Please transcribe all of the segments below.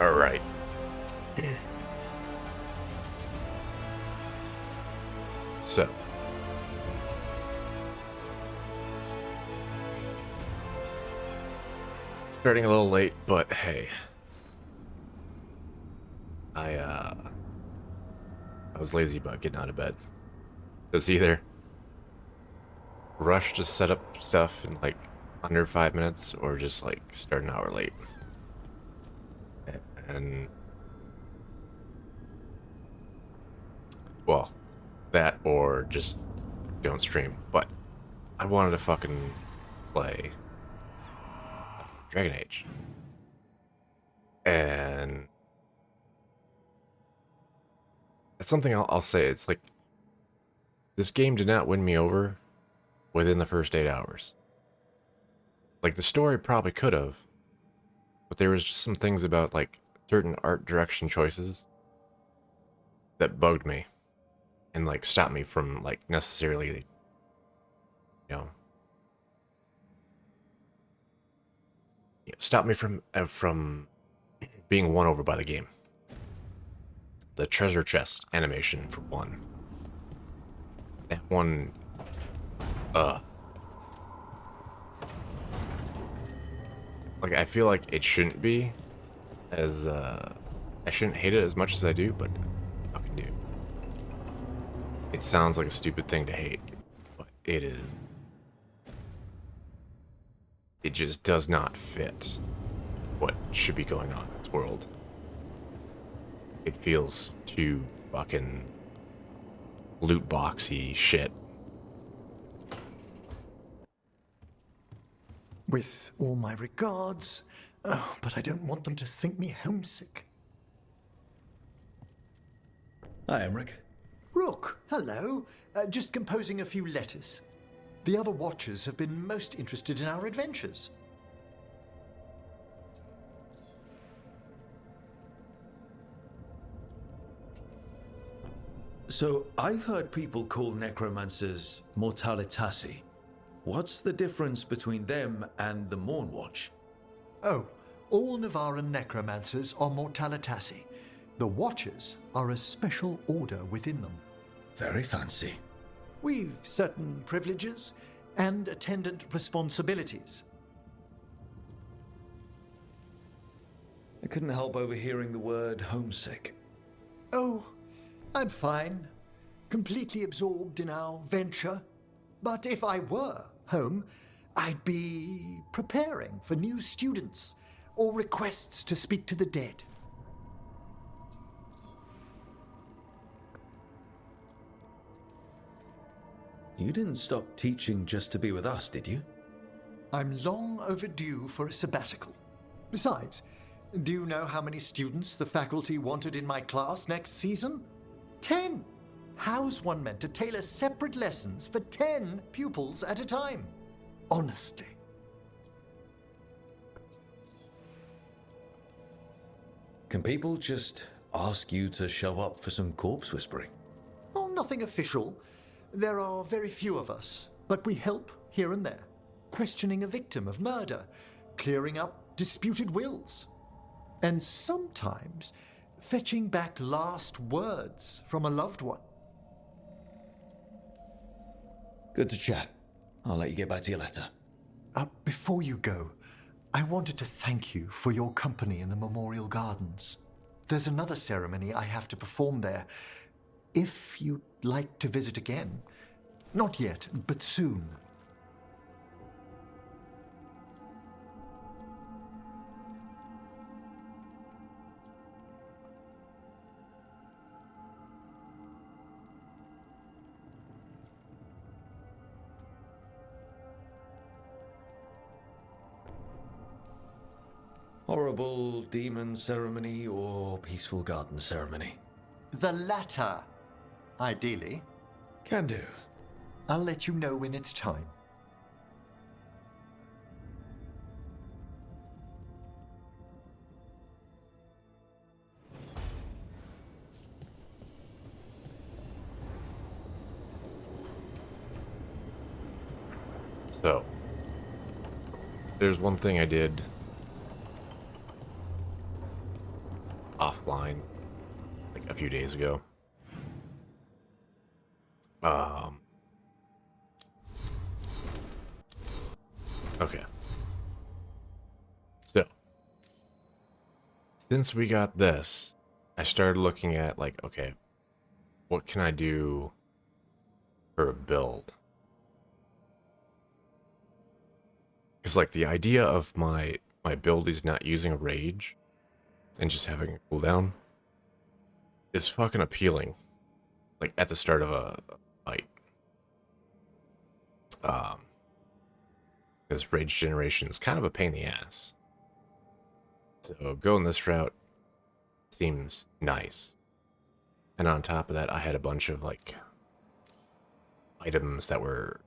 All right. So, starting a little late, but hey, I uh I was lazy about getting out of bed. It's either rush to set up stuff in like under 5 minutes or just like start an hour late. And well, that or just don't stream. But I wanted to fucking play Dragon Age. And it's something I'll say. It's like this game did not win me over within the first 8 hours. Like the story probably could have, but there was just some things about like certain art direction choices that bugged me and like stopped me from like necessarily, know, stop me from being won over by the game. The treasure chest animation for one. That one, like I feel like it shouldn't be as I shouldn't hate it as much as I do, but I fucking do. It sounds like a stupid thing to hate, but it is. It just does not fit what should be going on in this world. It feels too fucking loot boxy shit. With all my regards, but I don't want them to think me homesick. Hi, Emric. Rook, hello. Just composing a few letters. The other Watchers have been most interested in our adventures. So, I've heard people call necromancers mortalitasi. What's the difference between them and the Mornwatch? Oh, all Navaran necromancers are mortalitasi. The Watchers are a special order within them. Very fancy. We've certain privileges and attendant responsibilities. I couldn't help overhearing the word homesick. Oh, I'm fine. Completely absorbed in our venture. But if I were home, I'd be preparing for new students or requests to speak to the dead. You didn't stop teaching just to be with us, did you? I'm long overdue for a sabbatical. Besides, do you know how many students the faculty wanted in my class next season? 10! How's one meant to tailor separate lessons for 10 pupils at a time? Honestly. Can people just ask you to show up for some corpse whispering? Oh, nothing official. There are very few of us, but we help here and there. Questioning a victim of murder, clearing up disputed wills, and sometimes fetching back last words from a loved one. Good to chat. I'll let you get back to your letter. Before you go, I wanted to thank you for your company in the Memorial Gardens. There's another ceremony I have to perform there. If you'd like to visit again. Not yet, but soon. Horrible demon ceremony or peaceful garden ceremony? The latter, ideally. Can do. I'll let you know when it's time. So, there's one thing I did offline like a few days ago. Okay. So, since we got this, I started looking at like, okay, what can I do for a build? Because like the idea of my build is not using a rage and just having a cooldown is fucking appealing. Like at the start of a fight. Because rage generation is kind of a pain in the ass. So going this route seems nice. And on top of that, I had a bunch of like items that were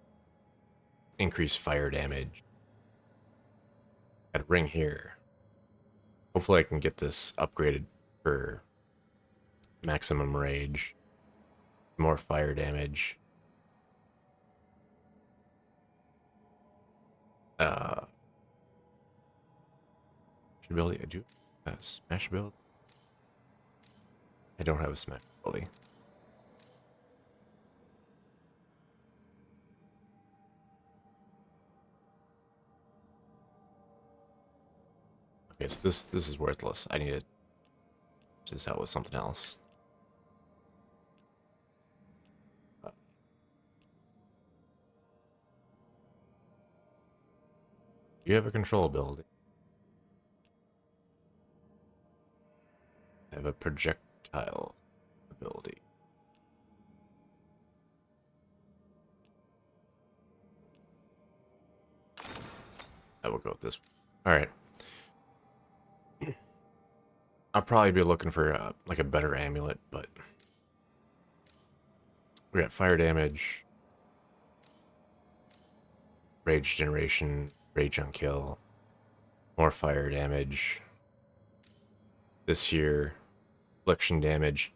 increased fire damage. I had a ring here. Hopefully I can get this upgraded for maximum rage, more fire damage. Ability. I do have a smash ability. I don't have a smash ability. Okay, so this is worthless. I need to switch this out with something else. You have a control ability. I have a projectile ability. I will go with this one. Alright. I'll probably be looking for like a better amulet, but we got fire damage, rage generation, rage on kill, more fire damage. This here, affliction damage.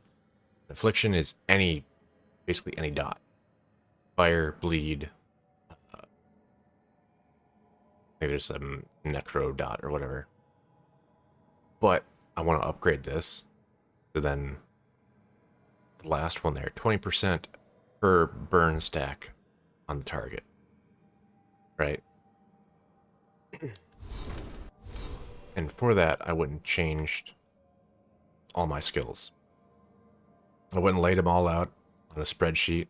Affliction is basically any dot. Fire, bleed. I think there's some necro dot or whatever. But I want to upgrade this. So then the last one there, 20% per burn stack on the target. Right? And for that, I went and changed all my skills. I went and laid them all out on a spreadsheet.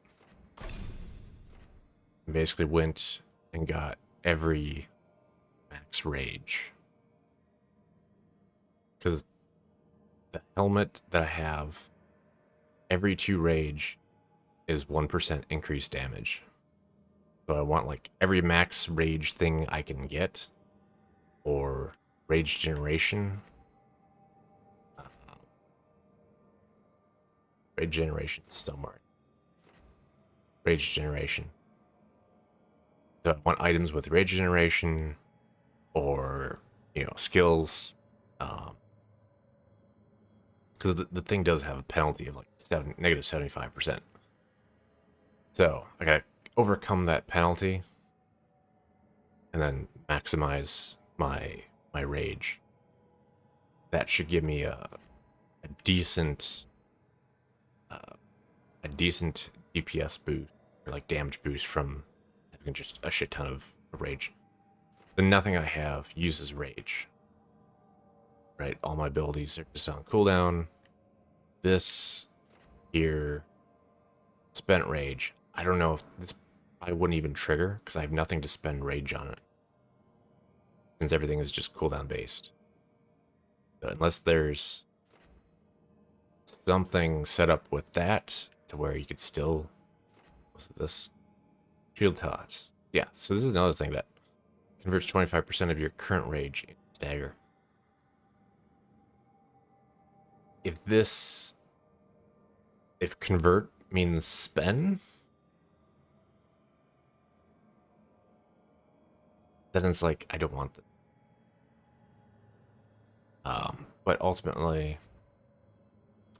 And basically went and got every max rage. Because the helmet that I have, every 2 rage is 1% increased damage. So I want like every max rage thing I can get, or rage generation. Rage generation somewhere. Rage generation. So I want items with rage generation, or skills. Because the thing does have a penalty of like negative 75%. So I gotta overcome that penalty, and then maximize my rage. That should give me a decent DPS boost, or like damage boost from having just a shit ton of rage. Then nothing I have uses rage. Right, all my abilities are just on cooldown. This here, spent rage. I don't know if this I wouldn't even trigger because I have nothing to spend rage on it, since everything is just cooldown based. So unless there's something set up with that to where you could still, what's this? Shield toss. Yeah, so this is another thing that converts 25% of your current rage into stagger. If convert means spend, then it's like, I don't want that. But ultimately,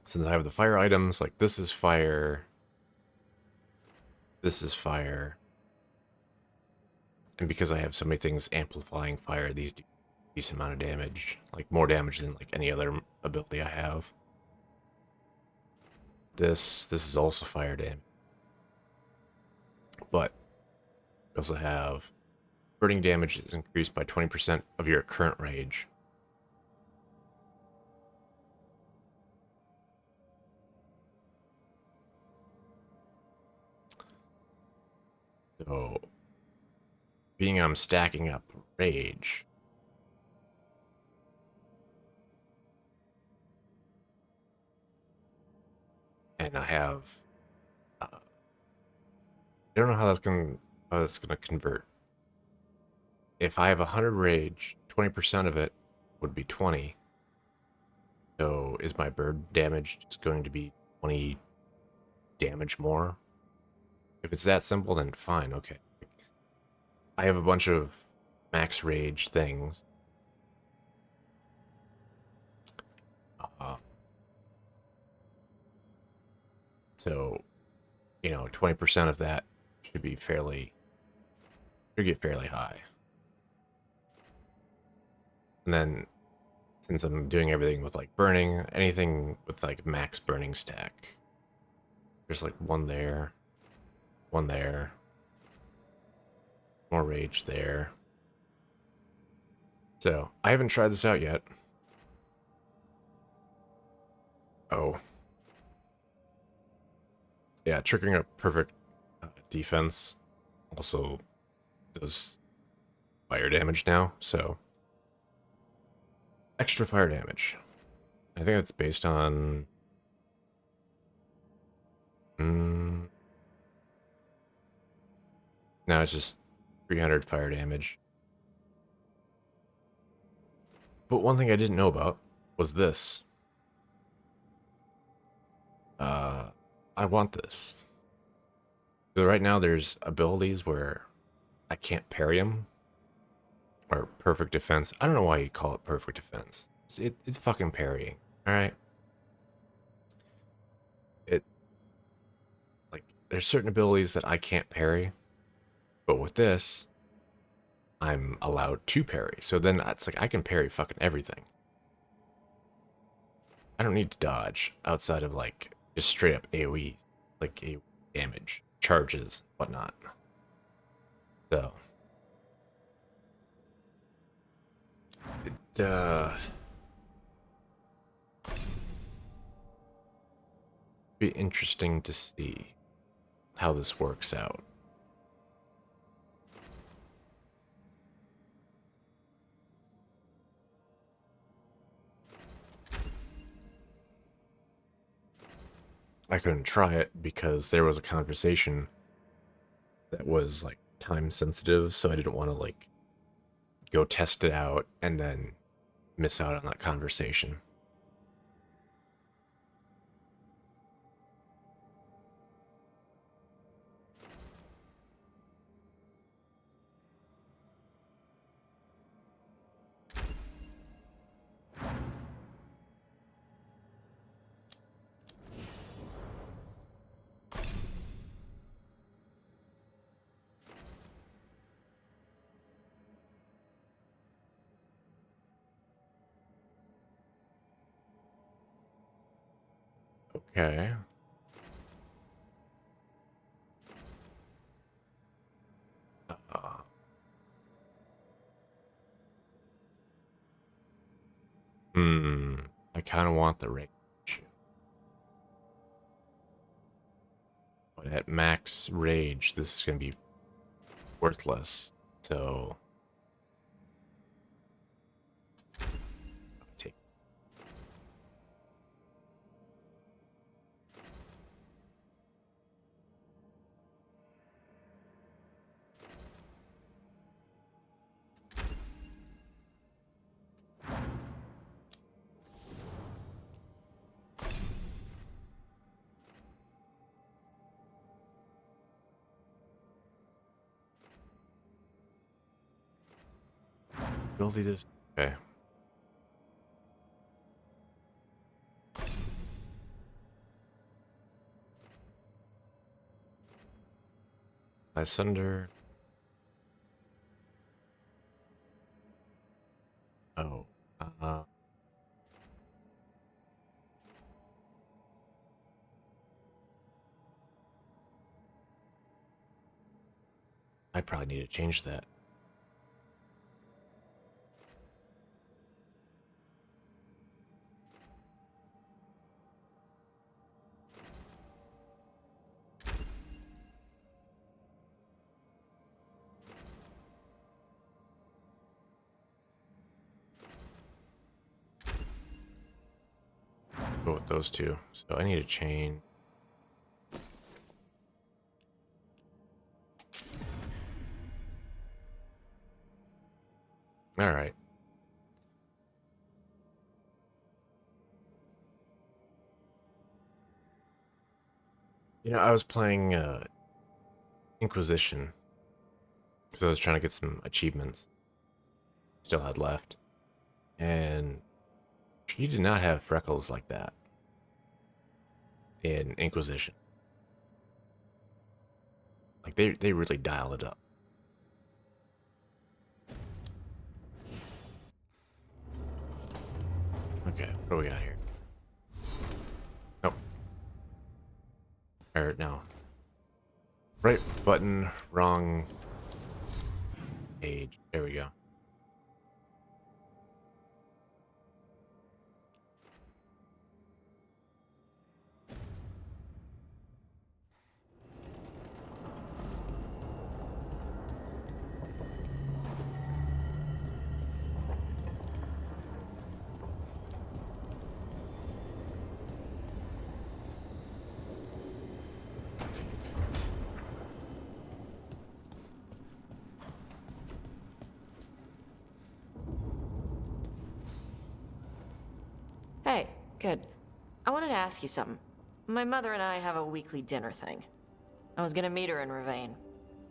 since I have the fire items, like this is fire, and because I have so many things amplifying fire, these decent amount of damage, like more damage than like any other ability I have. This is also fire damage, but we also have burning damage is increased by 20% of your current rage. So, being I'm stacking up rage, and I have, I don't know how that's gonna convert. If I have 100 rage, 20% of it would be 20. So is my bird damage just going to be 20 damage more? If it's that simple, then fine, okay. I have a bunch of max rage things. Uh, so, 20% of that should be should get fairly high. And then, since I'm doing everything with like burning, anything with like max burning stack, there's like one there, more rage there. So, I haven't tried this out yet. Oh. Yeah, triggering a perfect defense also does fire damage now, so extra fire damage. I think it's based on no, it's just 300 fire damage. But one thing I didn't know about was this. I want this. So right now there's abilities where I can't parry them, or perfect defense. I don't know why you call it perfect defense. It's fucking parrying, all right? It like there's certain abilities that I can't parry, but with this, I'm allowed to parry. So then it's like I can parry fucking everything. I don't need to dodge outside of like just straight up AoE, like AoE damage, charges, whatnot. So it be interesting to see how this works out. I couldn't try it because there was a conversation that was like time sensitive, so I didn't want to like go test it out and then miss out on that conversation. Okay. Uh, hmm. I kind of want the range, but at max rage, this is gonna be worthless. So take. Ability to. Okay. Asunder. Oh. Uh, I probably need to change that. Go with those two. So I need to change. All right. You know, I was playing Inquisition because I was trying to get some achievements. Still had left, and she did not have freckles like that in Inquisition. Like they really dial it up. Okay, what do we got here? Nope. Or no. Right button, wrong page. There we go. Hey, good. I wanted to ask you something. My mother and I have a weekly dinner thing. I was gonna meet her in Ravane.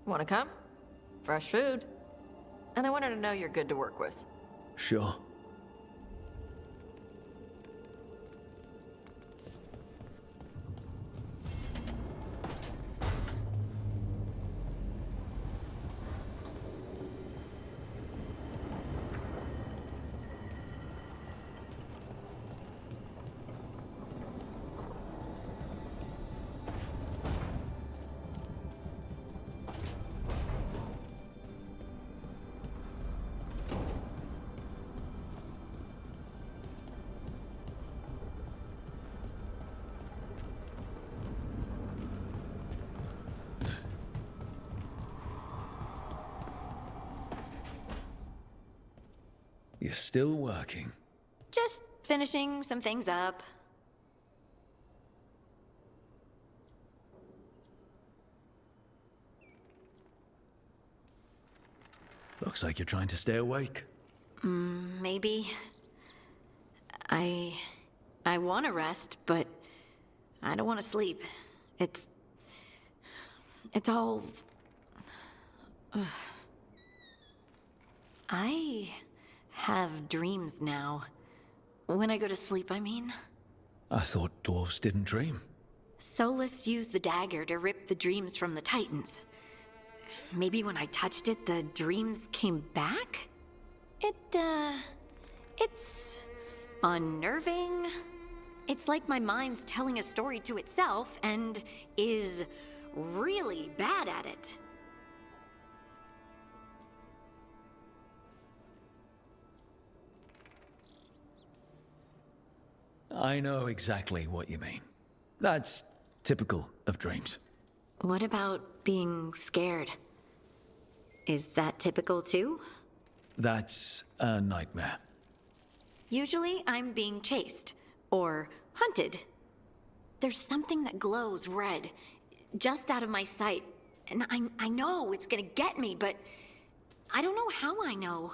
Wanna come? Fresh food. And I wanted to know you're good to work with. Sure. You're still working. Just finishing some things up. Looks like you're trying to stay awake. Maybe. I want to rest, but I don't want to sleep. It's all... Ugh. I have dreams now. When I go to sleep, I mean. I thought dwarves didn't dream. Solus used the dagger to rip the dreams from the Titans. Maybe when I touched it, the dreams came back? It's unnerving. It's like my mind's telling a story to itself and is really bad at it. I know exactly what you mean. That's typical of dreams. What about being scared? Is that typical too? That's a nightmare. Usually I'm being chased or hunted. There's something that glows red, just out of my sight, and I know it's gonna get me, but I don't know how I know.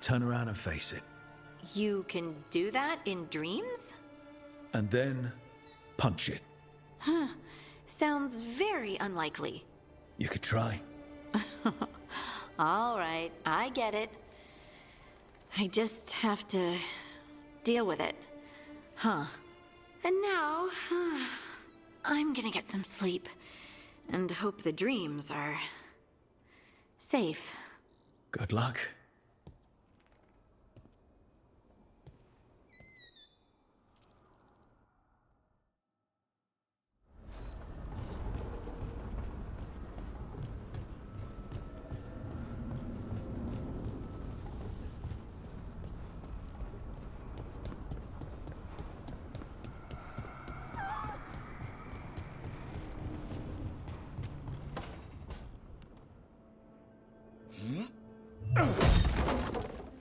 Turn around and face it. You can do that in dreams? And then punch it. Sounds very unlikely. You could try. All right, I get it. I just have to deal with it. Huh. And now, I'm gonna get some sleep. And hope the dreams are safe. Good luck.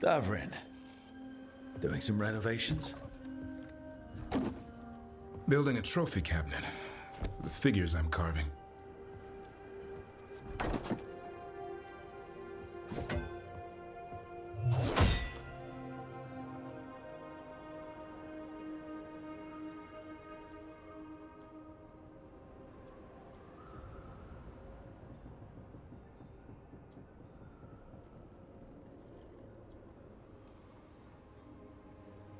Davrin, doing some renovations? Building a trophy cabinet. The figures I'm carving.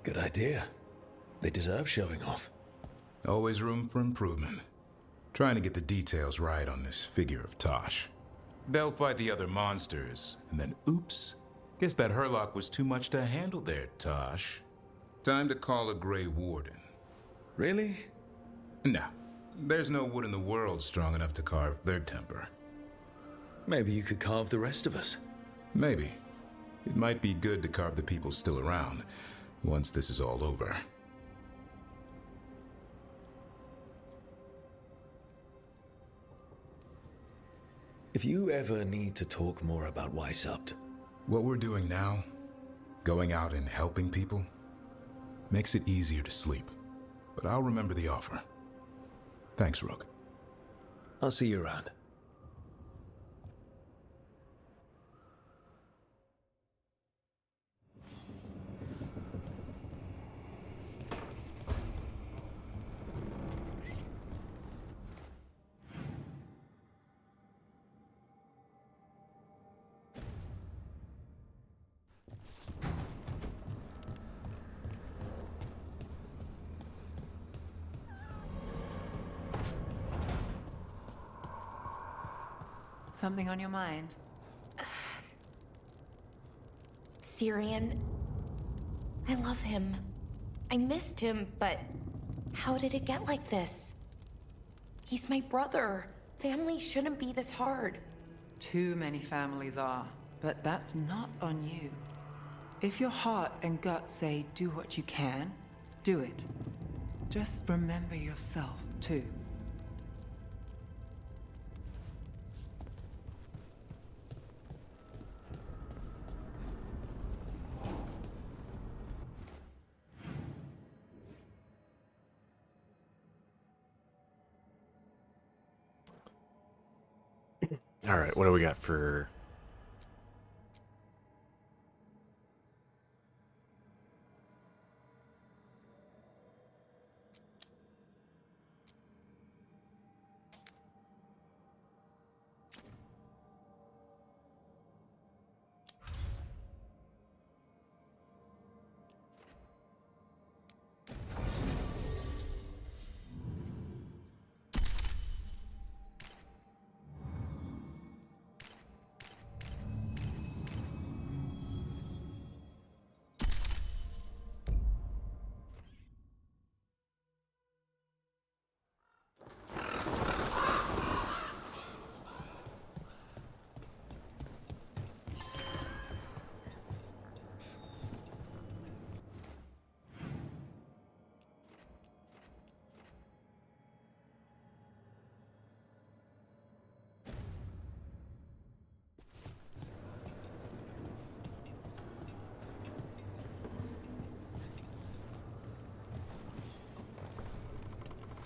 Good idea. They deserve showing off. Always room for improvement. Trying to get the details right on this figure of Tosh. They'll fight the other monsters, and then oops. Guess that Hurlock was too much to handle there, Tosh. Time to call a Grey Warden. Really? No. There's no wood in the world strong enough to carve their temper. Maybe you could carve the rest of us. Maybe. It might be good to carve the people still around, once this is all over. If you ever need to talk more about Weishaupt, What we're doing now, going out and helping people, makes it easier to sleep. But I'll remember the offer. Thanks, Rook. I'll see you around. Something on your mind? Syrian. I love him. I missed him, but how did it get like this? He's my brother. Family shouldn't be this hard. Too many families are, but that's not on you. If your heart and gut say do what you can, do it. Just remember yourself, too. All right, what do we got for...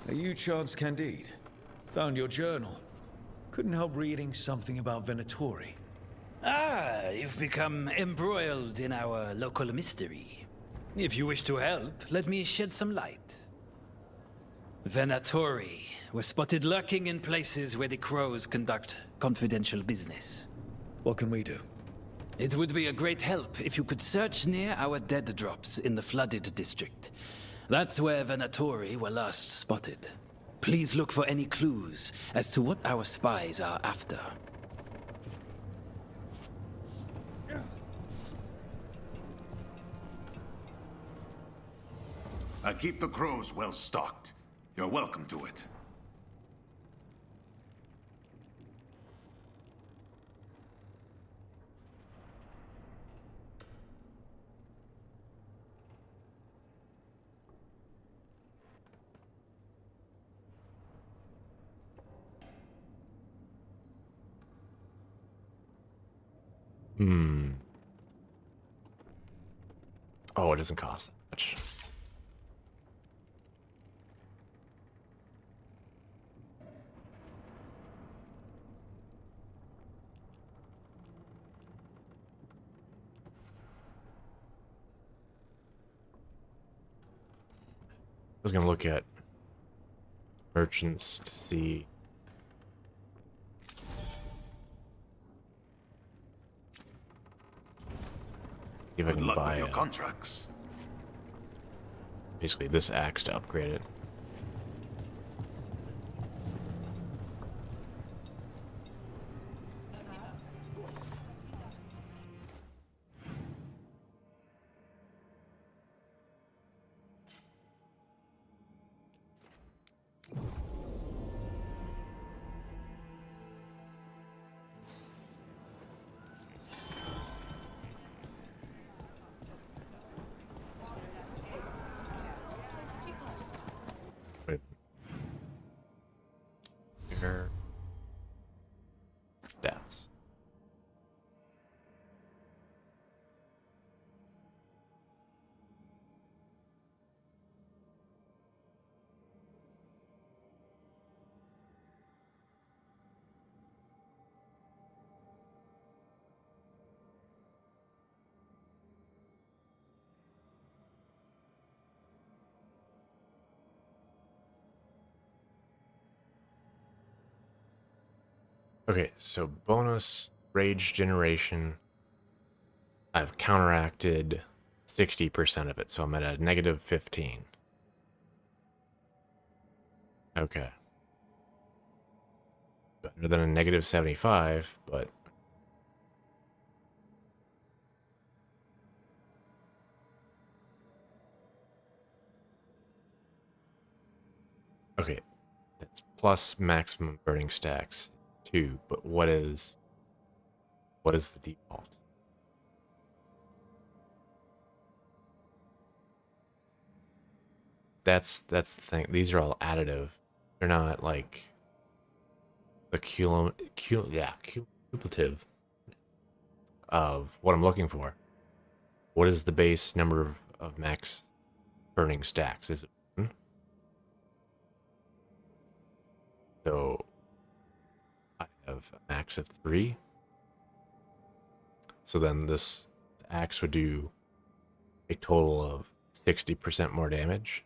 Are you Chance Candide? Found your journal. Couldn't help reading something about Venatori. Ah, you've become embroiled in our local mystery. If you wish to help, let me shed some light. Venatori were spotted lurking in places where the crows conduct confidential business. What can we do? It would be a great help if you could search near our dead drops in the flooded district. That's where Venatori were last spotted. Please look for any clues as to what our spies are after. I keep the crows well stocked. You're welcome to it. Oh, it doesn't cost that much. I was gonna look at merchants to see if I Good can luck buy with your contracts. basically this axe to upgrade it. Wait. Here. Stats. Okay, so bonus rage generation. I've counteracted 60% of it, so I'm at a negative 15. Okay. Better than a negative 75, but okay. That's plus maximum burning stacks 2, but what is the default? That's the thing. These are all additive. They're not like the cumulative of what I'm looking for. What is the base number of max burning stacks? Is it 1? So I have a max of 3. So then this axe would do a total of 60% more damage.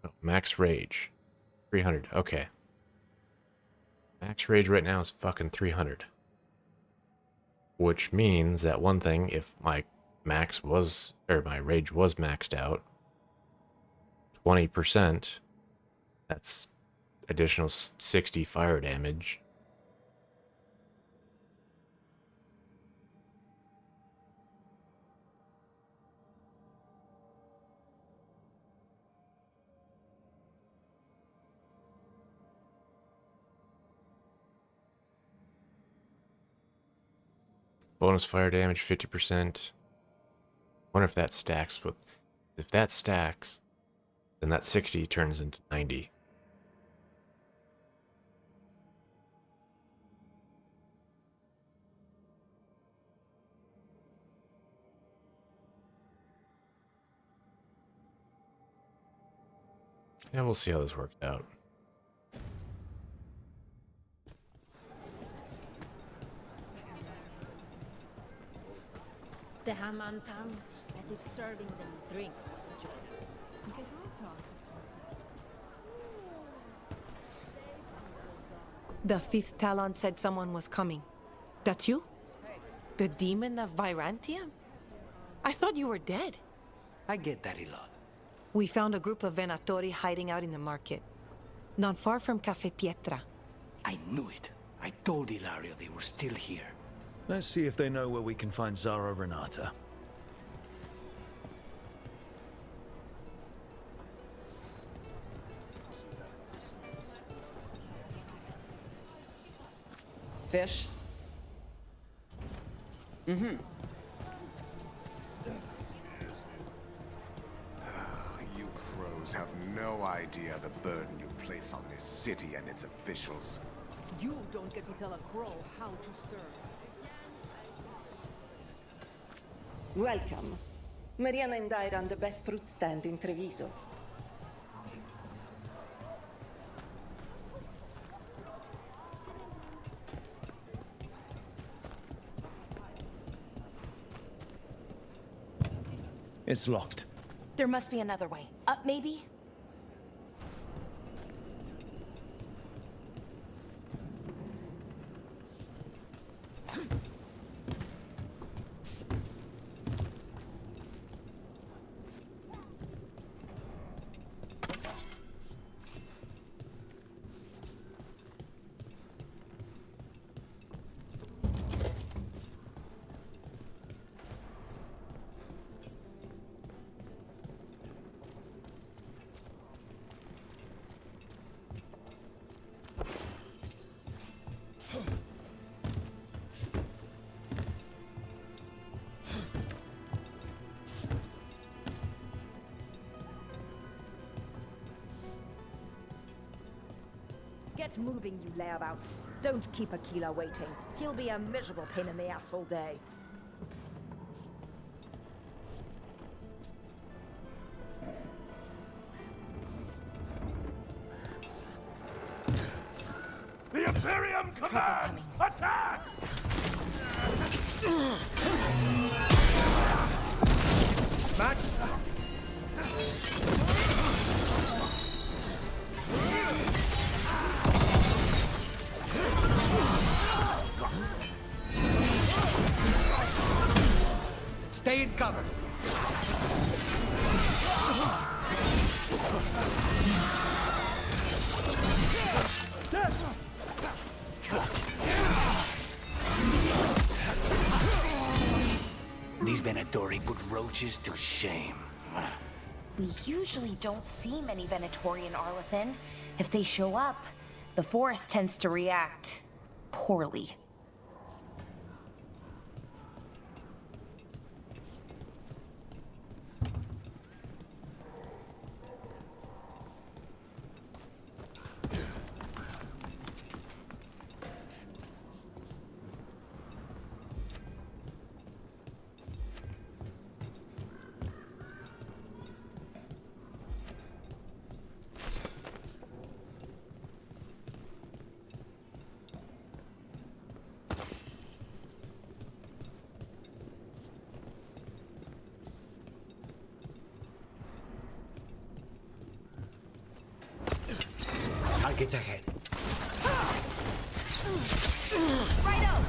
Oh, max rage, 300. Okay. Max rage right now is fucking 300. Which means that one thing, if my max was, or my rage was maxed out, 20%, that's additional 60 fire damage. Bonus fire damage 50%. Wonder if that stacks with, if that stacks, then that 60 turns into 90. Yeah, we'll see how this works out. The Haman town, as if serving them drinks was a joy. You guys want to talk? The Fifth Talon said someone was coming. That's you? The demon of Virantium? I thought you were dead. I get that a lot. We found a group of Venatori hiding out in the market. Not far from Cafe Pietra. I knew it. I told Ilario they were still here. Let's see if they know where we can find Zara Renata. Fish? Mm-hmm. You crows have no idea the burden you place on this city and its officials. You don't get to tell a crow how to serve. Welcome. Mariana and I run the best fruit stand in Treviso. It's locked. There must be another way. Up, maybe? Get moving, you layabouts. Don't keep Aquila waiting. He'll be a miserable pain in the ass all day. The Imperium commands! Attack! Max! Stay in cover. These Venatori put roaches to shame. We usually don't see many Venatori in Arlethan. If they show up, the forest tends to react poorly. Targets ahead. Righto!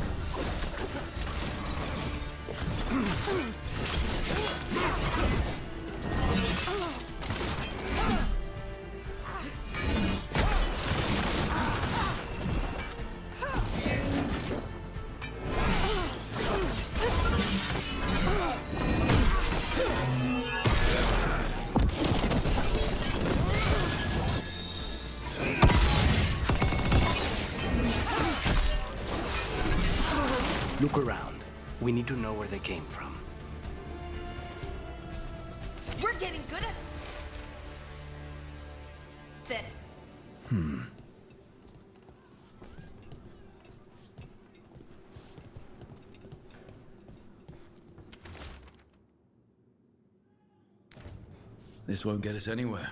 Look around. We need to know where they came from. We're getting good at it. This won't get us anywhere.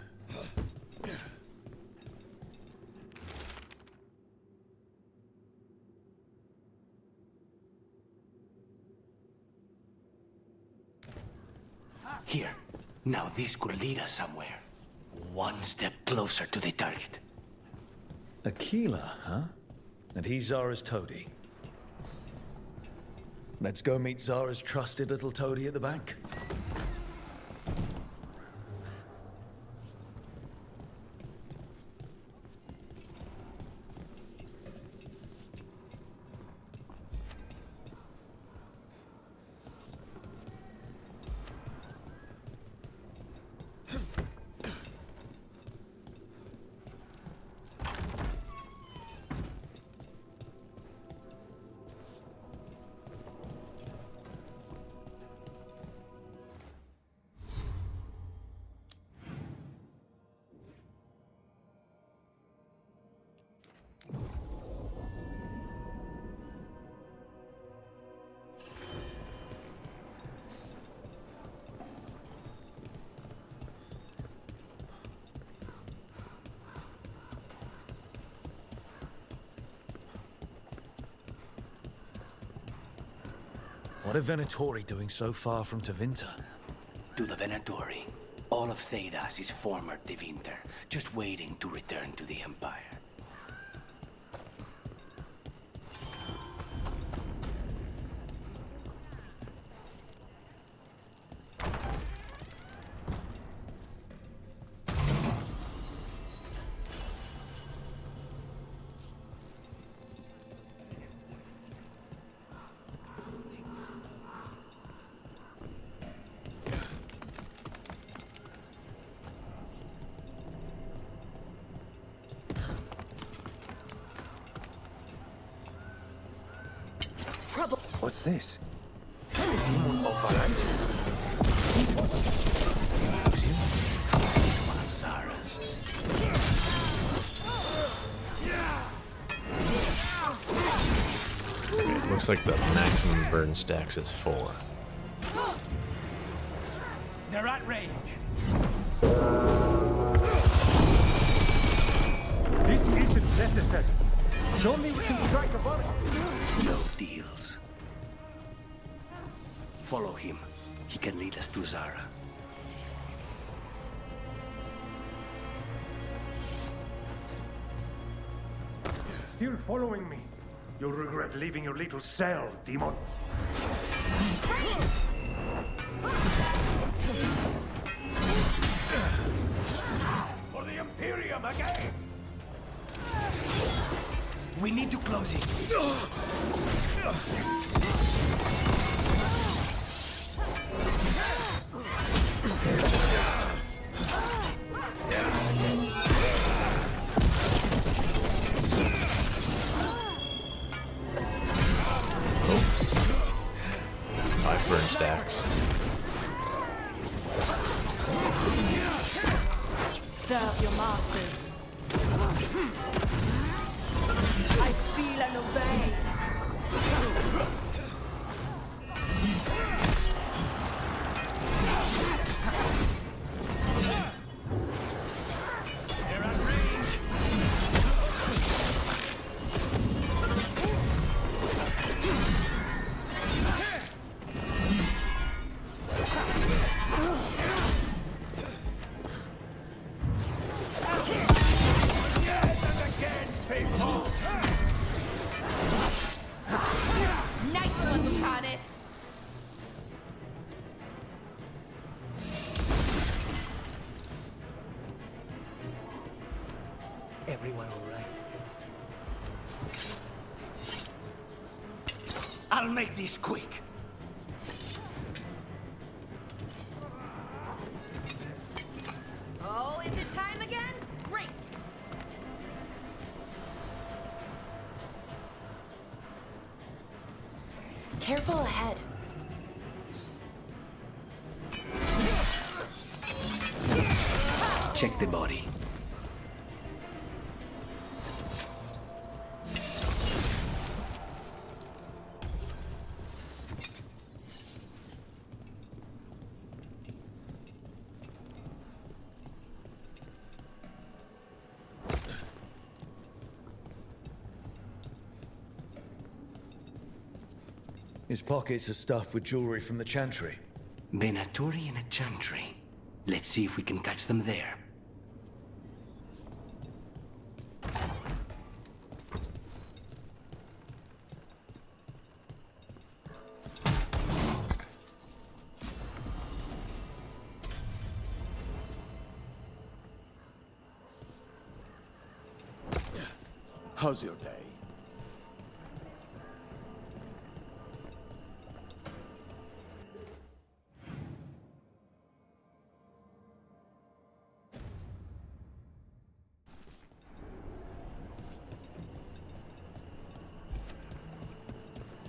Here. Now this could lead us somewhere. One step closer to the target. Aquila, huh? And he's Zara's toady. Let's go meet Zara's trusted little toady at the bank. What are Venatori doing so far from Tevinter? To the Venatori, all of Thedas is former Tevinter, just waiting to return to the Empire. Trouble. What's this? Demon of Varantia. One of Zara's. It looks like the maximum burn stacks is 4. They're at range. This isn't necessary. Only we can strike a bargain. No deals. Follow him. He can lead us to Zara. Still following me. You'll regret leaving your little cell, demon. For the Imperium again! We need to close it. Five burn stacks. Serve your masters. I feel and obey. They're at range. Nice one, Lucanus. Everyone all right? I'll make this quick. Oh, is it time again? Great. Careful ahead. Check the body. His pockets are stuffed with jewelry from the Chantry. Venatori and a Chantry. Let's see if we can catch them there. How's your day?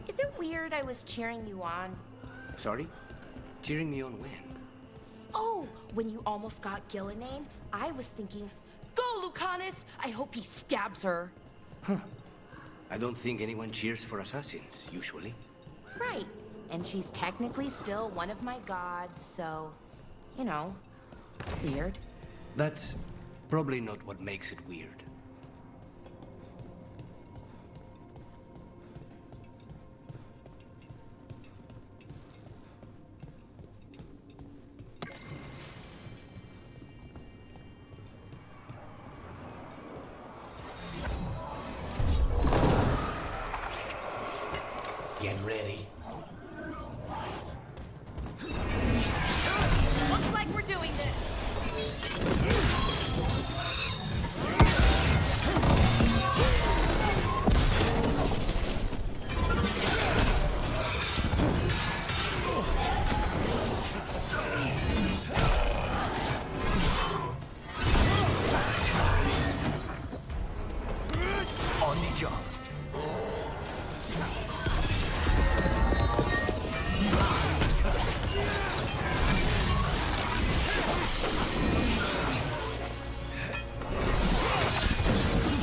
Is it weird I was cheering you on? Sorry? Cheering me on when? Oh, when you almost got Gillenane, I was thinking, go, Lucanus! I hope he stabs her. I don't think anyone cheers for assassins, usually. Right. And she's technically still one of my gods, so, you know, weird. That's probably not what makes it weird. Get ready. Looks like we're doing this. On the job.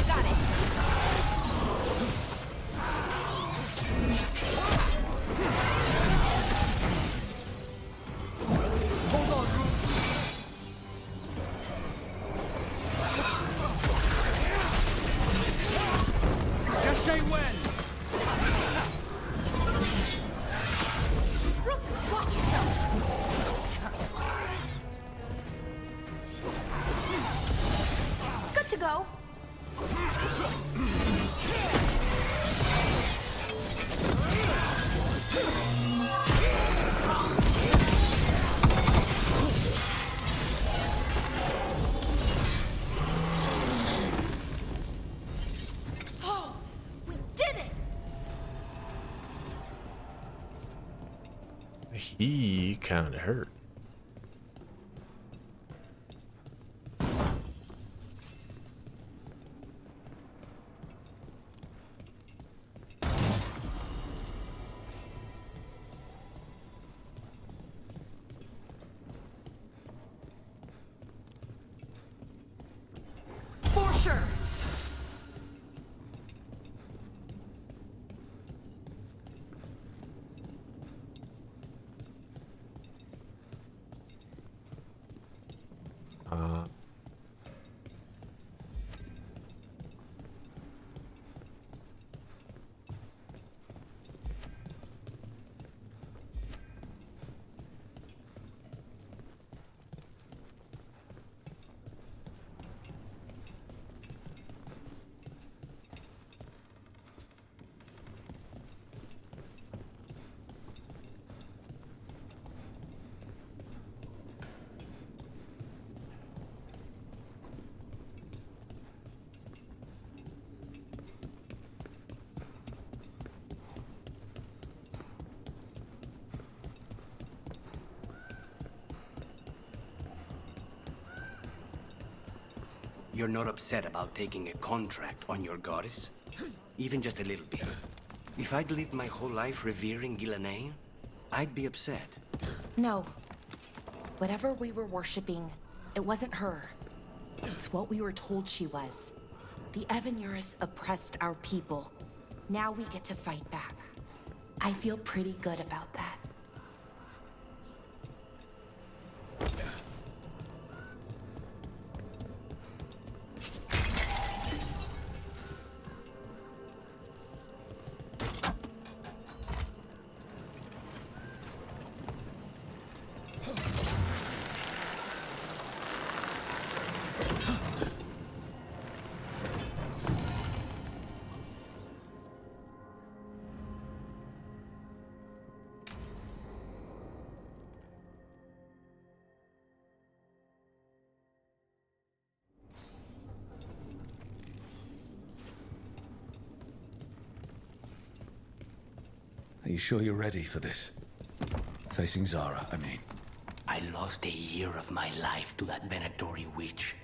Got it. Hold on, Root. Just say when. Watch yourself. Good to go. Oh, we did it! He kind of hurt. For sure. Uh, You're not upset about taking a contract on your goddess? Even just a little bit. If I'd lived my whole life revering Gillenane, I'd be upset. No. Whatever we were worshipping, it wasn't her. It's what we were told she was. The Evanuris oppressed our people. Now we get to fight back. I feel pretty good about that. Are you sure you're ready for this? Facing Zara, I mean. I lost a year of my life to that Venatori witch.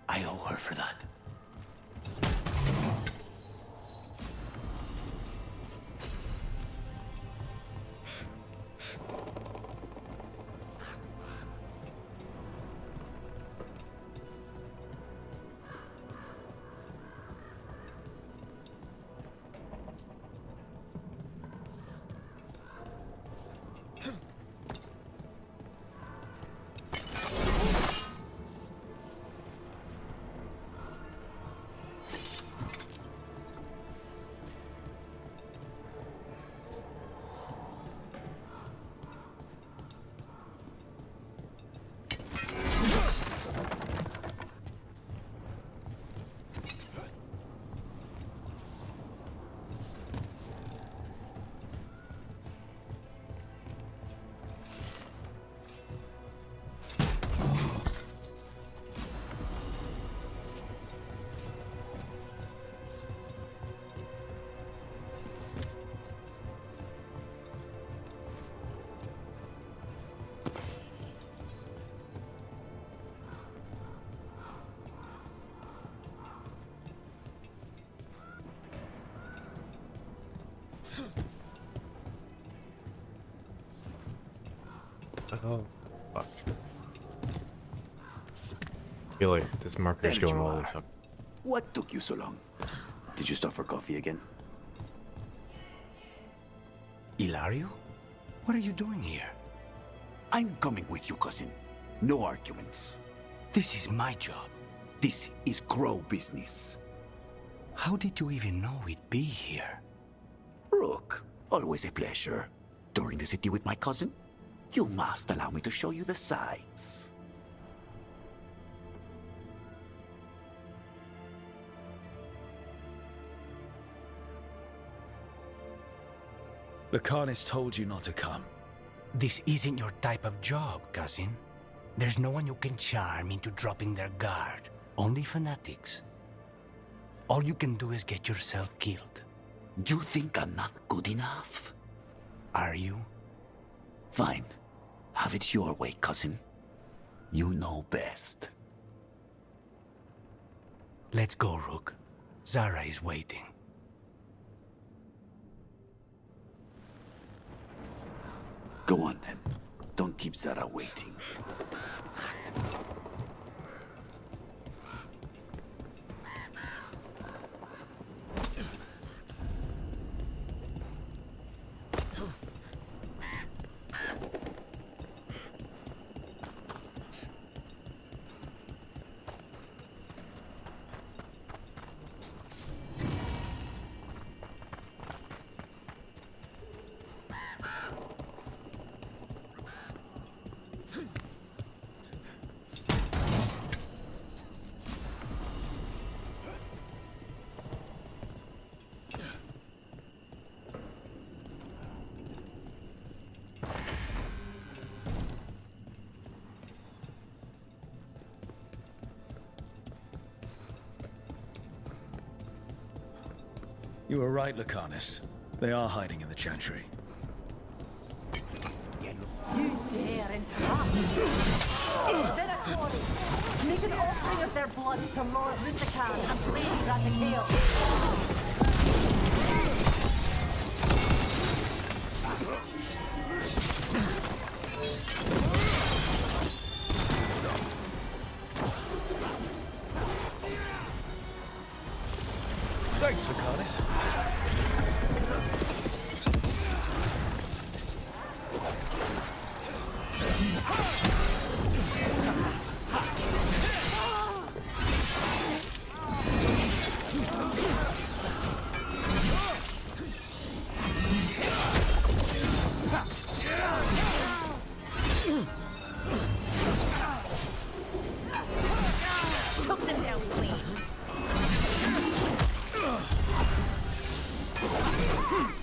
I owe her for that. Oh, fuck. I feel like this marker's There going you all the are. fuck. What took you so long? Did you stop for coffee again? Ilario? What are you doing here? I'm coming with you, cousin. No arguments. This is my job. This is Crow business. How did you even know we'd be here? Rook, always a pleasure. Touring the city with my cousin? You must allow me to show you the sights. Lucanus told you not to come. This isn't your type of job, cousin. There's no one you can charm into dropping their guard. Only fanatics. All you can do is get yourself killed. You think I'm not good enough? Are you? Fine. Have it your way, cousin. You know best. Let's go, Rook. Zara is waiting. Go on then. Don't keep Zara waiting. You were right, Lucanus. They are hiding in the Chantry. You dare interrupt! Venatori! Make an offering of their blood to Lord Lucican and Lady Ratakale! Thanks, Lucanus. Took them down clean.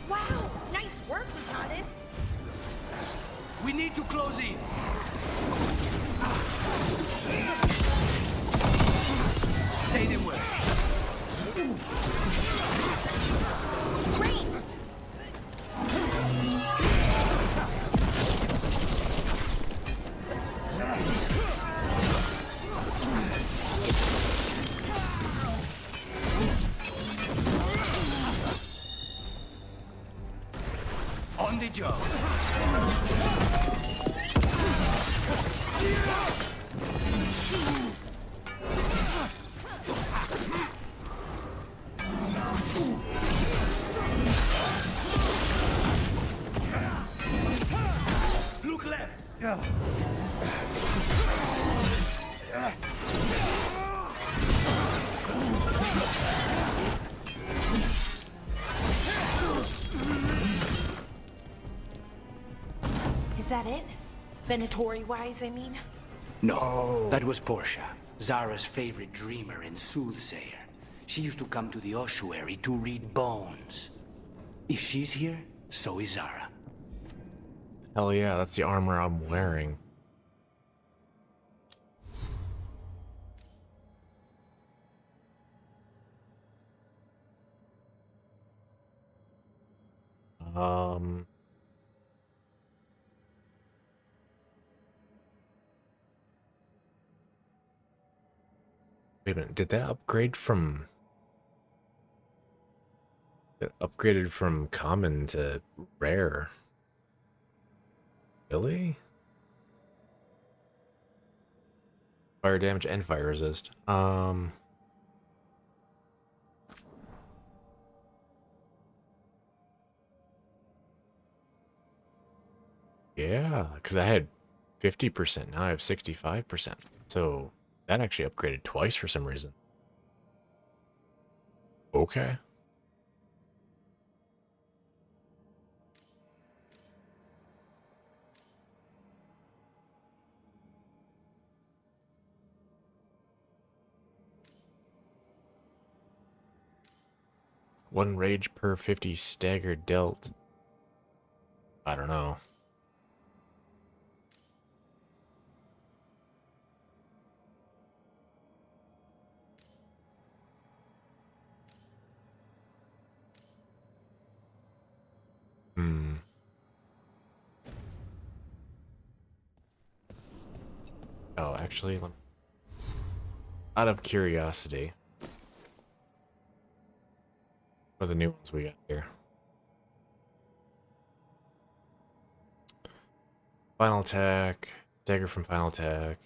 Wow! Nice work, Lucanus! We need to close in. Say the word. Ranged! On the job. Look left! Is that it? Venatori-wise, I mean? No, that was Portia, Zara's favorite dreamer and soothsayer. She used to come to the ossuary to read bones. If she's here, so is Zara. Hell yeah, that's the armor I'm wearing. Wait a minute, did that upgrade from... It upgraded from common to rare? Really? Fire damage and fire resist. Yeah, because I had 50%, now I have 65%. So that actually upgraded twice for some reason. Okay. One rage per 50 stagger dealt. I don't know. Oh, actually, out of curiosity, what are the new ones we got here? Final attack, dagger from final attack,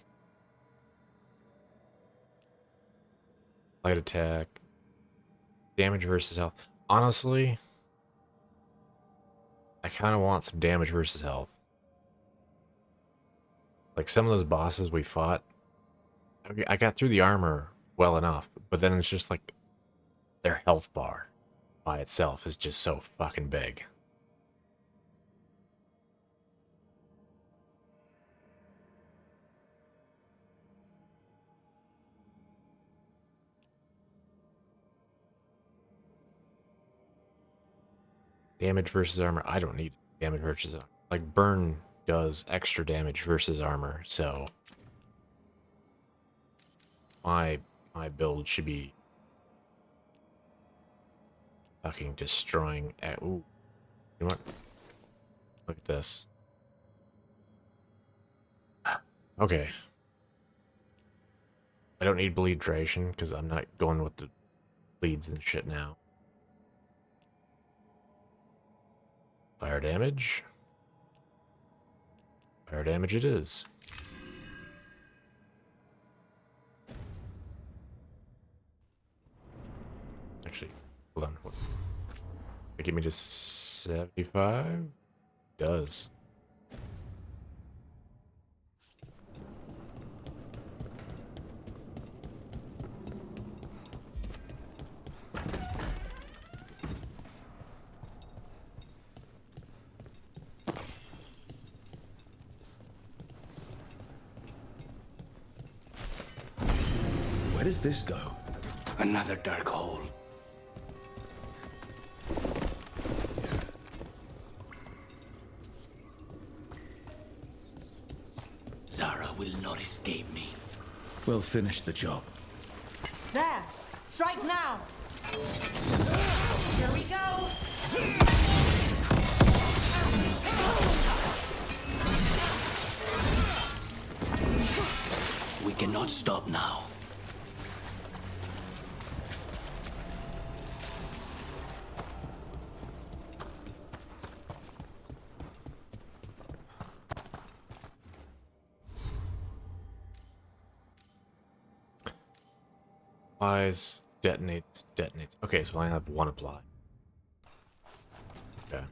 light attack, damage versus health. Honestly, I kind of want some damage versus health. Like some of those bosses we fought, I got through the armor well enough, but then it's just like their health bar by itself is just so fucking big. Damage versus armor. I don't need damage versus armor. Like burn does extra damage versus armor, so my build should be fucking destroying. Ooh, you know what? Look at this. Okay, I don't need bleed duration because I'm not going with the bleeds and shit now. Fire damage. Fire damage it is. Actually, hold on. Give me to 75? Does. Where does this go? Another dark hole. Zara will not escape me. We'll finish the job. There! Strike now! Here we go! We cannot stop now. Applies, detonates, detonates. Okay, so I have one apply. Okay.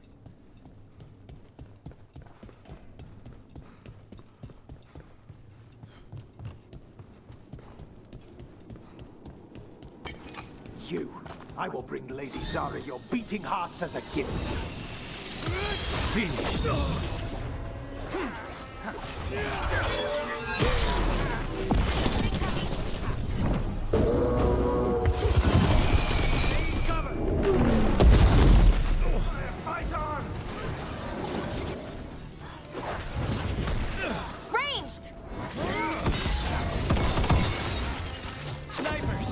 You. I will bring Lady Zara your beating hearts as a gift. Finished. Ranged! Snipers!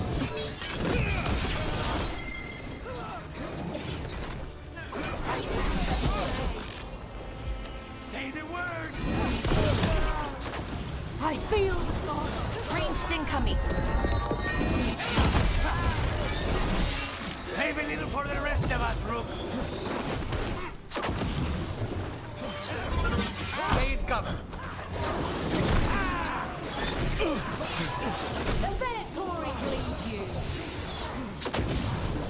Say the word! I feel the force. Ranged incoming. Save a little for the rest of us, Rook. Stay in cover. The Venatori lead you.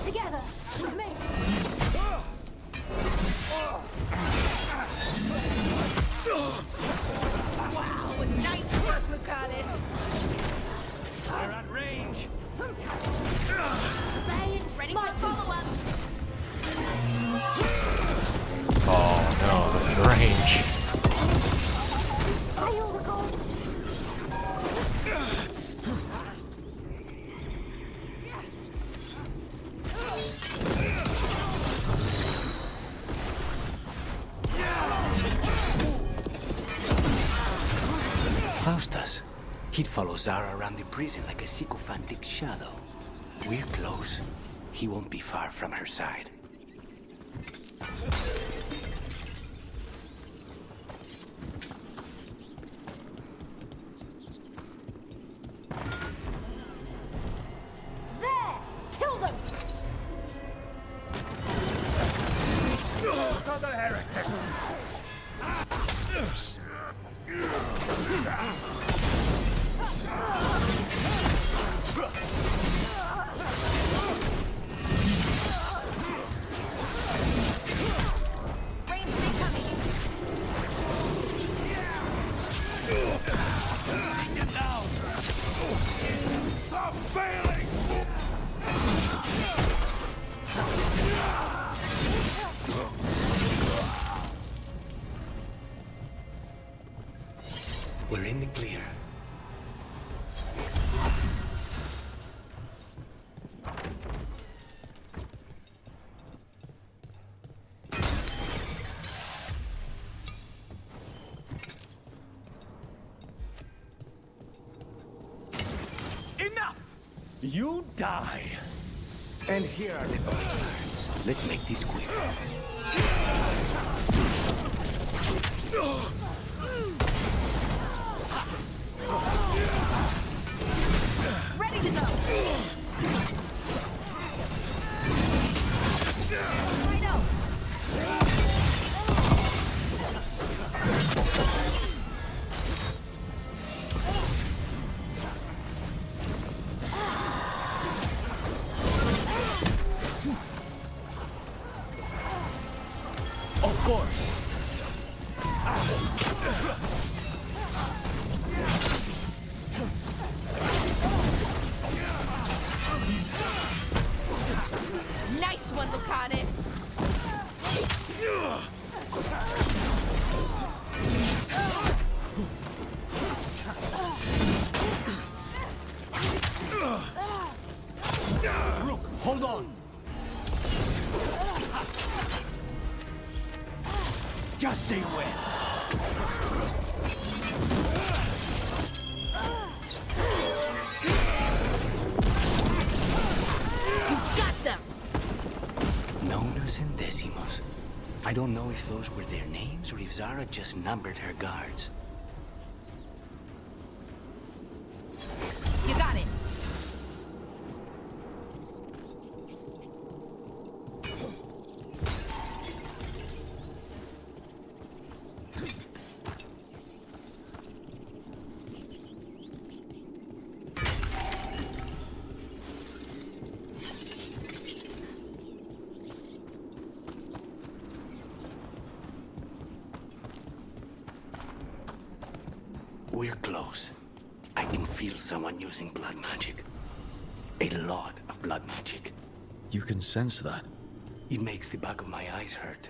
Together, with me. Wow, nice work, Lucanus. We're at range. Ready for follow-up. Oh no, that's in range. Feel the ghost. Faustus. He'd follow Zara around the prison like a sycophantic shadow. We're close. He won't be far from her side. There! Kill them! Another heretic! Ranged incoming. Bring it down! Stop failing! We're in the clear. Enough! You die. And here are the bastards. Let's make this quick. Ready to go. Right out. Of course. Nice one, Lucanus. Rook, hold on. Just say when. Got them. Nonus and Decimos. I don't know if those were their names or if Zara just numbered her guards. You got it. We're close. I can feel someone using blood magic. A lot of blood magic. You can sense that. It makes the back of my eyes hurt.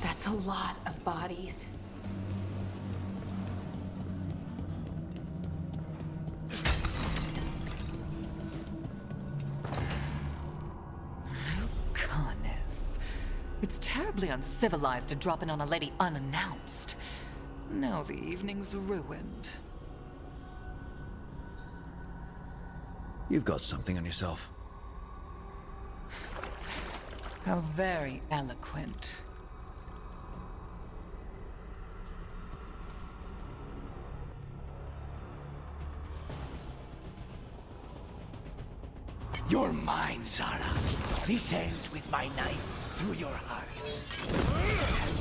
That's a lot of bodies. Lucanus. It's terribly uncivilized to drop in on a lady unannounced. Now the evening's ruined. You've got something on yourself. How very eloquent. You're mine, Zara. This ends with my knife through your heart.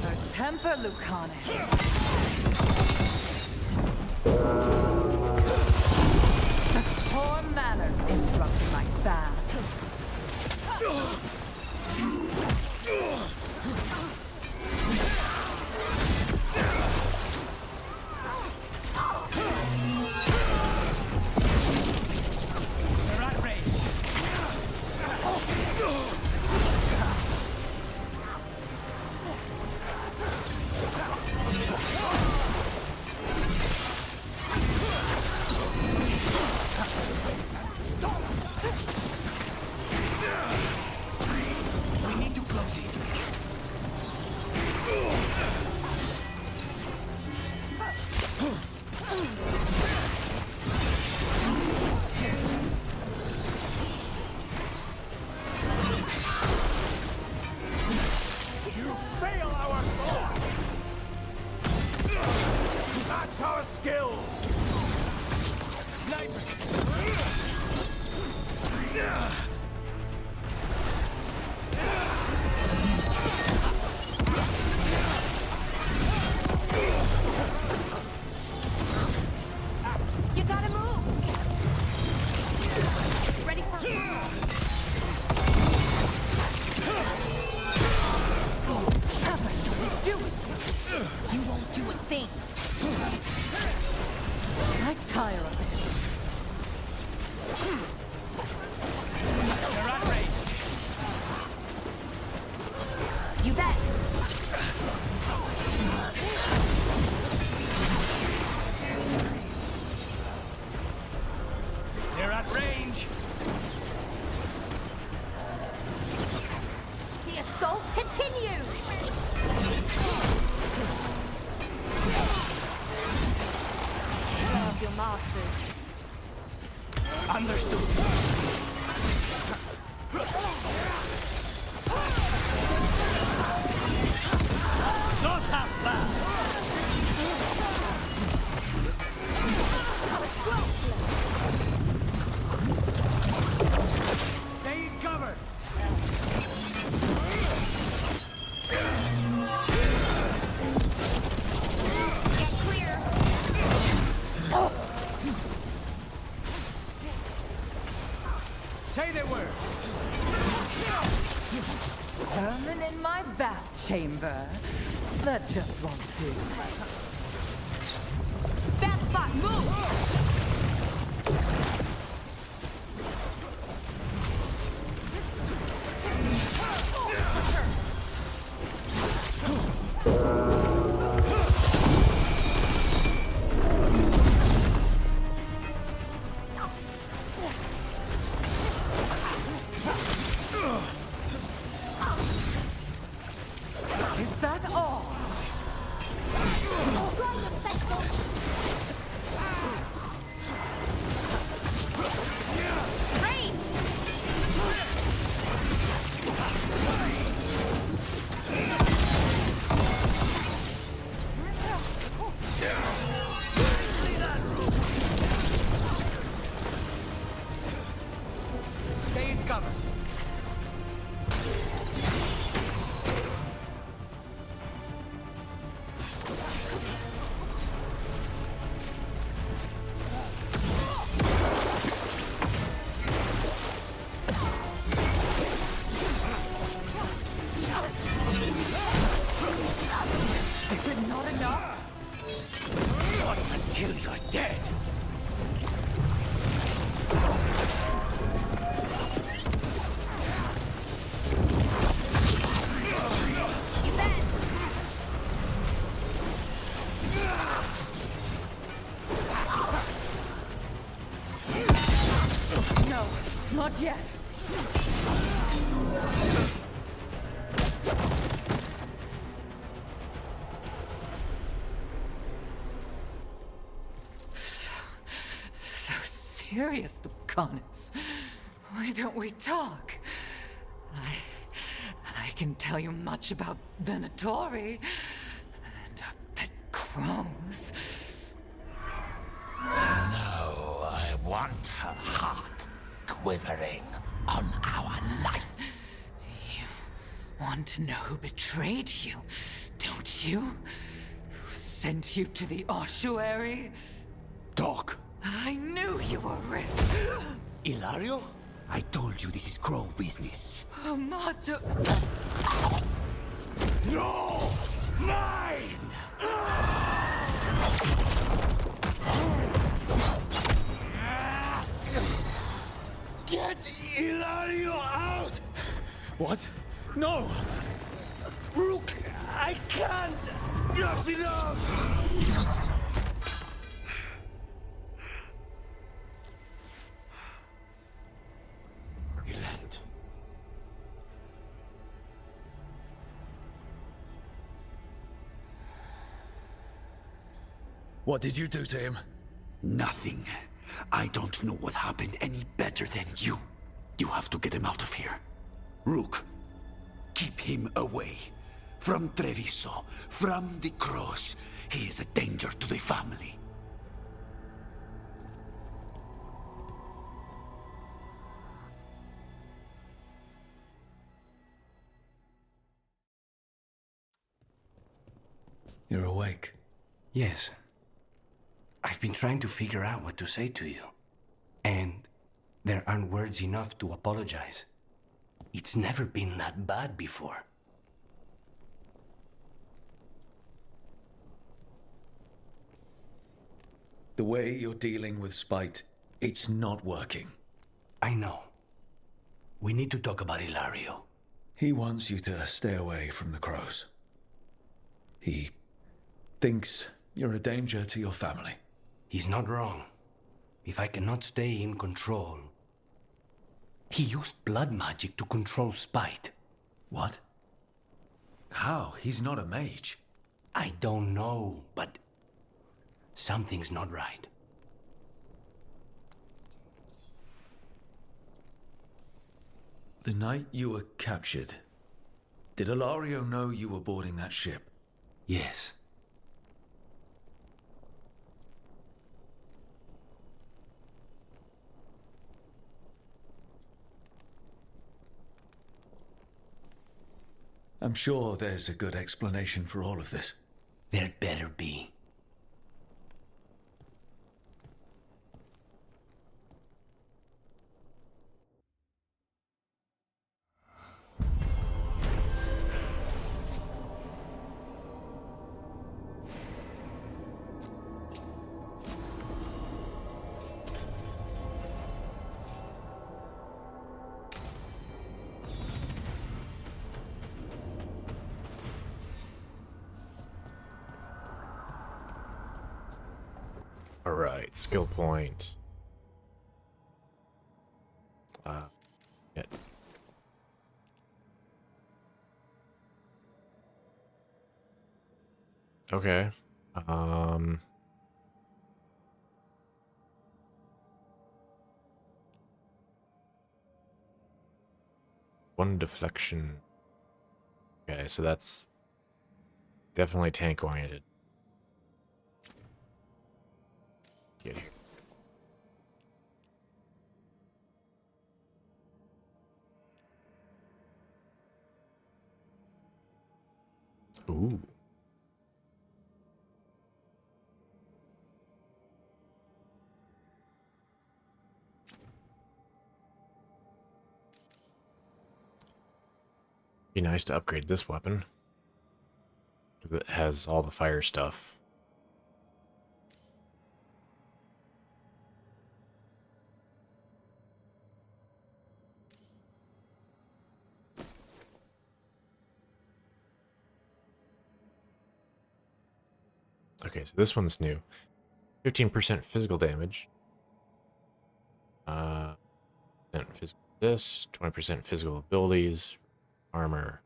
Her temper, Lucanus. Poor manners interrupting my bath. Vermin in my bath chamber. That just won't do. That's spot! Move! Is that all? Rain! Stay in cover. Is it not enough? Not until you're dead. No, not yet. So serious, Lucanus. Why don't we talk? I can tell you much about Venatori and our pet crows. No, I want her heart quivering on our life. You want to know who betrayed you, don't you? Who sent you to the ossuary? Doc. I knew you were risk. Ilario? I told you this is Crow business. Amato. No! Mine! Get Ilario out! What? No! Rook, I can't! That's enough! Relent. What did you do to him? Nothing. I don't know what happened any better than you. You have to get him out of here. Rook, keep him away. From Treviso, from the cross. He is a danger to the family. You're awake. Yes. I've been trying to figure out what to say to you. And there aren't words enough to apologize. It's never been that bad before. The way you're dealing with Spite, it's not working. I know. We need to talk about Ilario. He wants you to stay away from the crows. He thinks you're a danger to your family. He's not wrong. If I cannot stay in control... He used blood magic to control Spite. What? How? He's not a mage. I don't know, but... something's not right. The night you were captured, did Ilario know you were boarding that ship? Yes. I'm sure there's a good explanation for all of this. There'd better be. Alright, skill point. Yeah. Okay. One deflection. Okay, so that's definitely tank oriented. Get here. Ooh. Be nice to upgrade this weapon. 'Cause it has all the fire stuff. Okay, so this one's new. 15% physical damage. Physical this, 20% physical abilities, armor.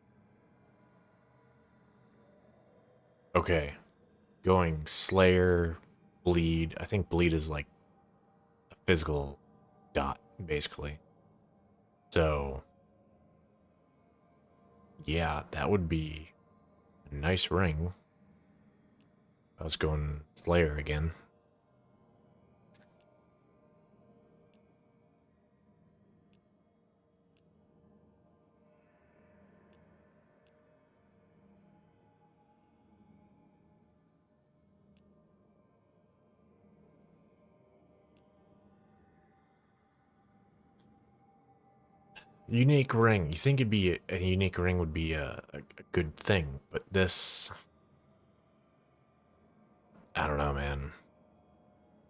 Okay. Going Slayer, Bleed. I think Bleed is like a physical dot, basically. So, yeah, that would be a nice ring. I was going Slayer again. Unique ring. You think it'd be a unique ring would be a good thing, but this, I don't know, man.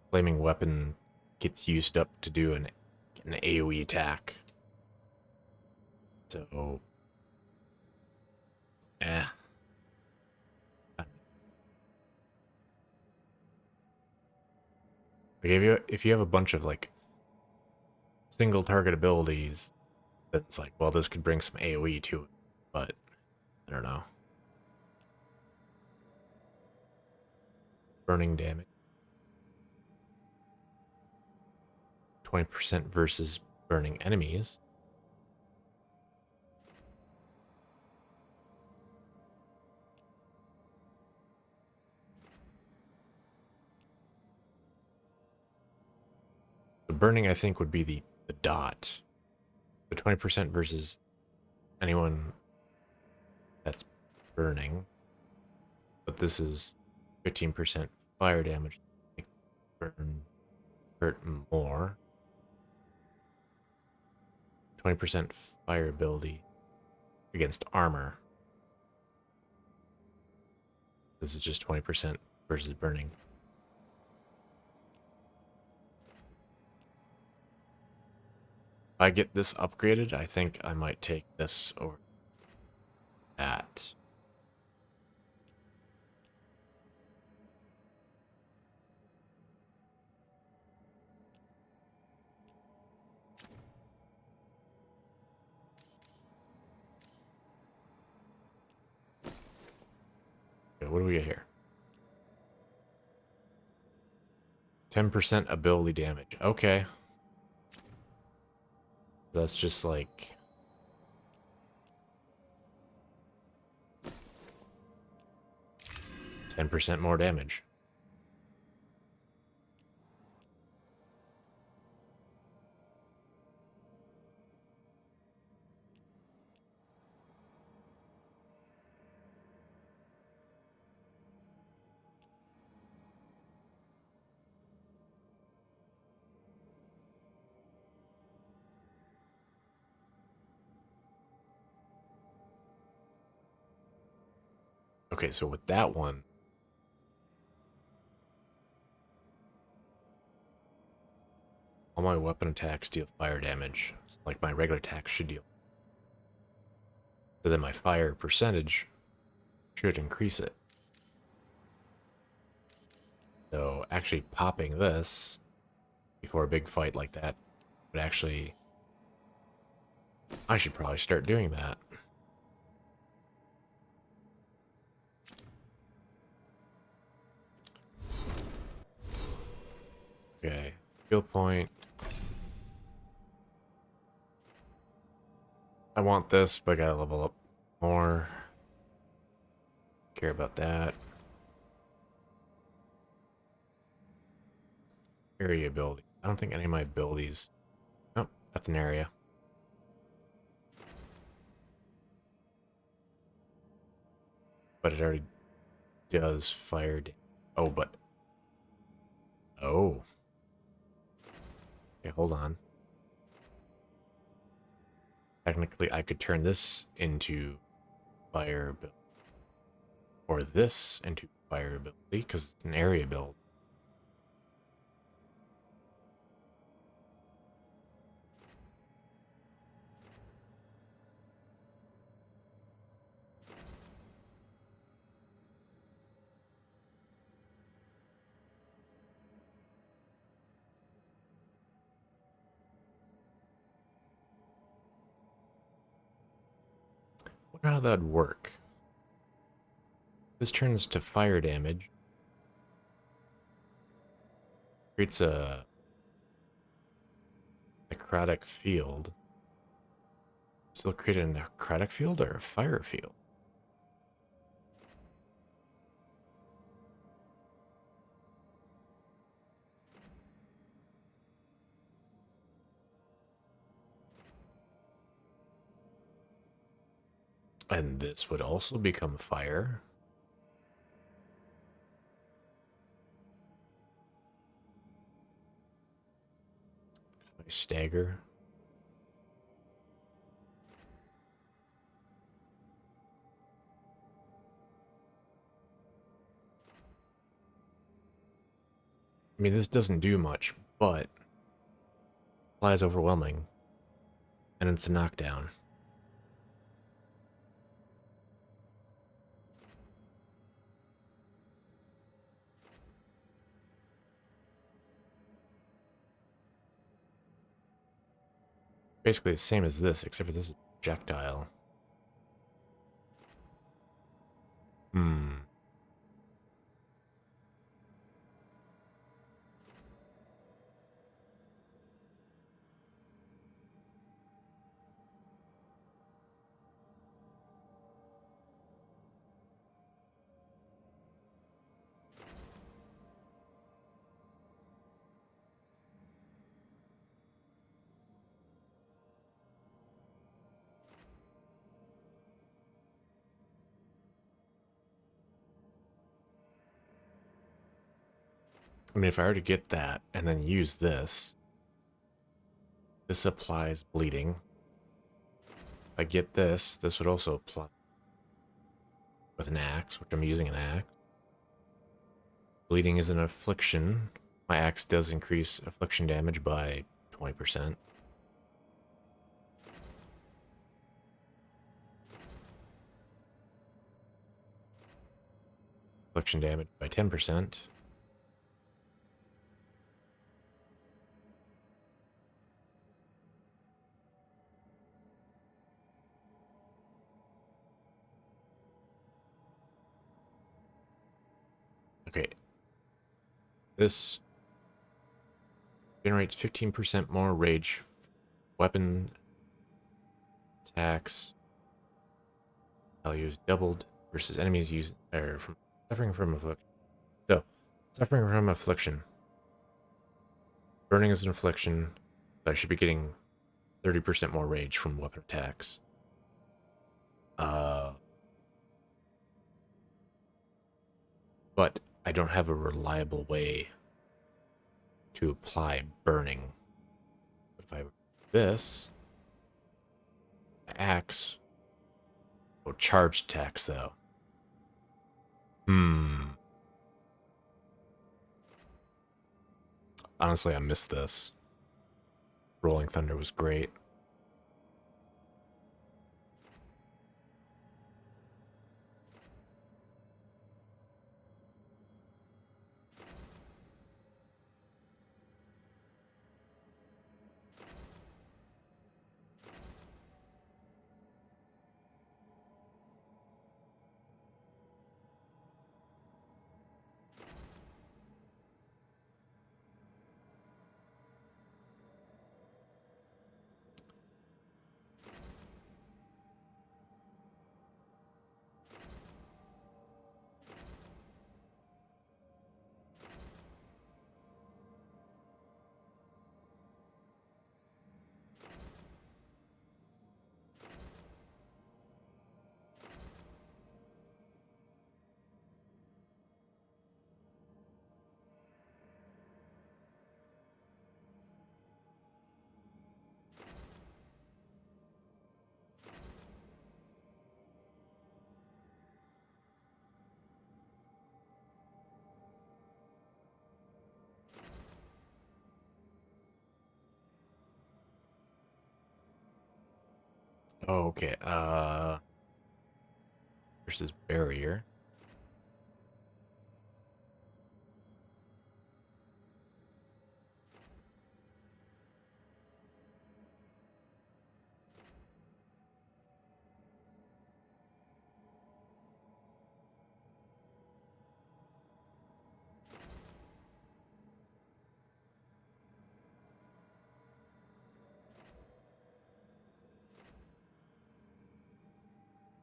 Flaming weapon gets used up to do an AoE attack. So, eh. Like if you have a bunch of like single target abilities, it's like, well, this could bring some AoE to it, but I don't know. Burning damage. 20% versus burning enemies. The burning, I think, would be the dot. The 20% versus anyone that's burning. But this is 15% fire damage. Burn hurt more. 20% fire ability against armor. This is just 20% versus burning. If I get this upgraded, I think I might take this over that. Okay, what do we get here? 10% ability damage. Okay. That's just like... %10 more damage. Okay, so with that one, all my weapon attacks deal fire damage, like my regular attacks should deal. So then my fire percentage should increase it. So actually popping this before a big fight like that would actually... I should probably start doing that. Okay, skill point. I want this, but I gotta level up more. Care about that. Area ability. I don't think any of my abilities... Oh, that's an area. But it already does fire... Oh, but... Oh. Okay, hold on. Technically, I could turn this into fire ability. Or this into fire ability, because it's an area build. Wonder how that'd work. This turns to fire damage. Creates a necrotic field. Still create a necrotic field or a fire field? And this would also become fire. I stagger. I mean, this doesn't do much, but flies overwhelming. And it's a knockdown. Basically the same as this, except for this is projectile. Hmm. I mean, if I were to get that and then use this, this applies bleeding. If I get this, this would also apply with an axe, which I'm using an axe. Bleeding is an affliction. My axe does increase affliction damage by 20%. Affliction damage by 10%. Okay. This generates 15% more rage. Weapon attacks values doubled versus enemies used from suffering from affliction. So, suffering from affliction. Burning is an affliction. So I should be getting 30% more rage from weapon attacks. But I don't have a reliable way to apply burning. But if I this axe, oh, charged attacks though. Honestly, I missed this. Rolling Thunder was great. Oh, okay. Versus barrier.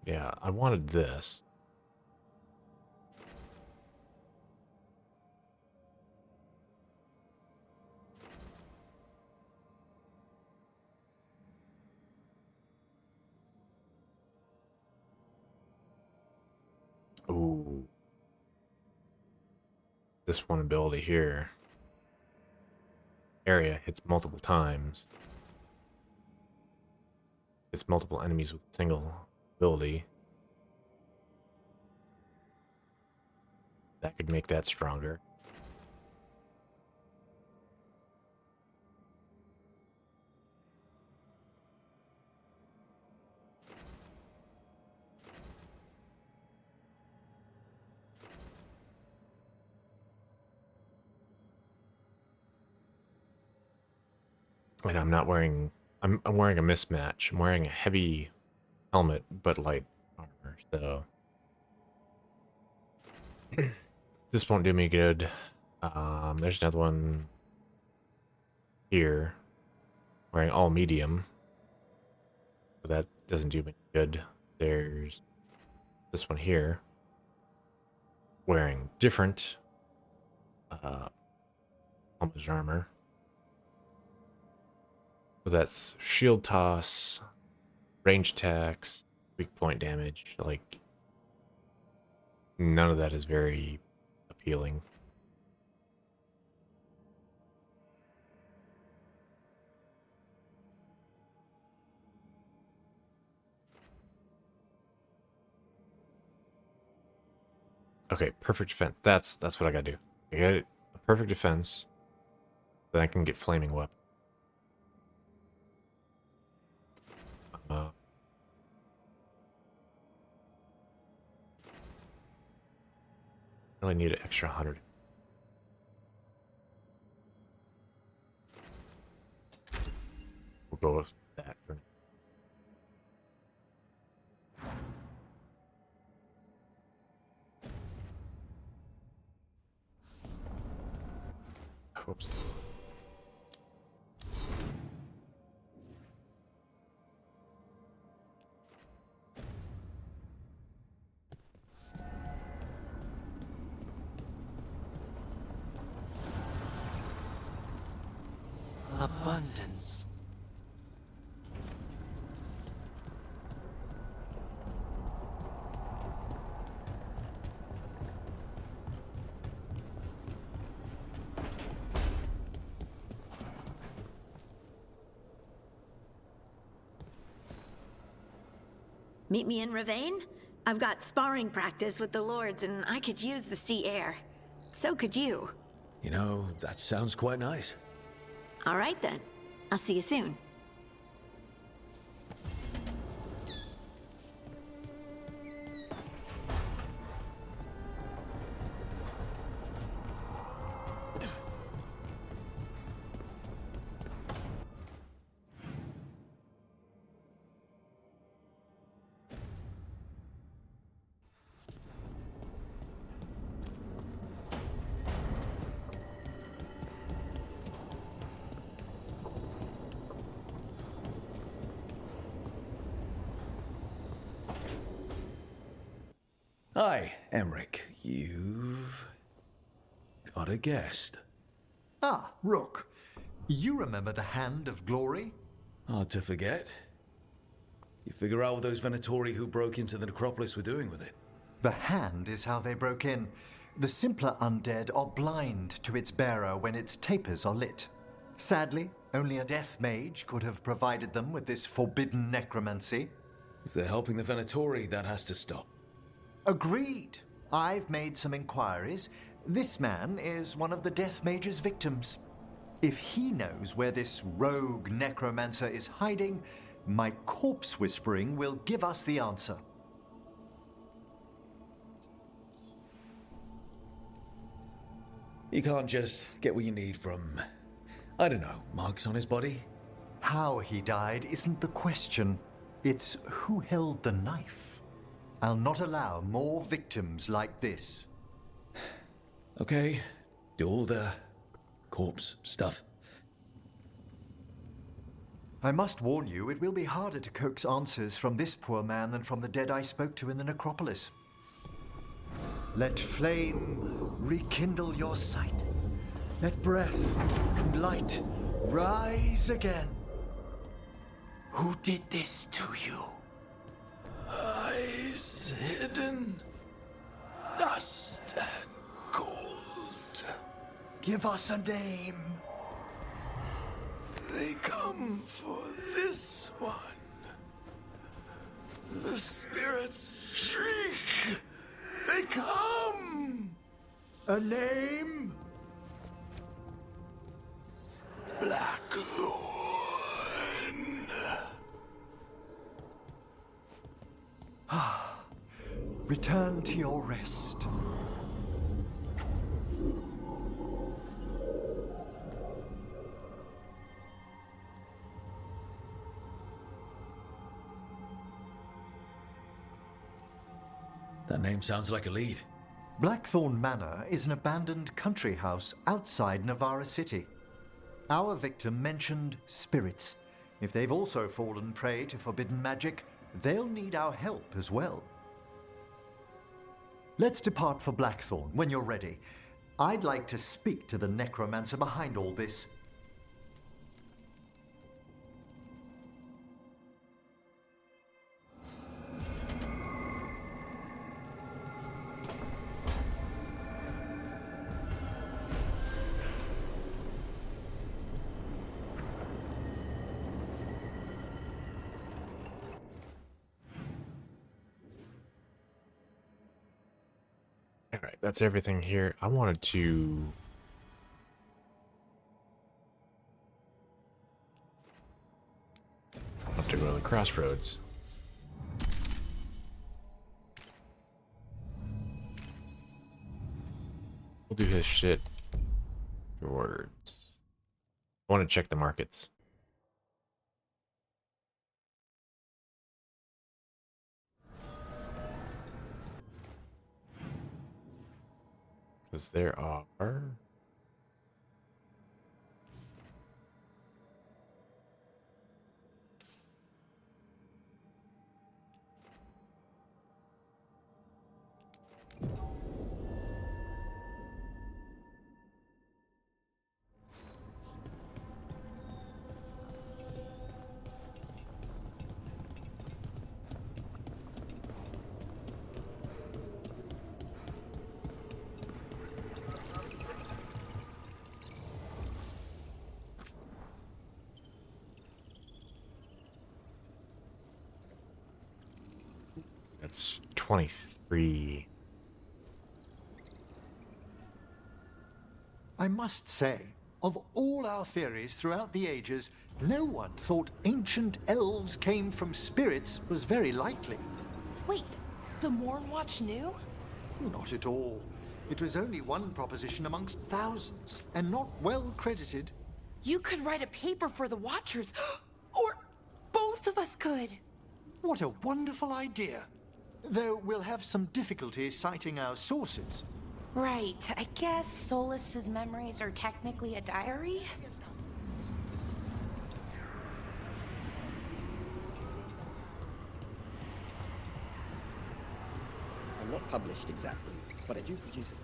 Yeah, I wanted this. Ooh. This one ability here. Area hits multiple times. Hits multiple enemies with a single ability. That could make that stronger. And I'm not wearing... I'm wearing a mismatch. I'm wearing a heavy helmet, but light armor, so... This won't do me good. There's another one here. Wearing all medium. But that doesn't do me good. There's this one here. Wearing different helmet armor. So that's shield toss, range attacks, weak point damage. Like, none of that is very appealing. Okay, perfect defense. That's what I gotta do. I get a perfect defense, then I can get flaming weapon. Really need an extra 100. We'll go with that for now. Whoops. Abundance. Meet me in Ravane? I've got sparring practice with the lords, and I could use the sea air. So could you. You know, that sounds quite nice. All right, then. I'll see you soon. Hi, Emric. You've got a guest. Ah, Rook. You remember the Hand of Glory? Hard to forget. You figure out what those Venatori who broke into the necropolis were doing with it? The Hand is how they broke in. The simpler undead are blind to its bearer when its tapers are lit. Sadly, only a death mage could have provided them with this forbidden necromancy. If they're helping the Venatori, that has to stop. Agreed. I've made some inquiries. This man is one of the Death Mage's victims. If he knows where this rogue necromancer is hiding, My corpse whispering will give us the answer. You can't just get what you need from, I don't know, marks on his body? How he died isn't the question. It's who held the knife. I'll not allow more victims like this. Okay, do all the corpse stuff. I must warn you, it will be harder to coax answers from this poor man than from the dead I spoke to in the necropolis. Let flame rekindle your sight. Let breath and light rise again. Who did this to you? Eyes hidden, dust and gold. Give us a name. They come for this one. The spirits shriek. They come. A name? Blackthorn. Return to your rest. That name sounds like a lead. Blackthorn Manor is an abandoned country house outside Navarra City. Our victim mentioned spirits. If they've also fallen prey to forbidden magic, they'll need our help as well. Let's depart for Blackthorn when you're ready. I'd like to speak to the necromancer behind all this. Alright, that's everything here. I wanted to... I'll have to go to the crossroads. We'll do his shit afterwards. I want to check the markets. Because there are... That's 23. I must say, of all our theories throughout the ages, no one thought ancient elves came from spirits was very likely. Wait, the Mornwatch knew? Not at all. It was only one proposition amongst thousands, and not well credited. You could write a paper for the Watchers, or both of us could. What a wonderful idea. Though we'll have some difficulty citing our sources. Right, I guess Solus's memories are technically a diary? I'm not published exactly, but I do produce it.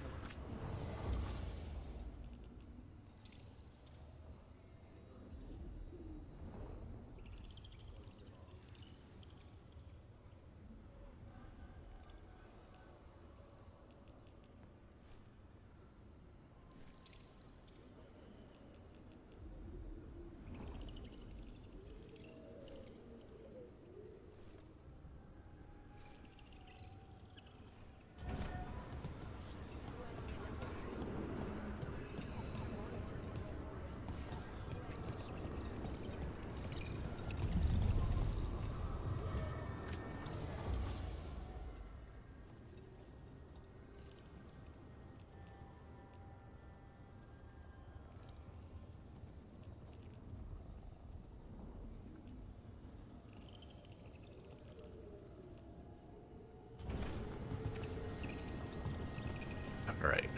Alright.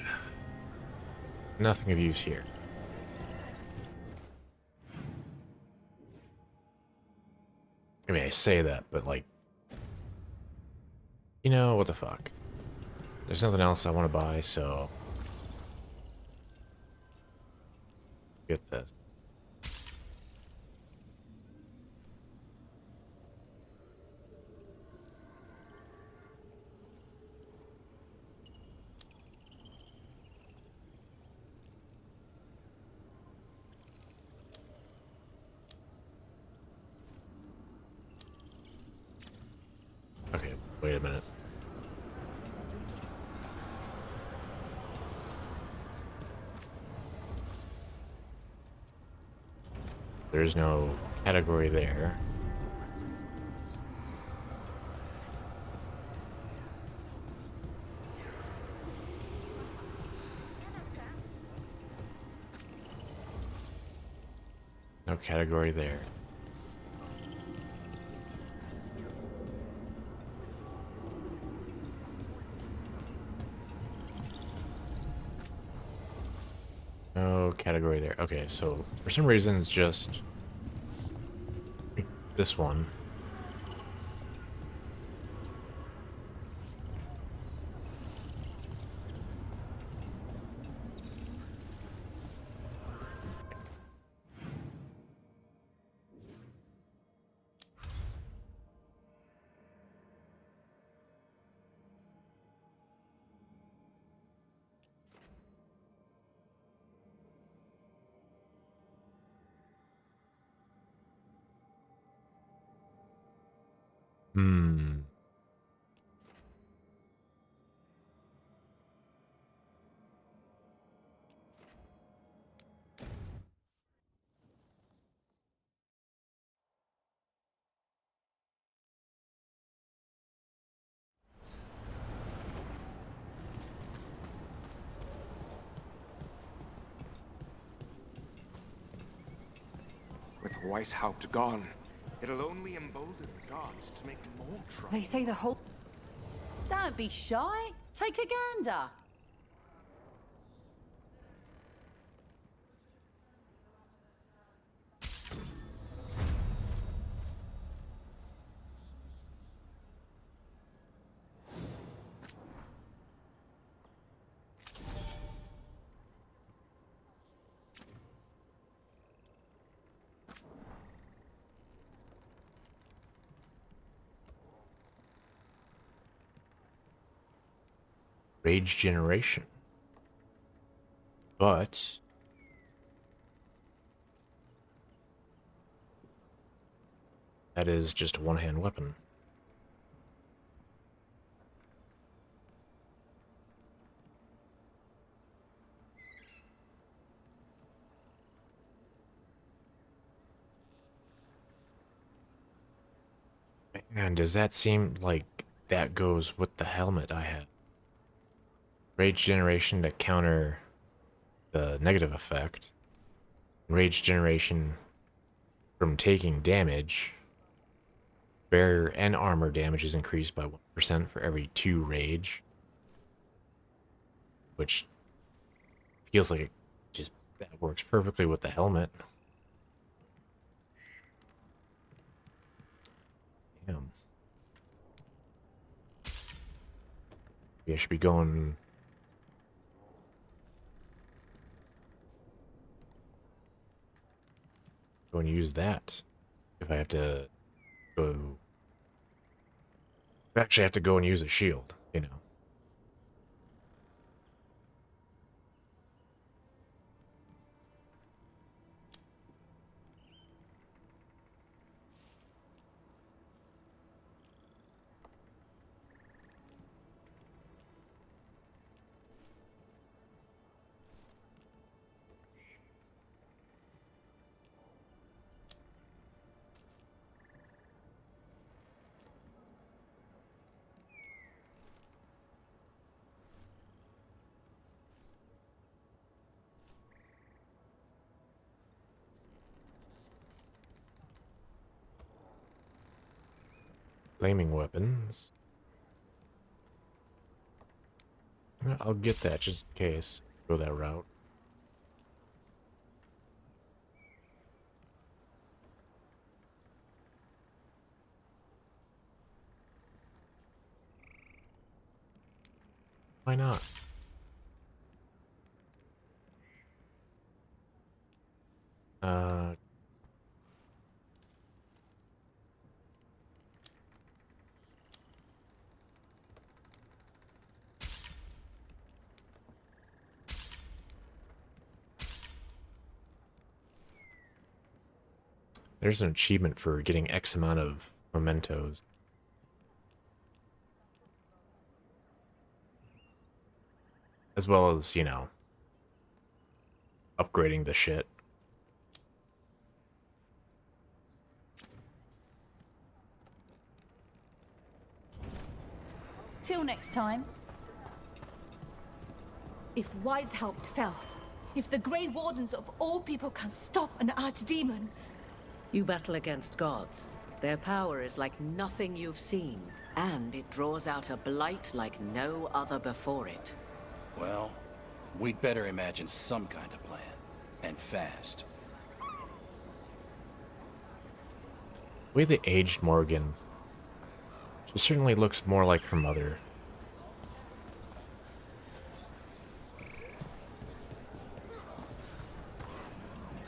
Nothing of use here. I mean, I say that, but like, you know, what the fuck. There's nothing else I want to buy, so get this. Okay, wait a minute. There's no category there. No category there. No category there. Okay, so for some reason it's just this one. Hmm. With Weishaupt gone, it'll only embolden the guards to make more trouble. They say the whole... Don't be shy. Take a gander. Rage generation. But that is just a one-hand weapon. And does that seem like that goes with the helmet I have? Rage generation to counter the negative effect. Rage generation from taking damage. Barrier and armor damage is increased by 1% for every 2 rage. Which feels like it just that works perfectly with the helmet. Damn. Maybe I should be going... Go and use that. If I have to go... I actually have to go and use a shield, you know. Flaming weapons. I'll get that just in case. Go that route. Why not? There's an achievement for getting X amount of mementos. As well as, you know, upgrading the shit. Till next time. If Weishaupt fell, if the Grey Wardens of all people can stop an archdemon... You battle against gods. Their power is like nothing you've seen, and it draws out a blight like no other before it. Well, we'd better imagine some kind of plan. And fast. The way they aged Morgan, she certainly looks more like her mother.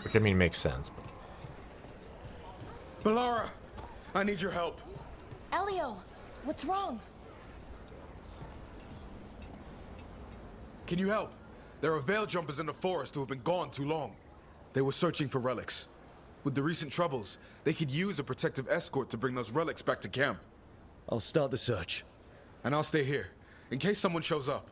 Which, I mean, makes sense. Bellara, I need your help. Elio, what's wrong? Can you help? There are veil jumpers in the forest who have been gone too long. They were searching for relics. With the recent troubles, they could use a protective escort to bring those relics back to camp. I'll start the search. And I'll stay here, in case someone shows up.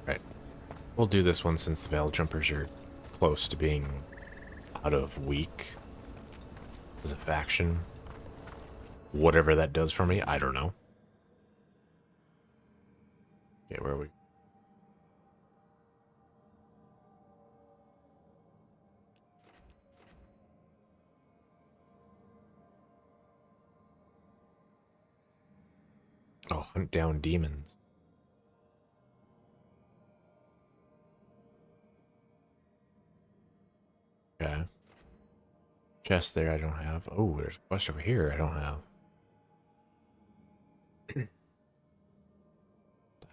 Right. We'll do this one since the Veil Jumpers are close to being out of weak as a faction. Whatever that does for me, I don't know. Okay, where are we? Oh, hunt down demons. Okay. Chest there I don't have. Oh, there's a quest over here I don't have.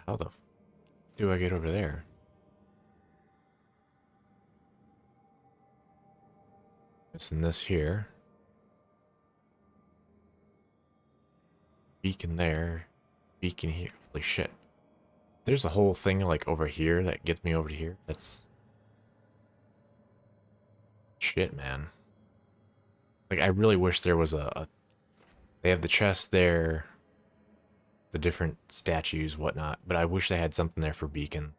How the f do I get over there? Missing this here. Beacon there. Beacon here. Holy shit. There's a whole thing like over here that gets me over to here. That's shit, man. Like, I really wish there was they have the chest there, the different statues, whatnot, but I wish they had something there for Beacon.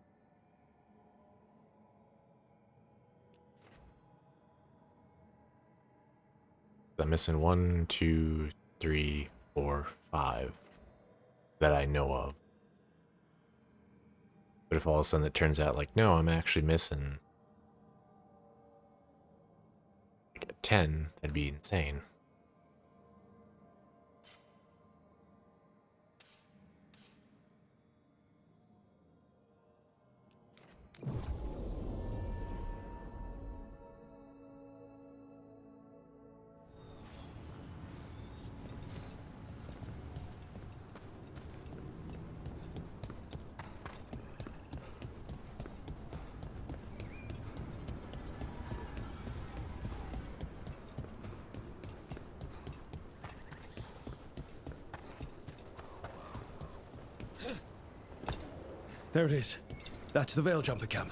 I'm missing 1, 2, 3, 4, 5 that I know of. But if all of a sudden it turns out like, no, I'm actually missing 10, that'd be insane. There it is. That's the Veil Jumper camp.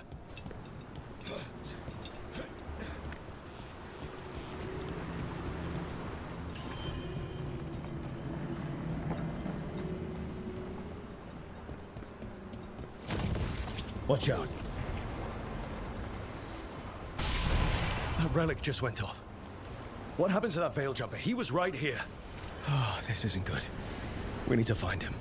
Watch out. That relic just went off. What happened to that Veil Jumper? He was right here. Oh, this isn't good. We need to find him.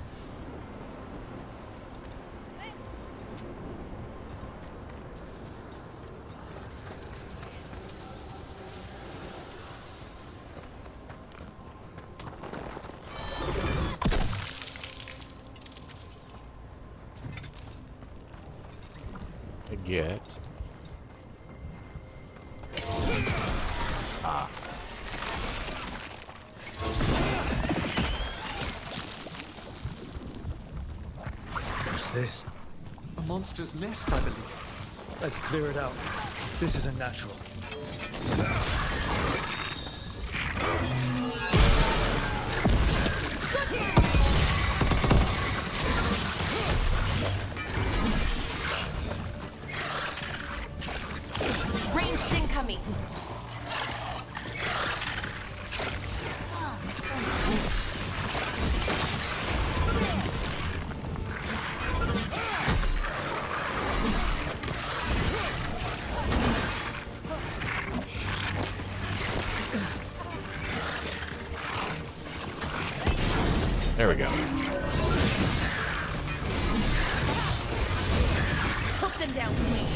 get... Ah. What's this? A monster's nest, I believe. Let's clear it out. This isn't natural. Ranged incoming. There we go. Took them down clean.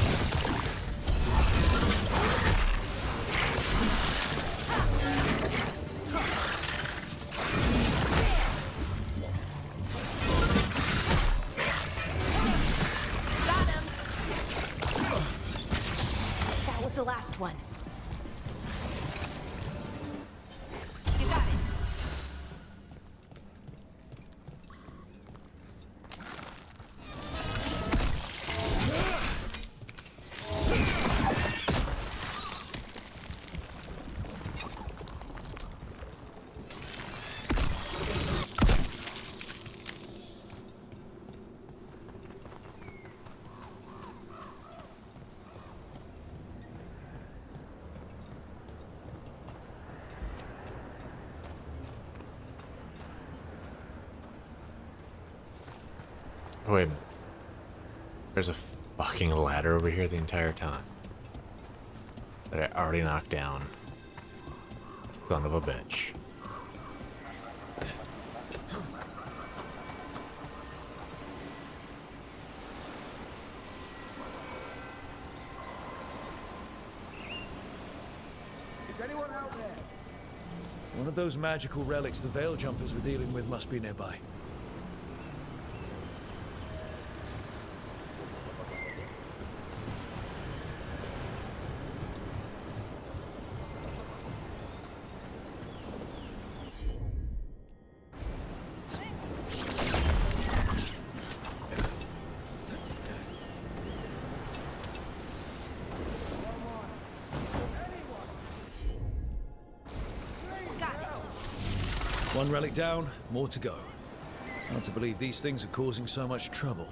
Got him. That was the last one. You got it. Oh, wait a minute. There's a fucking ladder over here the entire time. That I already knocked down. Son of a bitch. Is anyone out there? One of those magical relics the Veil Jumpers were dealing with must be nearby. One relic down, more to go. Hard to believe these things are causing so much trouble.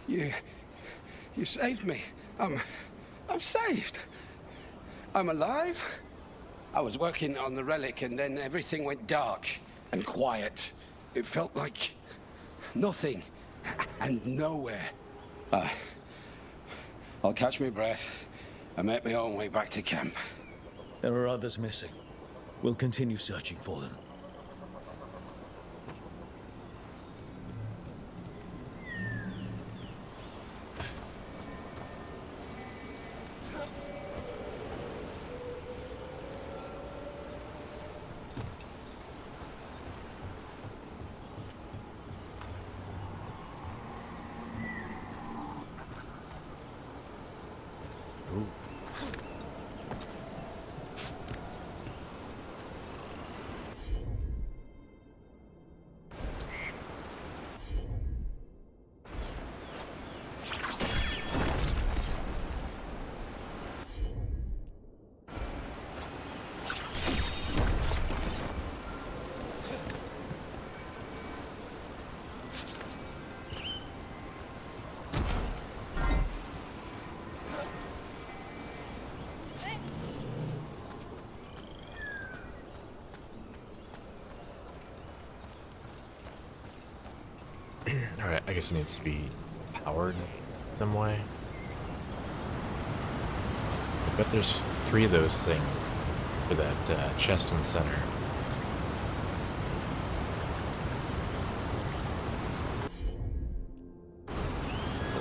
You saved me. I'm saved. I'm alive. I was working on the relic and then everything went dark and quiet. It felt like nothing and nowhere. I'll catch my breath and make my own way back to camp. There are others missing. We'll continue searching for them. Alright, I guess it needs to be powered some way. I bet there's 3 of those things for that chest in the center.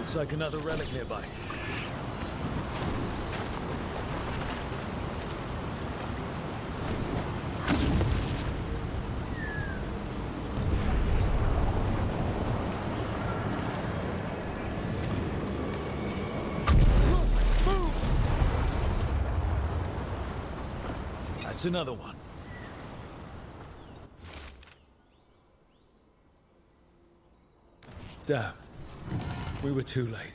Looks like another relic nearby. That's another one. Damn. We were too late.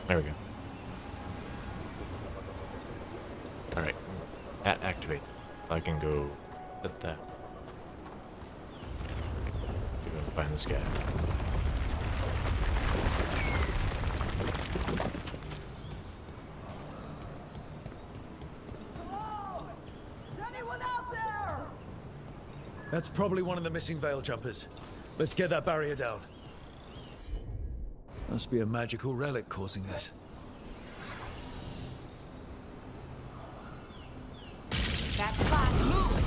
There we go. Alright. That activates. I can go at that. Go find this guy. Is anyone out there? That's probably one of the missing Veil Jumpers. Let's get that barrier down. Must be a magical relic causing this. That's fine. Move!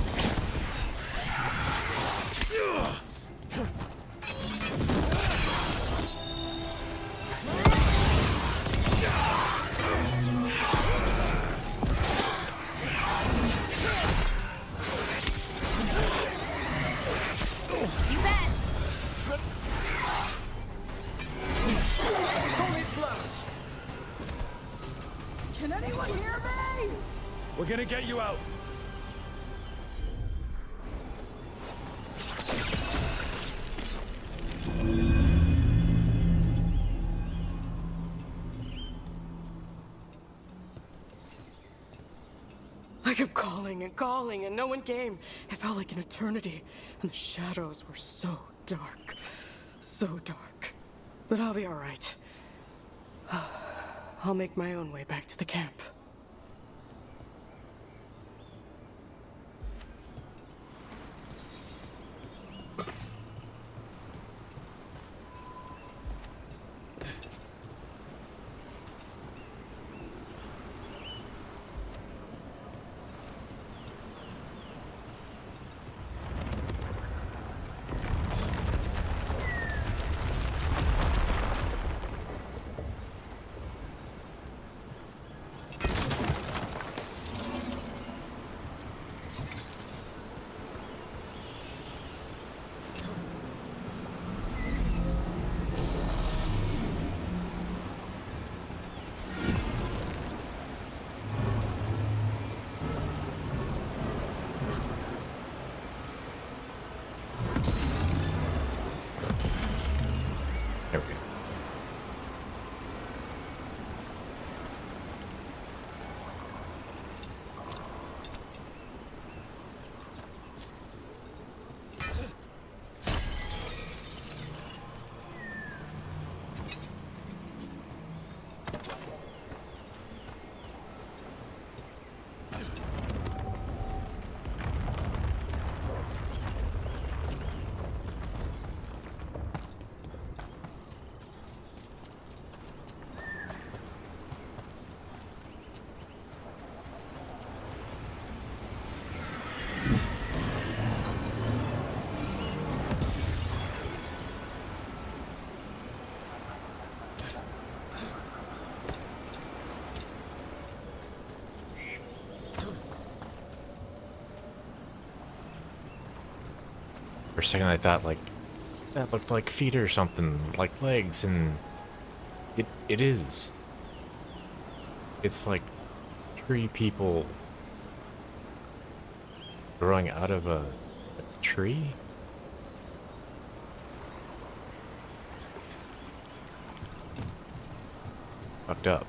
You bet. Can anyone hear me? We're gonna get you out. I kept calling and calling, and no one came. It felt like an eternity, and the shadows were so dark. So dark. But I'll be all right. I'll make my own way back to the camp. There we go. For a second I thought like that looked like feet or something, like legs, and it is. It's like 3 people growing out of a tree? Fucked up.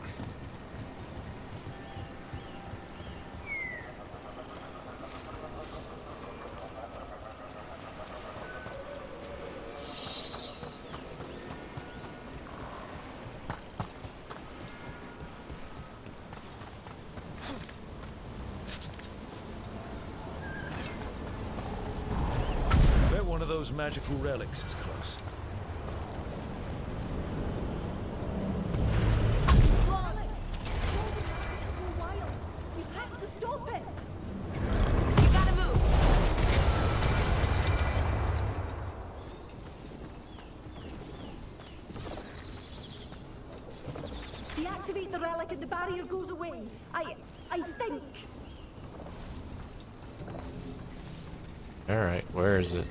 Bet one of those magical relics is close. You have to stop it! You gotta move! Deactivate the relic and the barrier goes away. I think. Alright, where is it?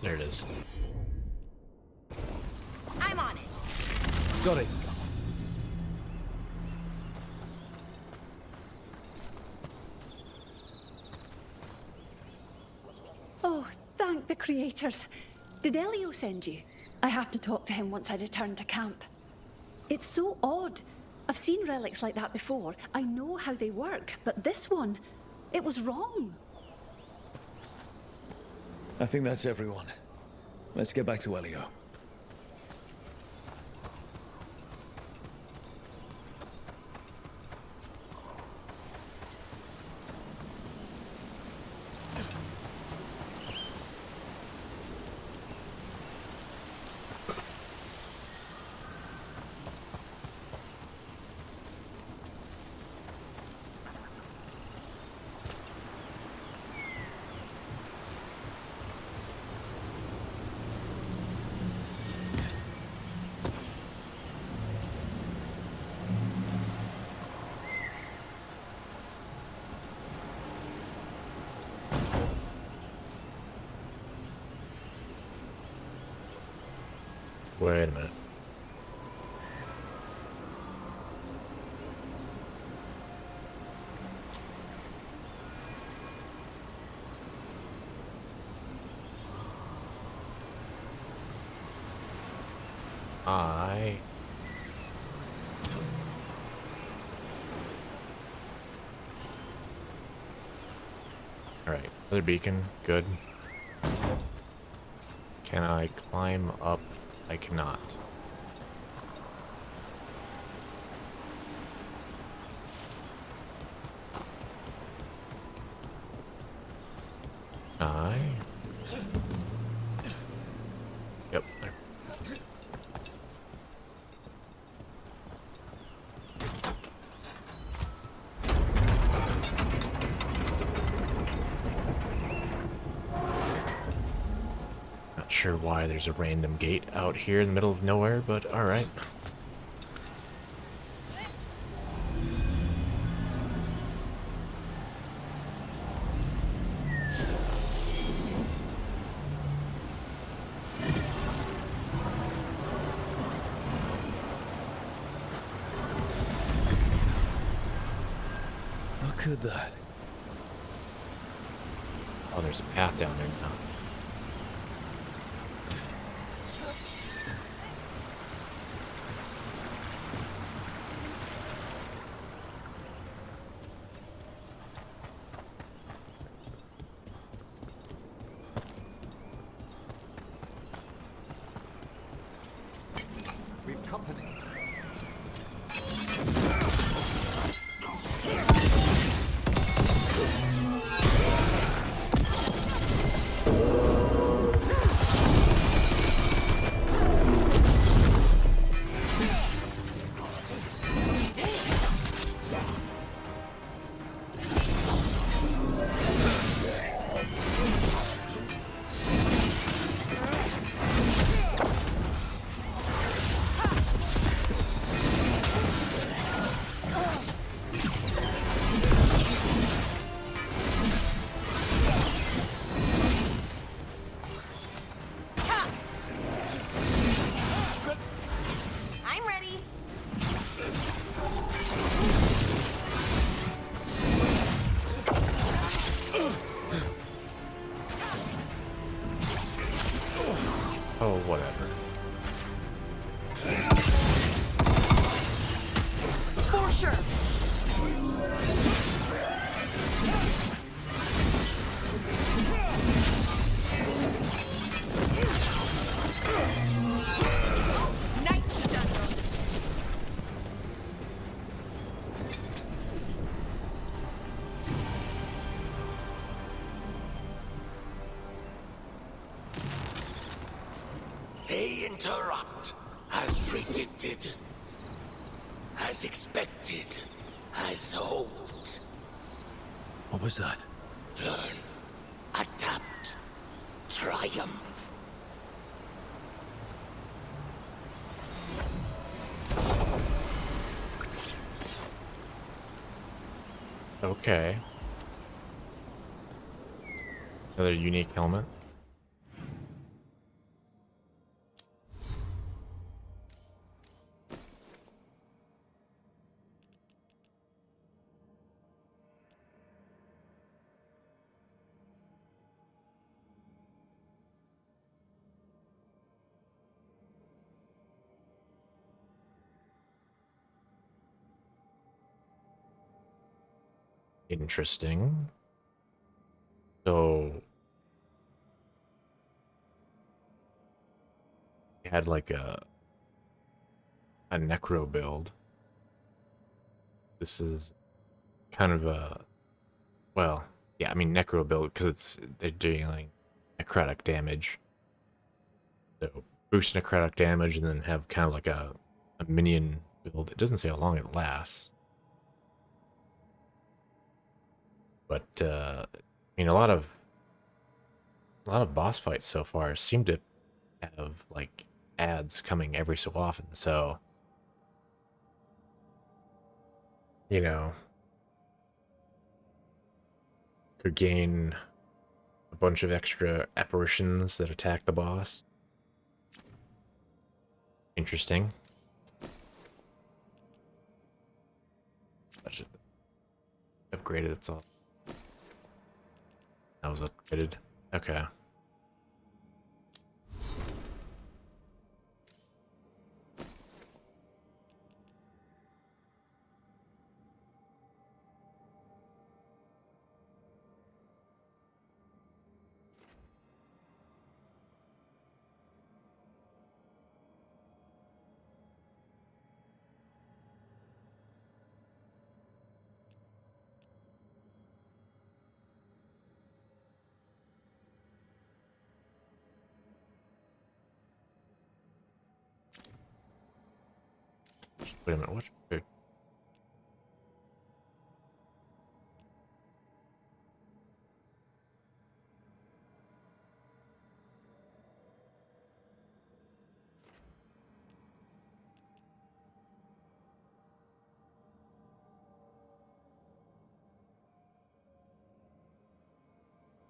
There it is. I'm on it. Got it. Oh, thank the creators. Did Elio send you? I have to talk to him once I return to camp. It's so odd. I've seen relics like that before. I know how they work, but this one, it was wrong. I think that's everyone. Let's get back to Elio. Wait a minute. Alright, another beacon, good. Can I climb up? I cannot. Yep. There. Not sure why there's a random gate out here in the middle of nowhere, but alright. Look at that. Oh, there's a path down there now. We've company. interrupt, as predicted, as expected, as hoped. What was that? Learn, adapt, triumph. Okay. Another unique helmet. Interesting. So it had like a necro build. This is kind of a, well, yeah, I mean necro build because they're dealing necrotic damage. So boost necrotic damage and then have kind of like a minion build. It doesn't say how long it lasts. But I mean, a lot of boss fights so far seem to have like ads coming every so often. So, you know, could gain a bunch of extra apparitions that attack the boss. Interesting. Upgraded, it's all. That was upgraded. Okay. Wait a minute, what? Dude.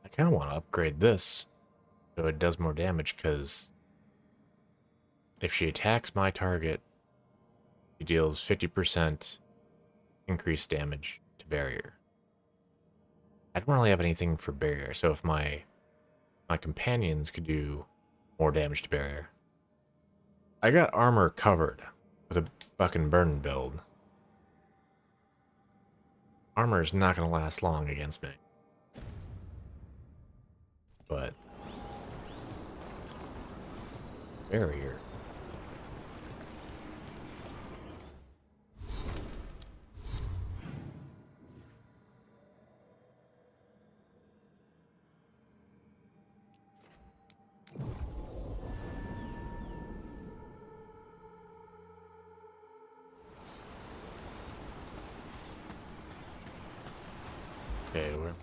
I kind of want to upgrade this so it does more damage, because if she attacks my target, she deals 50% increased damage to barrier. I don't really have anything for barrier, so if my companions could do more damage to barrier. I got armor covered with a fucking burn build. Armor is not going to last long against me. But barrier. Okay, we're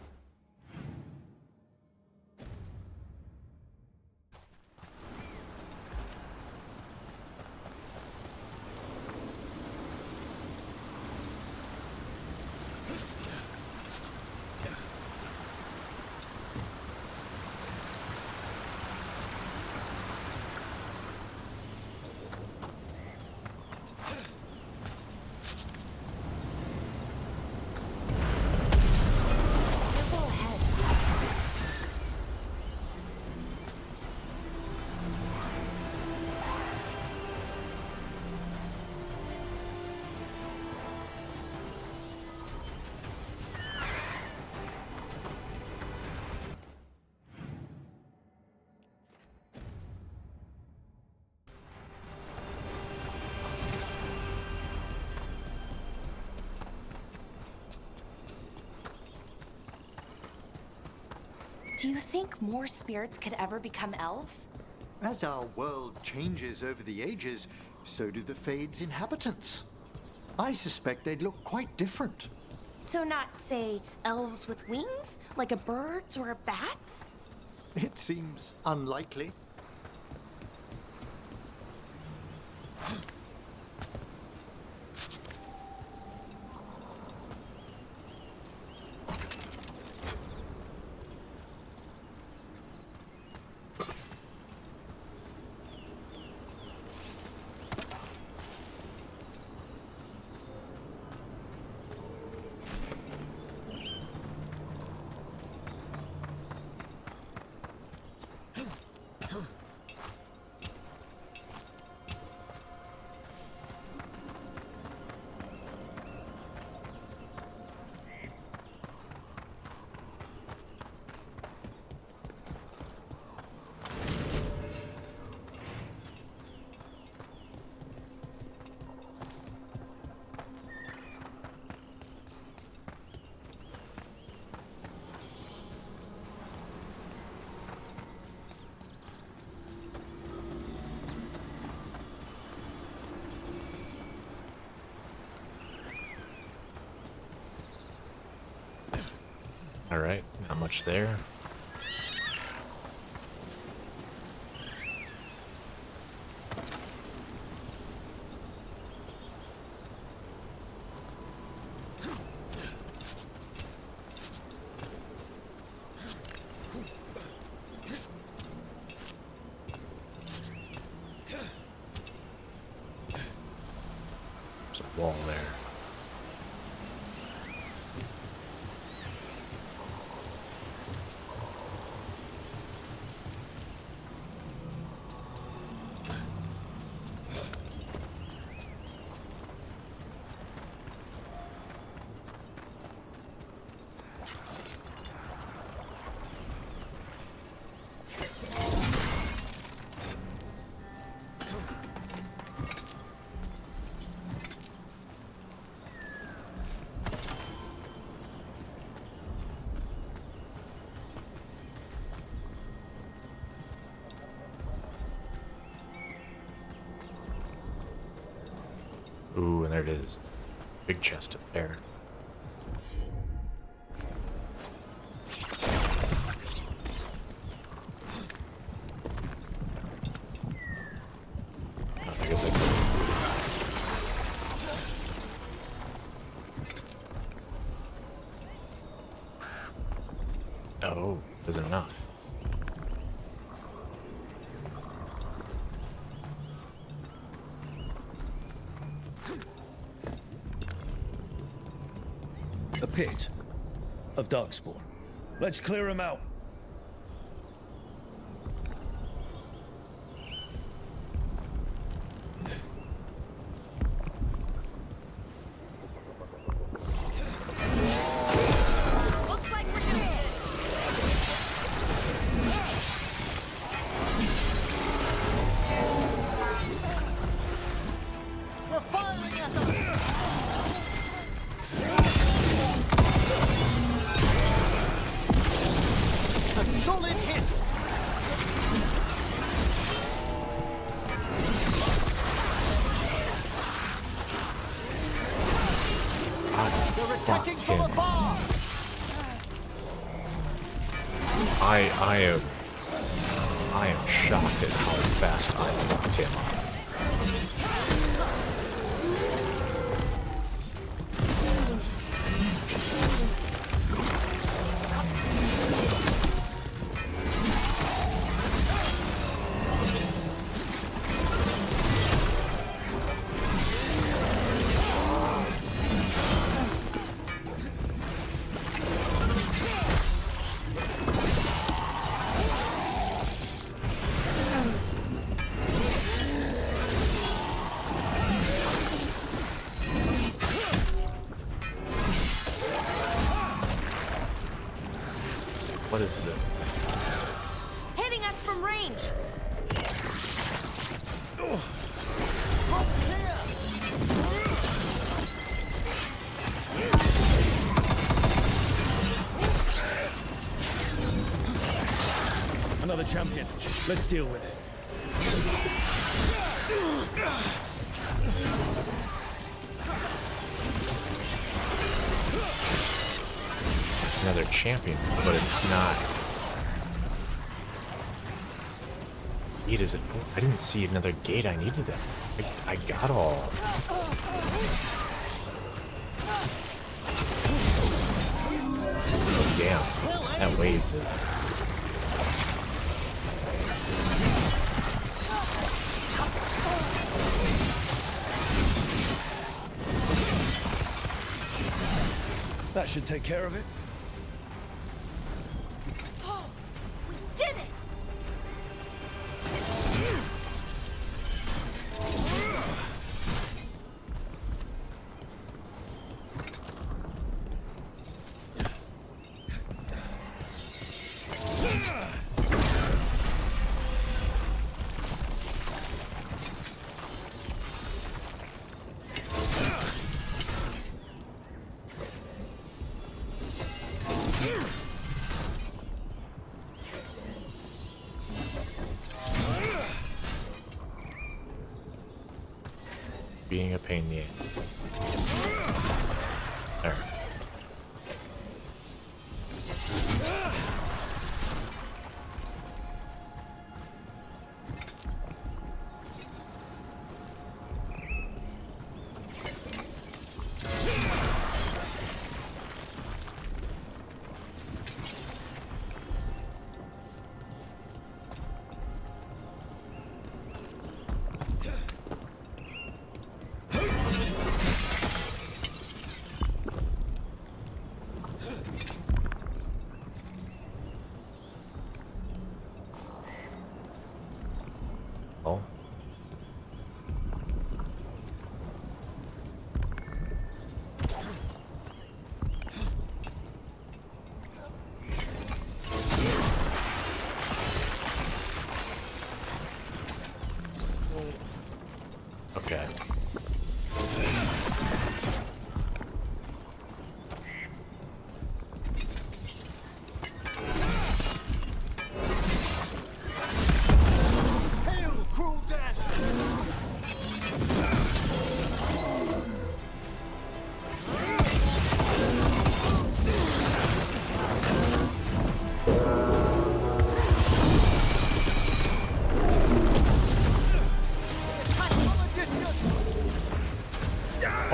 Do you think more spirits could ever become elves? As our world changes over the ages, so do the Fade's inhabitants. I suspect they'd look quite different. So not, say, elves with wings? Like a bird's or a bat's? It seems unlikely. Alright, not much there. There's a wall there. Ooh, and there it is. Big chest up there. I guess oh, isn't enough. A pit of Darkspawn. Let's clear him out. Looks like we're doing it. We're firing at them! A solid hit! They're attacking from afar! I am shocked at how fast I knocked him up. What is this? Hitting us from range. Another champion. Let's deal with it. Another champion, but it's not. Gate is it? I didn't see another gate. I needed that. I got all. Oh damn! That wave. That should take care of it. We did it! Being a pain in the ass. There. Oh. Okay.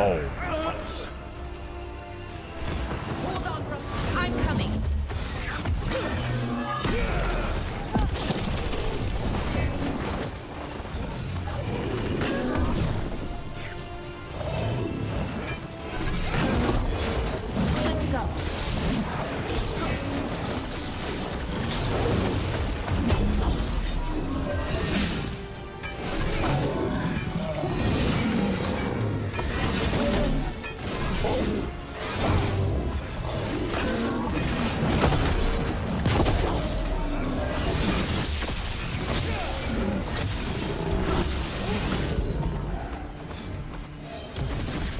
Oh, what? Hold on, bro. I'm coming. Let's go.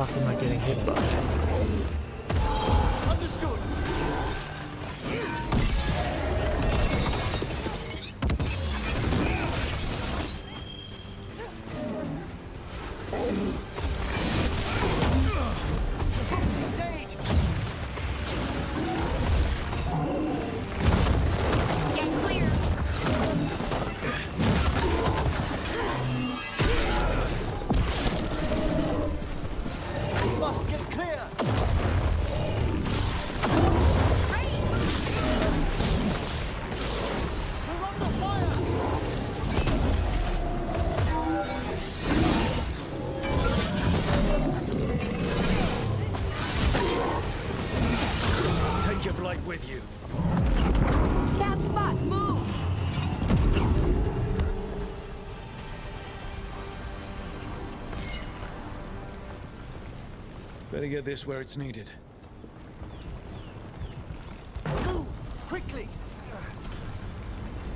Fuck am I getting hit by? Understood. Get clear. Must get clear. We're under fire. Take your blight with you. Bad spot. Move. Better get this where it's needed. Move quickly.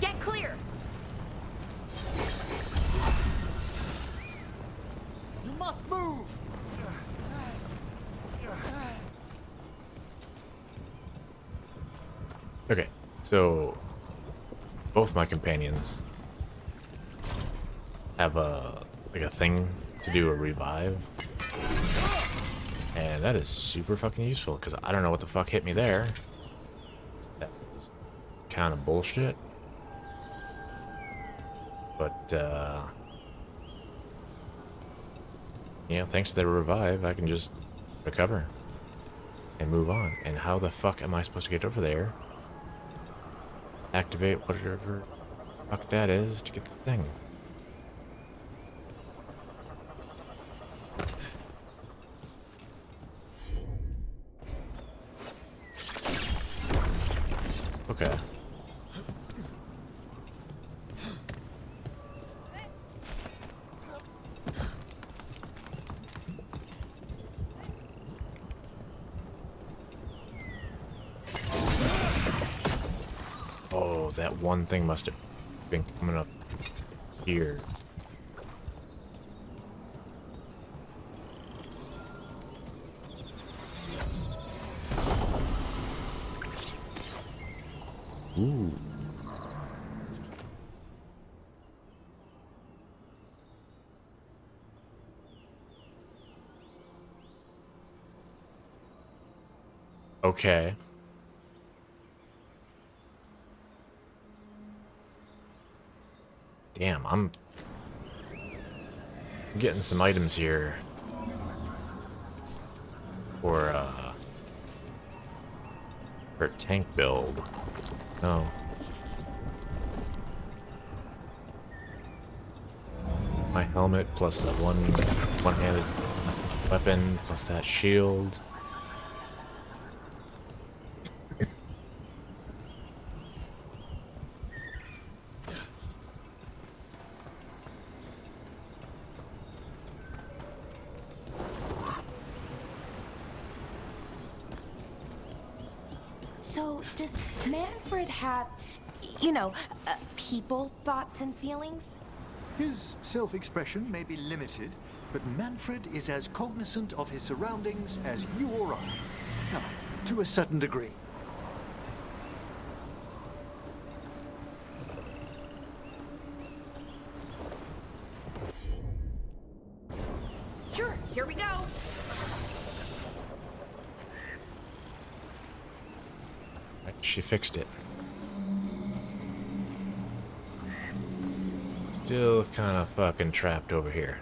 Get clear. You must move. Okay, so both my companions have like a thing to do a revive. And that is super fucking useful, because I don't know what the fuck hit me there. That was kind of bullshit. But, yeah, thanks to the revive, I can just recover and move on. And how the fuck am I supposed to get over there? Activate whatever fuck that is to get the thing. Okay. Oh, that one thing must have been coming up here. Ooh. Okay. Damn, I'm getting some items here for tank build. No. My helmet plus that one-handed weapon plus that shield. So, does Manfred have, you know, people thoughts and feelings? His self-expression may be limited, but Manfred is as cognizant of his surroundings as you or I. Now, to a certain degree. Sure, here we go. She fixed it. Still kind of fucking trapped over here.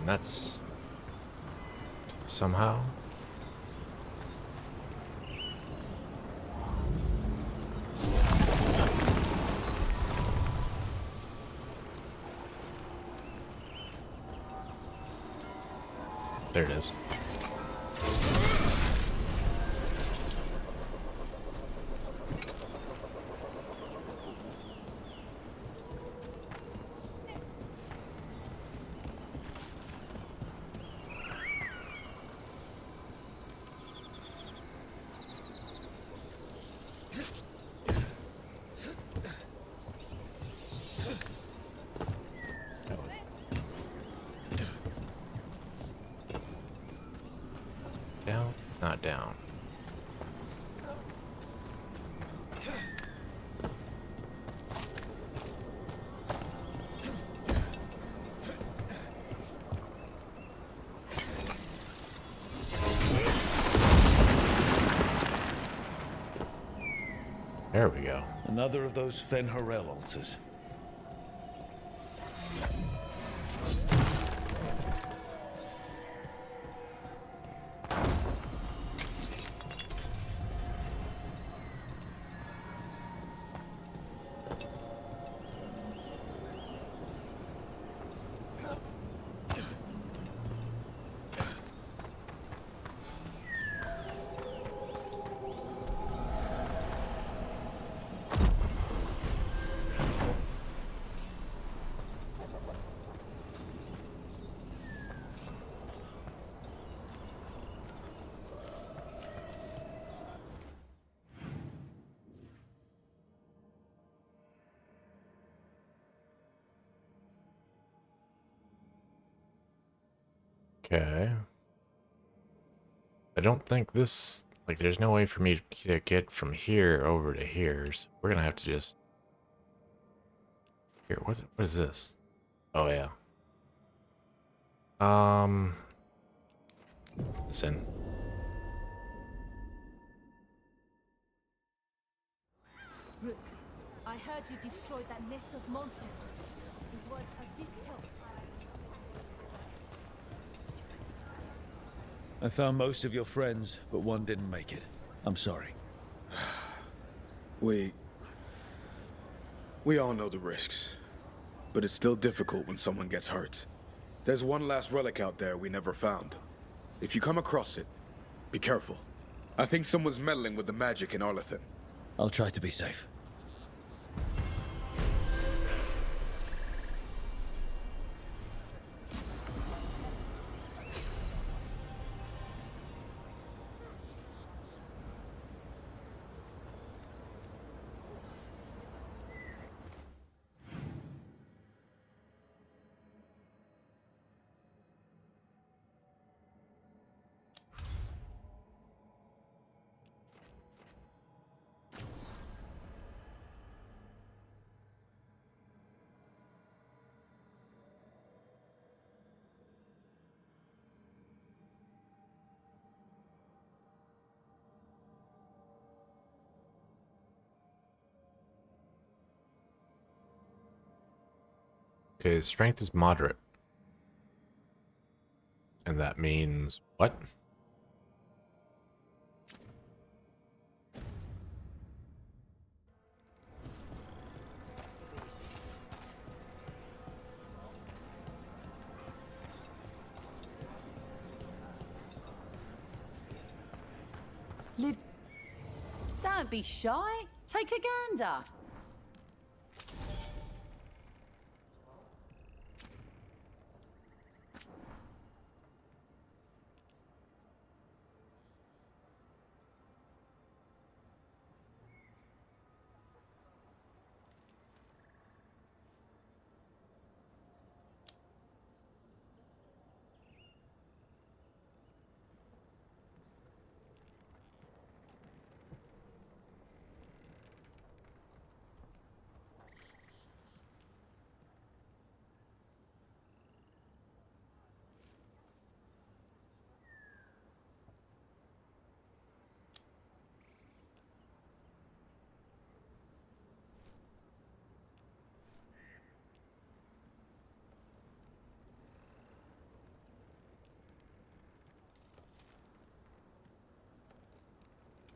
And that's somehow. There it is. Down, not down. There we go. Another of those Fen'Harel altars. Okay. I don't think this, like, there's no way for me to get from here over to here. So we're gonna have to just... Here, what is this? Oh, yeah. Listen. Rook, I heard you destroyed that nest of monsters. It was a big help. I found most of your friends, but one didn't make it. I'm sorry. We all know the risks, but it's still difficult when someone gets hurt. There's one last relic out there we never found. If you come across it, be careful. I think someone's meddling with the magic in Arlathan. I'll try to be safe. Okay, strength is moderate. And that means what? Liv, don't be shy. Take a gander.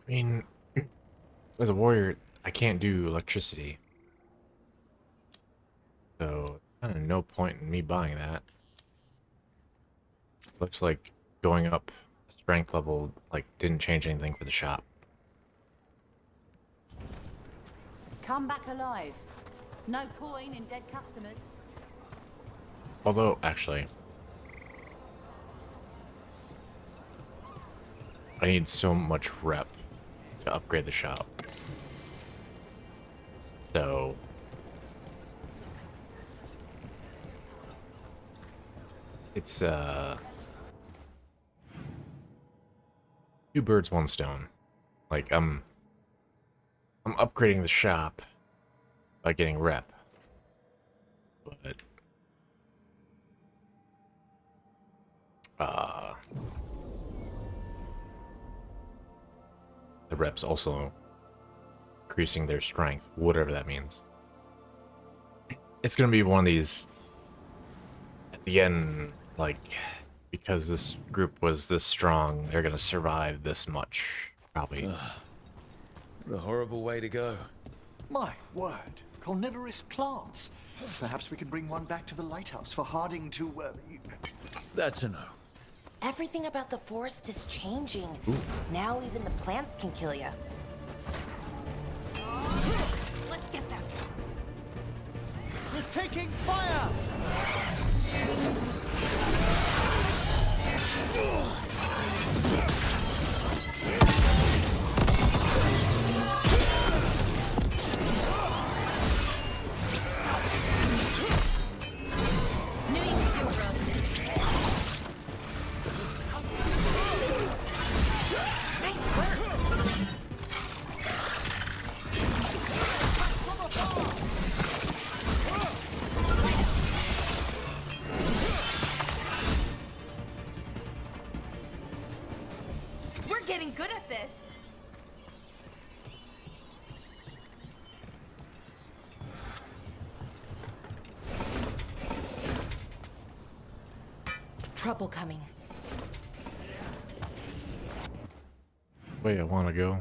I mean, as a warrior, I can't do electricity. So, kind of no point in me buying that. Looks like going up strength level, like, didn't change anything for the shop. Come back alive. No coin in dead customers. Although, actually, I need so much rep to upgrade the shop. So, it's, two birds, one stone. Like, I'm upgrading the shop by getting rep. But, the reps also increasing their strength, whatever that means. It's gonna be one of these, at the end, like, because this group was this strong, they're gonna survive this much, probably. What a horrible way to go. My word, carnivorous plants. Perhaps we can bring one back to the lighthouse for Harding to, That's a no. Everything about the forest is changing. Now even the plants can kill you. Let's get them. We're taking fire! Knew you could do it, Rogue. Nice work. We're getting good at this. Trouble coming. Way I want to go.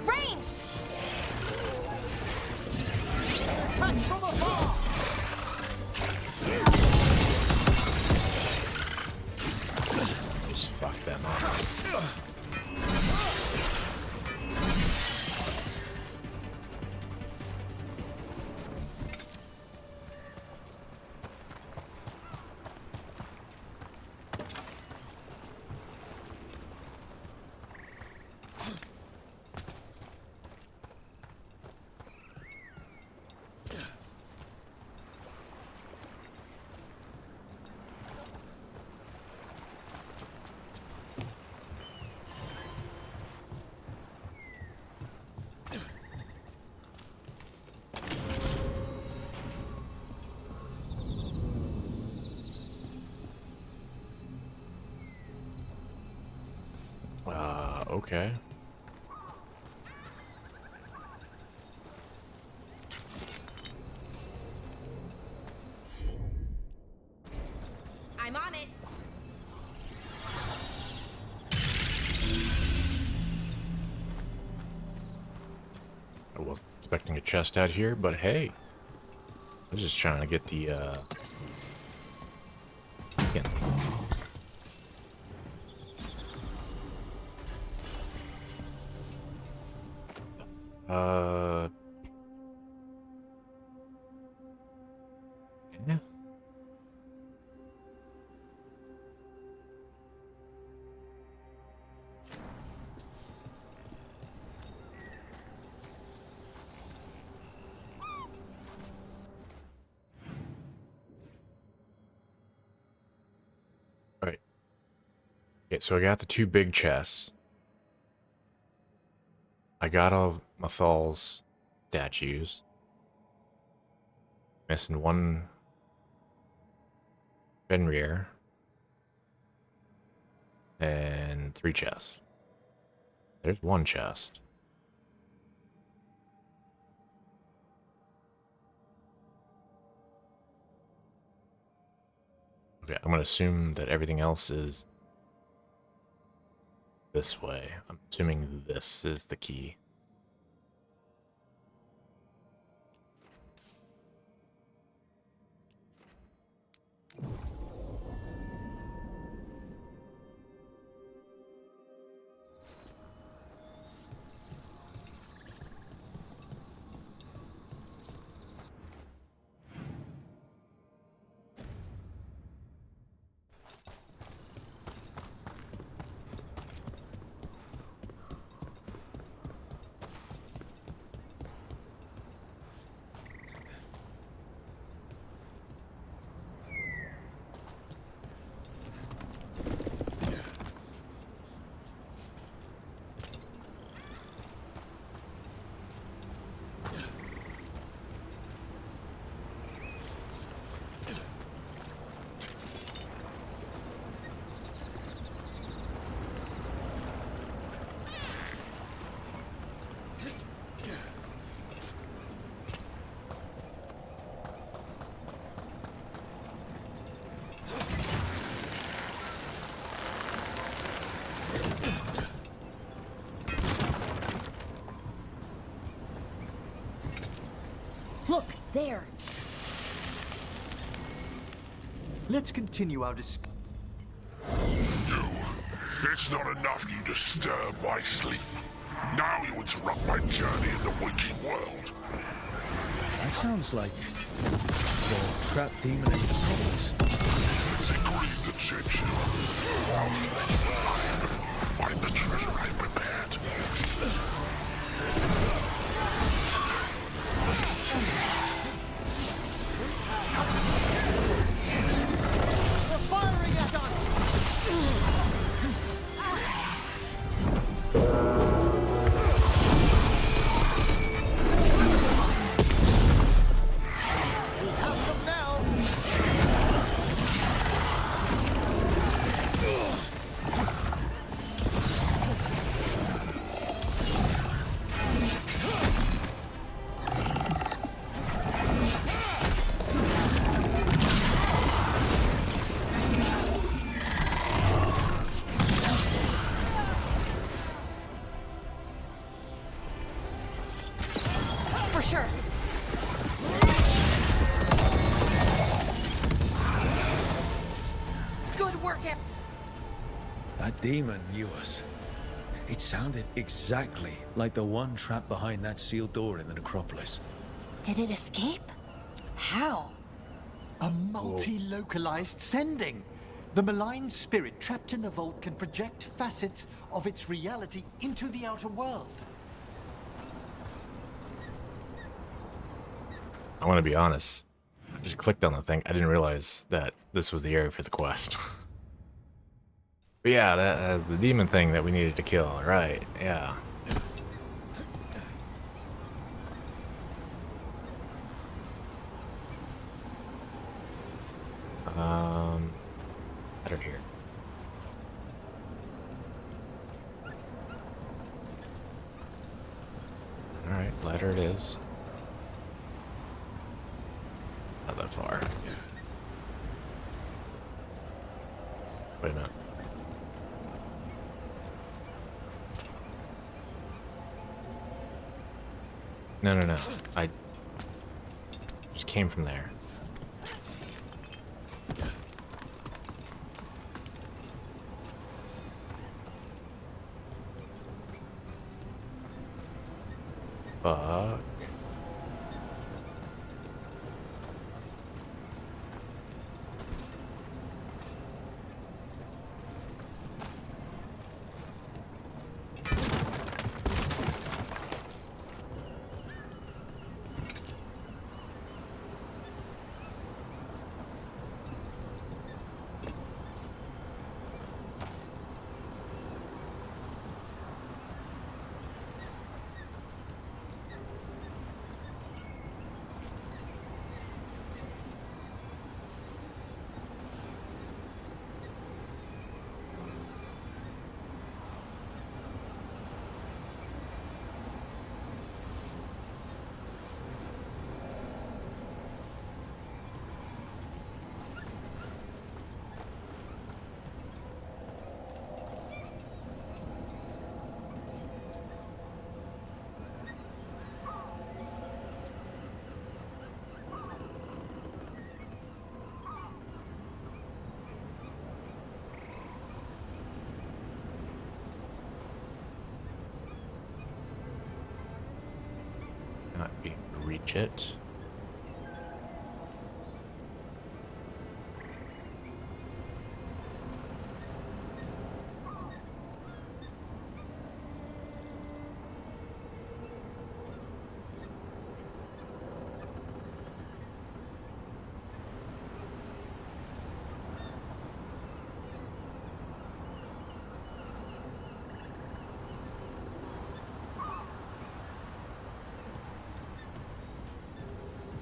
Ranged! Attack from afar! Just fuck them up. Okay. I'm on it. I wasn't expecting a chest out here, but hey. I was just trying to get the, again. Yeah. Alright. Okay, so I got the two big chests. I got all of Mathal's statues. Missing one Fenrir. And 3 chests. There's 1 chest. Okay, I'm gonna assume that everything else is this way. I'm assuming this is the key. Look, there. Let's continue our discussion. It's not enough you disturb my sleep. Now you interrupt my journey in the waking world. That sounds like the trapped demon in the stars. It's agreed that shapes you. I'll flame the fire before you find the treasure I prepared. They're firing at us! We have them now! For sure. Good work, That demon knew us. It sounded exactly like the one trapped behind that sealed door in the necropolis. Did it escape? How? A multi-localized sending. The malign spirit trapped in the vault can project facets of its reality into the outer world. I want to be honest. I just clicked on the thing. I didn't realize that this was the area for the quest. But yeah, that the demon thing that we needed to kill. Right? Yeah. Ladder here. All right, ladder it is. Not that far. Wait a minute. No. I just came from there. Fuck. be able to reach it.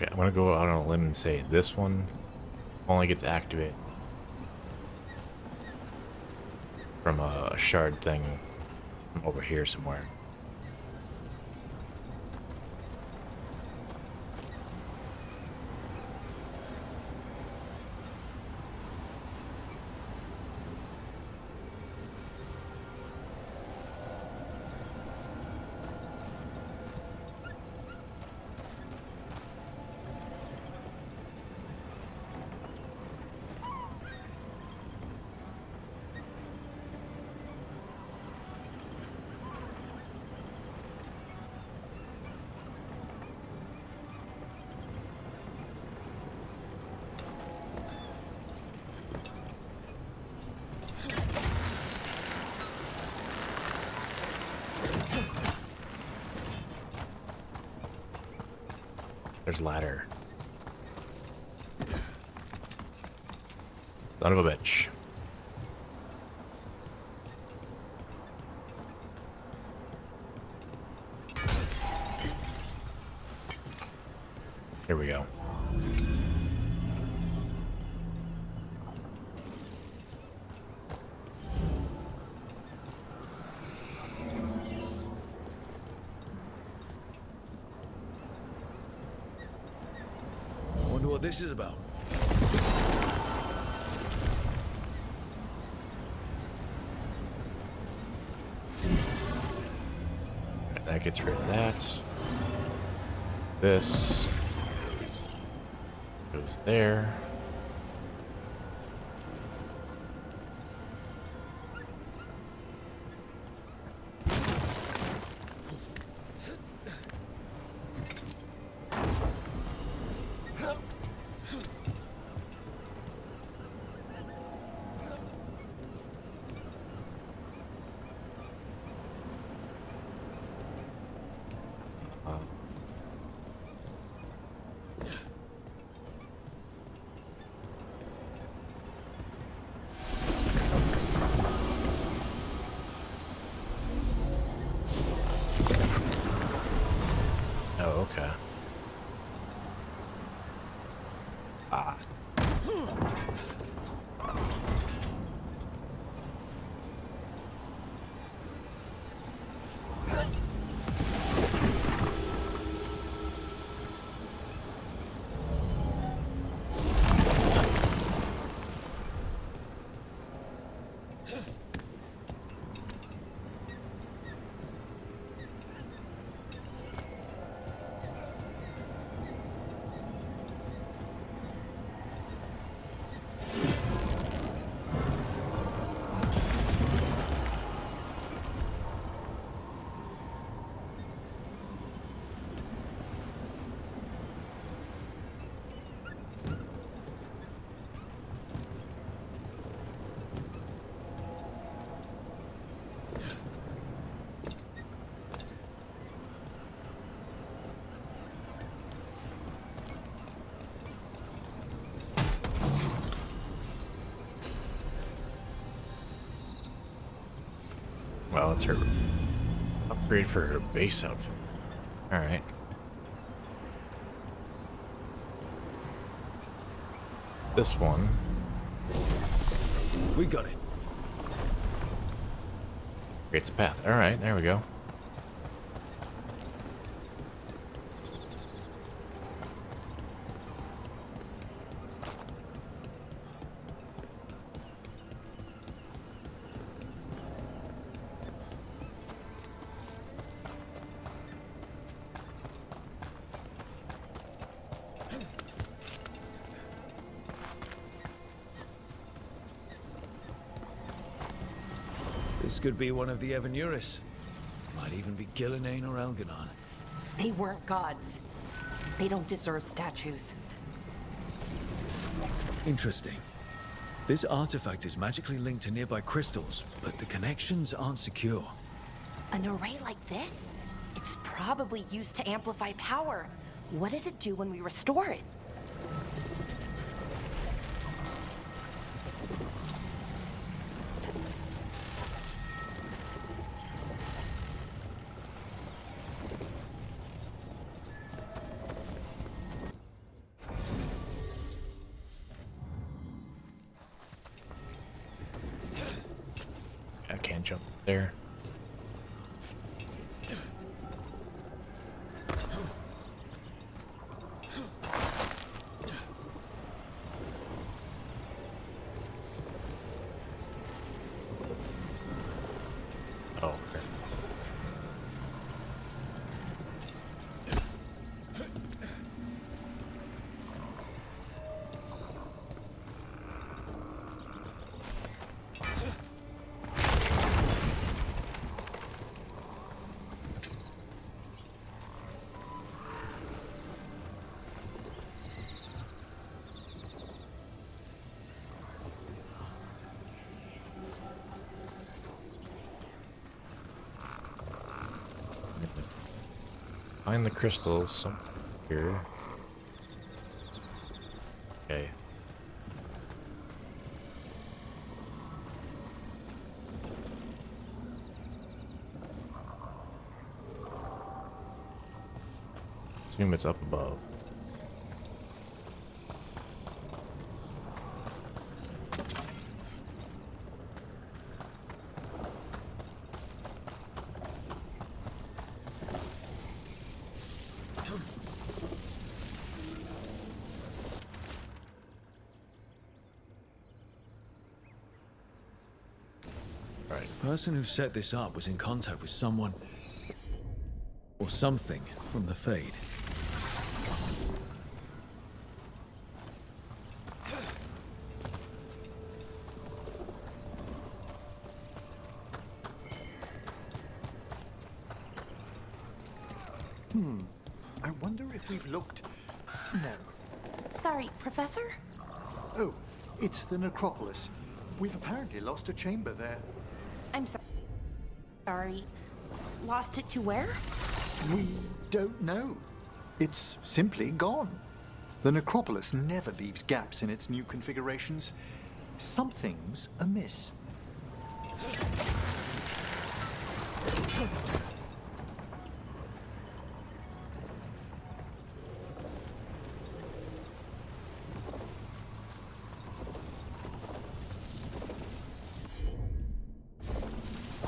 Okay, I'm gonna go out on a limb and say this one only gets activated from a shard thing from over here somewhere. There's ladder. Son of a bitch. Here we go. Wonder what this is about. That gets rid of that. This goes there. Oh, okay. Ah. Well, it's her upgrade for her base outfit. Alright. This one. We got it. Creates a path. Alright, there we go. This could be one of the Evanuris. Might even be Gillenane or Elganon. They weren't gods. They don't deserve statues. Interesting. This artifact is magically linked to nearby crystals, but the connections aren't secure. An array like this? It's probably used to amplify power. What does it do when we restore it? I can't jump there. Oh, okay. Find the crystals somewhere here. Okay. Assume it's up above. The person who set this up was in contact with someone or something from the Fade. I wonder if we've looked... No. Sorry, Professor? Oh, it's the necropolis. We've apparently lost a chamber there. I'm sorry. Lost it to where? We don't know. It's simply gone. The necropolis never leaves gaps in its new configurations. Something's amiss.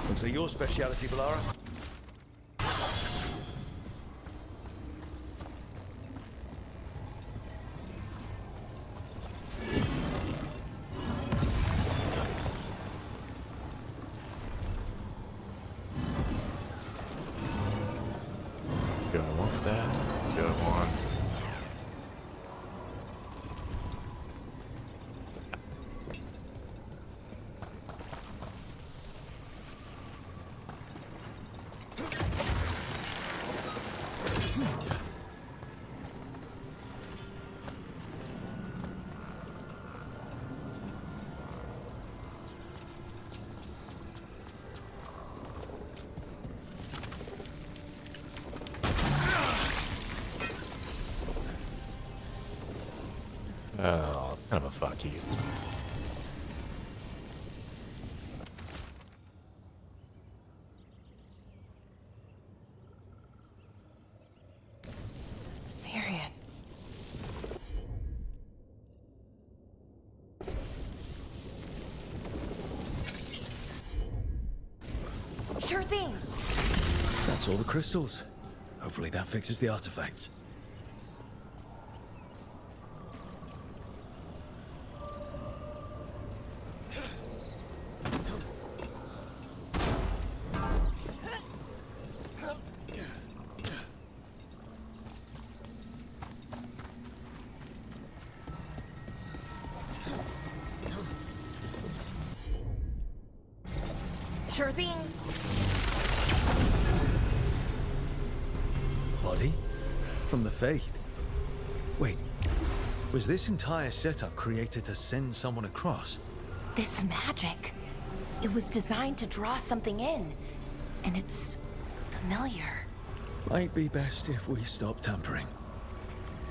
Looks like your speciality, Valara. Do I want that? Do I want... Oh, kind of a fuck you. Syrian. Sure thing. That's all the crystals. Hopefully that fixes the artifacts. Sure thing. Body? From the Fade. Wait, was this entire setup created to send someone across? This magic. It was designed to draw something in. And it's familiar. Might be best if we stop tampering.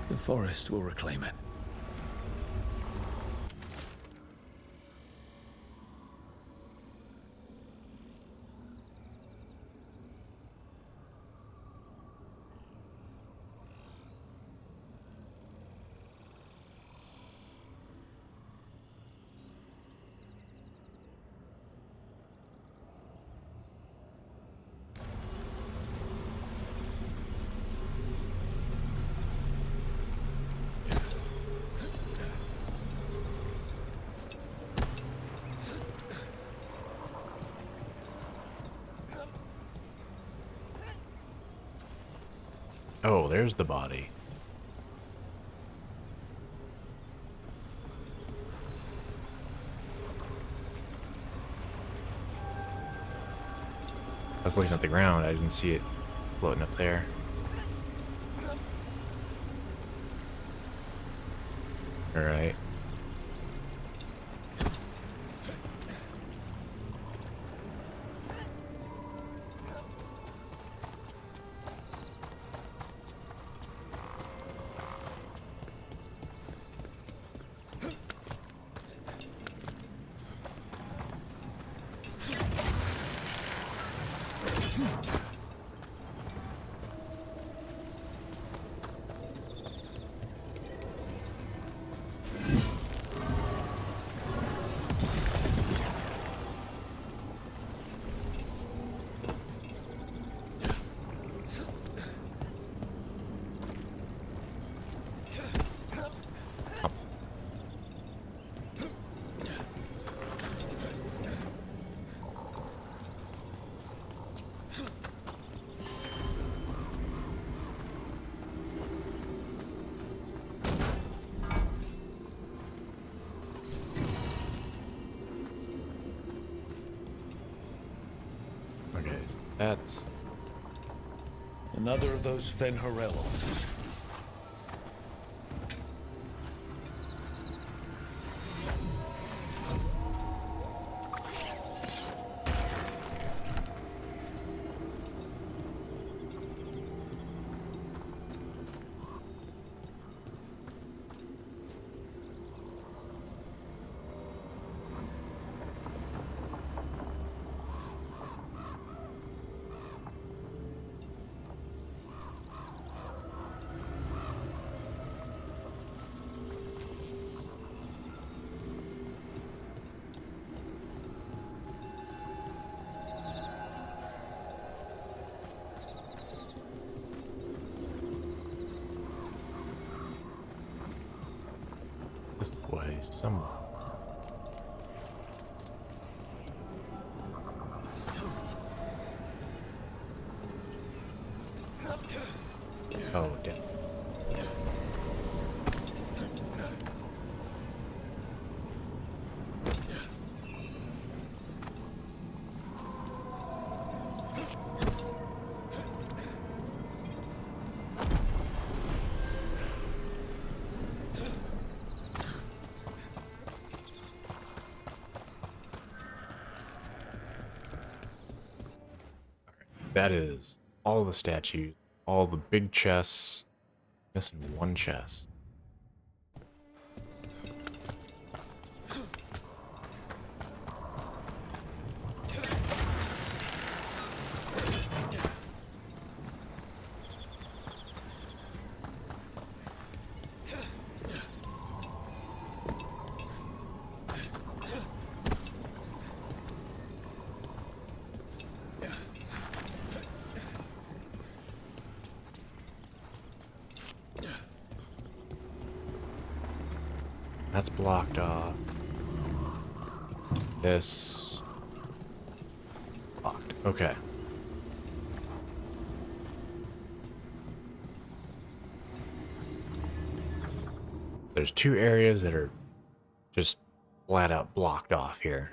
The forest will reclaim it. Oh, there's the body. I was looking at the ground, I didn't see it. It's floating up there. Alright. Okay, that's another of those Fen'Harel altars. this way somewhere. Oh, damn. That is all the statues, all the big chests, missing one chest. That's blocked off. This blocked. Okay. There's two areas that are just flat out blocked off here.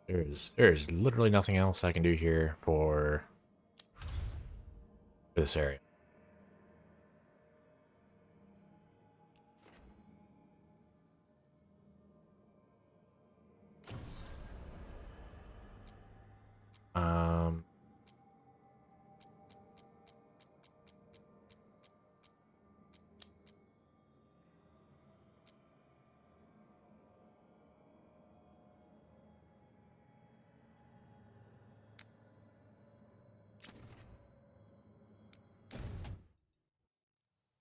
There's literally nothing else I can do here for this area.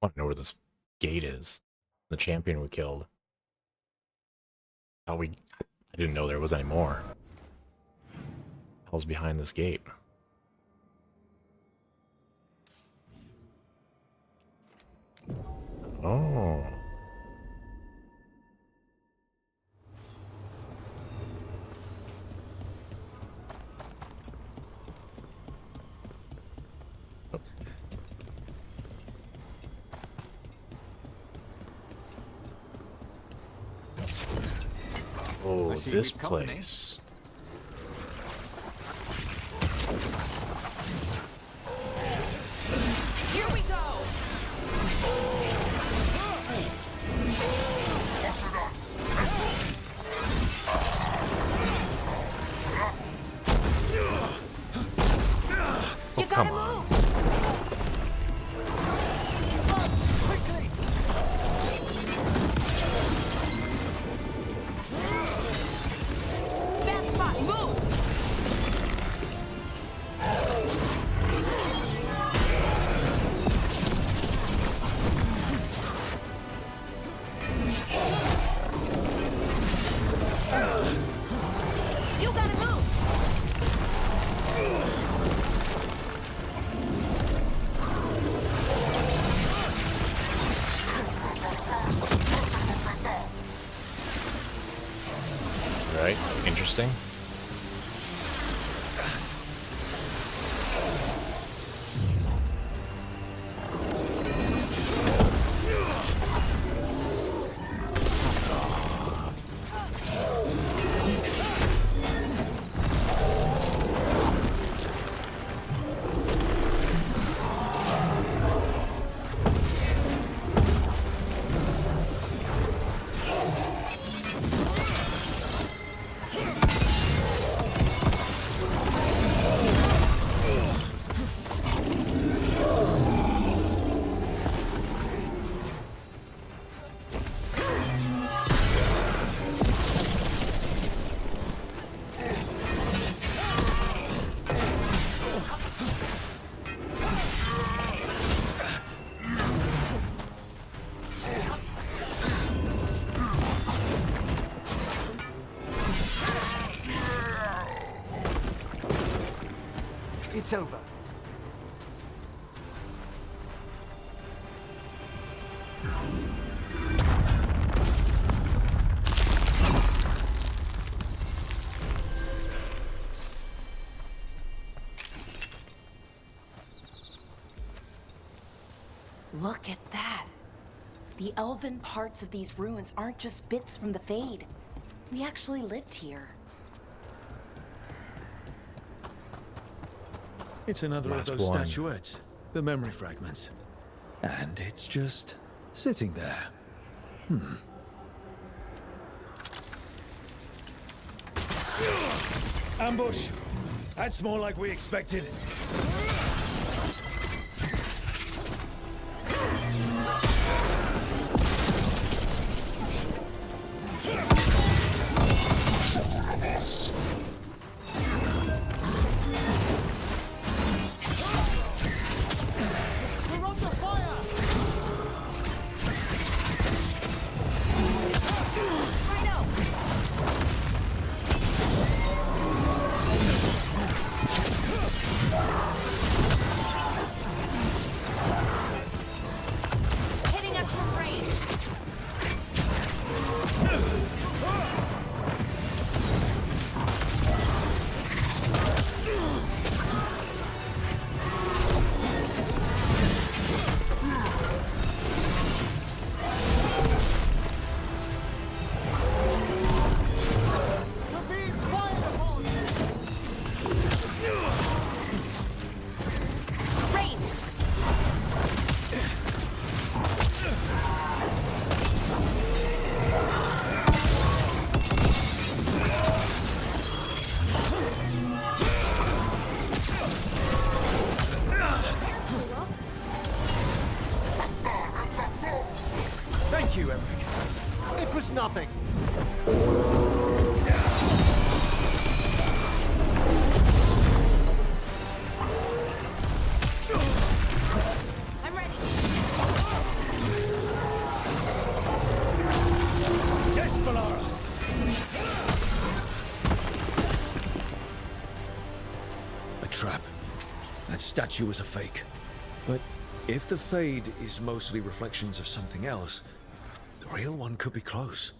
I want to know where this gate is. The champion we killed. I didn't know there was any more. Hell's behind this gate. Oh. Oh, this place. Here we go! Oh, come on. Right, interesting. It's over. Look at that. The elven parts of these ruins aren't just bits from the Fade. We actually lived here. It's another Last of those one. statuettes, the memory fragments. And it's just sitting there. Ambush! That's more like we expected. We're under fire! Rhino! Thank you, Eric. It was nothing. I'm ready. Yes, Valara! A trap. That statue was a fake. But if the Fade is mostly reflections of something else, the real one could be close.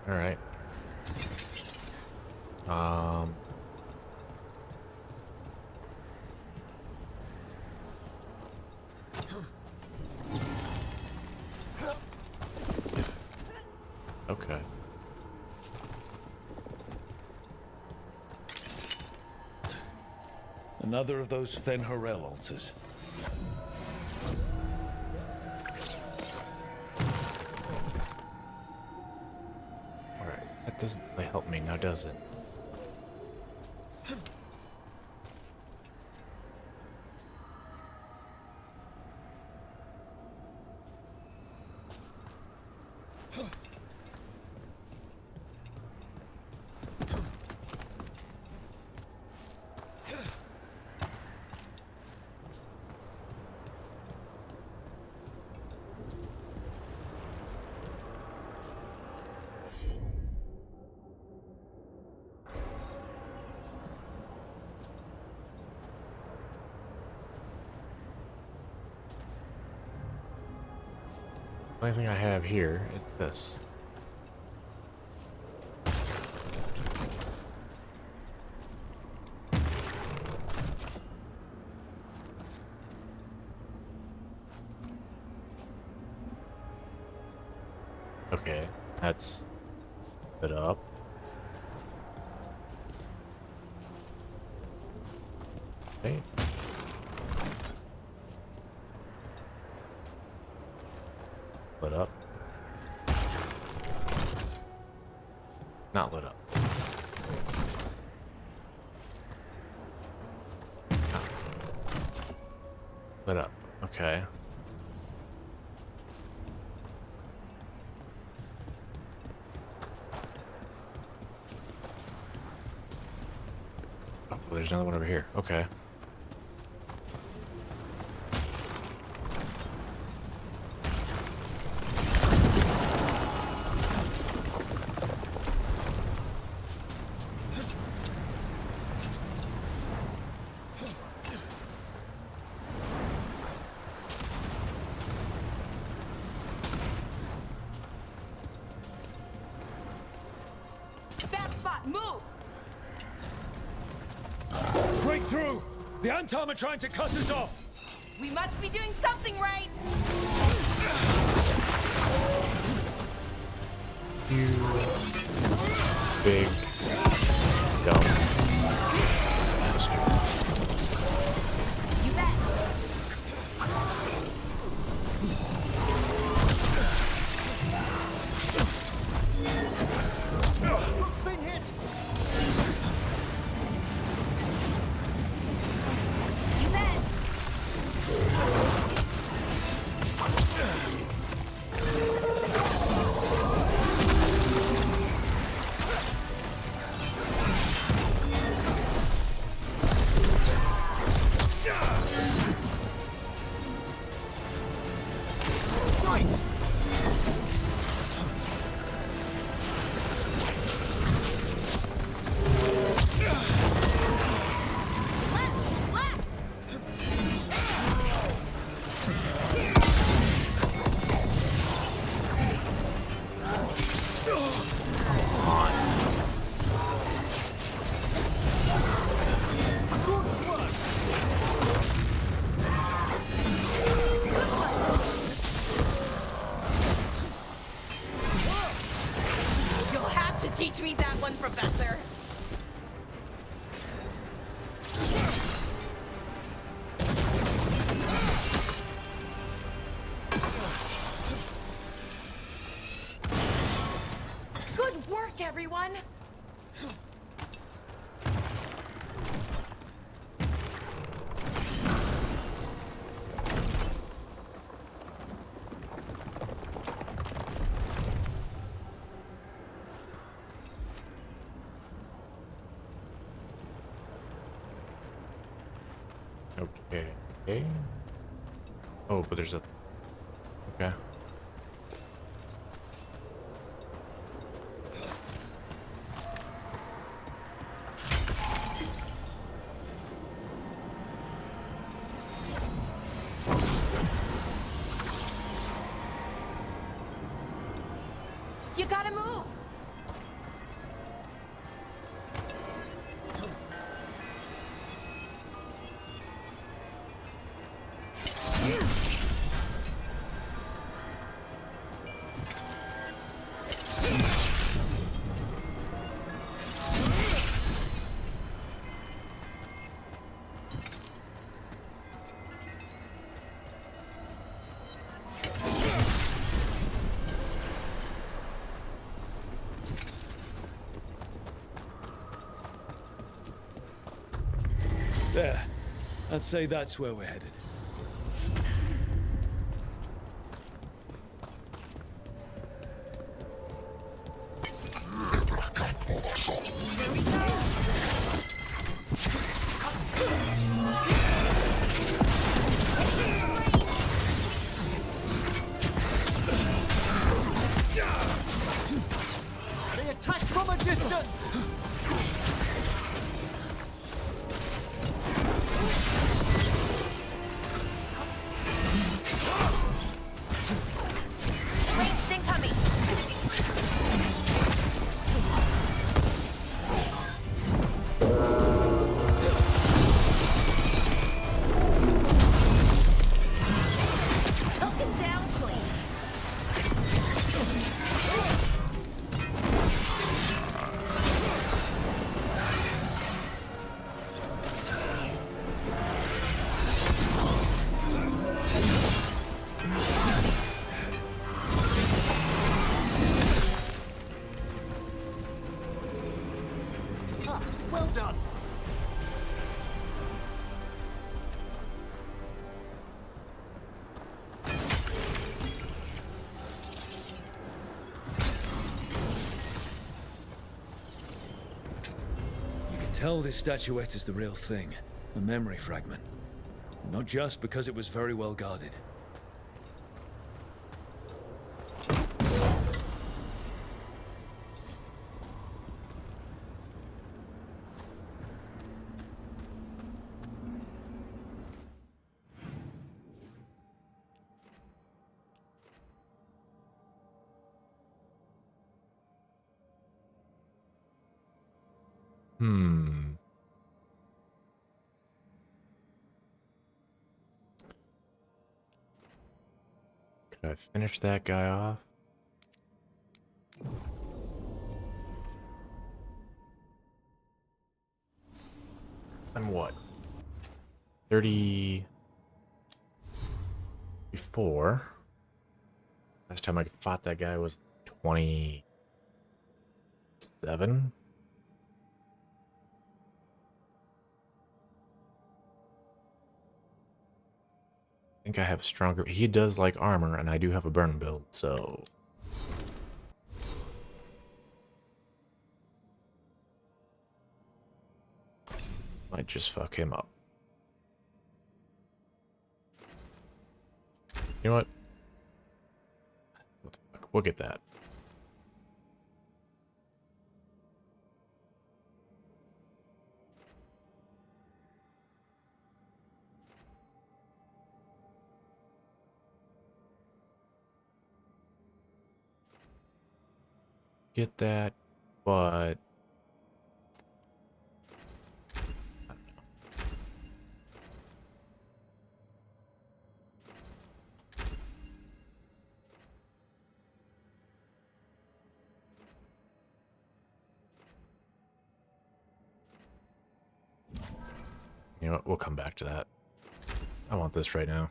All right. Okay. Another of those Fen'Harel altars. Alright, that doesn't really help me now, does it? The only thing I have here is this. Okay, that's it up. Okay. Lit up. Not lit up. Oh. Lit up. Okay. Oh, there's another one over here. Okay. Bad spot, move! Breakthrough! The Antom are trying to cut us off! We must be doing something right! You big dumb bastard. You bet! Look's been hit! You bet! everyone? Okay. Oh, but there's a... Okay. You gotta move! There. I'd say that's where we're headed. They attack from a distance! Ranged incoming! Took him down clean. Well done! You can tell this statuette is the real thing. A memory fragment. Not just because it was very well guarded. Could I finish that guy off? I'm what? 34. Last time I fought that guy was 27. I think I have stronger. He does like armor, and I do have a burn build, so. Might just fuck him up. You know what? What the fuck? We'll get that. Get that, but you know what? We'll come back to that. I want this right now.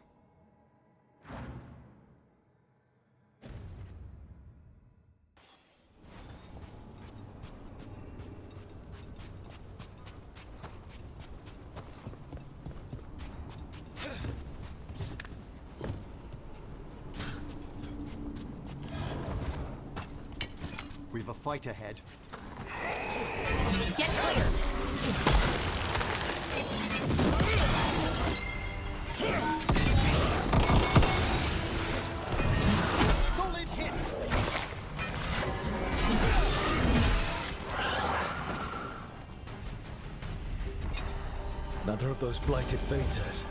we've a fight ahead. Get clear! Solid hit! Another of those blighted Phaetors.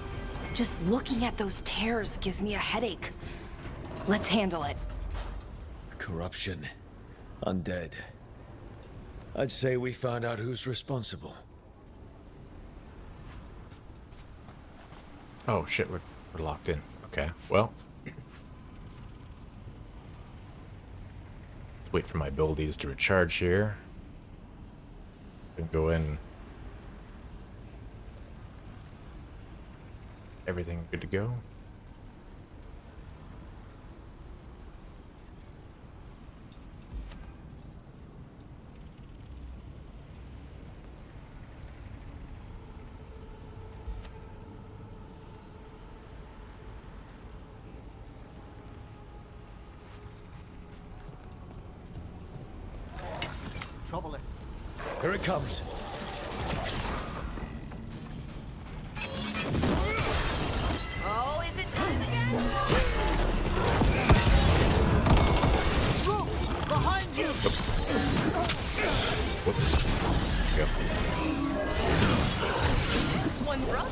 Just looking at those tears gives me a headache. Let's handle it. Corruption. Undead. I'd say we found out who's responsible. Oh shit, we're locked in. Okay, well. Let's wait for my abilities to recharge here. And go in. Everything good to go? Trouble it. Here it comes. Oh, is it time again? Look! Behind you! Whoops. Yep. One broke?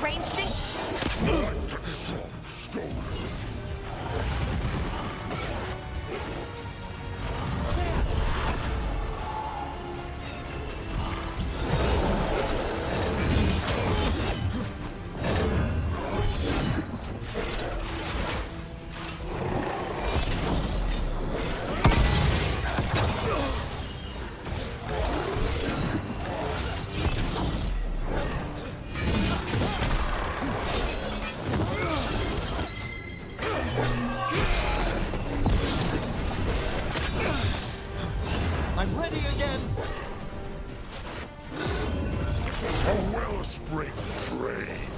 Range I'm ready again! A wellspring drain.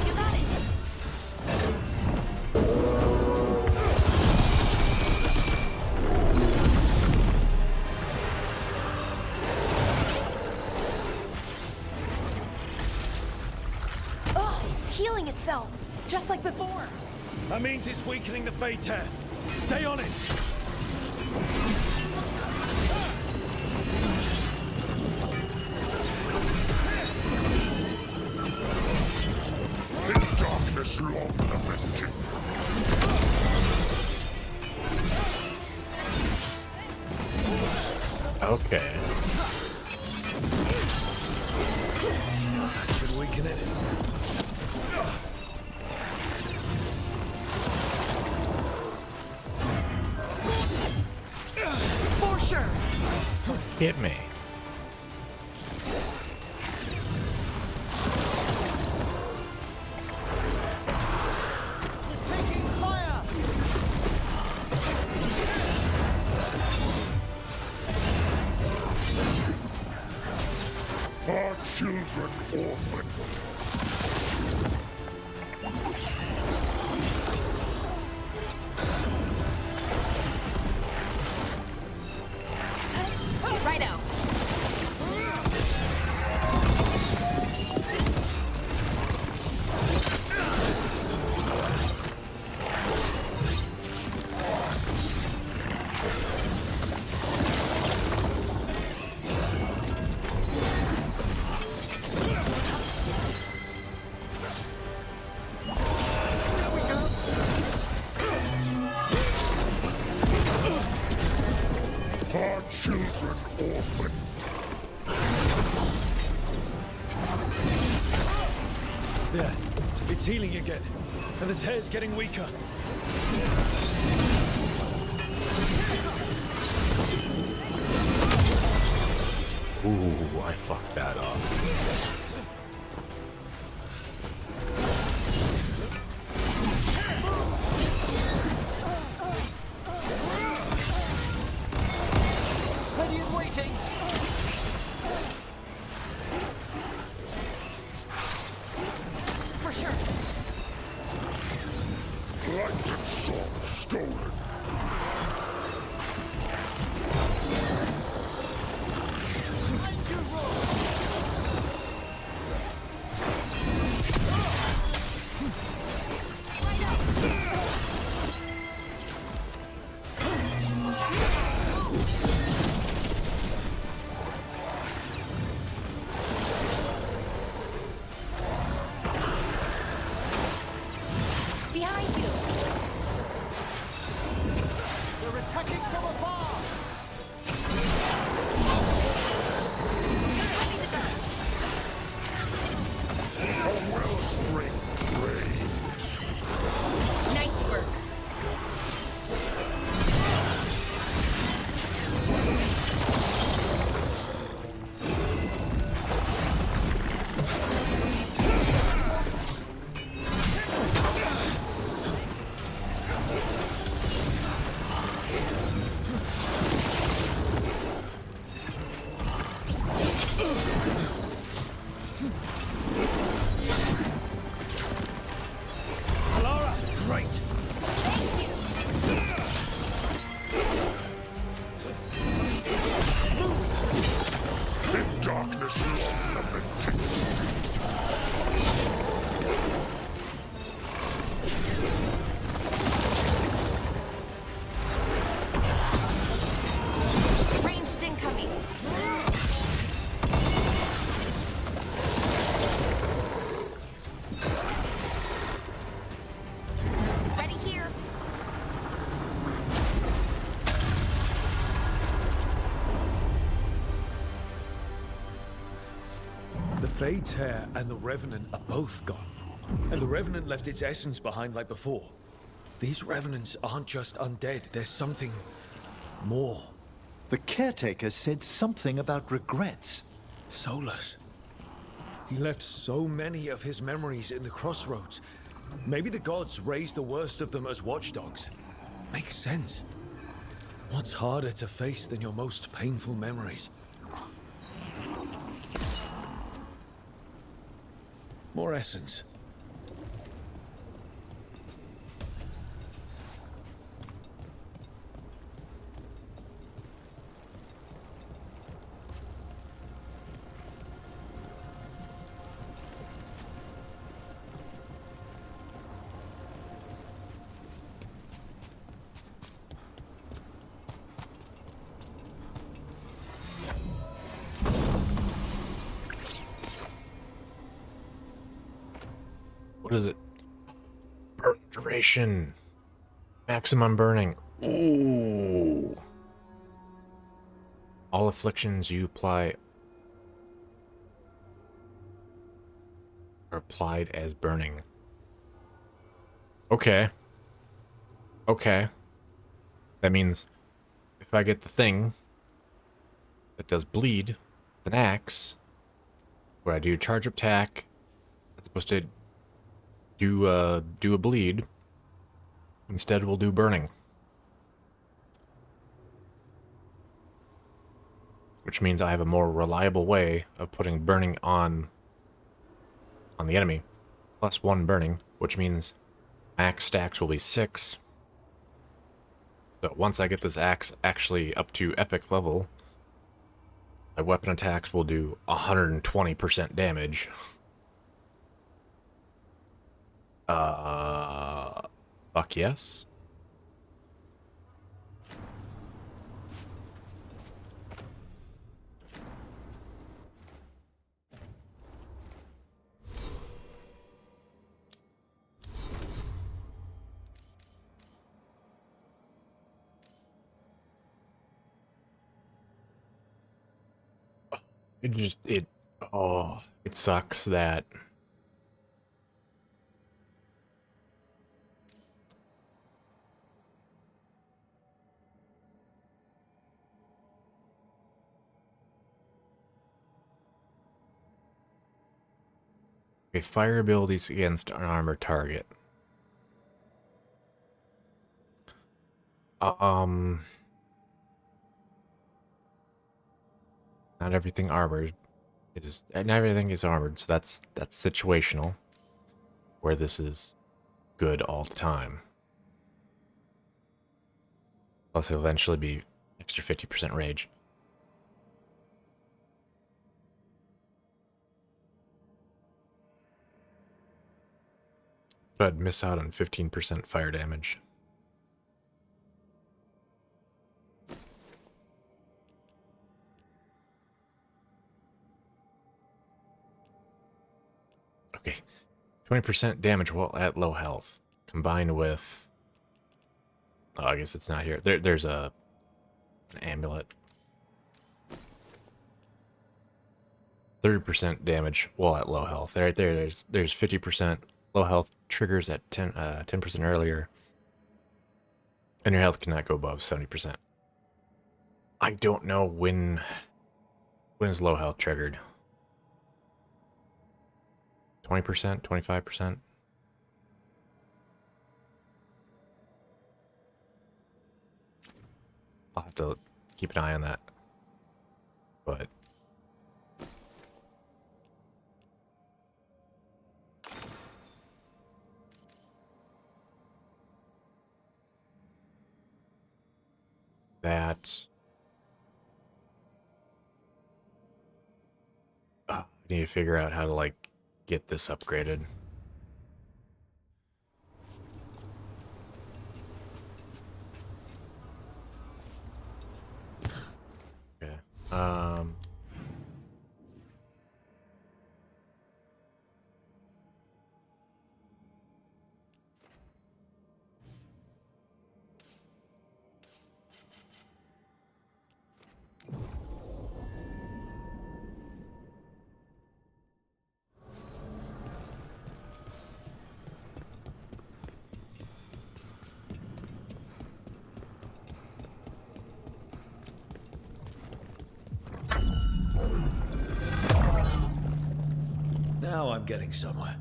You got it! Oh, it's healing itself, just like before. That means it's weakening the Phaetor. Stay on it. In darkness long lamented. Okay. That should weaken it. For sure. Hit me. Taking fire! Our children orphaned. Righto. Our children orphaned. There. It's healing again. And the tear's getting weaker. Ooh, I fucked that up. Ready and waiting. For sure. Plankton song stolen. Behind you. They're attacking from afar. A wellspring rains. Nice work. Laura, great. In darkness long lamented. Ranged incoming. Ready here. The Fade's hair and the Revenant are both gone. And the Revenant left its essence behind like before. These Revenants aren't just undead, there's something more. The caretaker said something about regrets. Solus. He left so many of his memories in the crossroads. Maybe the gods raised the worst of them as watchdogs. Makes sense. What's harder to face than your most painful memories? More essence. What is it? Burn duration. Maximum burning. Ooh. All afflictions you apply are applied as burning. Okay. Okay. That means if I get the thing that does bleed, an axe, where I do charge up attack, it's supposed to do a bleed. Instead, we'll do burning. Which means I have a more reliable way of putting burning on the enemy. Plus 1 burning, which means axe stacks will be 6. So once I get this axe actually up to epic level, my weapon attacks will do 120% damage. Fuck yes. It sucks that Okay, fire abilities against an armored target. Not everything armored not everything is armored, so that's situational. Where this is good all the time. Plus, it'll eventually be extra 50% rage. But I'd miss out on 15% fire damage. Okay. 20% damage while at low health. Combined with... Oh, I guess it's not here. There's an amulet. 30% damage while at low health. Right there, there's 50% low health triggers at 10% earlier. And your health cannot go above 70%. I don't know when is low health triggered. 20%, 25%. I'll have to keep an eye on that. But that I need to figure out how to like get this upgraded. Okay. Now I'm getting somewhere.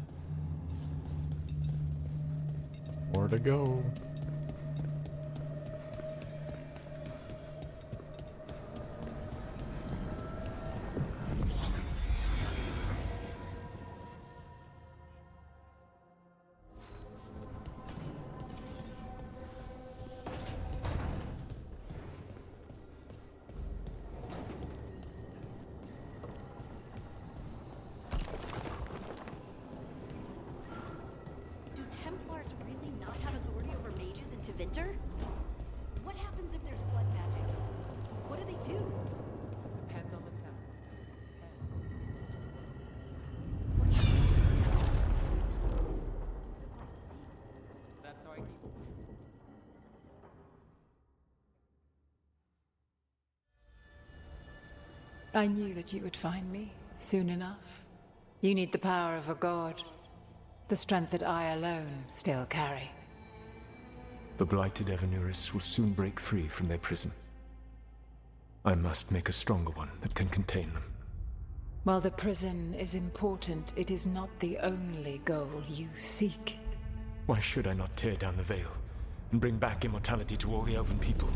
More to go. Do Templars really not have authority over mages in Tevinter? What happens if there's blood magic? What do they do? Depends on the temple. That's how I keep. I knew that you would find me soon enough. You need the power of a god. The strength that I alone still carry. The blighted Evanuris will soon break free from their prison. I must make a stronger one that can contain them. While the prison is important, it is not the only goal you seek. Why should I not tear down the veil and bring back immortality to all the Elven people?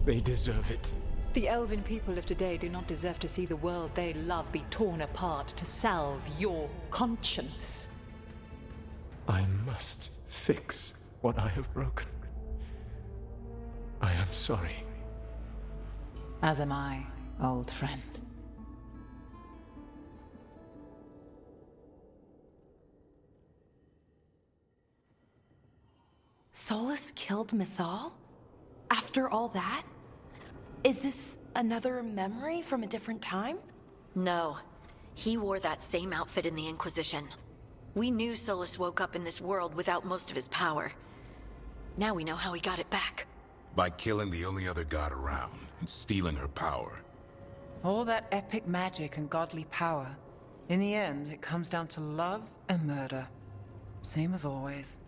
They deserve it. The Elven people of today do not deserve to see the world they love be torn apart to salve your conscience. I must fix what I have broken. I am sorry. As am I, old friend. Solus killed Mythal? After all that? Is this another memory from a different time? No. He wore that same outfit in the Inquisition. We knew Solus woke up in this world without most of his power. Now we know how he got it back. By killing the only other god around and stealing her power. All that epic magic and godly power. In the end, it comes down to love and murder. Same as always.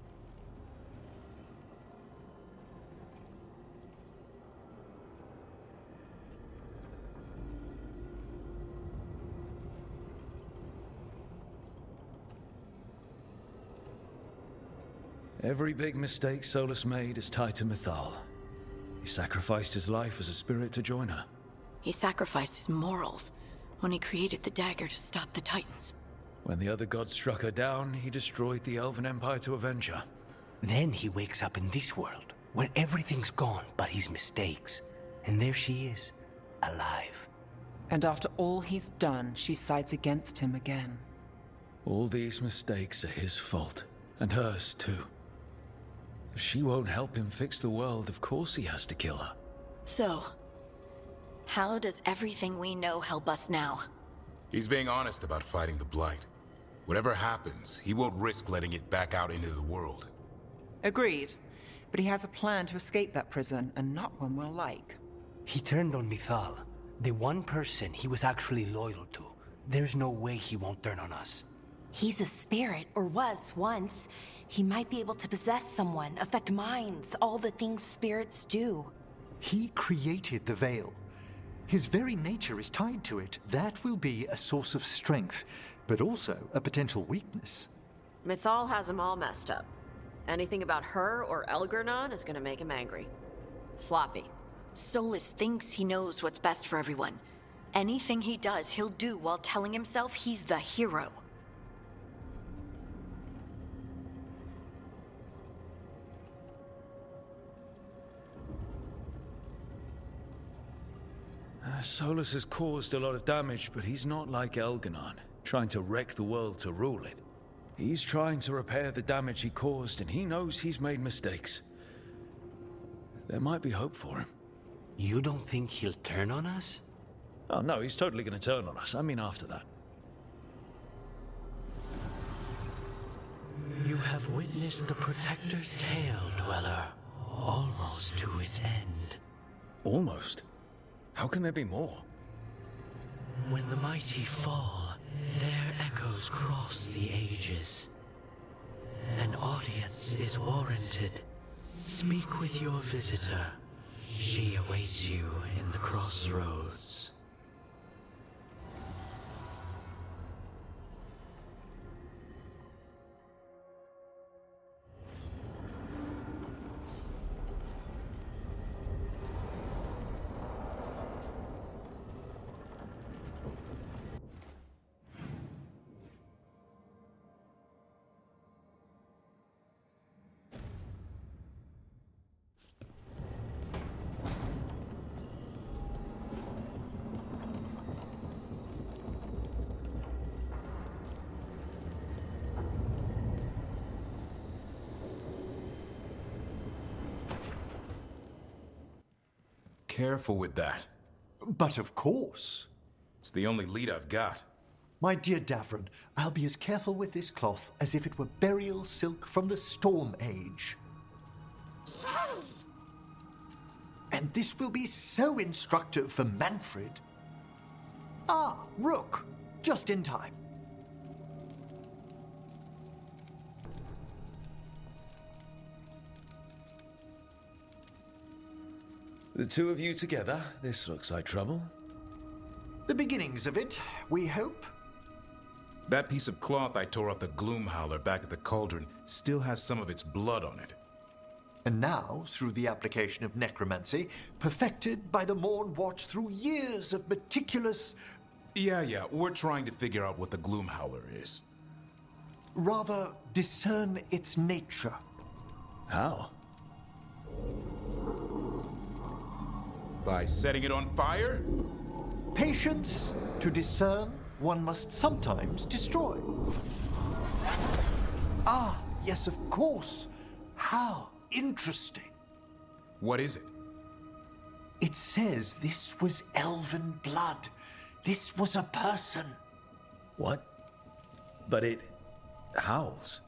Every big mistake Solus made is tied to Mythal. He sacrificed his life as a spirit to join her. He sacrificed his morals when he created the dagger to stop the Titans. When the other gods struck her down, he destroyed the Elven Empire to avenge her. Then he wakes up in this world, where everything's gone but his mistakes. And there she is, alive. And after all he's done, she sides against him again. All these mistakes are his fault, and hers too. If she won't help him fix the world, of course he has to kill her. So, how does everything we know help us now? He's being honest about fighting the Blight. Whatever happens, he won't risk letting it back out into the world. Agreed. But he has a plan to escape that prison, and not one we'll like. He turned on Mythal, the one person he was actually loyal to. There's no way he won't turn on us. He's a spirit, or was once. He might be able to possess someone, affect minds, all the things spirits do. He created the Veil. His very nature is tied to it. That will be a source of strength, but also a potential weakness. Mythal has him all messed up. Anything about her or Elgernon is gonna make him angry. Sloppy. Solus thinks he knows what's best for everyone. Anything he does, he'll do while telling himself he's the hero. Solus has caused a lot of damage, but he's not like Elgernon, trying to wreck the world to rule it. He's trying to repair the damage he caused, and he knows he's made mistakes. There might be hope for him. You don't think he'll turn on us? Oh no, he's totally gonna turn on us. I mean after that. You have witnessed the Protector's tale, Dweller. Almost to its end. Almost? How can there be more? When the mighty fall, their echoes cross the ages. An audience is warranted. Speak with your visitor. She awaits you in the crossroads. Careful with that. But of course. It's the only lead I've got. My dear Davron, I'll be as careful with this cloth as if it were burial silk from the Storm Age. And this will be so instructive for Manfred. Ah, Rook, just in time. The two of you together, this looks like trouble. The beginnings of it, we hope. That piece of cloth I tore off the Gloomhowler back at the cauldron still has some of its blood on it. And now, through the application of necromancy, perfected by the Morn Watch through years of meticulous... Yeah, we're trying to figure out what the Gloomhowler is. Rather, discern its nature. How? By setting it on fire? Patience. To discern, one must sometimes destroy. Ah, yes, of course. How interesting. What is it? It says this was elven blood. This was a person. What? But it howls.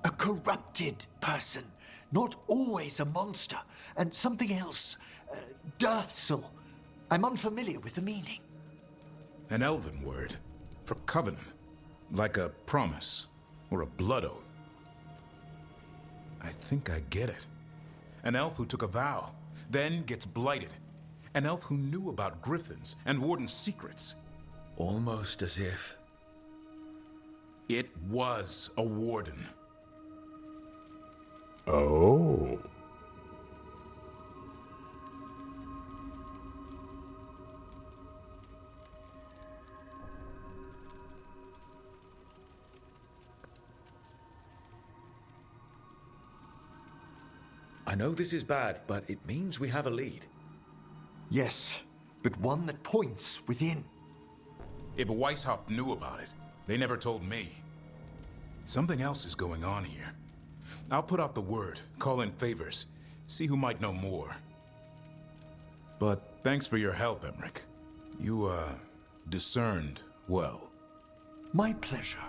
A corrupted person. Not always a monster. And something else. Dirthsel. I'm unfamiliar with the meaning. An elven word for covenant. Like a promise or a blood oath. I think I get it. An elf who took a vow, then gets blighted. An elf who knew about griffins and Warden's secrets. Almost as if... It was a Warden. Oh. I know this is bad, but it means we have a lead. Yes, but one that points within. If Weishaupt knew about it, they never told me. Something else is going on here. I'll put out the word, call in favors, see who might know more. But thanks for your help, Emmerich. You, discerned well. My pleasure.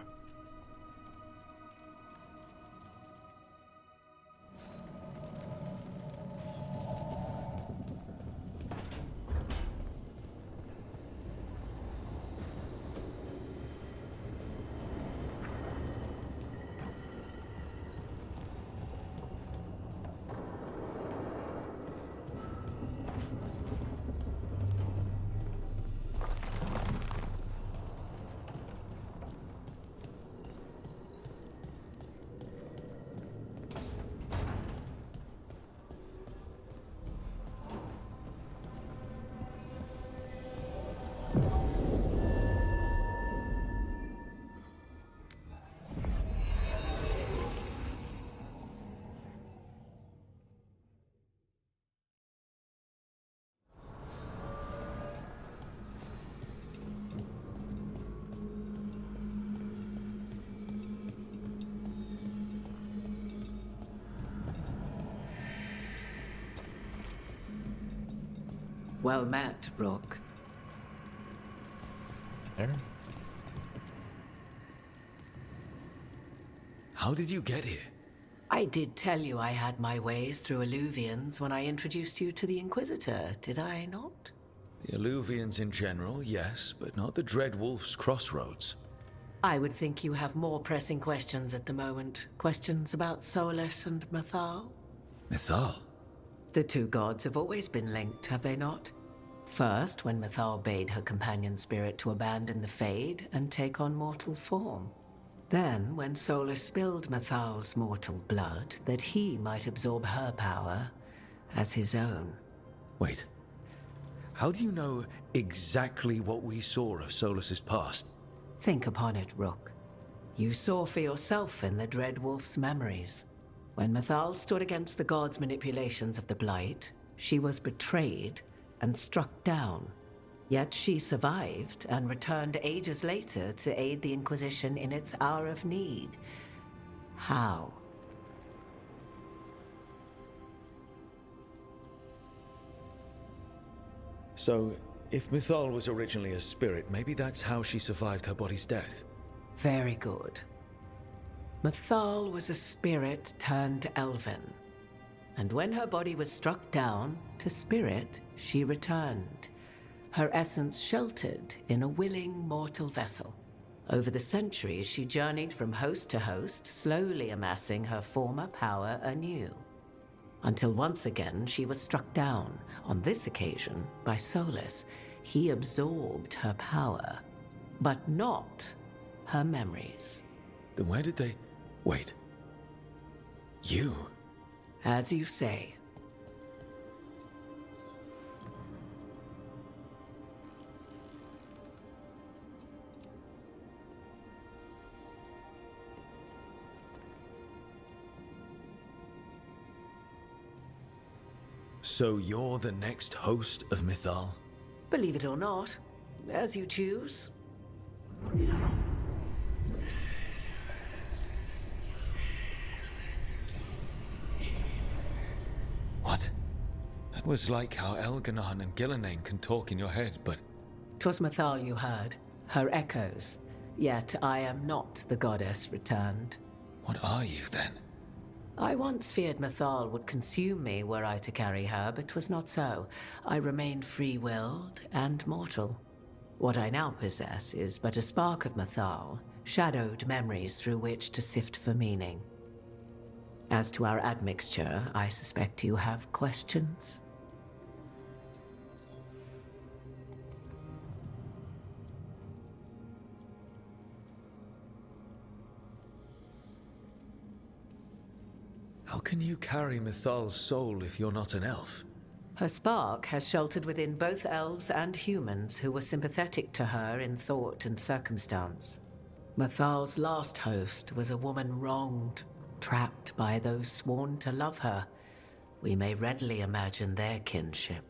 Well met, Rook. There? How did you get here? I did tell you I had my ways through Illuvians when I introduced you to the Inquisitor, did I not? The Illuvians in general, yes, but not the Dreadwolf's Crossroads. I would think you have more pressing questions at the moment. Questions about Solus and Mythal? Mythal? The two gods have always been linked, have they not? First, when Mythal bade her companion spirit to abandon the Fade and take on mortal form. Then, when Solus spilled Mythal's mortal blood, that he might absorb her power as his own. Wait. How do you know exactly what we saw of Solus's past? Think upon it, Rook. You saw for yourself in the Dreadwolf's memories. When Mythal stood against the gods' manipulations of the Blight, she was betrayed and struck down. Yet she survived and returned ages later to aid the Inquisition in its hour of need. How? So, if Mythal was originally a spirit, maybe that's how she survived her body's death. Very good. Mythal was a spirit turned elven. And when her body was struck down, to spirit, she returned. Her essence sheltered in a willing mortal vessel. Over the centuries, she journeyed from host to host, slowly amassing her former power anew. Until once again, she was struck down, on this occasion, by Solus. He absorbed her power, but not her memories. Then where did they... Wait. You? As you say. So you're the next host of Mythal? Believe it or not, as you choose. What? That was like how Elganon and Gillenane can talk in your head, but... 'Twas Mythal you heard, her echoes. Yet I am not the goddess returned. What are you, then? I once feared Mythal would consume me were I to carry her, but 'twas not so. I remained free-willed and mortal. What I now possess is but a spark of Mythal, shadowed memories through which to sift for meaning. As to our admixture, I suspect you have questions. How can you carry Mythal's soul if you're not an elf? Her spark has sheltered within both elves and humans who were sympathetic to her in thought and circumstance. Mythal's last host was a woman wronged, trapped by those sworn to love her. We may readily imagine their kinship.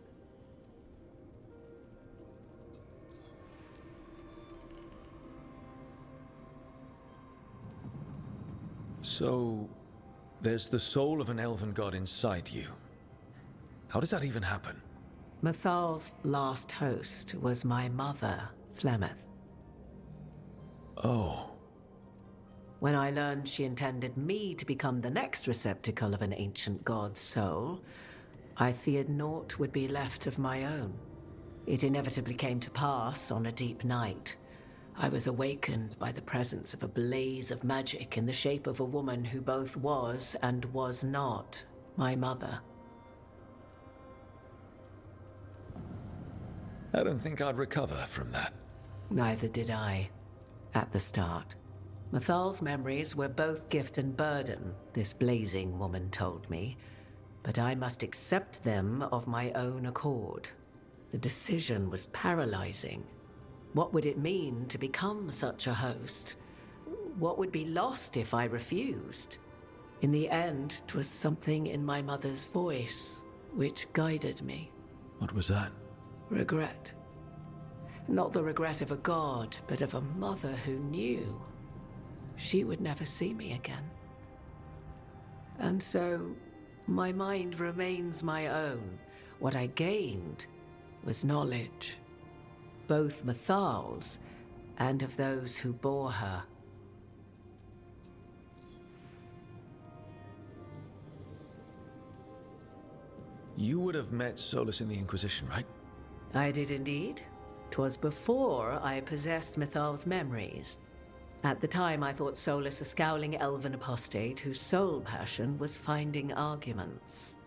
So, there's the soul of an elven god inside you. How does that even happen? Mythal's last host was my mother, Flemeth. Oh. When I learned she intended me to become the next receptacle of an ancient god's soul, I feared naught would be left of my own. It inevitably came to pass on a deep night. I was awakened by the presence of a blaze of magic in the shape of a woman who both was and was not my mother. I don't think I'd recover from that. Neither did I, at the start. Mythal's memories were both gift and burden, this blazing woman told me, but I must accept them of my own accord. The decision was paralyzing. What would it mean to become such a host? What would be lost if I refused? In the end, 'twas something in my mother's voice which guided me. What was that? Regret. Not the regret of a god, but of a mother who knew she would never see me again. And so, my mind remains my own. What I gained was knowledge, both Mythal's and of those who bore her. You would have met Solus in the Inquisition, right? I did indeed. 'Twas before I possessed Mythal's memories. At the time, I thought Solus a scowling elven apostate whose sole passion was finding arguments.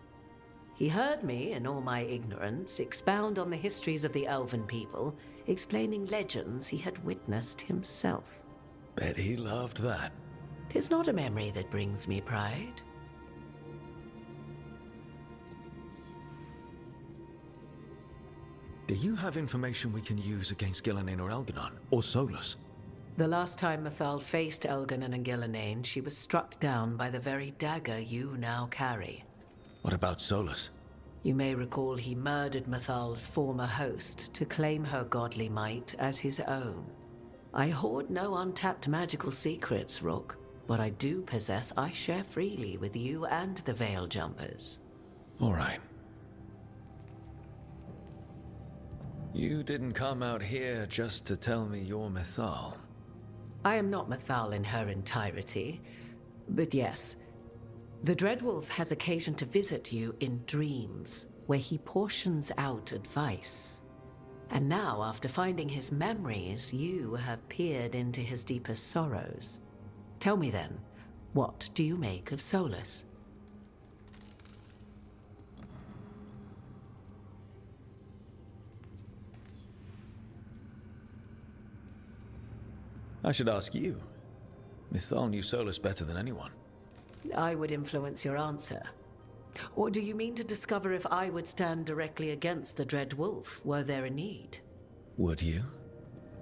He heard me, in all my ignorance, expound on the histories of the elven people, explaining legends he had witnessed himself. Bet he loved that. 'Tis not a memory that brings me pride. Do you have information we can use against Gillenane or Elganon, or Solus? The last time Mythal faced Elganon and Gillenane, she was struck down by the very dagger you now carry. What about Solus? You may recall he murdered Mythal's former host to claim her godly might as his own. I hoard no untapped magical secrets, Rook. What I do possess, I share freely with you and the Veil Jumpers. All right. You didn't come out here just to tell me you're Mythal. I am not Mythal in her entirety, but yes, the Dreadwolf has occasion to visit you in dreams, where he portions out advice. And now, after finding his memories, you have peered into his deepest sorrows. Tell me then, what do you make of Solus? I should ask you. Mythal knew Solus better than anyone. I would influence your answer. Or do you mean to discover if I would stand directly against the Dread Wolf were there a need? Would you?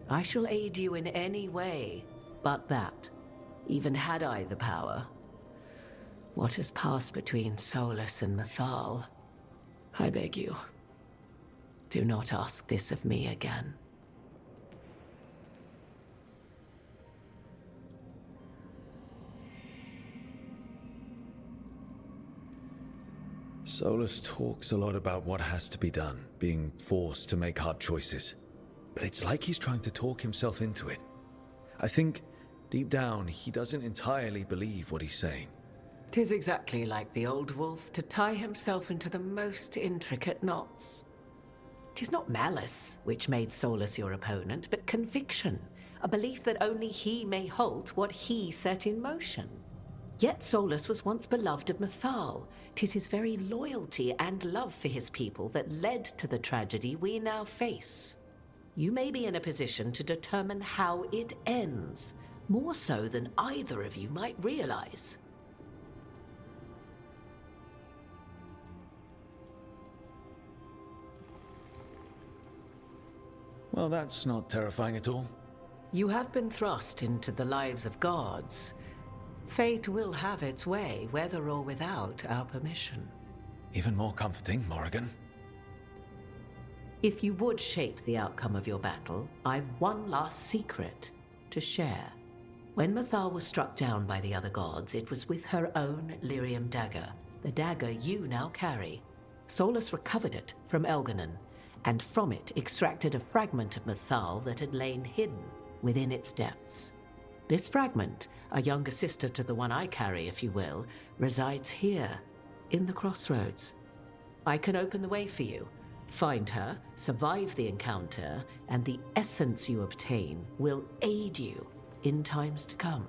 I shall aid you in any way but that, even had I the power. What has passed between Solus and Mythal? I beg you, do not ask this of me again. Solus talks a lot about what has to be done, being forced to make hard choices. But it's like he's trying to talk himself into it. I think, deep down, he doesn't entirely believe what he's saying. 'Tis exactly like the old wolf to tie himself into the most intricate knots. 'Tis not malice which made Solus your opponent, but conviction, a belief that only he may halt what he set in motion. Yet Solus was once beloved of Mythal. 'Tis his very loyalty and love for his people that led to the tragedy we now face. You may be in a position to determine how it ends, more so than either of you might realize. Well, that's not terrifying at all. You have been thrust into the lives of gods. Fate will have its way, whether or without our permission. Even more comforting, Morrigan. If you would shape the outcome of your battle, I've one last secret to share. When Mythal was struck down by the other gods, it was with her own lyrium dagger, the dagger you now carry. Solus recovered it from Elganon, and from it extracted a fragment of Mythal that had lain hidden within its depths. This fragment, a younger sister to the one I carry, if you will, resides here, in the crossroads. I can open the way for you. Find her, survive the encounter, and the essence you obtain will aid you in times to come.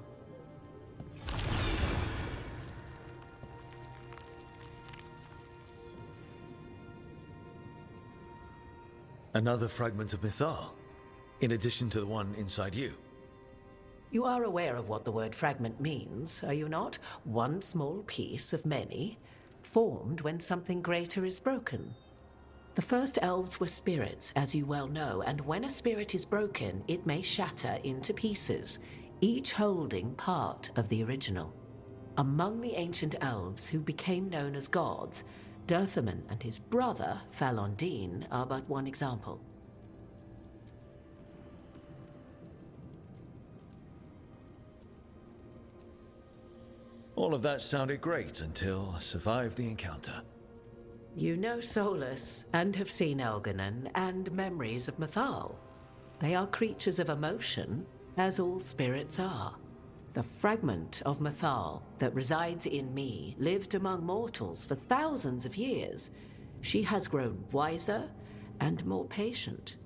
Another fragment of Mythal, in addition to the one inside you. You are aware of what the word fragment means, are you not? One small piece of many, formed when something greater is broken. The first elves were spirits, as you well know, and when a spirit is broken, it may shatter into pieces, each holding part of the original. Among the ancient elves who became known as gods, Dirthaman and his brother, Falondine, are but one example. All of that sounded great until I survived the encounter. You know Solus, and have seen Elganon, and memories of Mythal. They are creatures of emotion, as all spirits are. The fragment of Mythal that resides in me lived among mortals for thousands of years. She has grown wiser and more patient.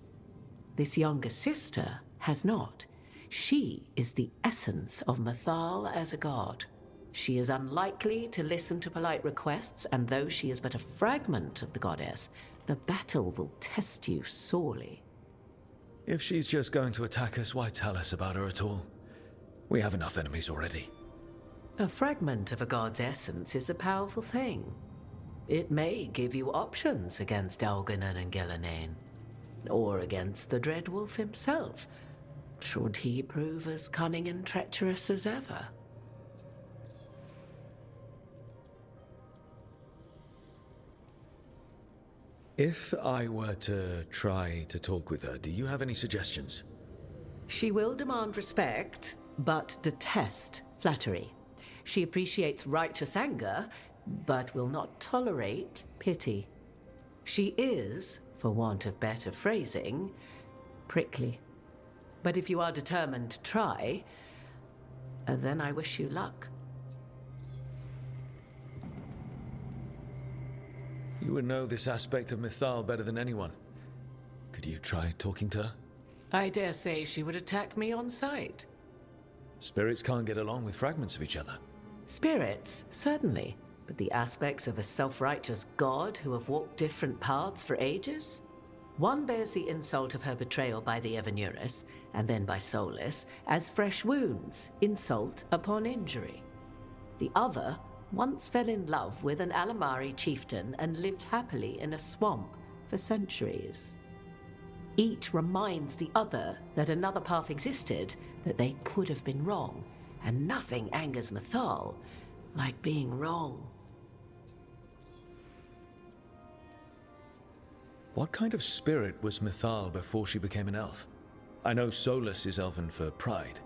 This younger sister has not. She is the essence of Mythal as a god. She is unlikely to listen to polite requests, and though she is but a fragment of the goddess, the battle will test you sorely. If she's just going to attack us, why tell us about her at all? We have enough enemies already. A fragment of a god's essence is a powerful thing. It may give you options against Elganon and Gillenane, or against the Dreadwolf himself, should he prove as cunning and treacherous as ever. If I were to try to talk with her, do you have any suggestions? She will demand respect, but detest flattery. She appreciates righteous anger, but will not tolerate pity. She is, for want of better phrasing, prickly. But if you are determined to try, then I wish you luck. You would know this aspect of Mythal better than anyone. Could you try talking to her? I dare say she would attack me on sight. Spirits can't get along with fragments of each other. Spirits, certainly. But the aspects of a self-righteous god who have walked different paths for ages? One bears the insult of her betrayal by the Evanurus, and then by Solus, as fresh wounds, insult upon injury. The other once fell in love with an Alamari chieftain and lived happily in a swamp for centuries. Each reminds the other that another path existed, that they could have been wrong, and nothing angers Mythal like being wrong. What kind of spirit was Mythal before she became an elf? I know Solus is elven for pride.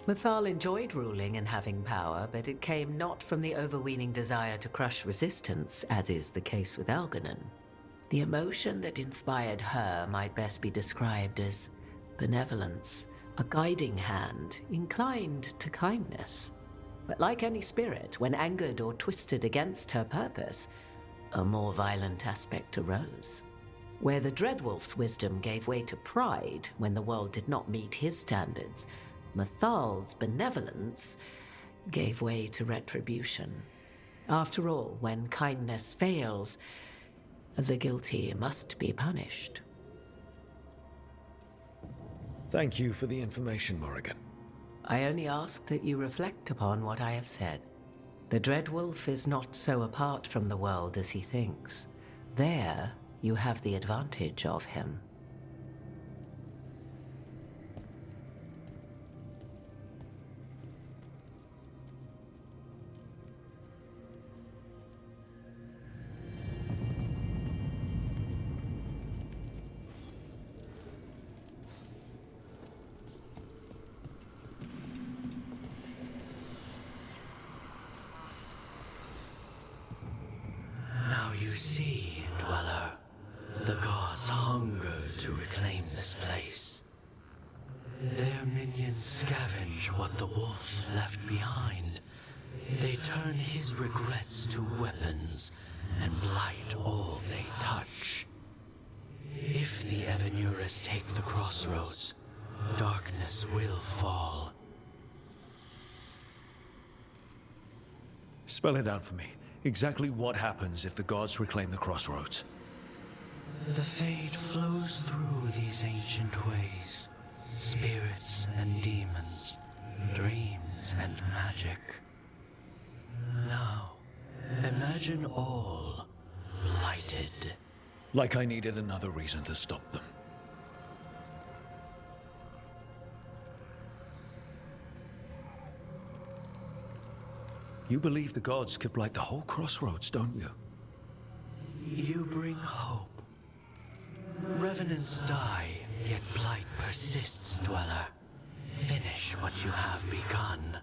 Mythal enjoyed ruling and having power, but it came not from the overweening desire to crush resistance, as is the case with Elganon. The emotion that inspired her might best be described as benevolence, a guiding hand inclined to kindness. But like any spirit, when angered or twisted against her purpose, a more violent aspect arose. Where the Dreadwolf's wisdom gave way to pride when the world did not meet his standards, Mythal's benevolence gave way to retribution. After all, when kindness fails, the guilty must be punished. Thank you for the information, Morrigan. I only ask that you reflect upon what I have said. The Dreadwolf is not so apart from the world as he thinks. There, you have the advantage of him. see, Dweller, the gods hunger to reclaim this place. Their minions scavenge what the wolf left behind. They turn his regrets to weapons and blight all they touch. If the Evanuras take the crossroads, darkness will fall. Spell it out for me. Exactly what happens if the gods reclaim the crossroads? The Fade flows through these ancient ways. Spirits and demons, dreams and magic. Now, imagine all blighted. Like I needed another reason to stop them. You believe the gods could blight the whole crossroads, don't you? You bring hope. Revenants die, yet blight persists, Dweller. Finish what you have begun.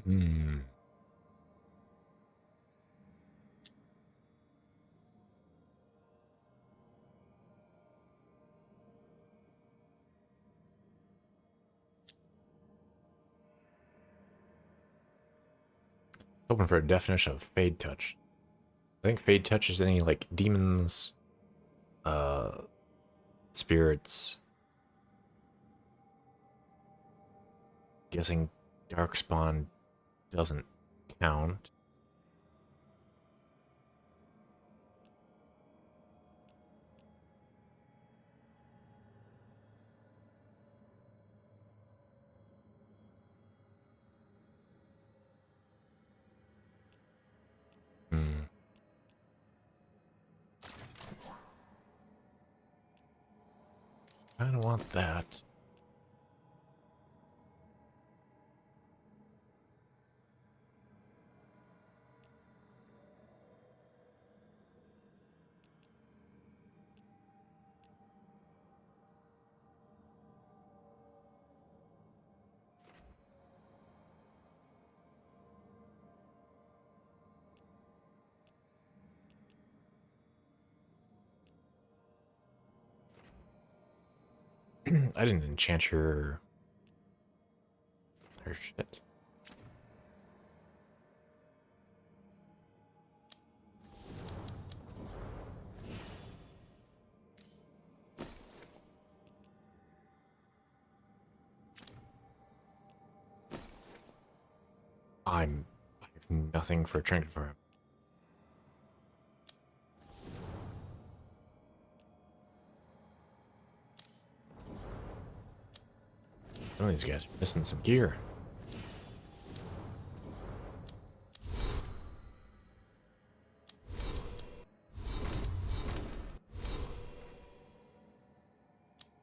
Hmm. Hoping for a definition of Fade Touch. I think Fade Touch is any, like, demons, spirits. Guessing Darkspawn doesn't count. I don't want that. I didn't enchant her shit. I have nothing for a trinket for him. Oh, these guys are missing some gear.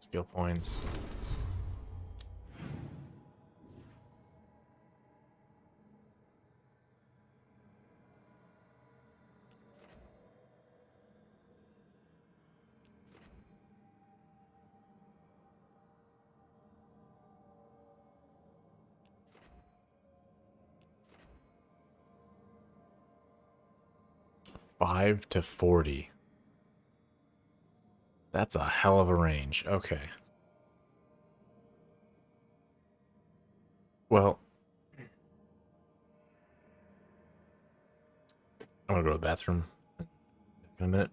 Skill points. 5 to 40. That's a hell of a range. Okay. Well, I'm gonna go to the bathroom in a minute.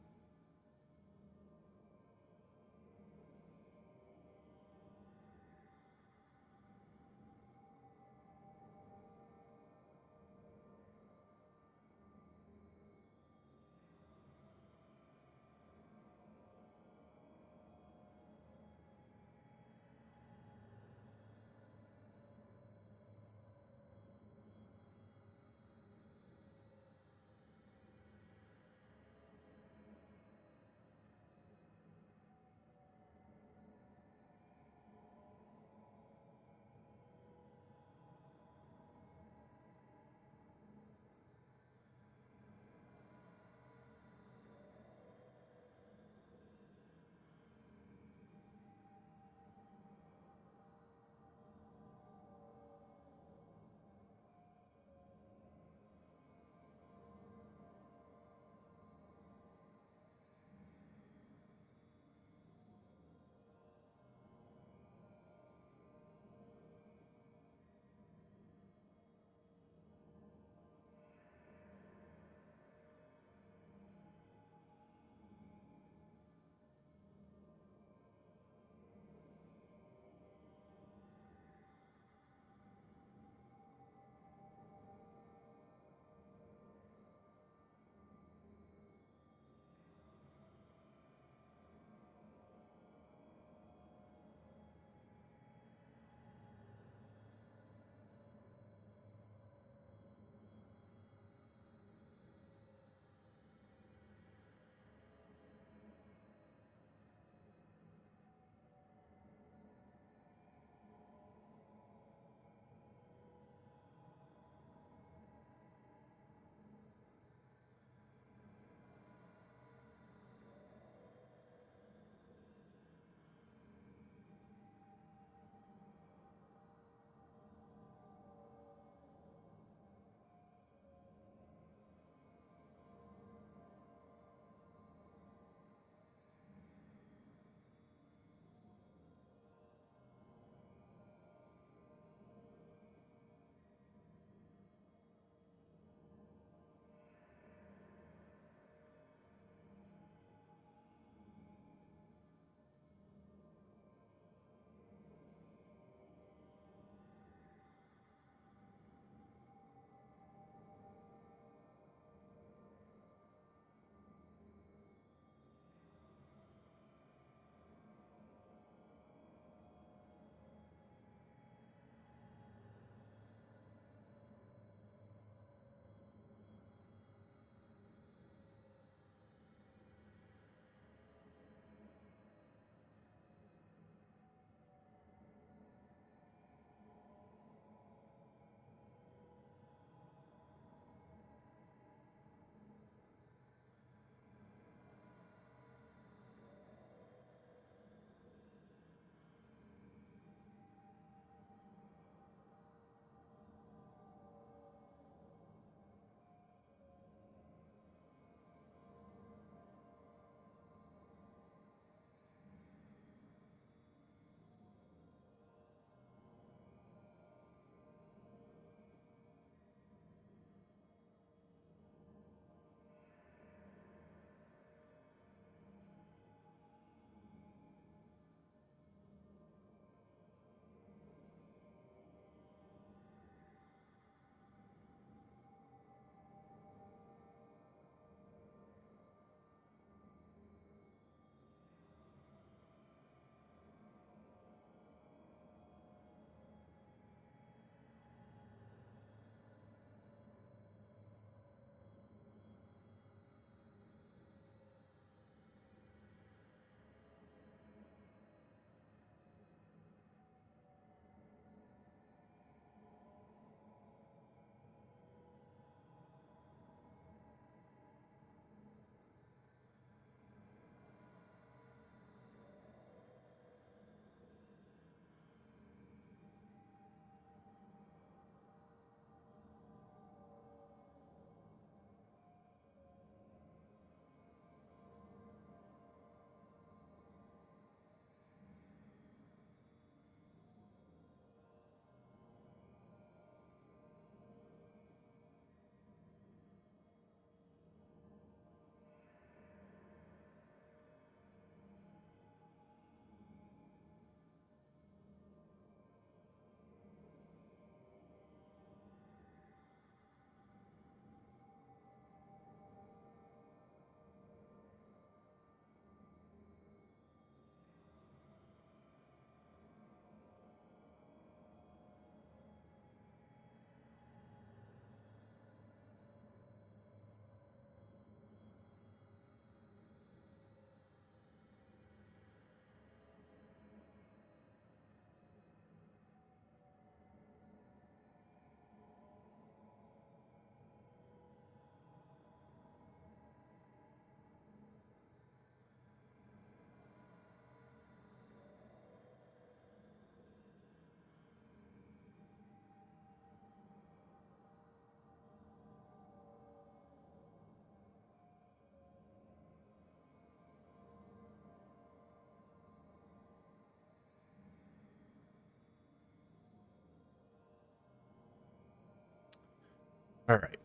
All right.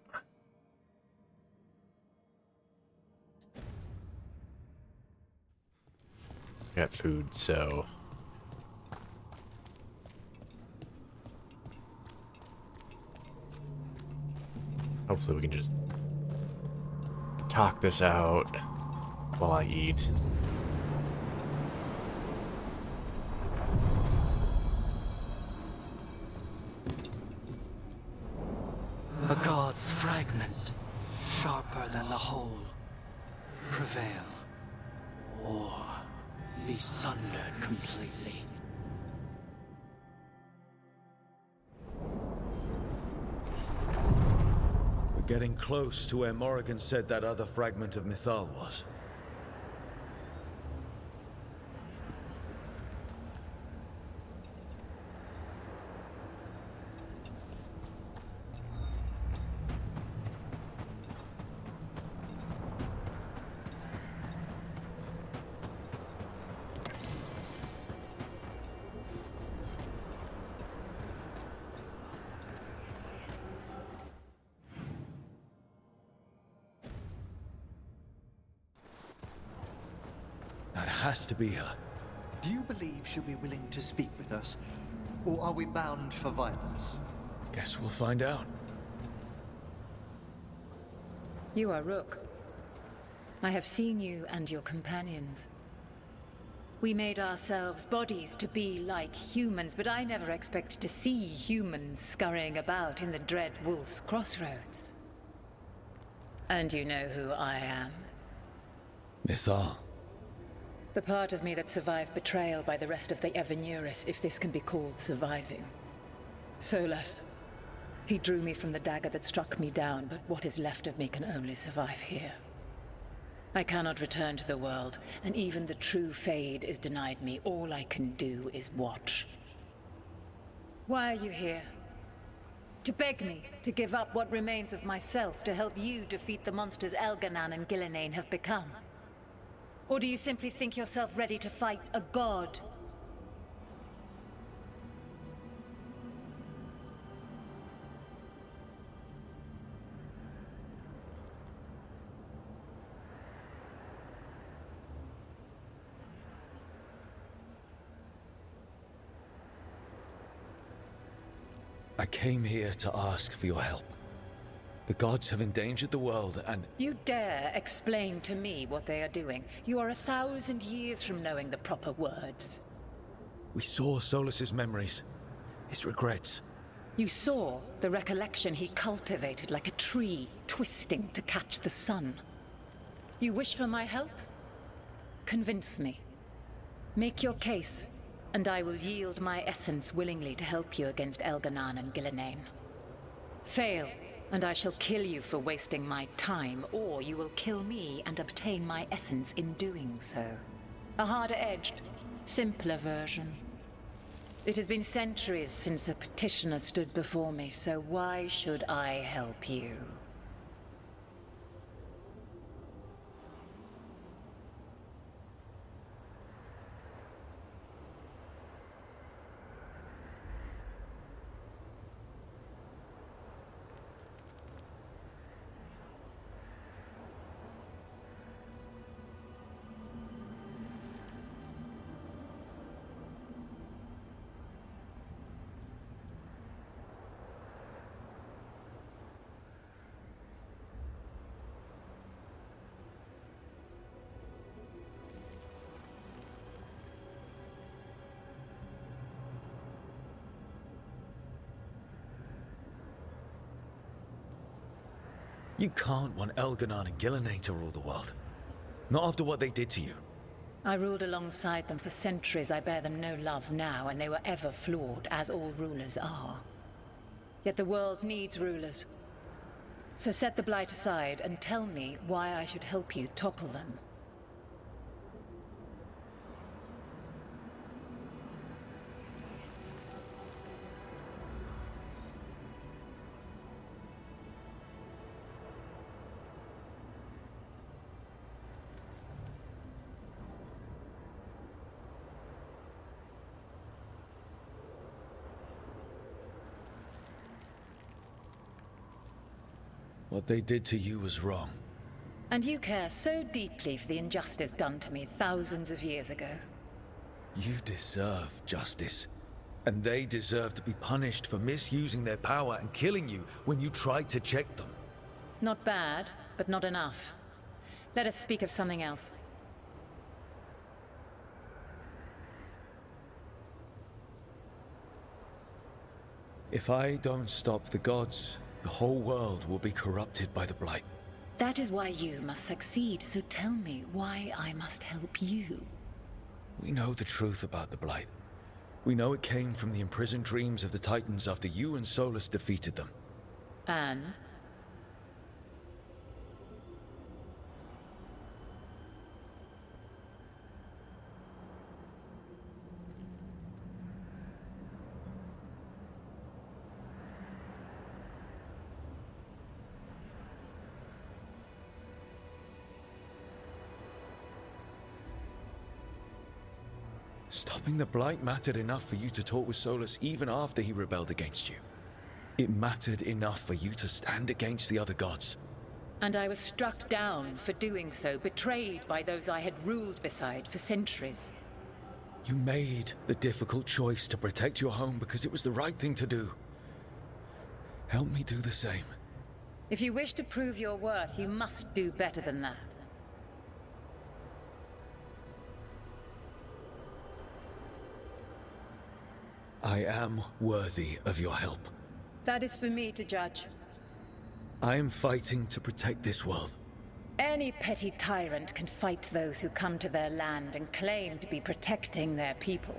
Got food, so hopefully we can just talk this out while I eat. A god's fragment, sharper than the whole. Prevail, or be sundered completely. We're getting close to where Morrigan said that other fragment of Mythal was. That has to be her. Do you believe she'll be willing to speak with us? Or are we bound for violence? Guess we'll find out. You are Rook. I have seen you and your companions. We made ourselves bodies to be like humans, but I never expected to see humans scurrying about in the Dread Wolf's crossroads. And you know who I am? Mythal. The part of me that survived betrayal by the rest of the Evanuris, if this can be called surviving. Solas. He drew me from the dagger that struck me down, but what is left of me can only survive here. I cannot return to the world, and even the true Fade is denied me. All I can do is watch. Why are you here? To beg me to give up what remains of myself to help you defeat the monsters Elganan and Gillenane have become? Or do you simply think yourself ready to fight a god? I came here to ask for your help. The gods have endangered the world and... You dare explain to me what they are doing? You are 1,000 years from knowing the proper words. We saw Solas's memories, his regrets. You saw the recollection he cultivated like a tree, twisting to catch the sun. You wish for my help? Convince me. Make your case, and I will yield my essence willingly to help you against Elganan and Gillenane. Fail, and I shall kill you for wasting my time, or you will kill me and obtain my essence in doing so. A harder-edged, simpler version. It has been centuries since a petitioner stood before me, so why should I help you? You can't want Elganan and Gillenane to rule the world. Not after what they did to you. I ruled alongside them for centuries. I bear them no love now, and they were ever flawed, as all rulers are. Yet the world needs rulers. So set the Blight aside and tell me why I should help you topple them. What they did to you was wrong. And you care so deeply for the injustice done to me thousands of years ago. You deserve justice. And they deserve to be punished for misusing their power and killing you when you tried to check them. Not bad, but not enough. Let us speak of something else. If I don't stop the gods, the whole world will be corrupted by the Blight. That is why you must succeed, so tell me why I must help you. We know the truth about the Blight. We know it came from the imprisoned dreams of the Titans after you and Solus defeated them. And? Stopping the Blight mattered enough for you to talk with Solus even after he rebelled against you. It mattered enough for you to stand against the other gods. And I was struck down for doing so, betrayed by those I had ruled beside for centuries. You made the difficult choice to protect your home because it was the right thing to do. Help me do the same. If you wish to prove your worth, you must do better than that. I am worthy of your help. That is for me to judge. I am fighting to protect this world. Any petty tyrant can fight those who come to their land and claim to be protecting their people.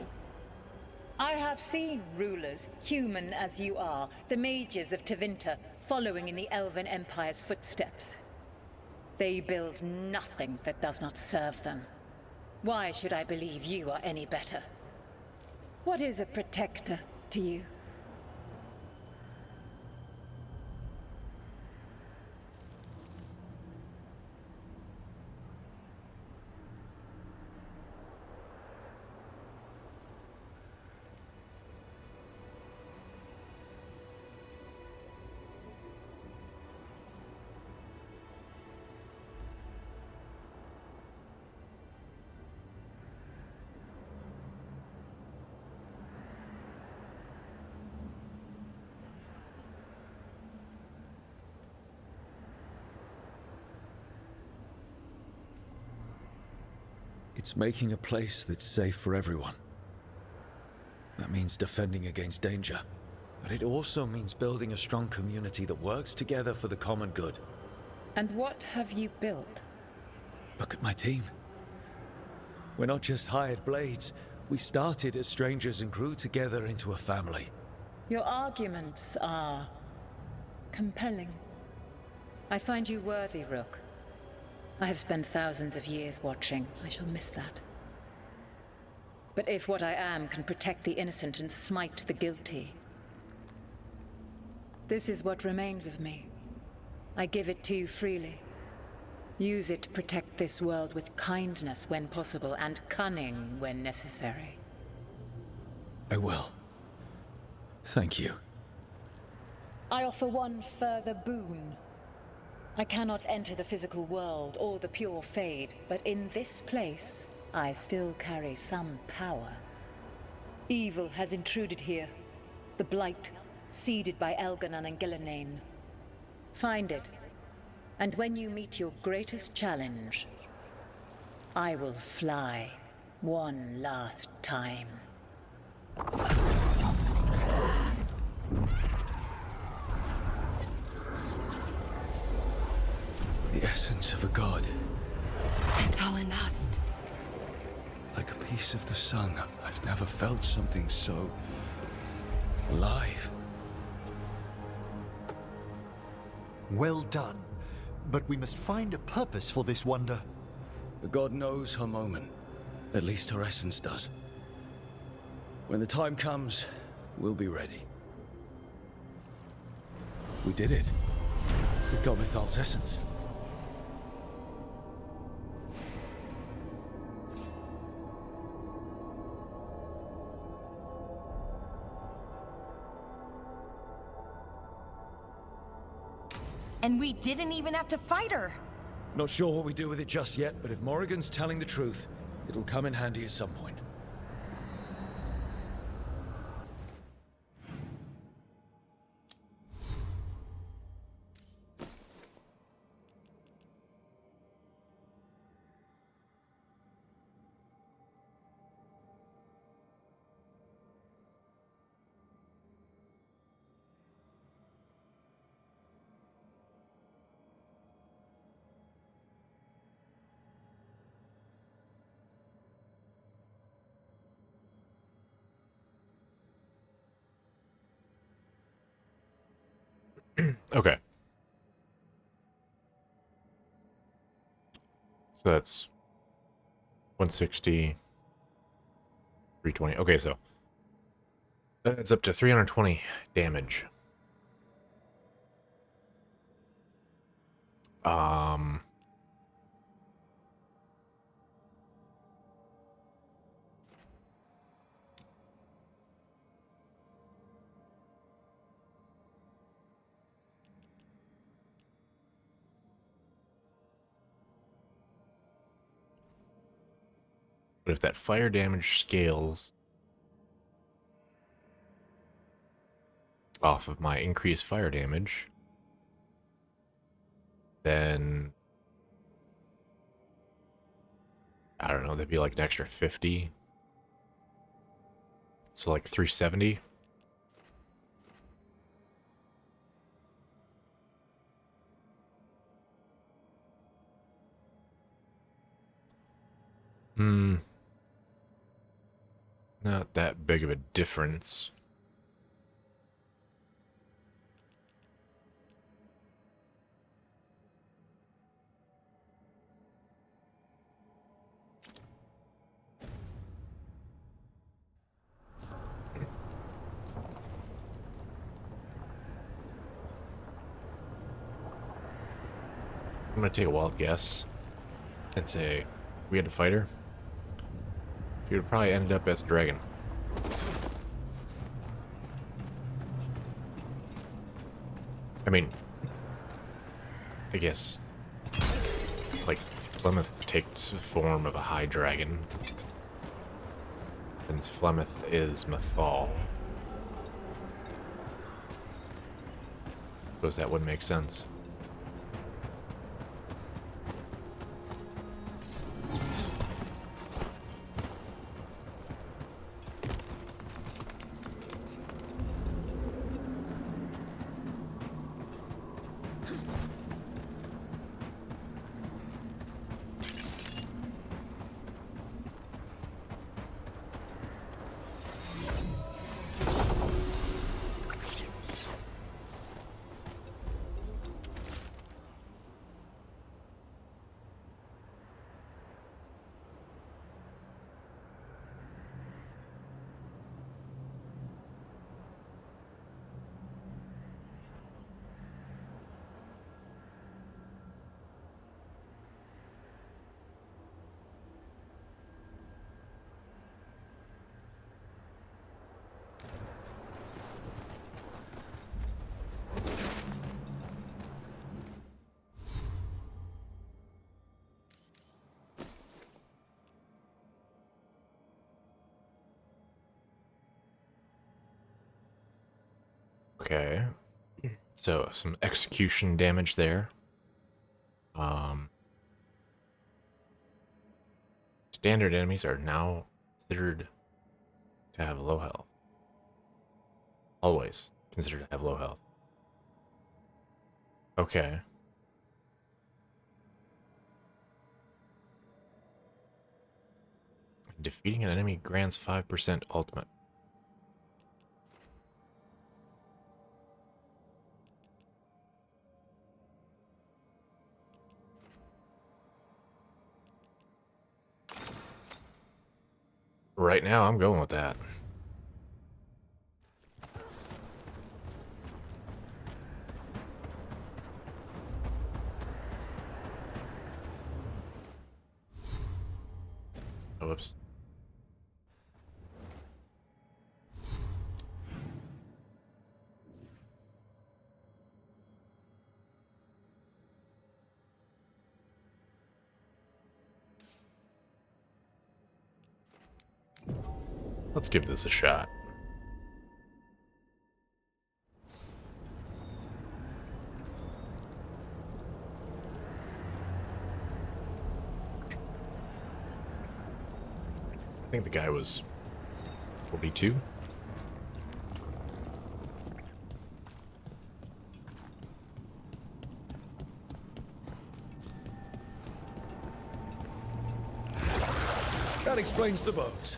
I have seen rulers, human as you are, the mages of Tevinter, following in the Elven Empire's footsteps. They build nothing that does not serve them. Why should I believe you are any better? What is a protector to you? It's making a place that's safe for everyone. That means defending against danger. But it also means building a strong community that works together for the common good. And what have you built? Look at my team. We're not just hired blades. We started as strangers and grew together into a family. Your arguments are compelling. I find you worthy, Rook. I have spent thousands of years watching. I shall miss that. But if what I am can protect the innocent and smite the guilty, this is what remains of me. I give it to you freely. Use it to protect this world with kindness when possible and cunning when necessary. I will. Thank you. I offer one further boon. I cannot enter the physical world or the pure Fade, but in this place, I still carry some power. Evil has intruded here. The Blight, seeded by Elganon and Gillenane. Find it, and when you meet your greatest challenge, I will fly one last time. The essence of a god. Thalinast. Like a piece of the sun. I've never felt something so alive. Well done. But we must find a purpose for this wonder. The god knows her moment. At least her essence does. When the time comes, we'll be ready. We did it. We got Mythal's essence. And we didn't even have to fight her. Not sure what we do with it just yet, but if Morrigan's telling the truth, it'll come in handy at some point. Okay. So that's 160, 320. Okay, so that's up to 320 damage. But if that fire damage scales off of my increased fire damage, then I don't know, that'd be like an extra 50. So like 370. Not that big of a difference. I'm gonna take a wild guess and say we had to fight her. She would probably ended up as the dragon. I mean, I guess, like, Flemeth takes the form of a high dragon, since Flemeth is Mythal. Suppose that would make sense. Okay. So, some execution damage there. Standard enemies are now considered to have low health. Always considered to have low health. Okay. Defeating an enemy grants 5% ultimate. Right now, I'm going with that. Oh, whoops. Let's give this a shot. I think the guy was 42. That explains the bones.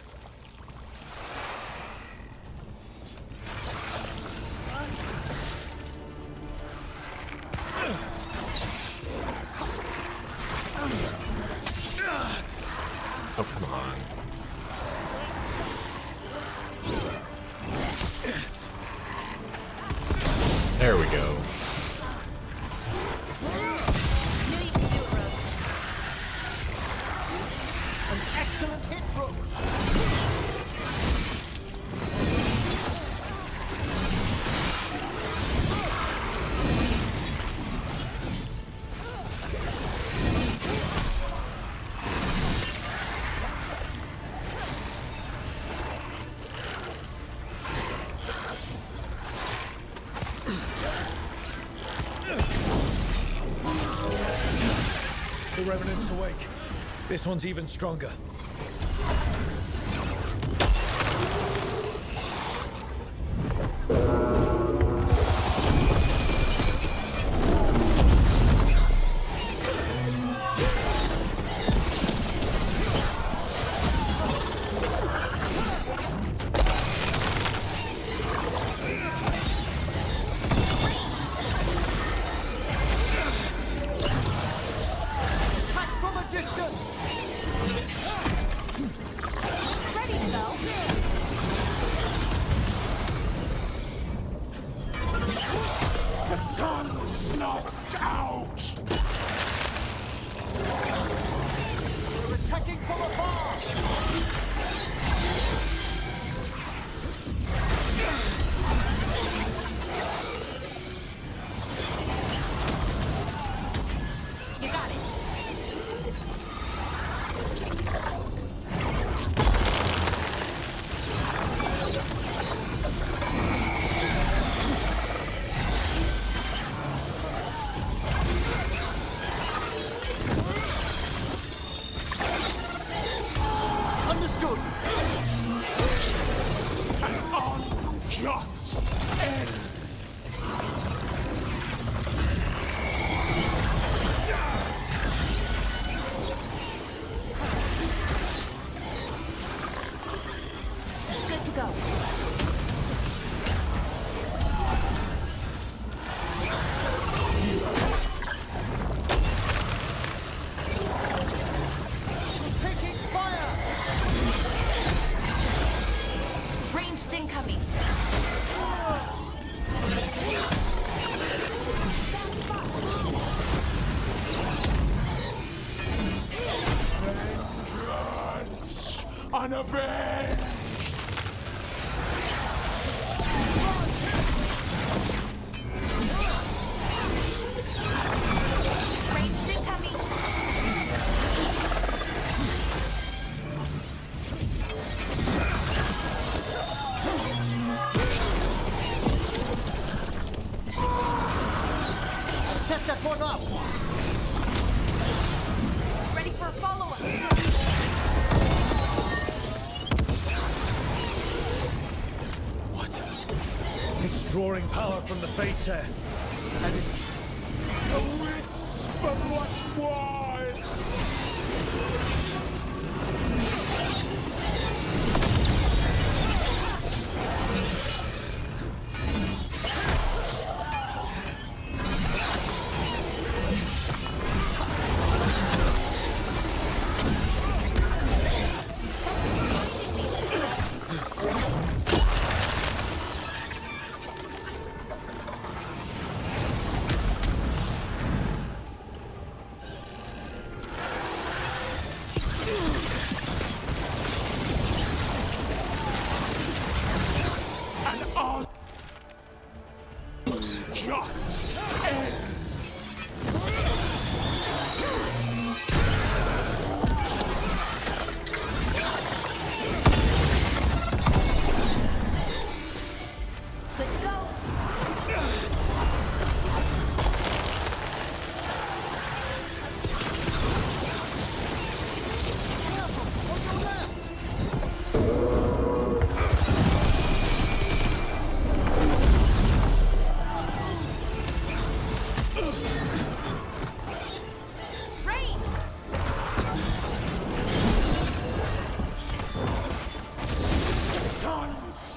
Oh, come on. There we go. An excellent hit, Brooke. The Revenant's awake. This one's even stronger. Attack from a distance! Ready to go. The sun snuffed out! We're attacking from afar! You got it. Understood! An unjust end! Good to go. Taking fire! Ranged incoming. Vengeance! Unavenged! Ranged incoming. Set that one up! Ready for a follow-up. What? It's drawing power from the Fates here. And it's A wisp of what was!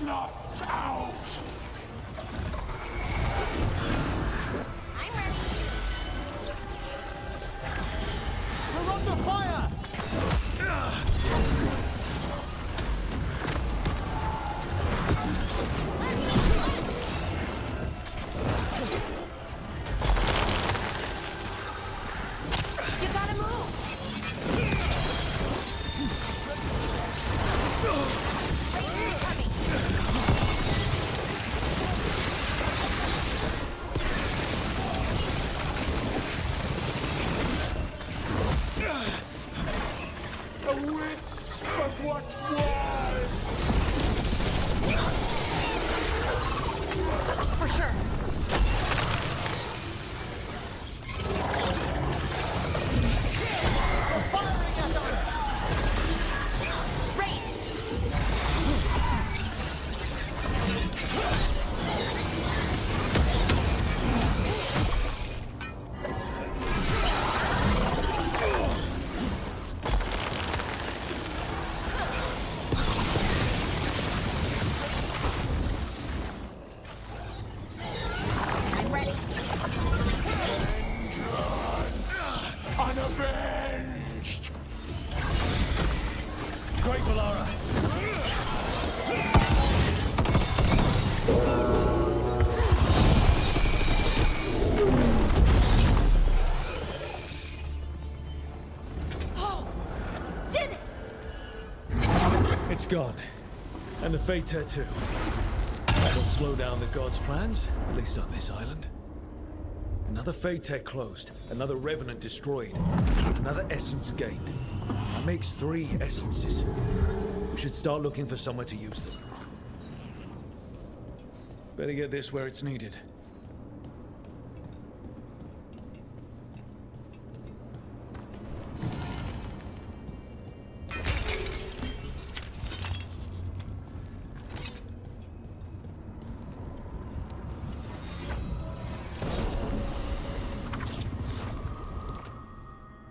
snuffed out! I'm ready. We're under fire! You gotta move. A wisp of what was! For sure. Unavenged! Great Valara! Oh, did it? It's gone. And the Fate Tattoo. That'll slow down the gods' plans, at least on this island. Another Fate Tech closed, another Revenant destroyed, another Essence gained. That makes 3 essences. We should start looking for somewhere to use them. Better get this where it's needed.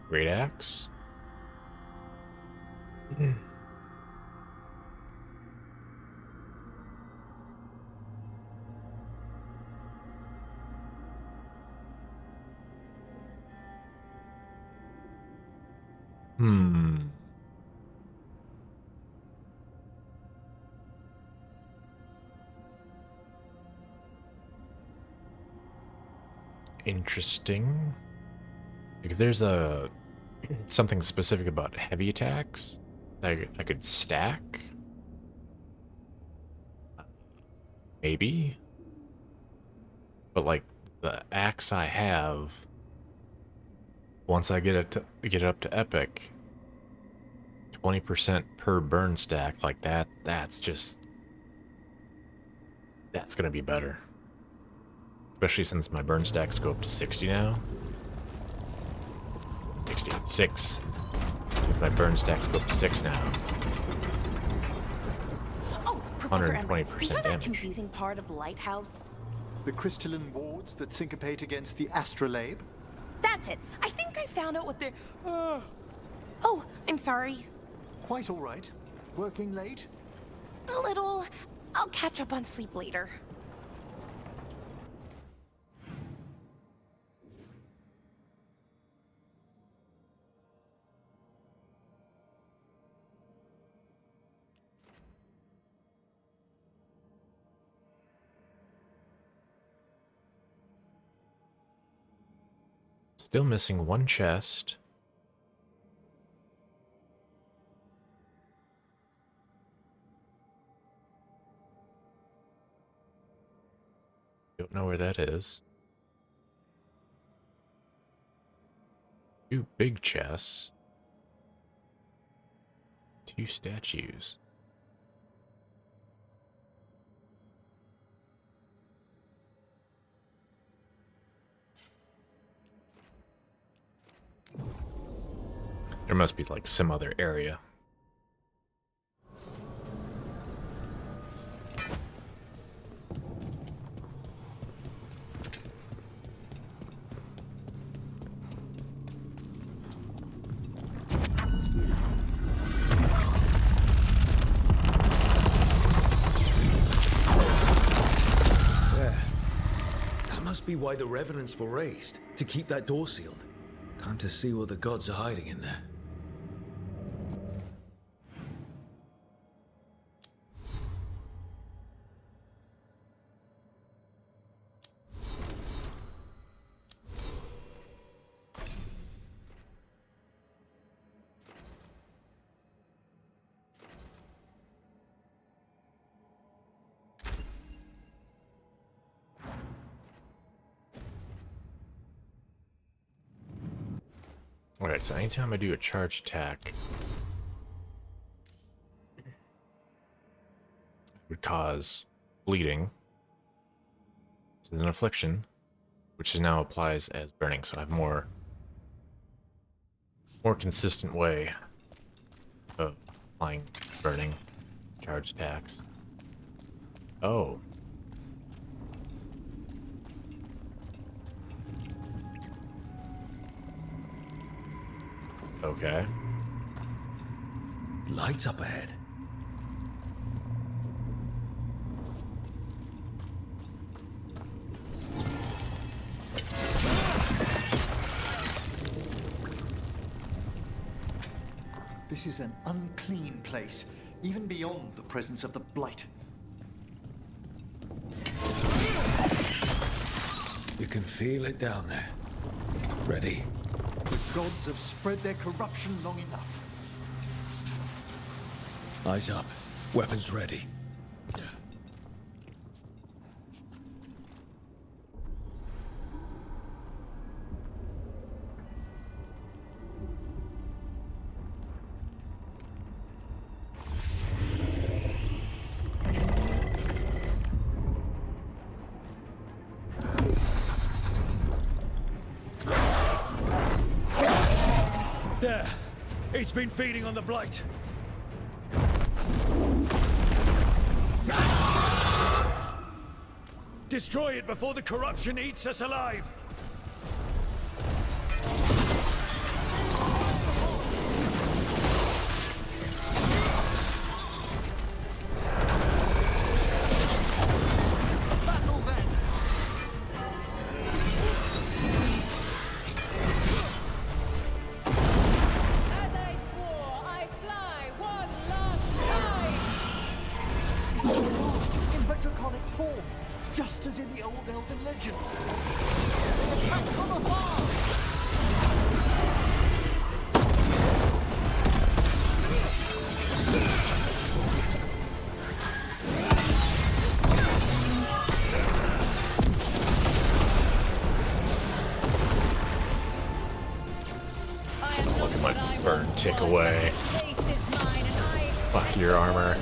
Great axe. Interesting. If there's a something specific about heavy attacks I could stack, maybe. But like the axe I have, once I get it up to epic, 20% per burn stack like that. That's gonna be better. Especially since my burn stacks go up to 60 now. 66. My burn stacks go up to 6 now. Oh, Professor Ember, 120% you know that damage. confusing part of the lighthouse? The crystalline wards that syncopate against the astrolabe? That's it. I think I found out what they're... Oh, I'm sorry. Quite all right. Working late? A little. I'll catch up on sleep later. Still missing 1 chest. Don't know where that is. 2 big chests. 2 statues. There must be like some other area. be why the Revenants were raised, to keep that door sealed. Time to see what the gods are hiding in there. Alright, so anytime I do a charge attack, it would cause bleeding. This is an affliction, which now applies as burning, so I have more consistent way of applying burning charge attacks. Oh. Okay. Lights up ahead. This is an unclean place, even beyond the presence of the Blight. You can feel it down there. Ready? The gods have spread their corruption long enough. Eyes up. Weapons ready. There! It's been feeding on the Blight. Destroy it before the corruption eats us alive! In Vetriconic form, just as in the old elven legend. Attack from afar! Look at my burn tick away. Fuck your armor.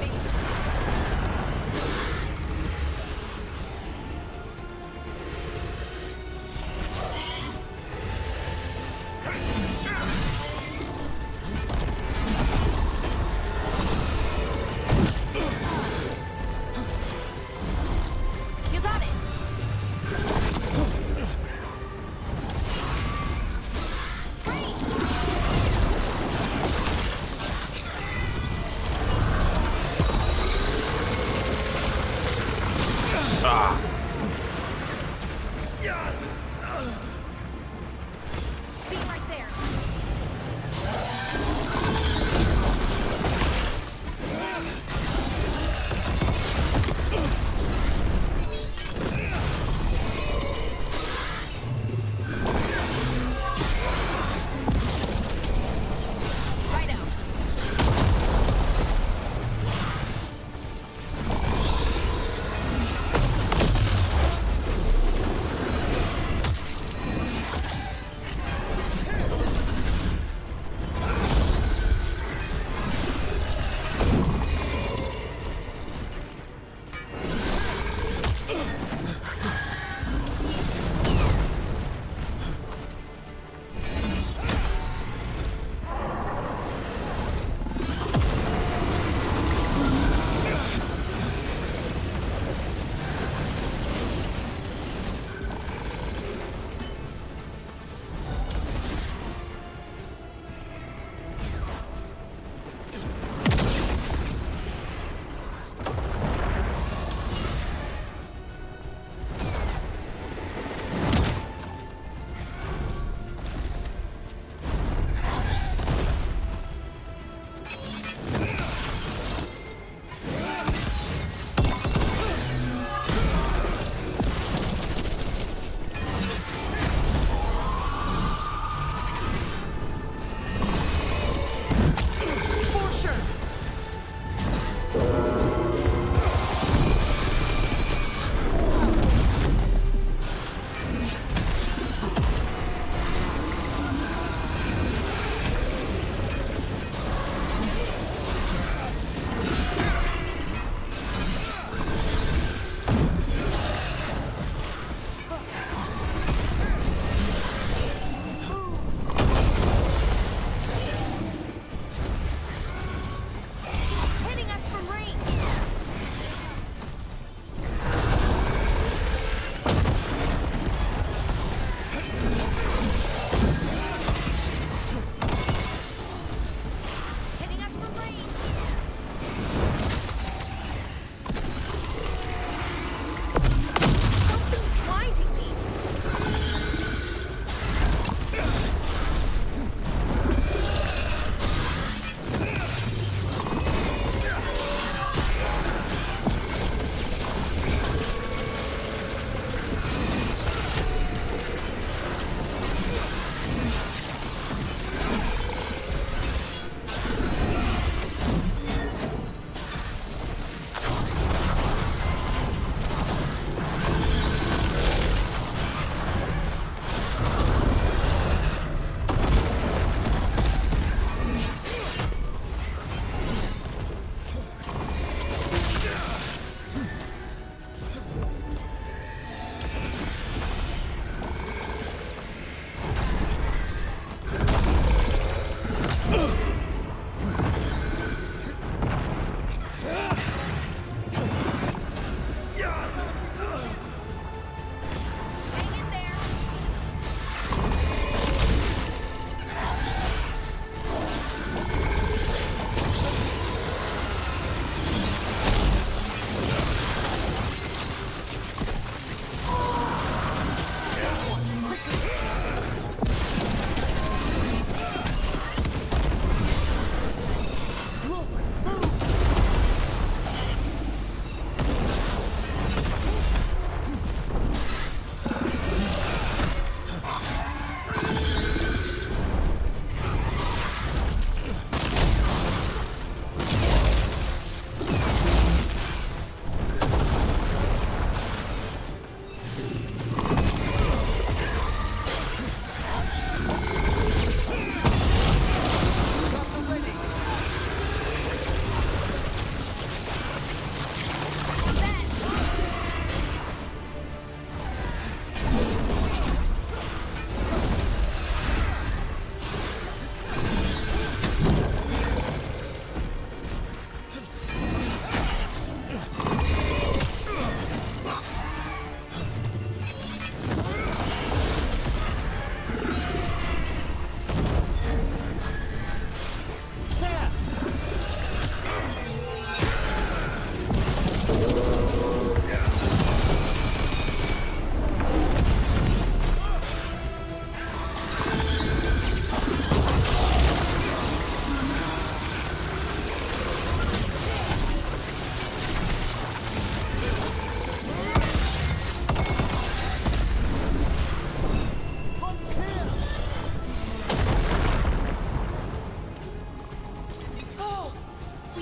You got it. Ah! Be right there. Right out.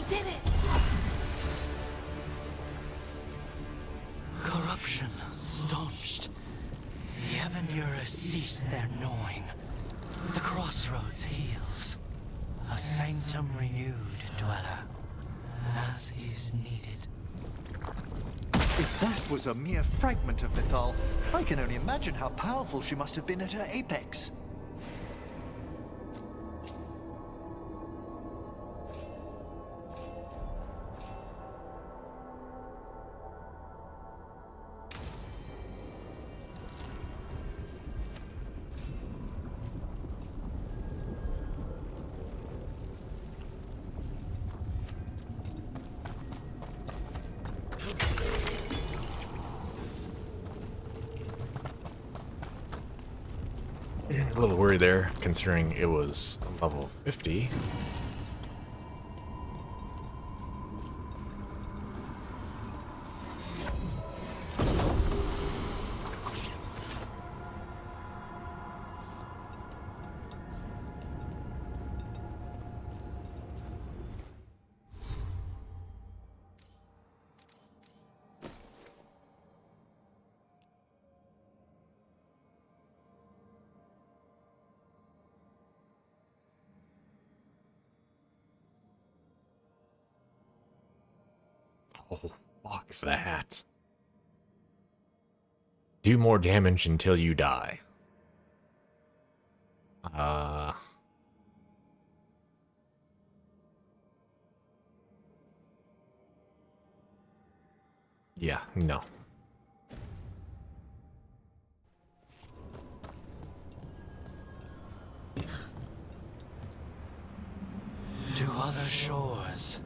did it! Corruption staunched. The Evanura cease their gnawing. The crossroads heals. A sanctum renewed, dweller, as is needed. If that was a mere fragment of Mythal, I can only imagine how powerful she must have been at her apex. A little worried there, considering it was level 50. Oh, fuck that. Do more damage until you die. Yeah, no. To other shores.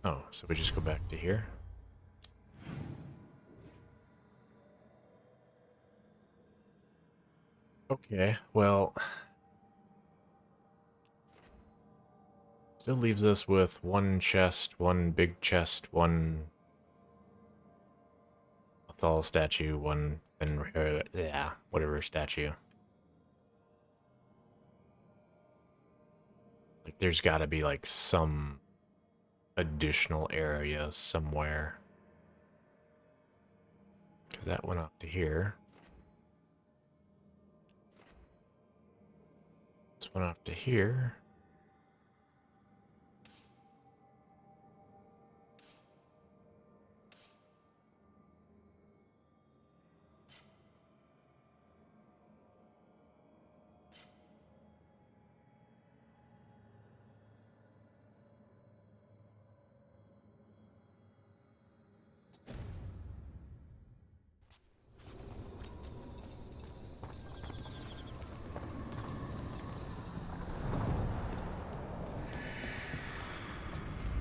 Oh, so we just go back to here? Okay, well... Still leaves us with one chest, one big chest, one... Mythal statue, one... yeah, whatever statue. Like, there's gotta be, like, some... additional area somewhere. Because that went up to here. This went off to here.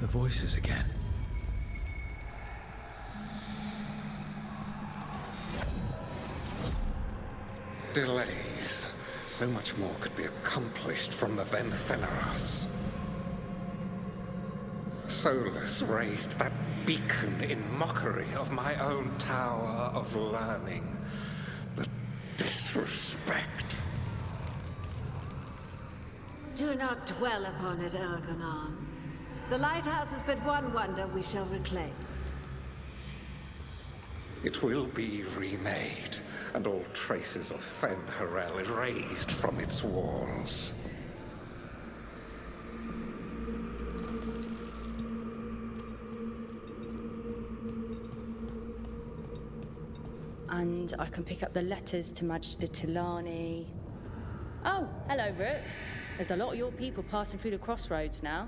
The voices again. Delays. So much more could be accomplished from the Ventheneras. Solus raised that beacon in mockery of my own tower of learning. The disrespect. Do not dwell upon it, Elganon. The lighthouse is but one wonder we shall reclaim. It will be remade, and all traces of Fen'Harel erased from its walls. And I can pick up the letters to Magister Tilani. Oh, hello, Rook. There's a lot of your people passing through the crossroads now.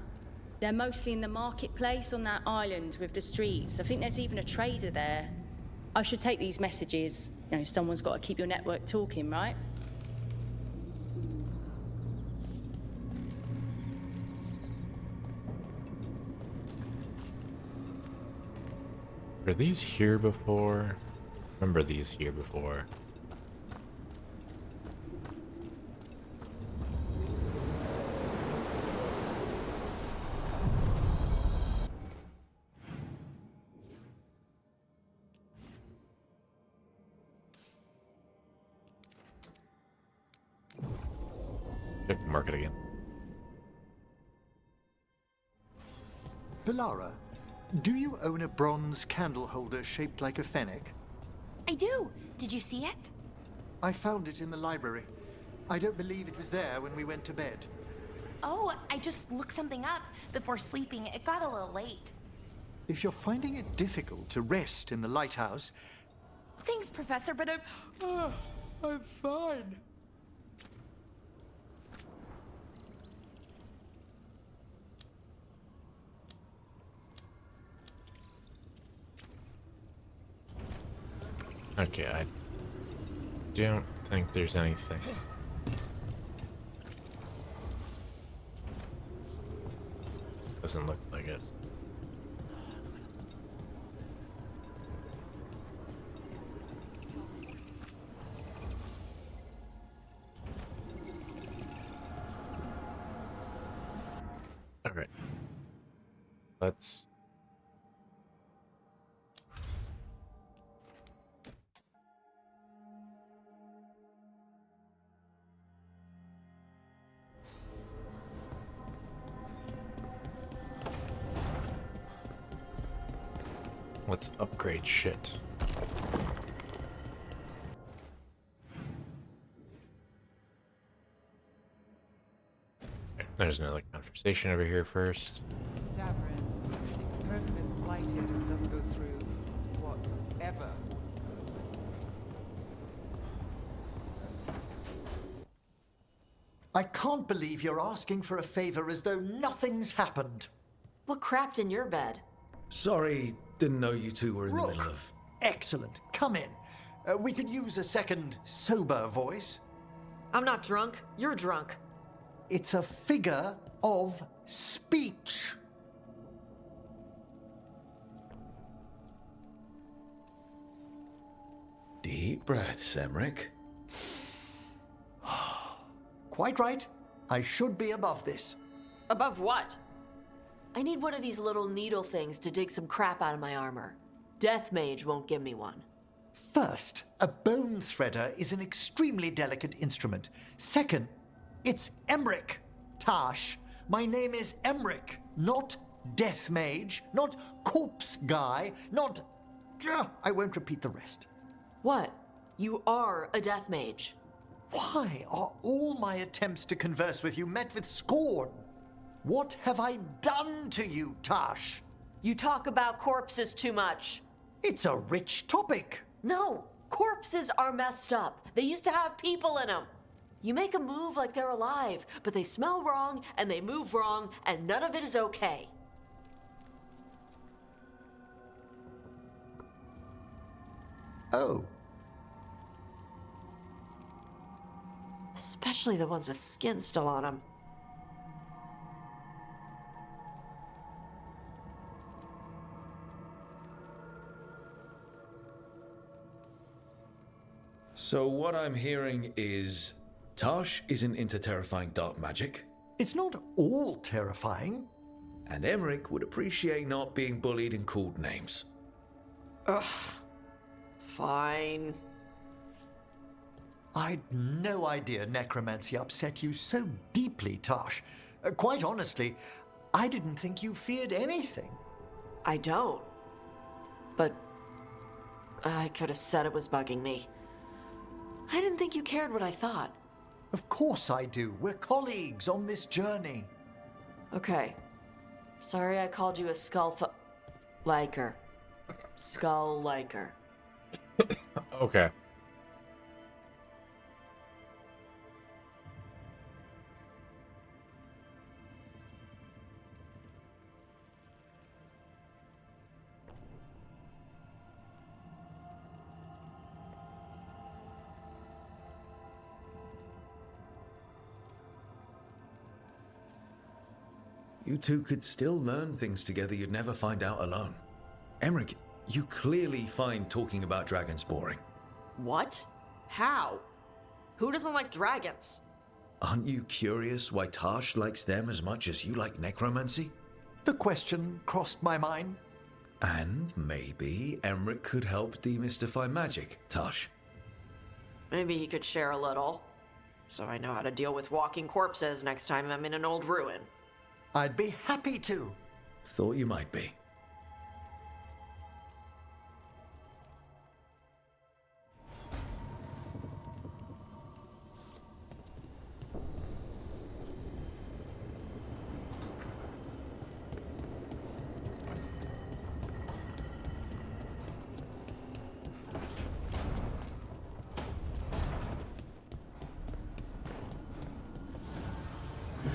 They're mostly in the marketplace on that island with the streets. I think there's even a trader there. I should take these messages. You know, someone's got to keep your network talking, right? Were these here before? Remember these here before. Check the market again. Belara, do you own a bronze candle holder shaped like a fennec? I do. Did you see it? I found it in the library. I don't believe it was there when we went to bed. Oh, I just looked something up before sleeping. It got a little late. If you're finding it difficult to rest in the lighthouse... Thanks, Professor, but I'm fine. Okay, I don't think there's anything. Doesn't look like it. Alright. Let's... Let's upgrade shit. Okay, there's another conversation over here first. Davrin, if a person is blighted and doesn't go through whatever. I can't believe you're asking for a favor as though nothing's happened. What crapped in your bed? Sorry, didn't know you two were in the middle of... Excellent. Come in. We could use a second sober voice. I'm not drunk. You're drunk. It's a figure of speech. Deep breaths, Emmerich. Quite right. I should be above this. Above what? I need one of these little needle things to dig some crap out of my armor. Death Mage won't give me one. First, a bone threader is an extremely delicate instrument. Second, it's Emmerich, Tash. My name is Emmerich, not Death Mage, not Corpse Guy, not... I won't repeat the rest. What? You are a Death Mage. Why are all my attempts to converse with you met with scorn? What have I done to you, Tash? You talk about corpses too much. It's a rich topic. No, corpses are messed up. They used to have people in them. You make a move like they're alive, but they smell wrong and they move wrong, and none of it is okay. Oh. Especially the ones with skin still on them. So what I'm hearing is... Tash isn't into terrifying dark magic. It's not all terrifying. And Emmerich would appreciate not being bullied and called names. Ugh. Fine. I'd no idea necromancy upset you so deeply, Tash. Quite honestly, I didn't think you feared anything. I don't. But I could have said it was bugging me. I didn't think you cared what I thought. Of course I do. We're colleagues on this journey. Okay. Sorry I called you a liker. Skull liker. Okay. You two could still learn things together you'd never find out alone. Emmerich, you clearly find talking about dragons boring. What? How? Who doesn't like dragons? Aren't you curious why Tash likes them as much as you like necromancy? The question crossed my mind. And maybe Emmerich could help demystify magic, Tash. Maybe he could share a little. so I know how to deal with walking corpses next time I'm in an old ruin. I'd be happy to. Thought you might be.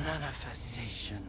Manifestation.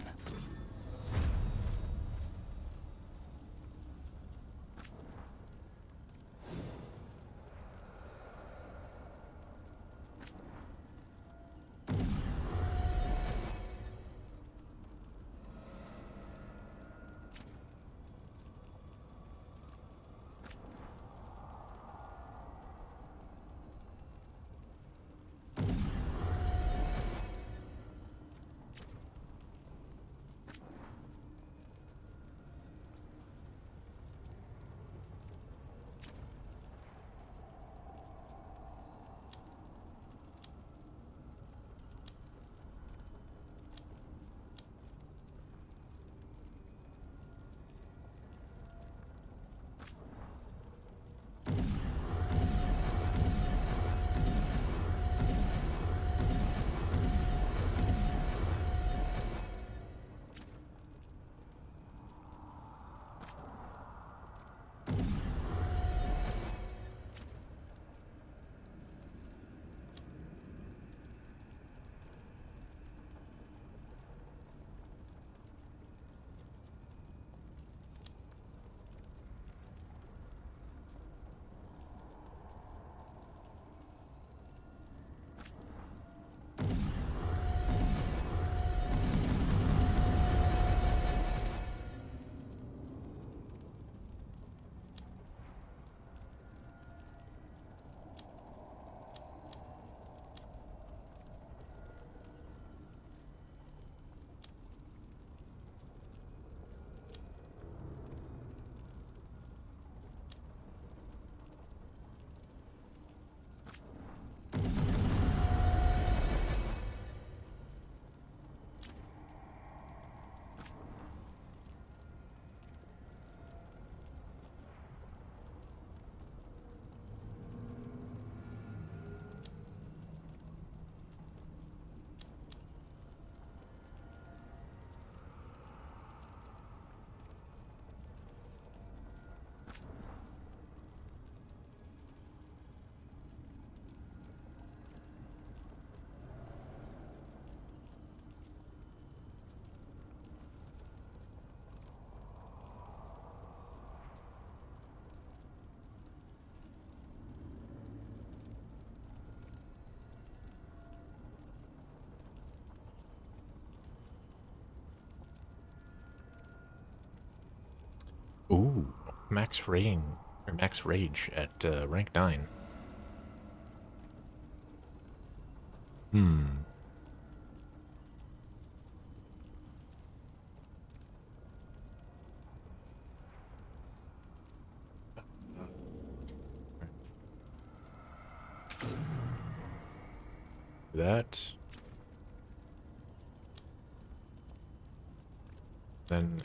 Ooh, max rain or max rage at rank 9. Hmm. That. Then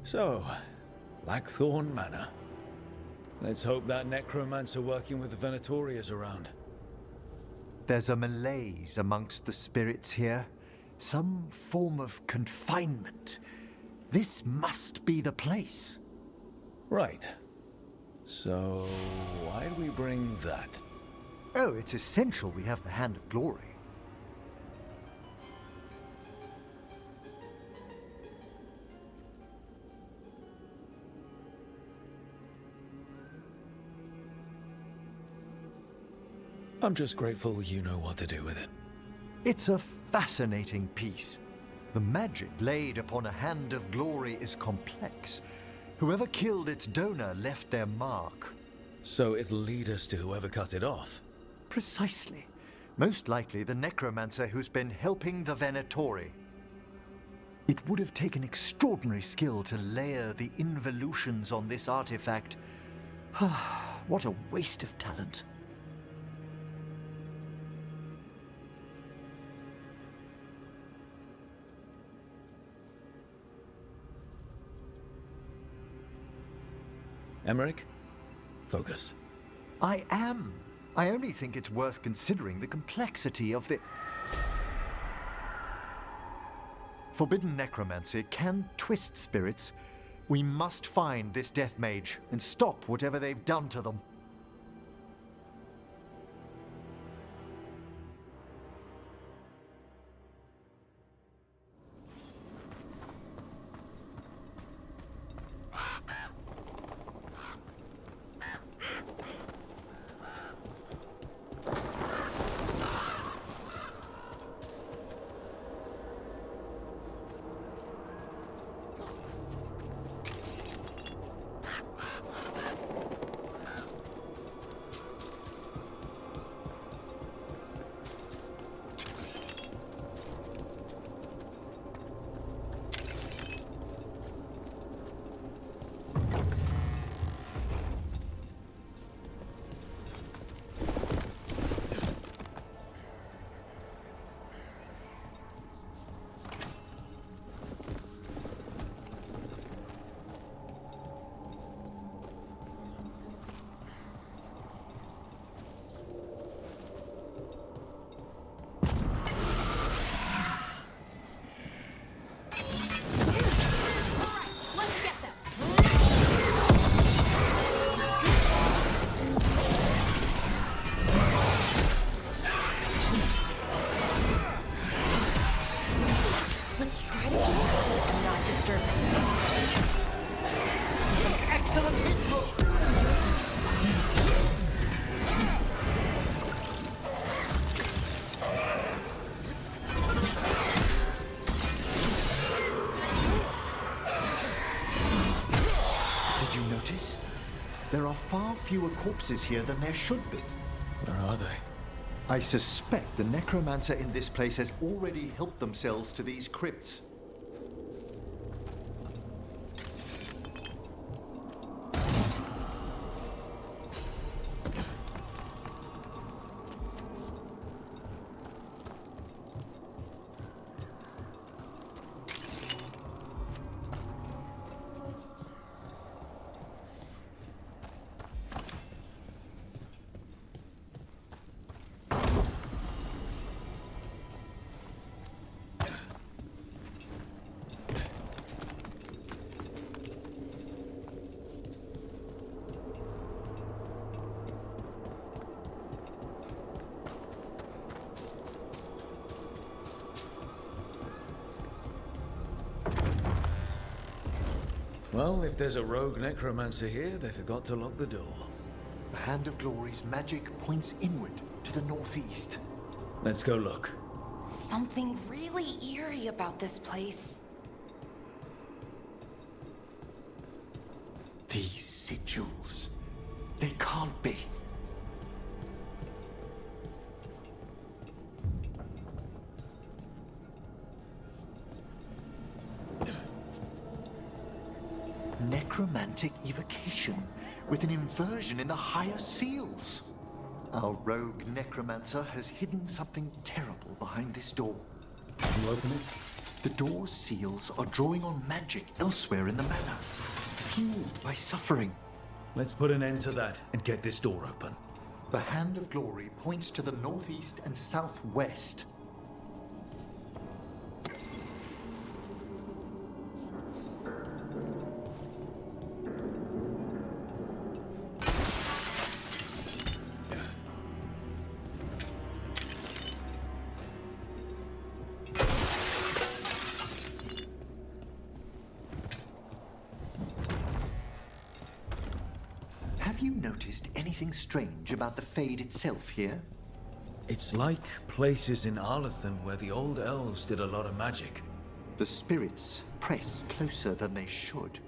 So, Blackthorn Manor. Let's hope that necromancer working with the Venatori is around. There's a malaise amongst the spirits here. Some form of confinement. This must be the place. Right. So, why'd we bring that? Oh, it's essential we have the Hand of Glory. I'm just grateful you know what to do with it. It's a fascinating piece. The magic laid upon a Hand of Glory is complex. Whoever killed its donor left their mark. So it'll lead us to whoever cut it off? Precisely. Most likely the necromancer who's been helping the Venatori. It would have taken extraordinary skill to layer the involutions on this artifact. What a waste of talent. Emmerich, focus. I am. I only think it's worth considering the complexity of the... Forbidden necromancy can twist spirits. We must find this death mage and stop whatever they've done to them. There are far fewer corpses here than there should be. Where are they? I suspect the necromancer in this place has already helped themselves to these crypts. Well, if there's a rogue necromancer here, they forgot to lock the door. The Hand of Glory's magic points inward to the northeast. Let's go look. Something really eerie about this place. These sigils. They can't be. Necromantic evocation, with an inversion in the higher seals. Our rogue necromancer has hidden something terrible behind this door. Can you open it? The door's seals are drawing on magic elsewhere in the manor, fueled by suffering. Let's put an end to that and get this door open. The Hand of Glory points to the northeast and southwest. Have you noticed anything strange about the Fade itself here? It's like places in Arlathan where the old elves did a lot of magic. The spirits press closer than they should.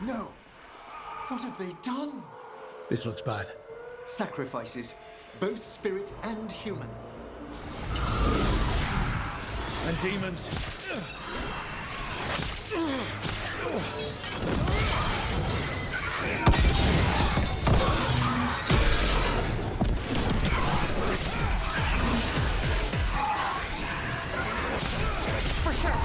No! What have they done? This looks bad. Sacrifices, both spirit and human. And demons. For sure.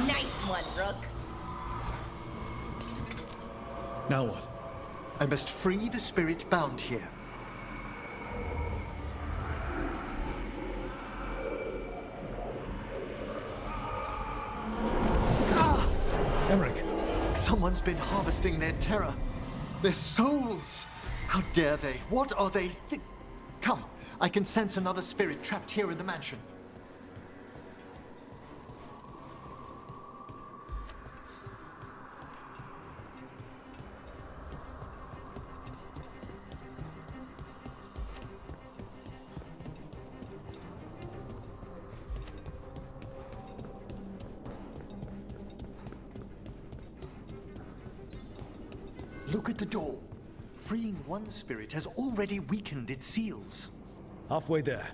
Nice one, Rook. Now what? I must free the spirit bound here. Emmerich! Someone's been harvesting their terror. Their souls! How dare they? What are they? Come, I can sense another spirit trapped here in the mansion. Look at the door. Freeing one spirit has already weakened its seals. Halfway there.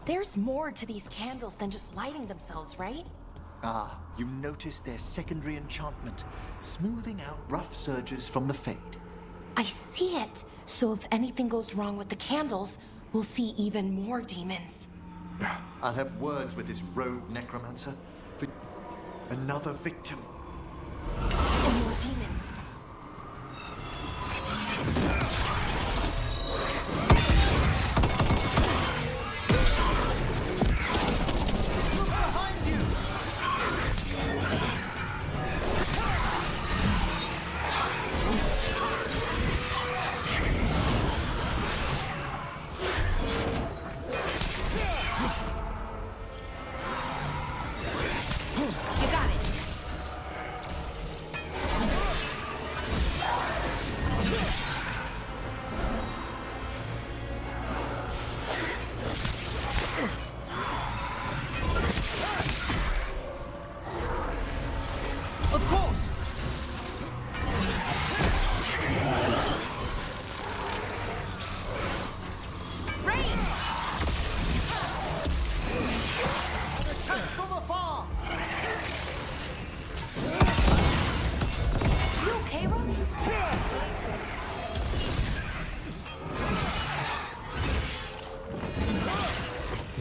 There's more to these candles than just lighting themselves, right? Ah, you notice their secondary enchantment, smoothing out rough surges from the Fade. I see it. So if anything goes wrong with the candles, we'll see even more demons. I'll have words with this rogue necromancer. Another victim. And more demons.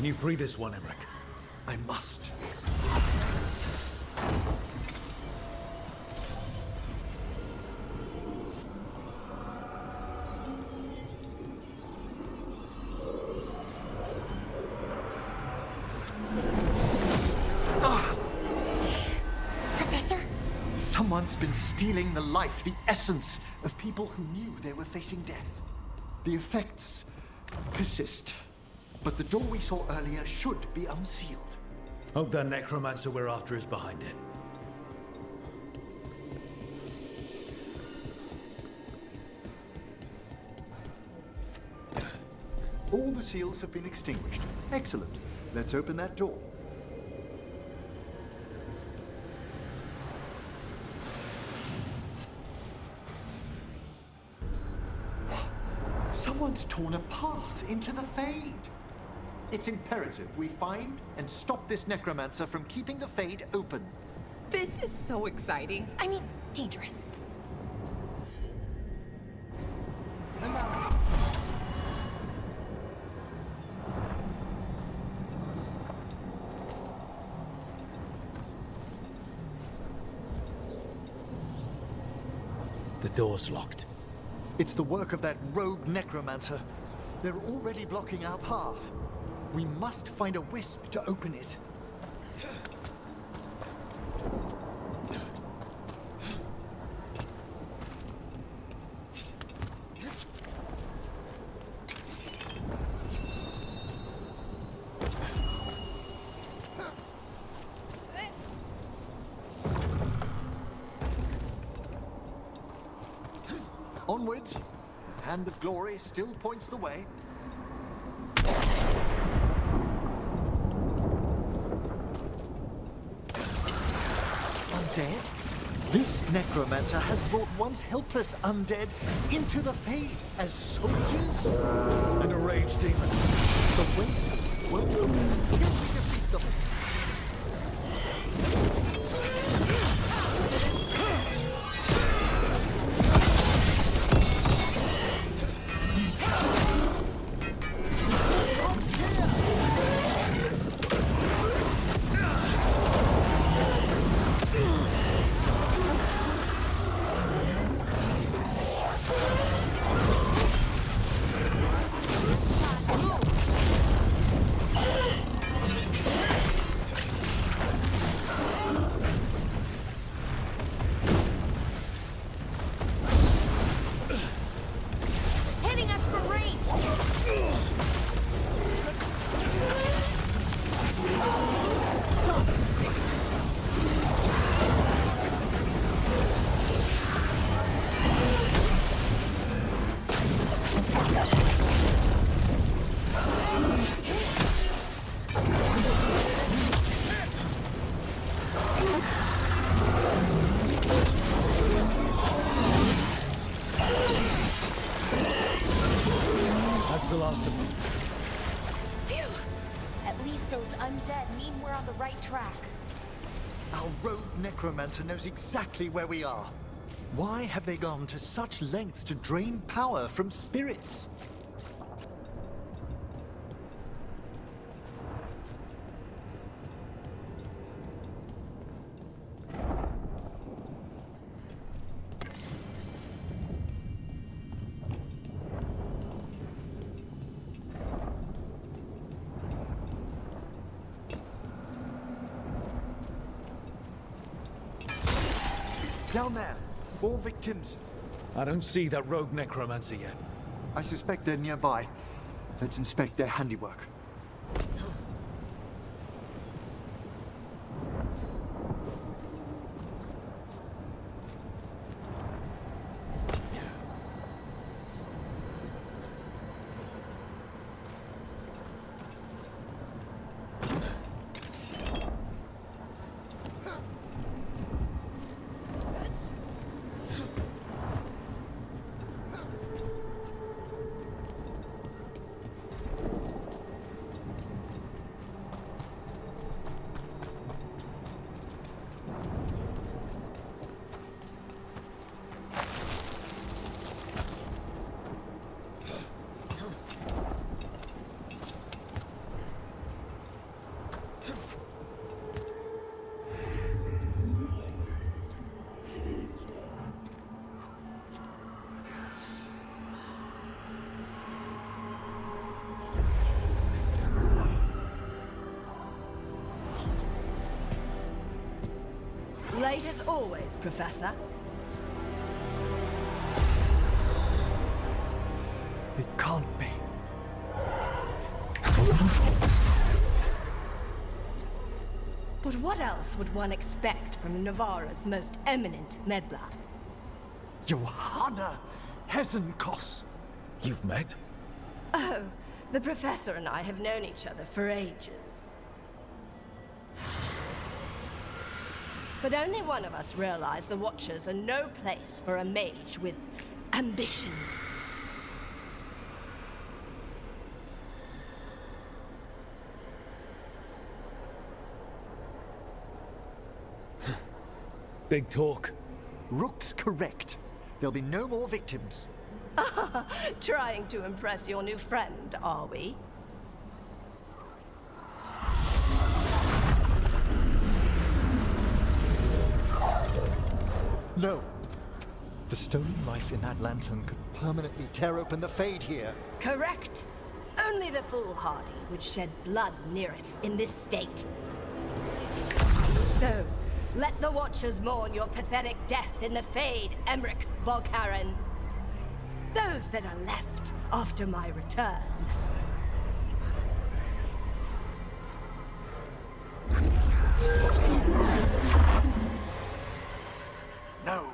Can you free this one, Emmerich? I must. Professor? Someone's been stealing the life, the essence of people who knew they were facing death. The effects persist, but the door we saw earlier should be unsealed. Hope that necromancer we're after is behind it. All the seals have been extinguished. Excellent. Let's open that door. Someone's torn a path into the Fade. It's imperative we find and stop this necromancer from keeping the Fade open. This is so exciting. I mean, dangerous. The door's locked. It's the work of that rogue necromancer. They're already blocking our path. We must find a wisp to open it. Onwards. Hand of Glory still points the way. Undead? This necromancer has brought once helpless undead into the Fade as soldiers? And a rage demon. The way won't open until we defeat them. Hitting us for range! That's the last of them. Phew! At least those undead mean we're on the right track. Our rogue necromancer knows exactly where we are. Why have they gone to such lengths to drain power from spirits? Down there. More victims. I don't see that rogue necromancer yet. I suspect they're nearby. Let's inspect their handiwork. Late as always, Professor. It can't be. But what else would one expect from Navarra's most eminent meddler? Johanna Hezenkos. You've met? Oh, the Professor and I have known each other for ages. But only one of us realized the Watchers are no place for a mage with ambition. Big talk. Rook's correct. There'll be no more victims. Trying to impress your new friend, are we? No. The stolen life in that lantern could permanently tear open the Fade here. Correct. Only the foolhardy would shed blood near it in this state. So, let the Watchers mourn your pathetic death in the Fade, Emmerich Volkaren. Those that are left after my return. No.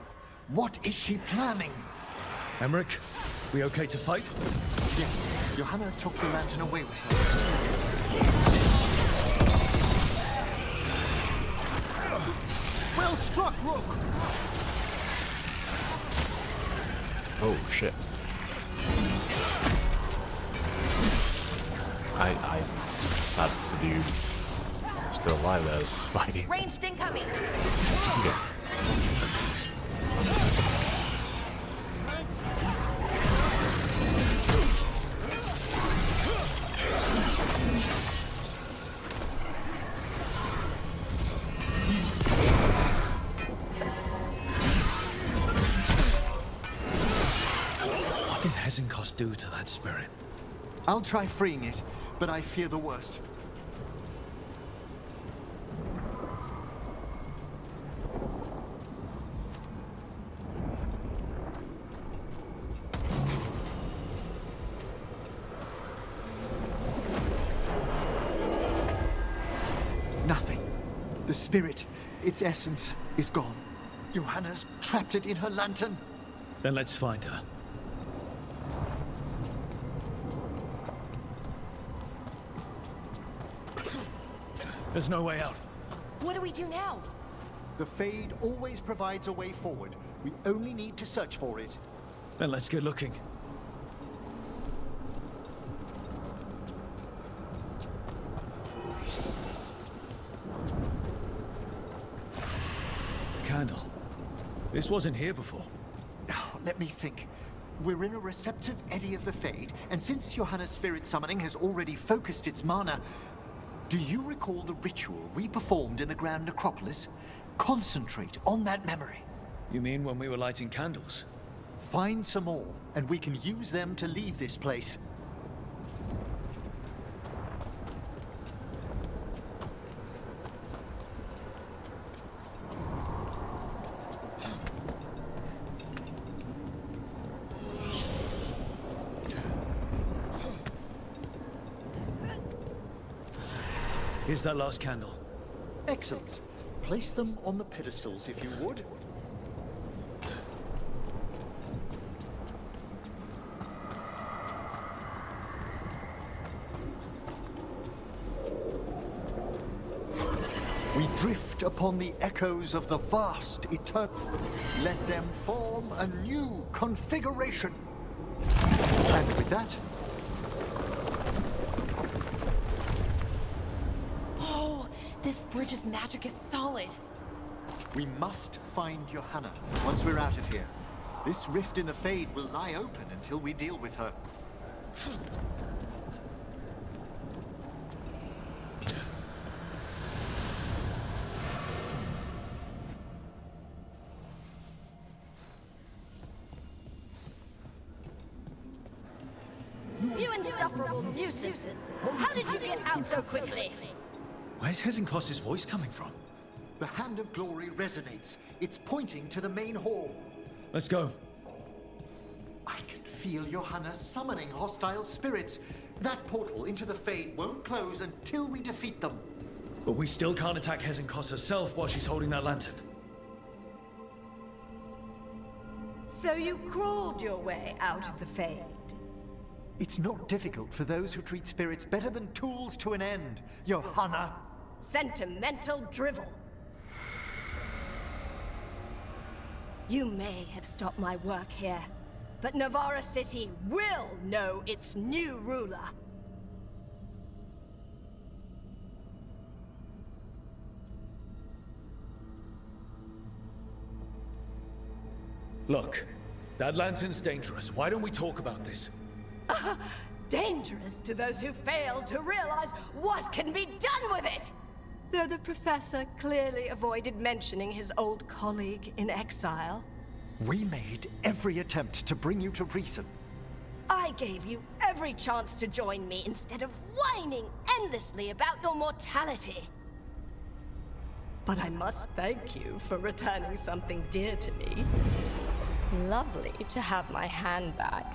What is she planning? Emmerich, we okay to fight? Yes. Johanna took the lantern away with her. Well struck, Rook! Oh, shit. I thought the dude still alive that was fighting. Ranged incoming. What did Hezenkos do to that spirit? I'll try freeing it, but I fear the worst. Nothing. The spirit, its essence, is gone. Johanna's trapped it in her lantern. Then let's find her. There's no way out. What do we do now? The Fade always provides a way forward. We only need to search for it. Then let's get looking. Candle. This wasn't here before. Oh, let me think. We're in a receptive eddy of the Fade, and since Johanna's spirit summoning has already focused its mana, do you recall the ritual we performed in the Grand Necropolis? Concentrate on that memory. You mean when we were lighting candles? Find some more, and we can use them to leave this place. Here's that last candle. Excellent. Place them on the pedestals if you would. We drift upon the echoes of the vast eternal. Let them form a new configuration. And with that, This bridge's magic is solid. we must find Johanna once we're out of here. This rift in the Fade will lie open until we deal with her. You insufferable nuisances! How did you get out so quickly? Where's Hezenkos' voice coming from? The Hand of Glory resonates. It's pointing to the main hall. Let's go. I can feel Johanna summoning hostile spirits. That portal into the Fade won't close until we defeat them. But we still can't attack Hezenkos herself while she's holding that lantern. So you crawled your way out of the Fade? It's not difficult for those who treat spirits better than tools to an end, Johanna. Sentimental drivel. You may have stopped my work here, but Navarra City will know its new ruler. Look, that lantern's dangerous. Why don't we talk about this? Dangerous to those who fail to realize what can be done with it! Though the professor clearly avoided mentioning his old colleague in exile. We made every attempt to bring you to reason. I gave you every chance to join me instead of whining endlessly about your mortality. But I must thank you for returning something dear to me. Lovely to have my hand back.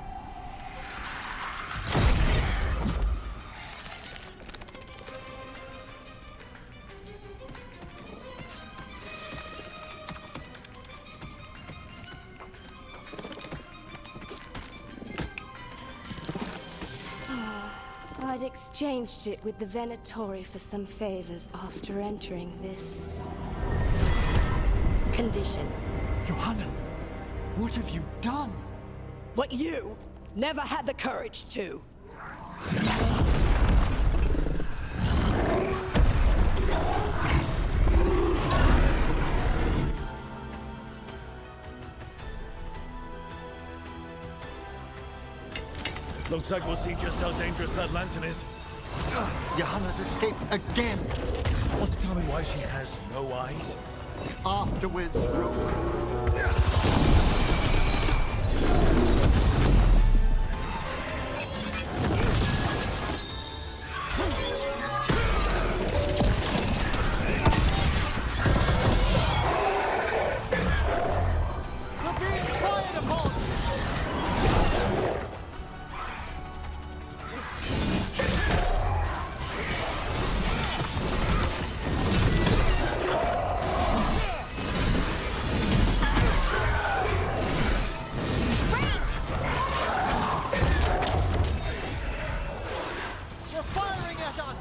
I'd exchanged it with the Venatori for some favors after entering this condition. Johanna, what have you done? What you never had the courage to. Looks like we'll see just how dangerous that lantern is. Johanna's escaped again. Want to tell me why she has no eyes? Afterwards, Rook. We're being fired upon! They're firing at us!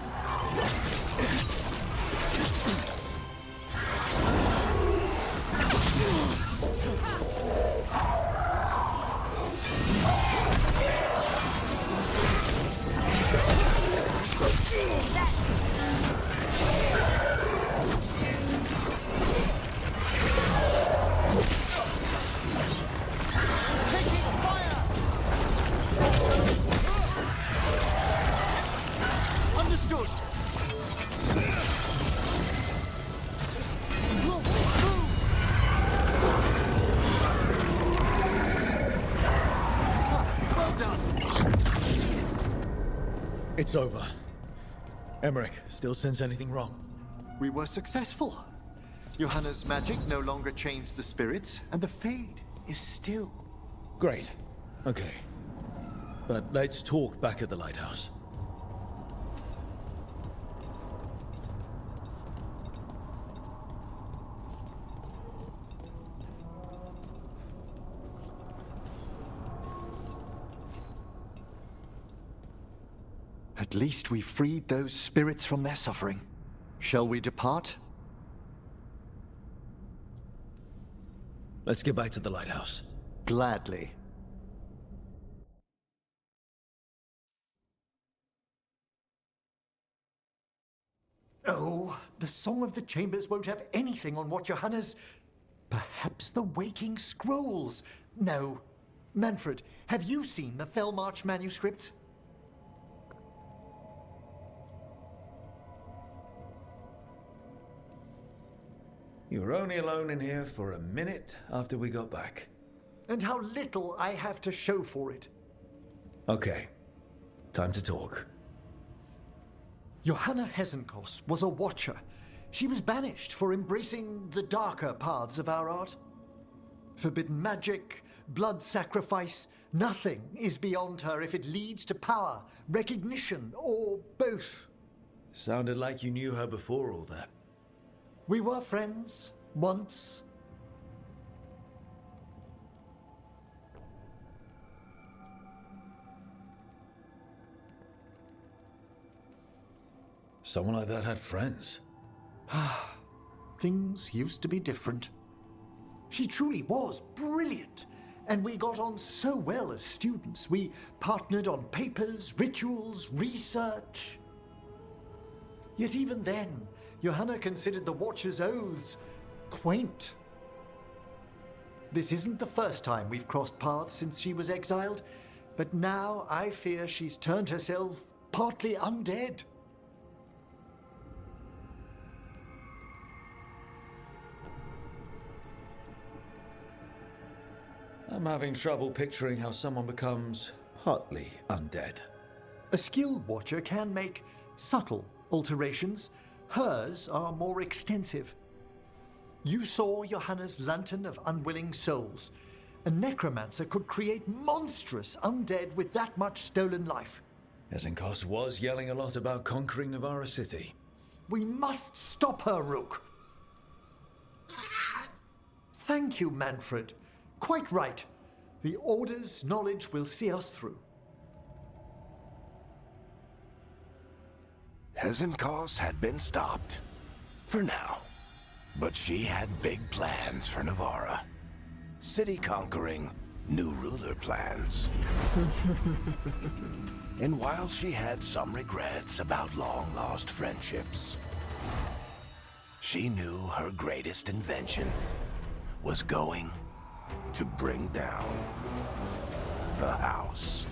Taking fire! Understood. Wolf, move! Well done. It's over. Emmerich, still sense anything wrong? We were successful. Johanna's magic no longer changed the spirits, and the Fade is still. Great. Okay. But let's talk back at the lighthouse. At least we freed those spirits from their suffering. Shall we depart? Let's get back to the lighthouse. Gladly. Oh, the Song of the Chambers won't have anything on what Johanna's... Perhaps the Waking Scrolls? No. Manfred, have you seen the Felmarch manuscript? You were only alone in here for a minute after we got back. And how little I have to show for it. Okay. Time to talk. Johanna Hezenkos was a watcher. She was banished for embracing the darker paths of our art. Forbidden magic, blood sacrifice, nothing is beyond her if it leads to power, recognition, or both. Sounded like you knew her before all that. We were friends, once. Someone like that had friends. Things used to be different. She truly was brilliant, and we got on so well as students. We partnered on papers, rituals, research. Yet even then, Johanna considered the Watcher's oaths quaint. This isn't the first time we've crossed paths since she was exiled, but now I fear she's turned herself partly undead. I'm having trouble picturing how someone becomes partly undead. A skilled Watcher can make subtle alterations. Hers are more extensive. You saw Johanna's Lantern of Unwilling Souls. A necromancer could create monstrous undead with that much stolen life. Ezenkos was yelling a lot about conquering Navarra City. We must stop her, Rook. Thank you, Manfred. Quite right. The Order's knowledge will see us through. Hezenkos had been stopped. For now. But she had big plans for Navarra. City conquering, new ruler plans. And while she had some regrets about long-lost friendships, she knew her greatest invention was going to bring down the house.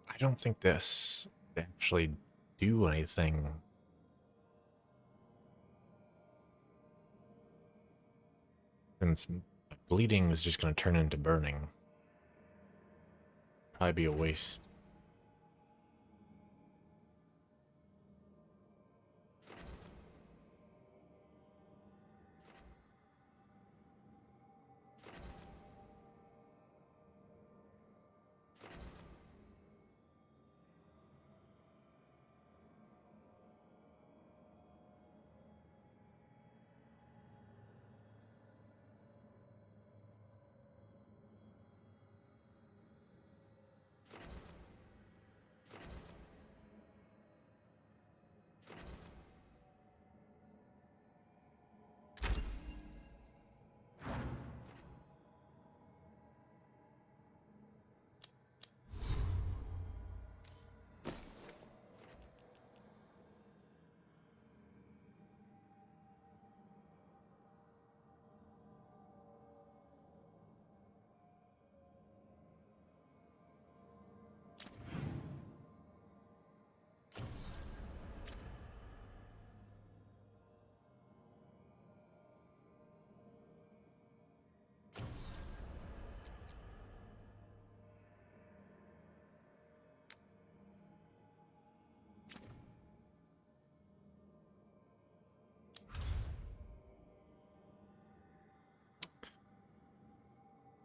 I don't think this would actually do anything. Since bleeding is just going to turn into burning. Probably be a waste.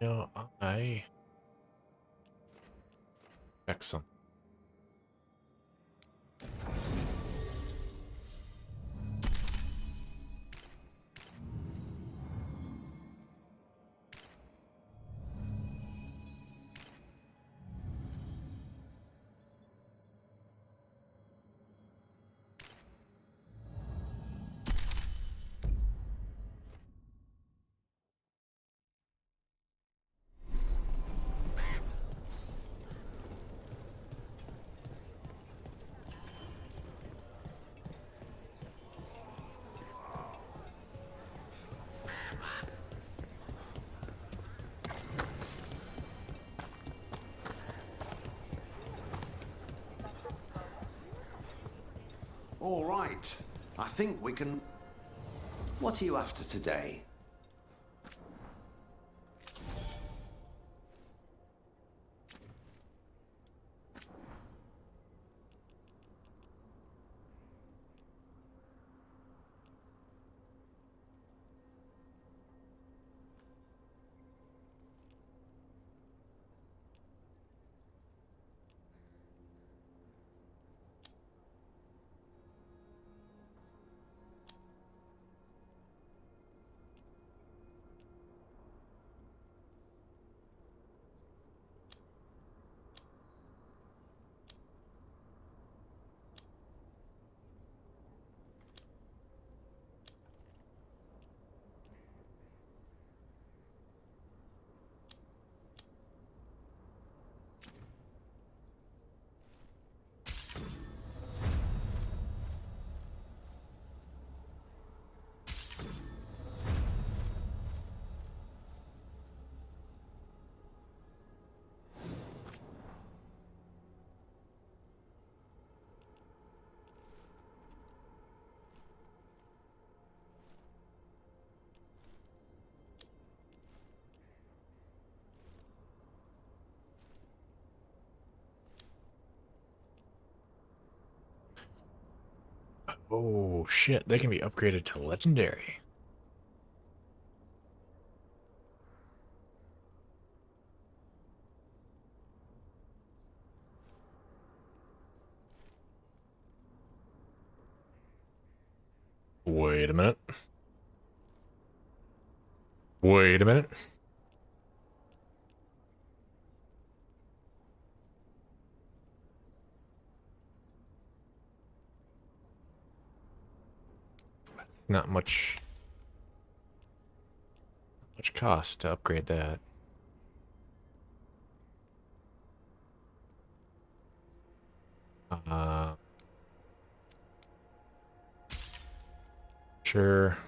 shall I check something? All right. I think we can... What are you after today? Oh shit, they can be upgraded to legendary. Wait a minute. Wait a minute. Not much cost to upgrade that. Sure.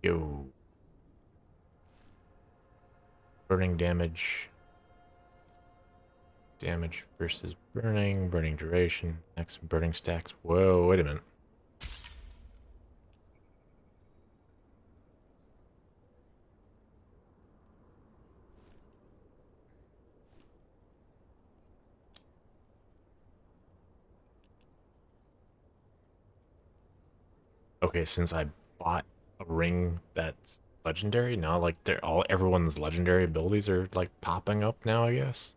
Yo. Burning damage. Damage versus burning, burning duration, next burning stacks. Whoa, wait a minute. Okay, since I bought a ring that's legendary, now like everyone's legendary abilities are like popping up now, I guess.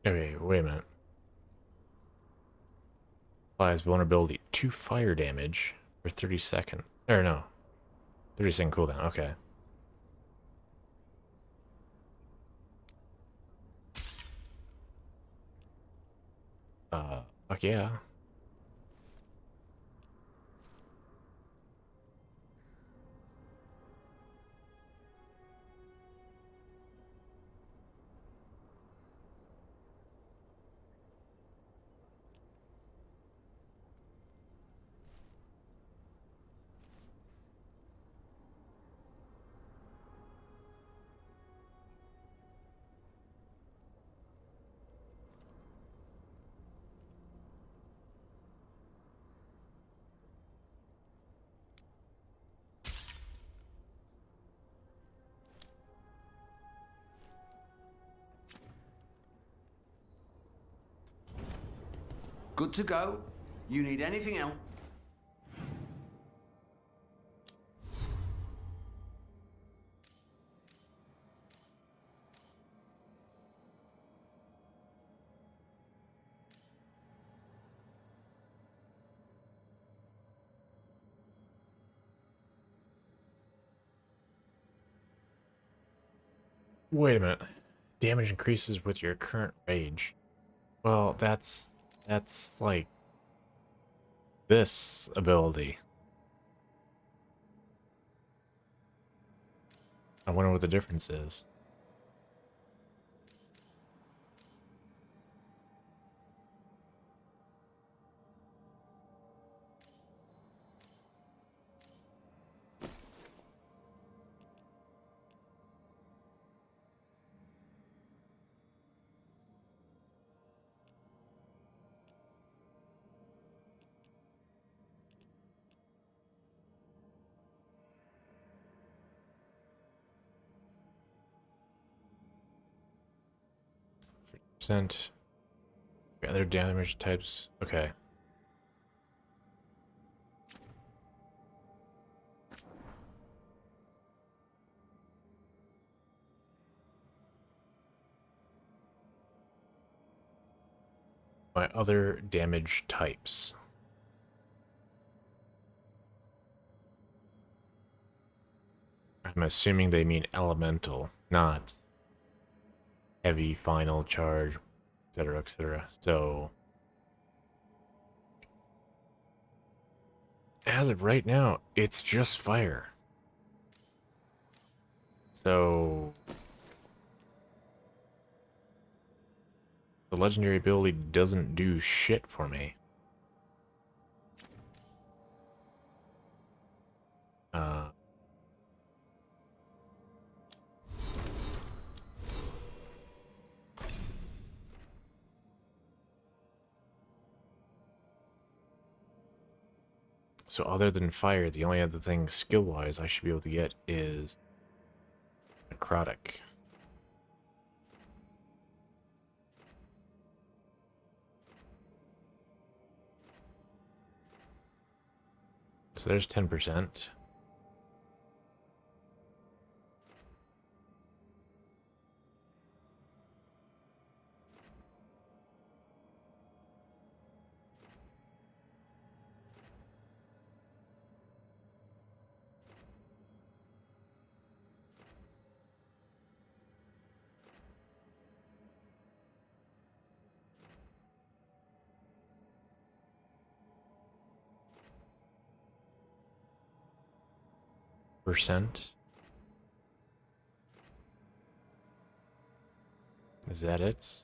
Okay, wait a minute. Applies vulnerability to fire damage for 30 seconds. Or no. 30-second cooldown, okay. Fuck yeah. Good to go. You need anything else? Wait a minute. Damage increases with your current rage. Well, that's like this ability. I wonder what the difference is. Percent. Other damage types. Okay. My other damage types. I'm assuming they mean elemental, not heavy, final, charge, etc., etc. So, as of right now, it's just fire. So, the legendary ability doesn't do shit for me. So other than fire, the only other thing skill-wise I should be able to get is necrotic. So there's 10%. Percent. Is that it?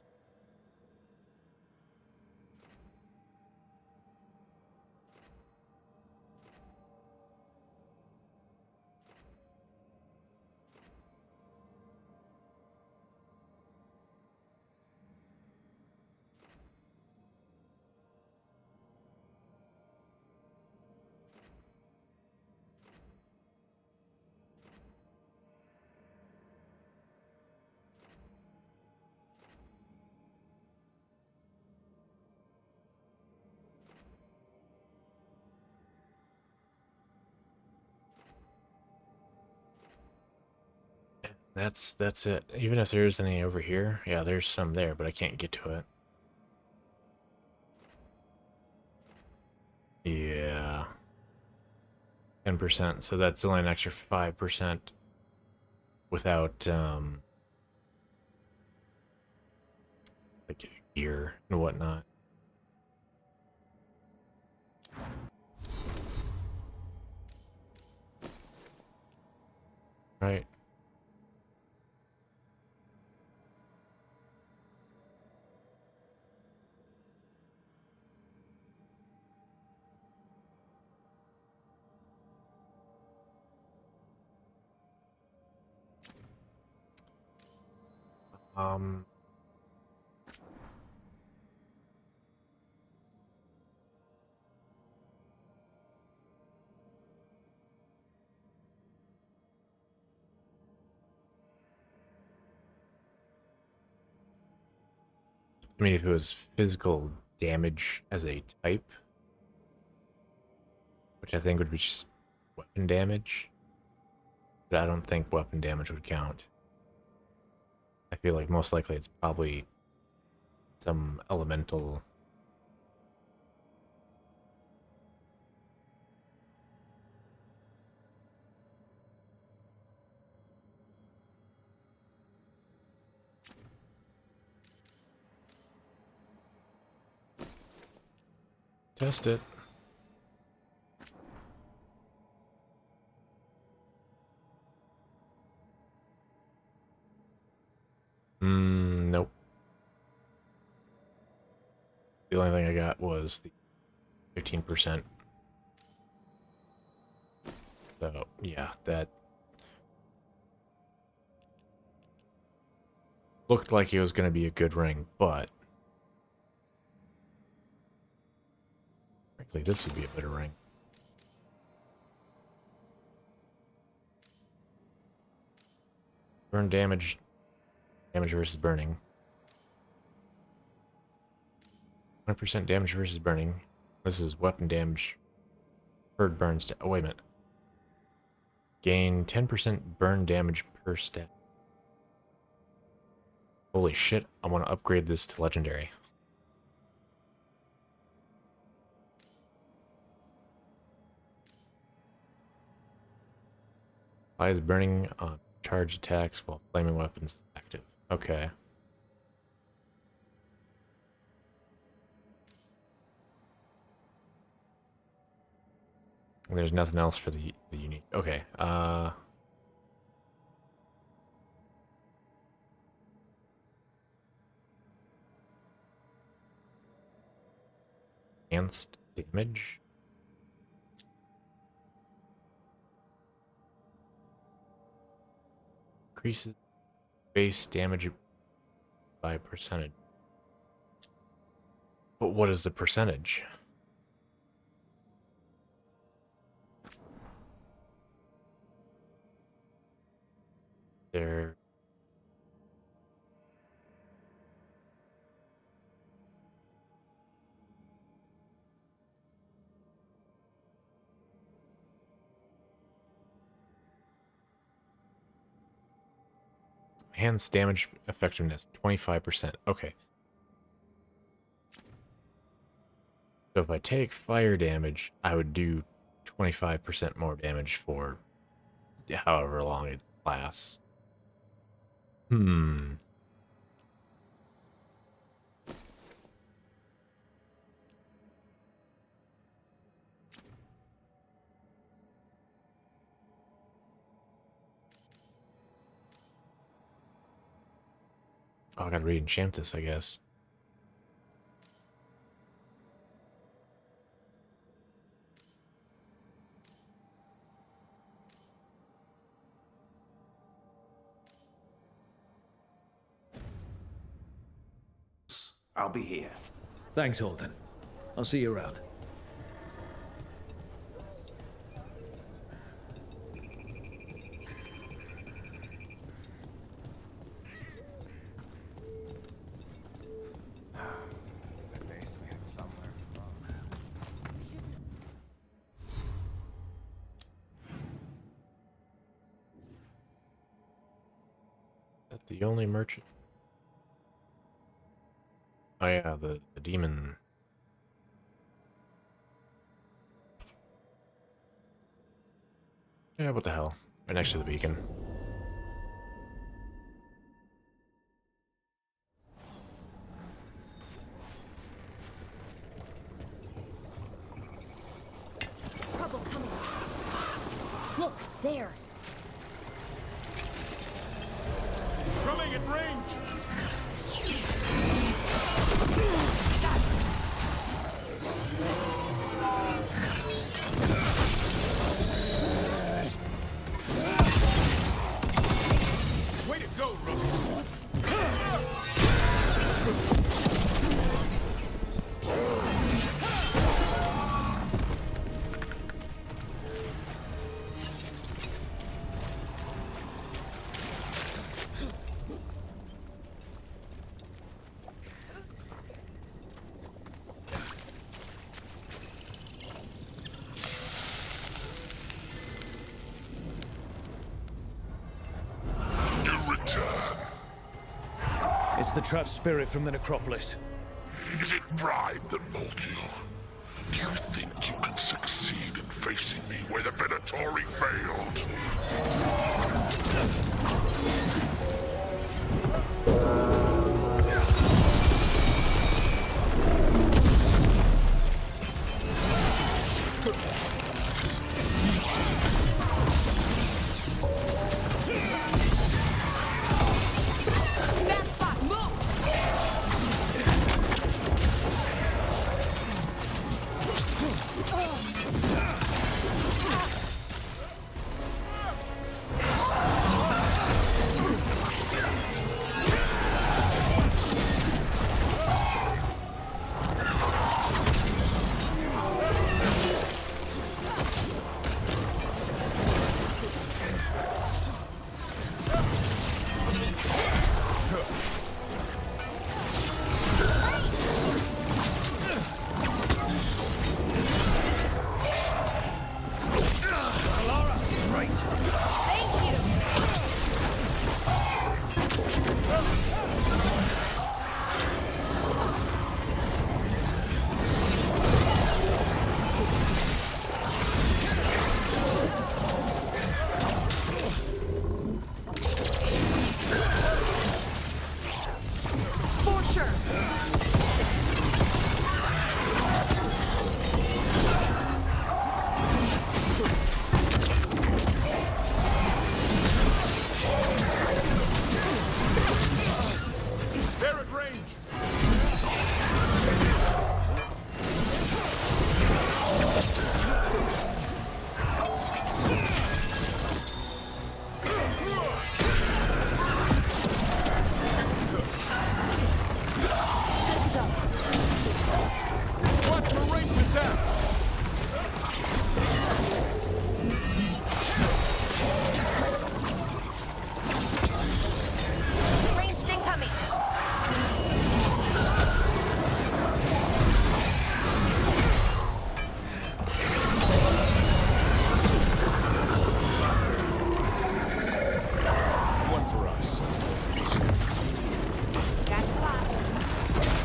That's it. Even if there is any over here, yeah, there's some there, but I can't get to it. Yeah. 10%, so that's only an extra 5% without like gear and whatnot. Right. Um, I mean, if it was physical damage as a type, which I think would be just weapon damage, but I don't think weapon damage would count. I feel like most likely it's probably some elemental. Test it. Nope. The only thing I got was the 15%. So, yeah, that looked like it was going to be a good ring, but frankly, this would be a better ring. Burn damage. Damage versus burning. 100% damage versus burning. This is weapon damage. Herd burns. Oh, wait a minute. Gain 10% burn damage per step. Holy shit, I want to upgrade this to legendary. Applies burning on charge attacks while flaming weapons is active. Okay. There's nothing else for the unique. Okay. Enhanced damage. Increases base damage by percentage. But what is the percentage? There. Enhanced damage effectiveness, 25%. Okay. So if I take fire damage, I would do 25% more damage for however long it lasts. Oh, I gotta re-enchant this, I guess. I'll be here. Thanks, Holden. I'll see you around. That's the only merchant. Oh yeah, the demon. Yeah, what the hell? Right next to the beacon. Trouble coming. Look, there. That's the trapped spirit from the necropolis. Is it pride that moved you? Do you think you can succeed in facing me where the Venatori failed?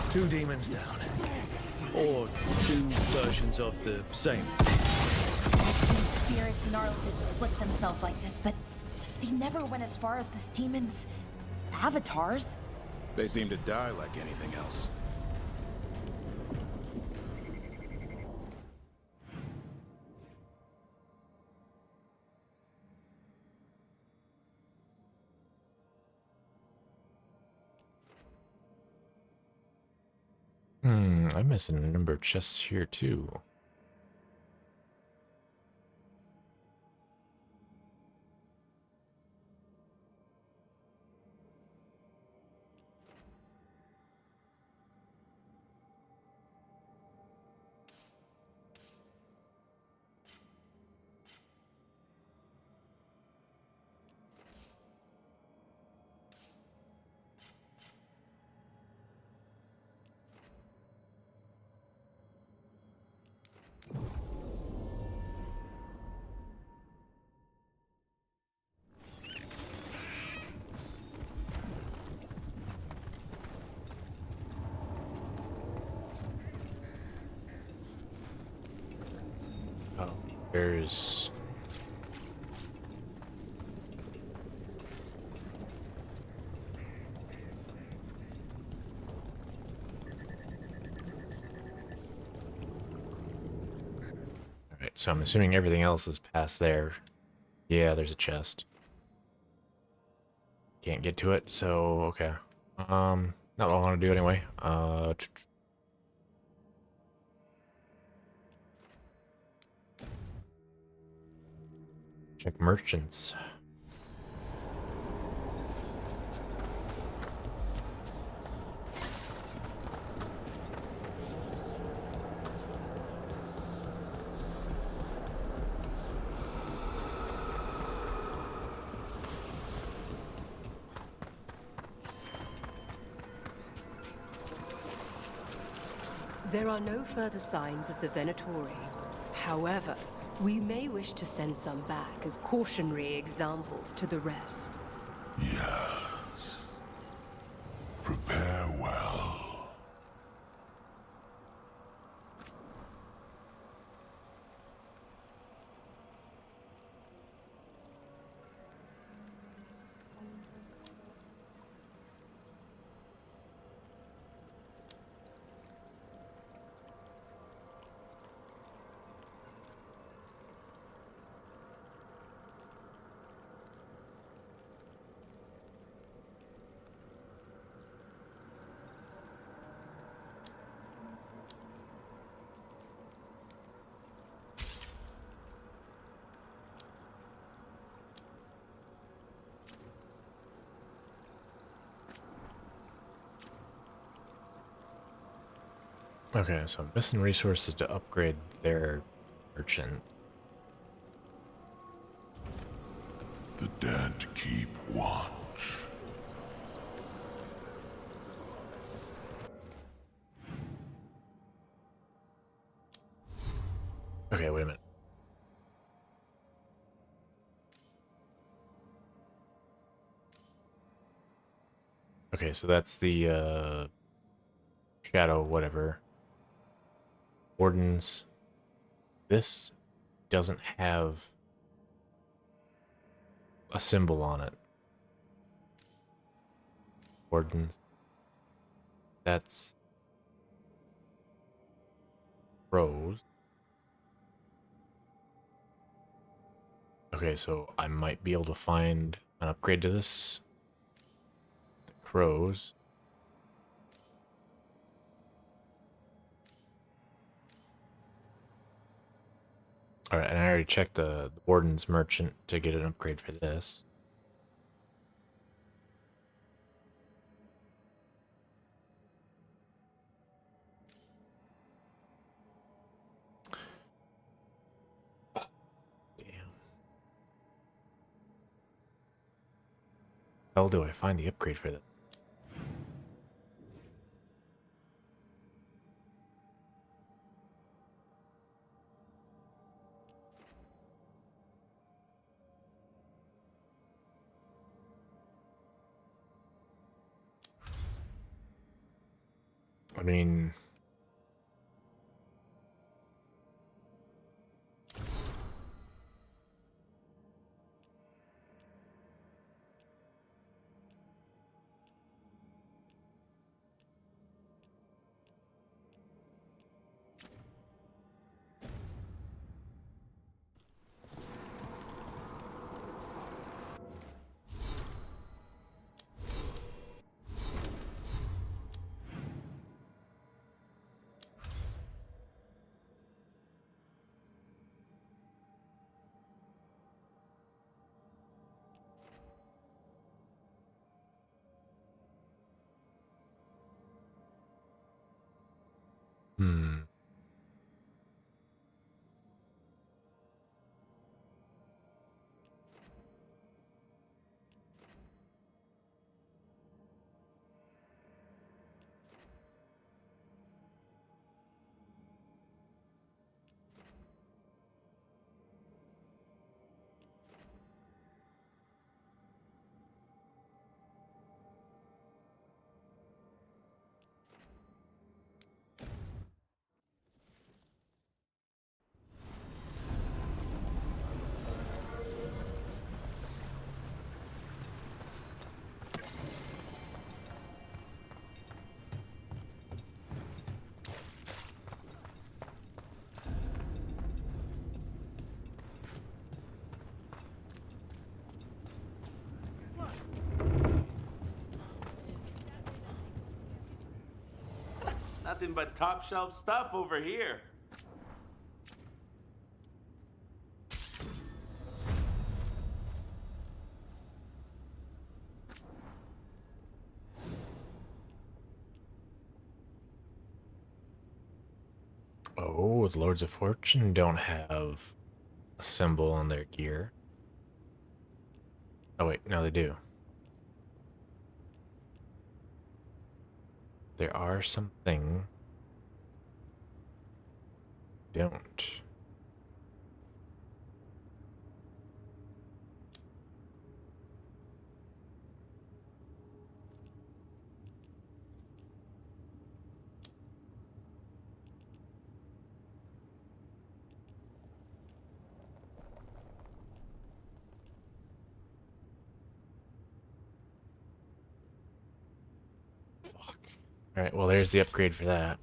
Two demons down. Or two versions of the same. Spirits and Arlethid split themselves like this, but they never went as far as this demon's avatars. They seem to die like anything else. I'm missing a number of chests here too. There's... Alright, so I'm assuming everything else is past there. Yeah, there's a chest. Can't get to it, so okay. Not what I want to do anyway. Check merchants. There are no further signs of the Venatori. However, we may wish to send some back as cautionary examples to the rest. Yes. Prepare Okay, so missing resources to upgrade their merchant. The dead keep watch. Okay, wait a minute. Okay, so that's the shadow whatever. Wardens. This doesn't have a symbol on it. Wardens. That's Rose. Okay, so I might be able to find an upgrade to this. The crows. Alright, and I already checked the Warden's merchant to get an upgrade for this. Oh, damn. How do I find the upgrade for that? I mean, hmm. Nothing but top shelf stuff over here. Oh, the Lords of Fortune don't have a symbol on their gear. Oh wait, no they do. There are something don't. Alright, well there's the upgrade for that.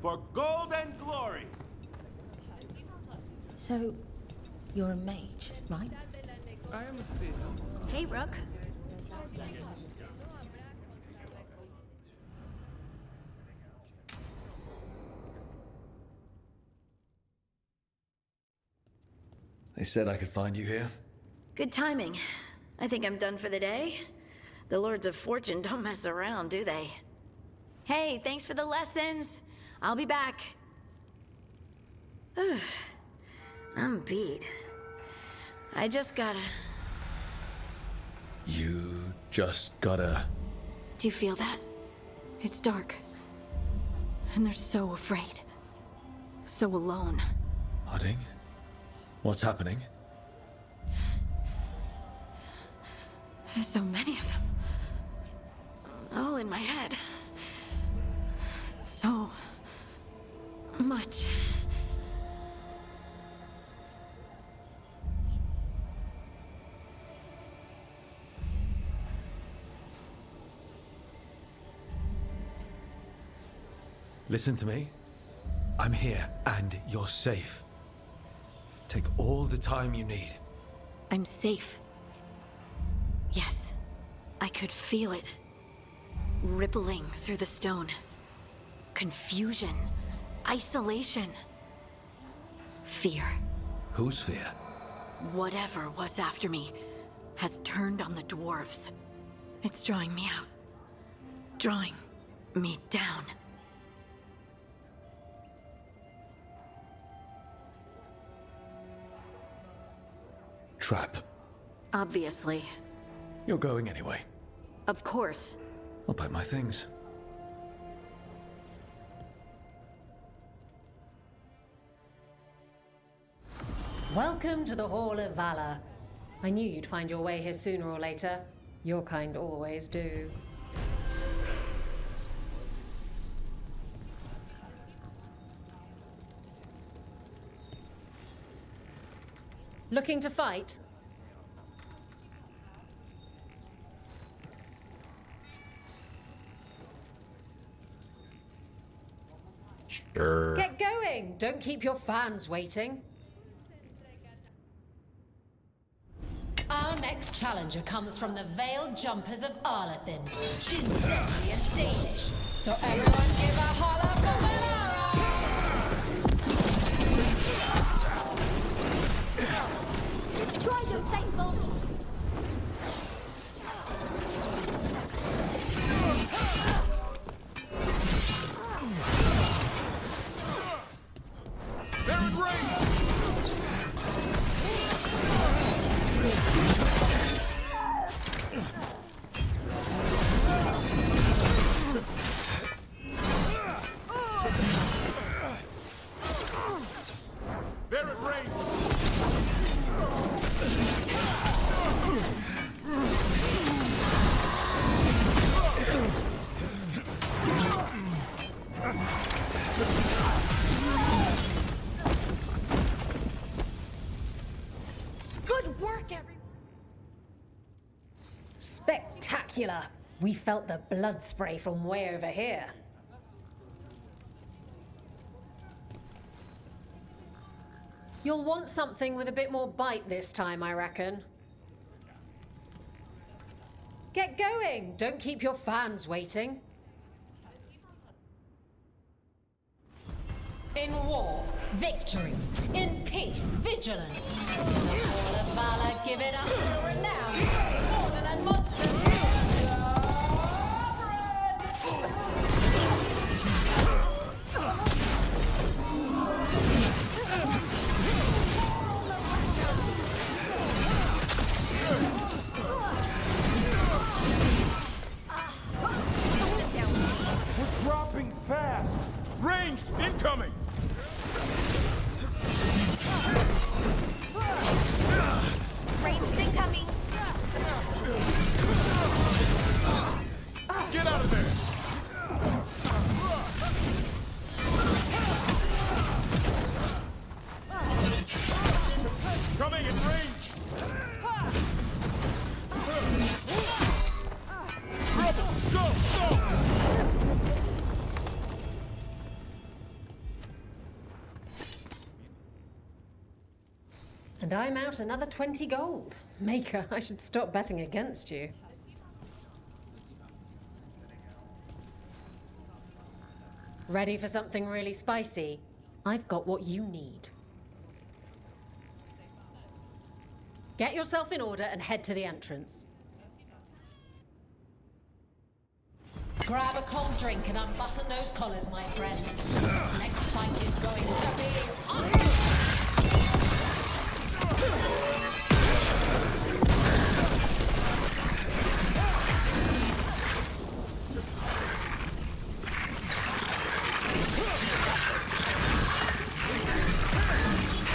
for gold and glory. So, you're a mage, right? I am a seer. Hey, Rook. They said I could find you here. Good timing. I think I'm done for the day. The Lords of Fortune don't mess around, do they? Hey, thanks for the lessons. I'll be back. I'm beat. I just gotta... You just gotta... Do you feel that? It's dark. And they're so afraid. So alone. Harding? What's happening? There's so many of them. All in my head. So... much. Listen to me. I'm here, and you're safe. Take all the time you need. I'm safe. Yes. I could feel it. Rippling through the stone. Confusion. Isolation. Fear. Whose fear? Whatever was after me has turned on the dwarves. It's drawing me out. Drawing me down. Trap. Obviously. You're going anyway. Of course. I'll pack my things. Welcome to the Hall of Valor. I knew you'd find your way here sooner or later. Your kind always do. Looking to fight? Sure. Get going! Don't keep your fans waiting. Our next challenger comes from the Veiled Jumpers of Arlathin. She's deadly as Danish. So everyone give a holler for Valara! Trident faithful! Baron Reigns! Baron Reigns! Good work, everyone! Spectacular! We felt the blood spray from way over here. You'll want something with a bit more bite this time, I reckon. Get going! Don't keep your fans waiting. In war, victory. In peace, vigilance. The Hall of Valor, give it up for renown. Morden and monsters. We're dropping fast! Ranged! Incoming! Ranged incoming! And I'm out another 20 gold. Maker, I should stop betting against you. Ready for something really spicy? I've got what you need. Get yourself in order and head to the entrance. Grab a cold drink and unbutton those collars, my friend. Next fight is going to be on.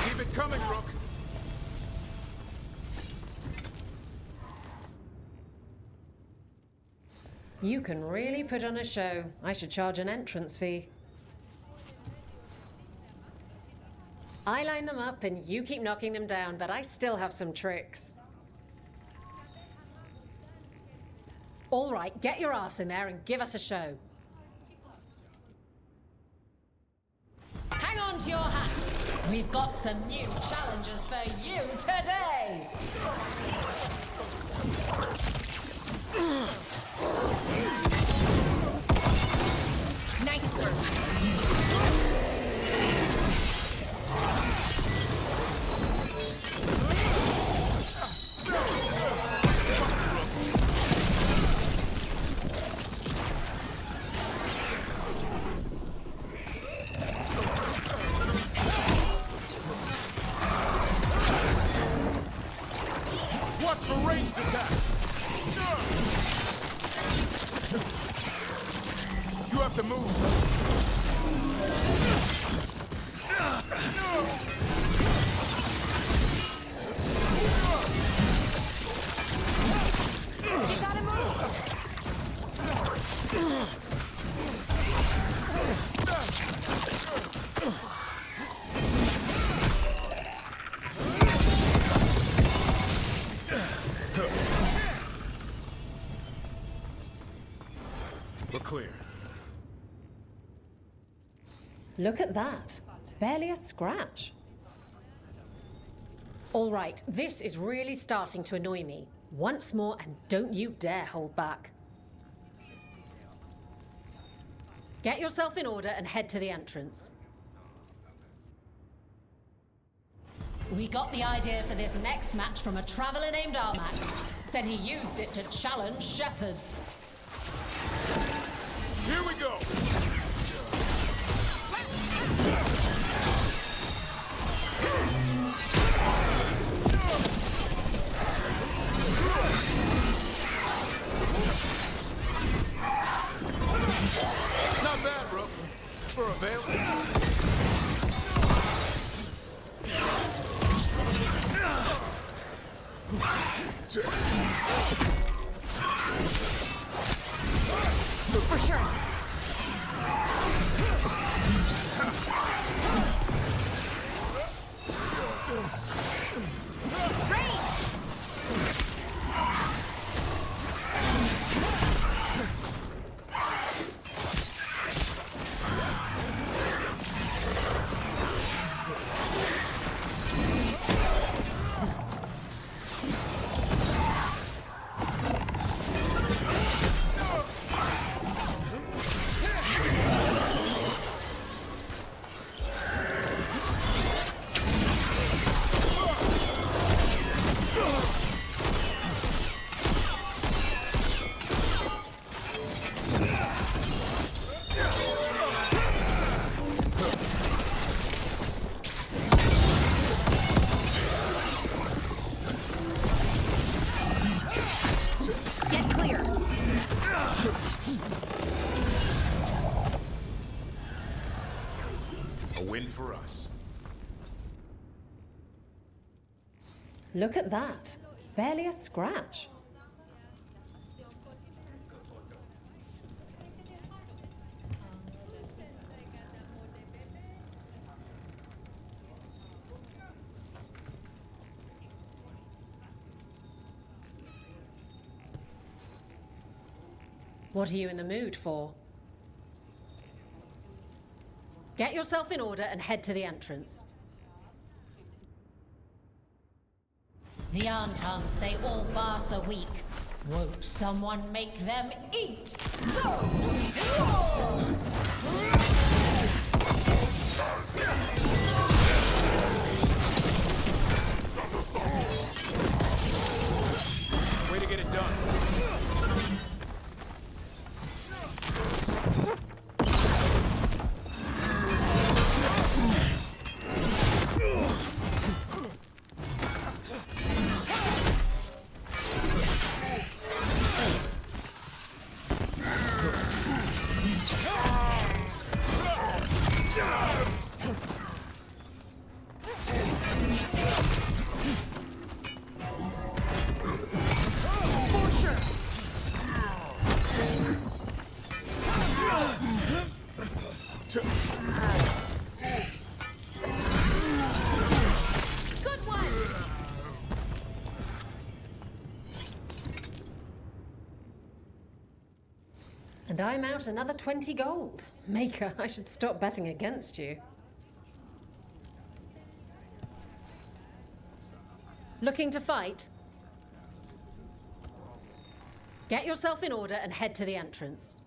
Keep it coming, Rook. You can really put on a show. I should charge an entrance fee. I line them up and you keep knocking them down, but I still have some tricks. All right, get your ass in there and give us a show. Hang on to your hats. We've got some new challenges for you today. Nice work. Watch for ranged attacks. You have to move. You gotta move. We're clear. Look at that. Barely a scratch. All right, this is really starting to annoy me. Once more, and don't you dare hold back. Get yourself in order and head to the entrance. We got the idea for this next match from a traveler named Armax. Said he used it to challenge shepherds. Here we go. Not bad, Rook. For a veil. For sure. Get clear. A win for us. Look at that. Barely a scratch. What are you in the mood for? Get yourself in order and head to the entrance. The Antams say all Bars are weak. Won't someone make them eat? Way to get it done. And I'm out another 20 gold. Maker, I should stop betting against you. Looking to fight? Get yourself in order and head to the entrance.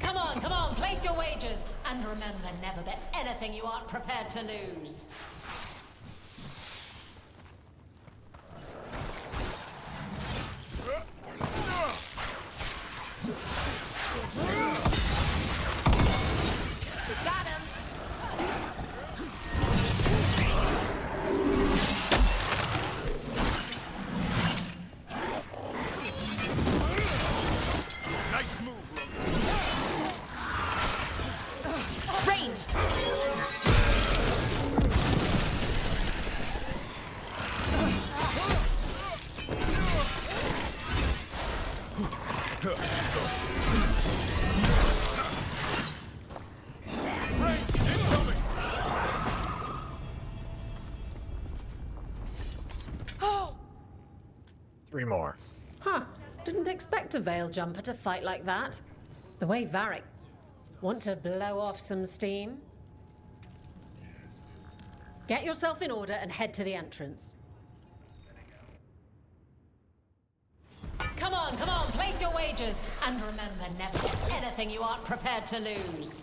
Come on, place your wagers. And remember, never bet anything you aren't prepared to lose. Got him! Nice move, Range! Three more. Huh. Didn't expect a Veil Jumper to fight like that. The way Varric. Want to blow off some steam? Get yourself in order and head to the entrance. Come on, place your wagers. And remember, never bet anything you aren't prepared to lose.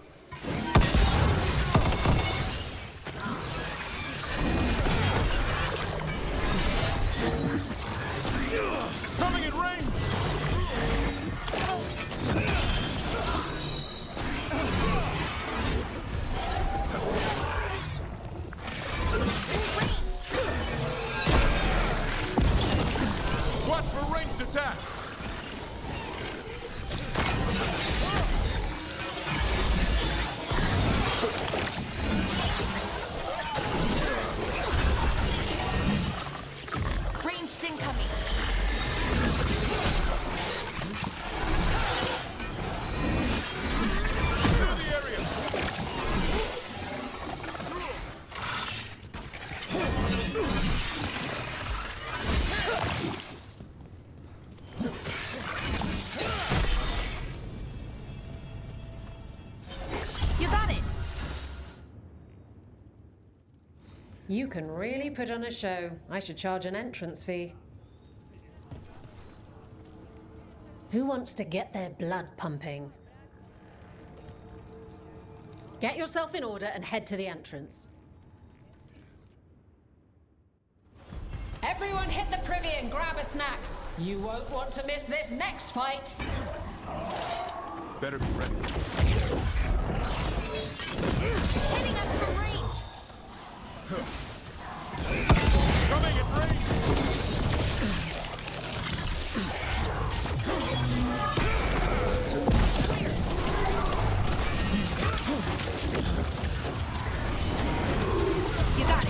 Coming in range! Watch for ranged attack! Ranged incoming! You got it! You can really put on a show. I should charge an entrance fee. Who wants to get their blood pumping? Get yourself in order and head to the entrance. Everyone hit the privy and grab a snack. You won't want to miss this next fight. Better be ready. Hitting us from range! Coming in range! You got it!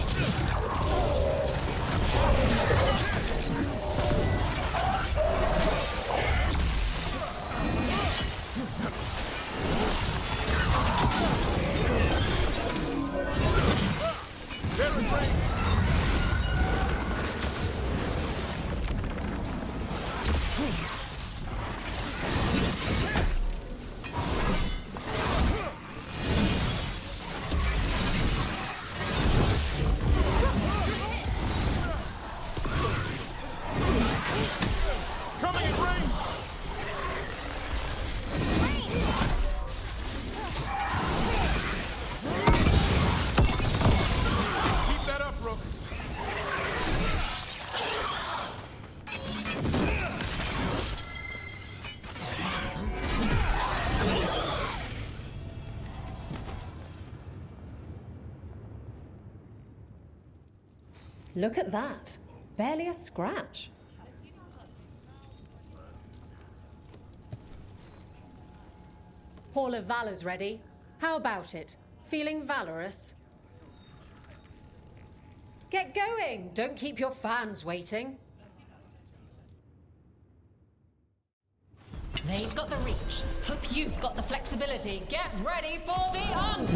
There it Look at that. Barely a scratch. Hall of Valor's ready. How about it? Feeling valorous? Get going! Don't keep your fans waiting. They've got the reach. Hope you've got the flexibility. Get ready for the arm.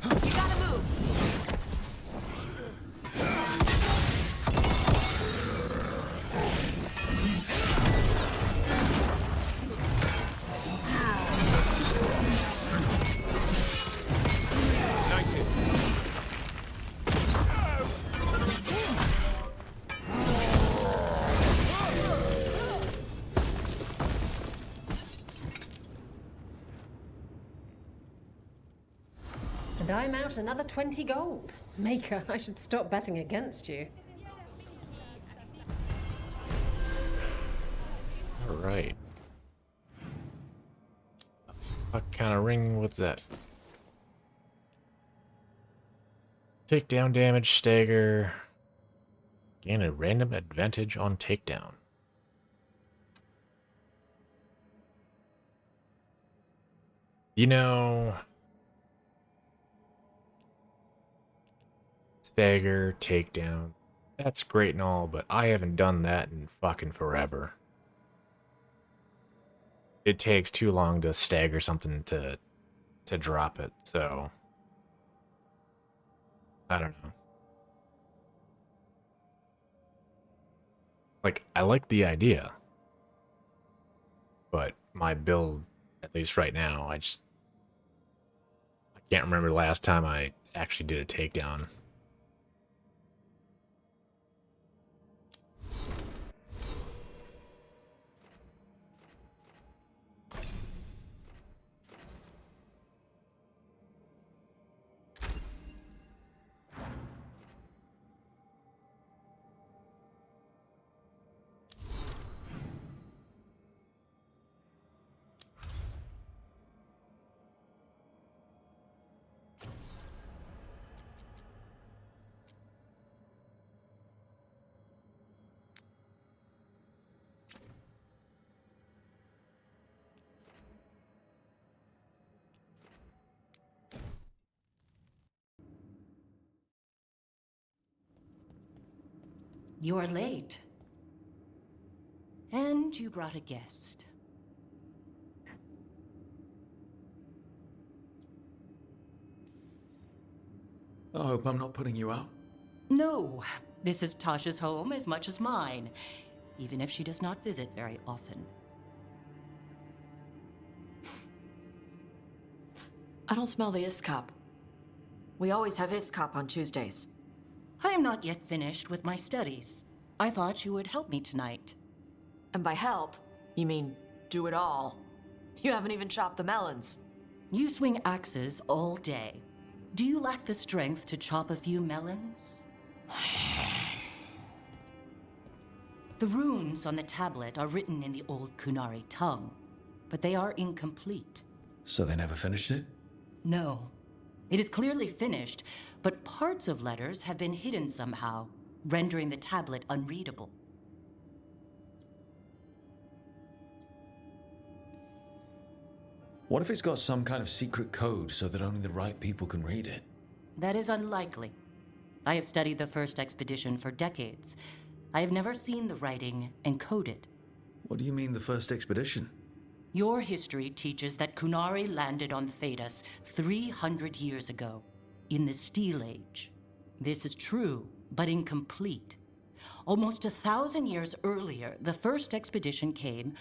You gotta move. Nice hit. And I'm out another 20 gold. Maker, I should stop betting against you. Alright. What kind of ring was that? Takedown damage, stagger. Gain a random advantage on takedown. You know... Stagger, takedown. That's great and all, but I haven't done that in fucking forever. It takes too long to stagger something to drop it, so... I don't know. Like, I like the idea. But my build, at least right now, I can't remember the last time I actually did a takedown. You're late. And you brought a guest. I hope I'm not putting you out. No, this is Tasha's home as much as mine, even if she does not visit very often. I don't smell the Iskop. We always have Iskop on Tuesdays. I am not yet finished with my studies. I thought you would help me tonight. And by help, you mean do it all. You haven't even chopped the melons. You swing axes all day. Do you lack the strength to chop a few melons? The runes on the tablet are written in the old Kunari tongue, but they are incomplete. So they never finished it? No. It is clearly finished, but parts of letters have been hidden somehow, rendering the tablet unreadable. What if it's got some kind of secret code so that only the right people can read it? That is unlikely. I have studied the first expedition for decades. I have never seen the writing encoded. What do you mean, the first expedition? Your history teaches that Kunari landed on Thedas 300 years ago, in the Steel Age. This is true, but incomplete. Almost 1,000 years earlier, the first expedition came,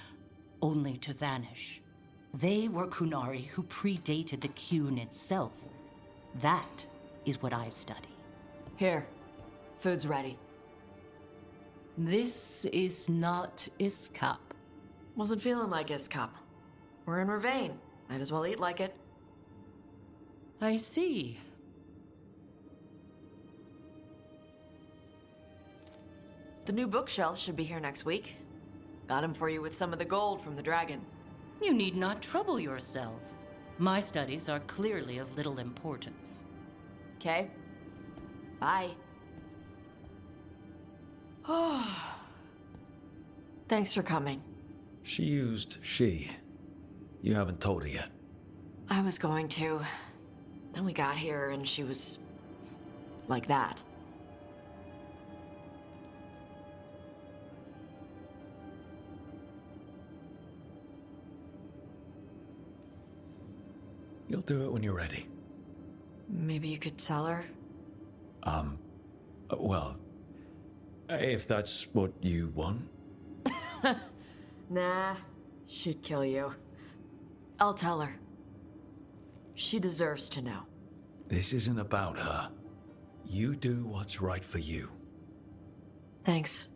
only to vanish. They were Kunari who predated the Qun itself. That is what I study. Here, food's ready. This is not Iskop. Wasn't feeling like Iskop. We're in Ravane. Might as well eat like it. I see. The new bookshelf should be here next week. Got him for you with some of the gold from the dragon. You need not trouble yourself. My studies are clearly of little importance. Okay. Bye. Thanks for coming. She used she. You haven't told her yet. I was going to. Then we got here and she was like that. You'll do it when you're ready. Maybe you could tell her? Well, if that's what you want. Nah, she'd kill you. I'll tell her. She deserves to know. This isn't about her. You do what's right for you. Thanks.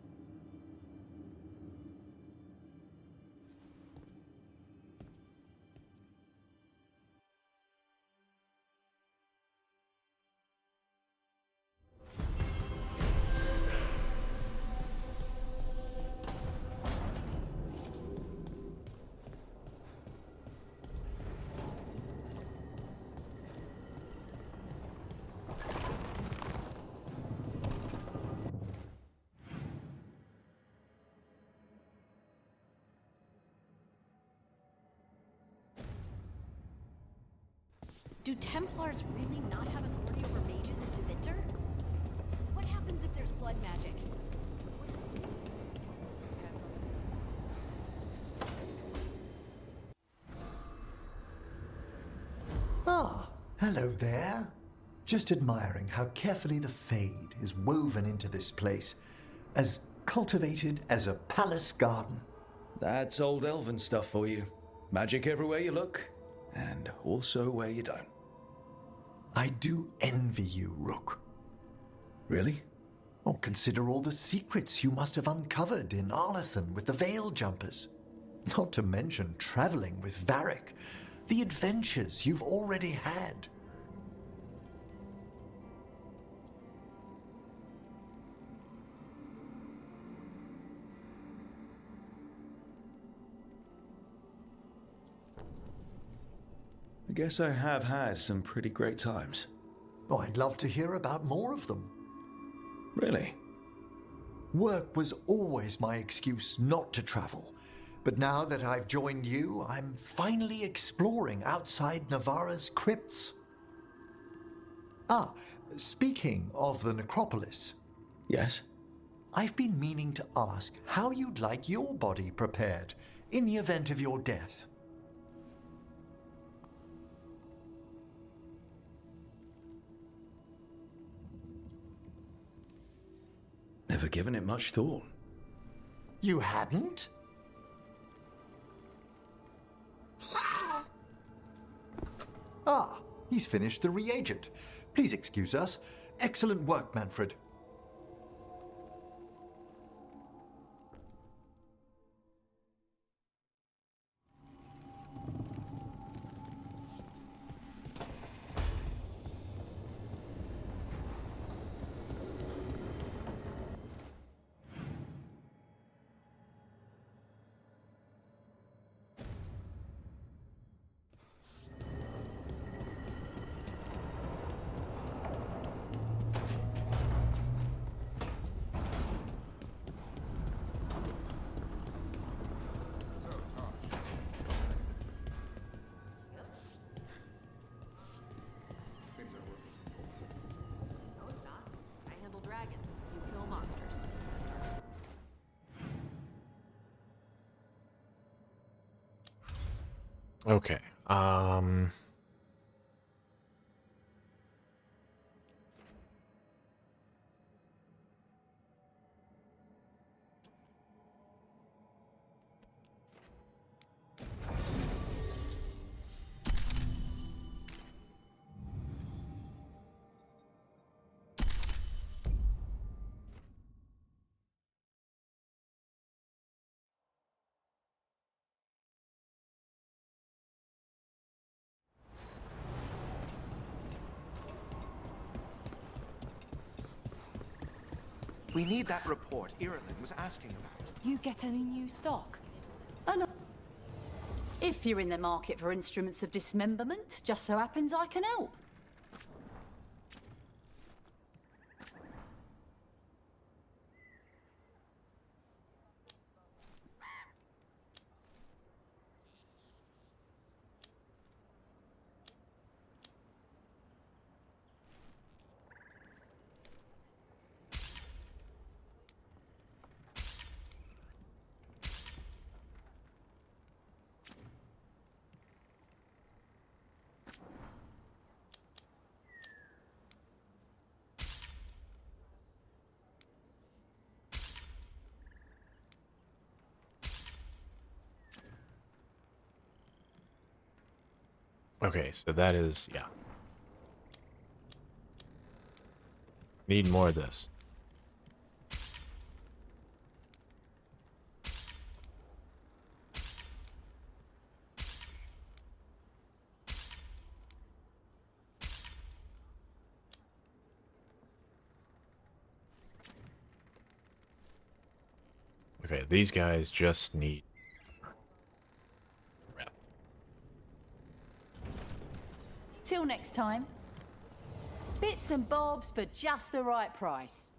Do Templars really not have authority over mages in Tevinter? What happens if there's blood magic? Ah, hello there. Just admiring how carefully the Fade is woven into this place, as cultivated as a palace garden. That's old elven stuff for you. Magic everywhere you look, and also where you don't. I do envy you, Rook. Really? Oh, consider all the secrets you must have uncovered in Arlathan with the Veil Jumpers. Not to mention traveling with Varric. The adventures you've already had. I guess I have had some pretty great times. Oh, I'd love to hear about more of them. Really? Work was always my excuse not to travel. But now that I've joined you, I'm finally exploring outside Navarra's crypts. Ah, speaking of the necropolis. Yes? I've been meaning to ask how you'd like your body prepared in the event of your death. Never given it much thought. You hadn't? Ah, he's finished the reagent. Please excuse us. Excellent work, Manfred. Okay. We need that report Irilyn was asking about. You get any new stock? If you're in the market for instruments of dismemberment, just so happens I can help. Okay, so that is, yeah. Need more of this. Okay, these guys just need rep. Till next time. Bits and bobs for just the right price.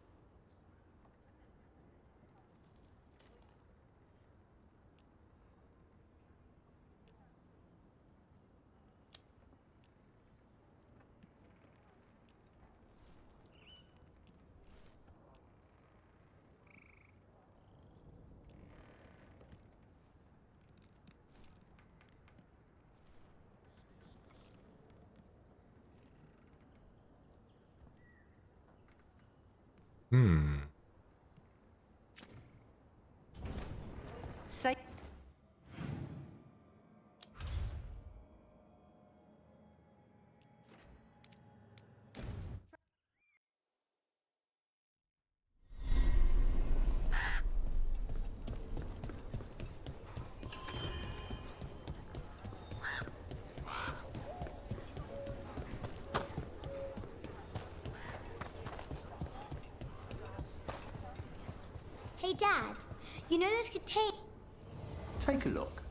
Say. Hey, Dad, you know this could take... Take a look.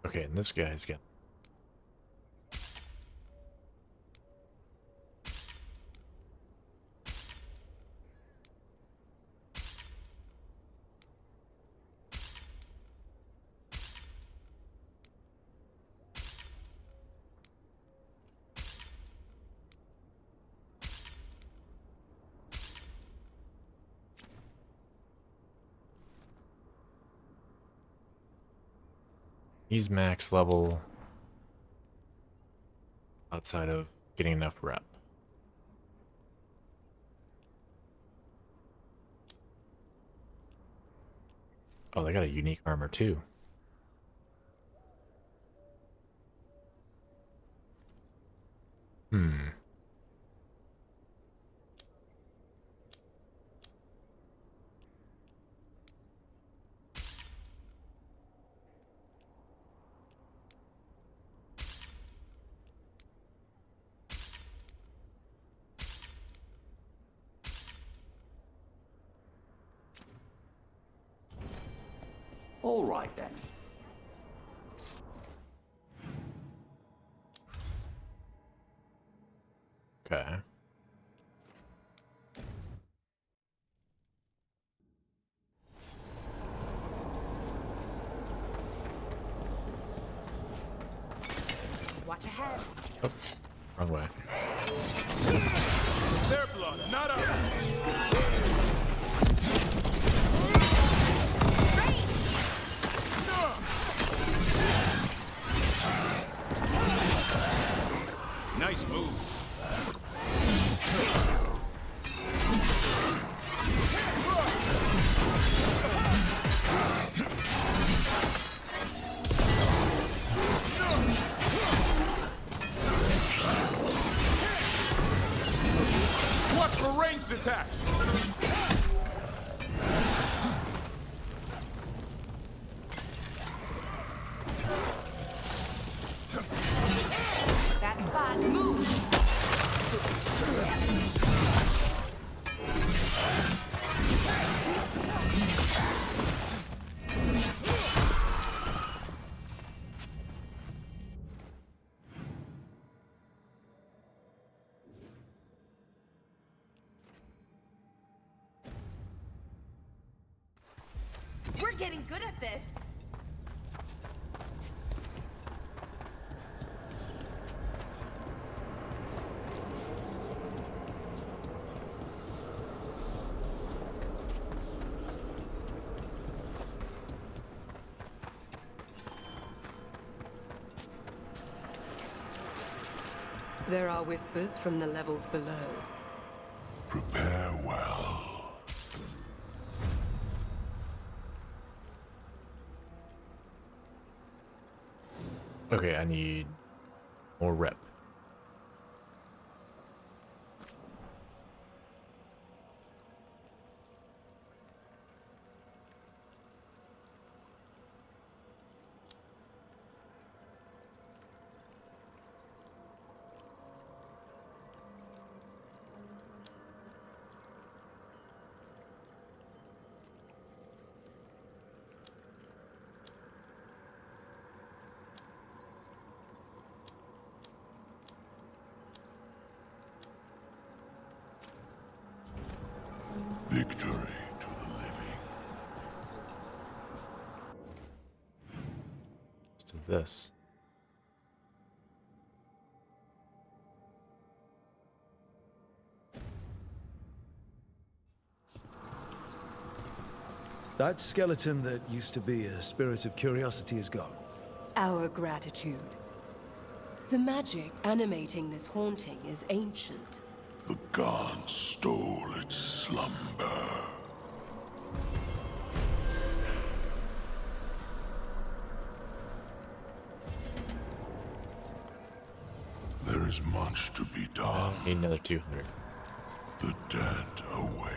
Okay, and this guy's got... He's max level outside of getting enough rep. Oh, they got a unique armor too. All right, then. Okay. Watch ahead. Oh, wrong way. Their blood, not ours. Nice move. getting good at this. There are whispers from the levels below. Prepare well. Okay, I need more rep. Victory to the living. To this. That skeleton that used to be a spirit of curiosity is gone. Our gratitude. The magic animating this haunting is ancient. The gods stole its slumber. There is much to be done. Need another 200. The dead awake.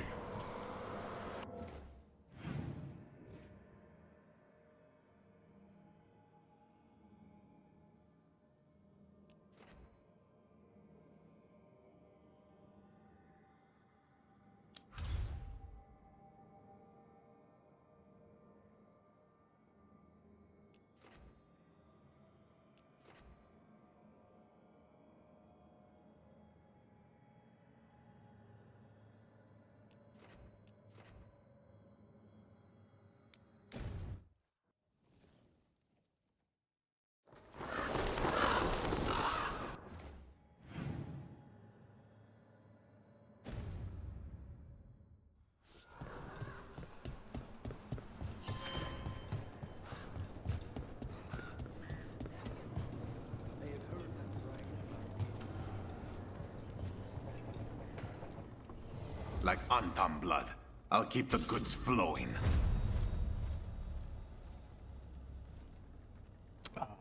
Like Antam blood. I'll keep the goods flowing.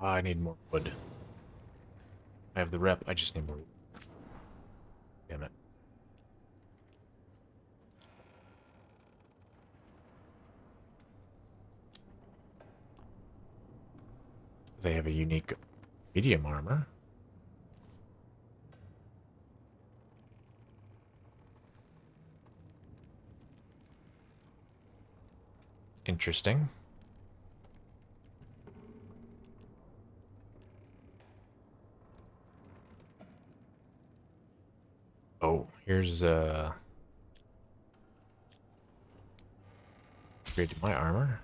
I need more wood. I have the rep, I just need more wood. Damn it. They have a unique medium armor. Interesting. Oh, here's upgrade to my armor.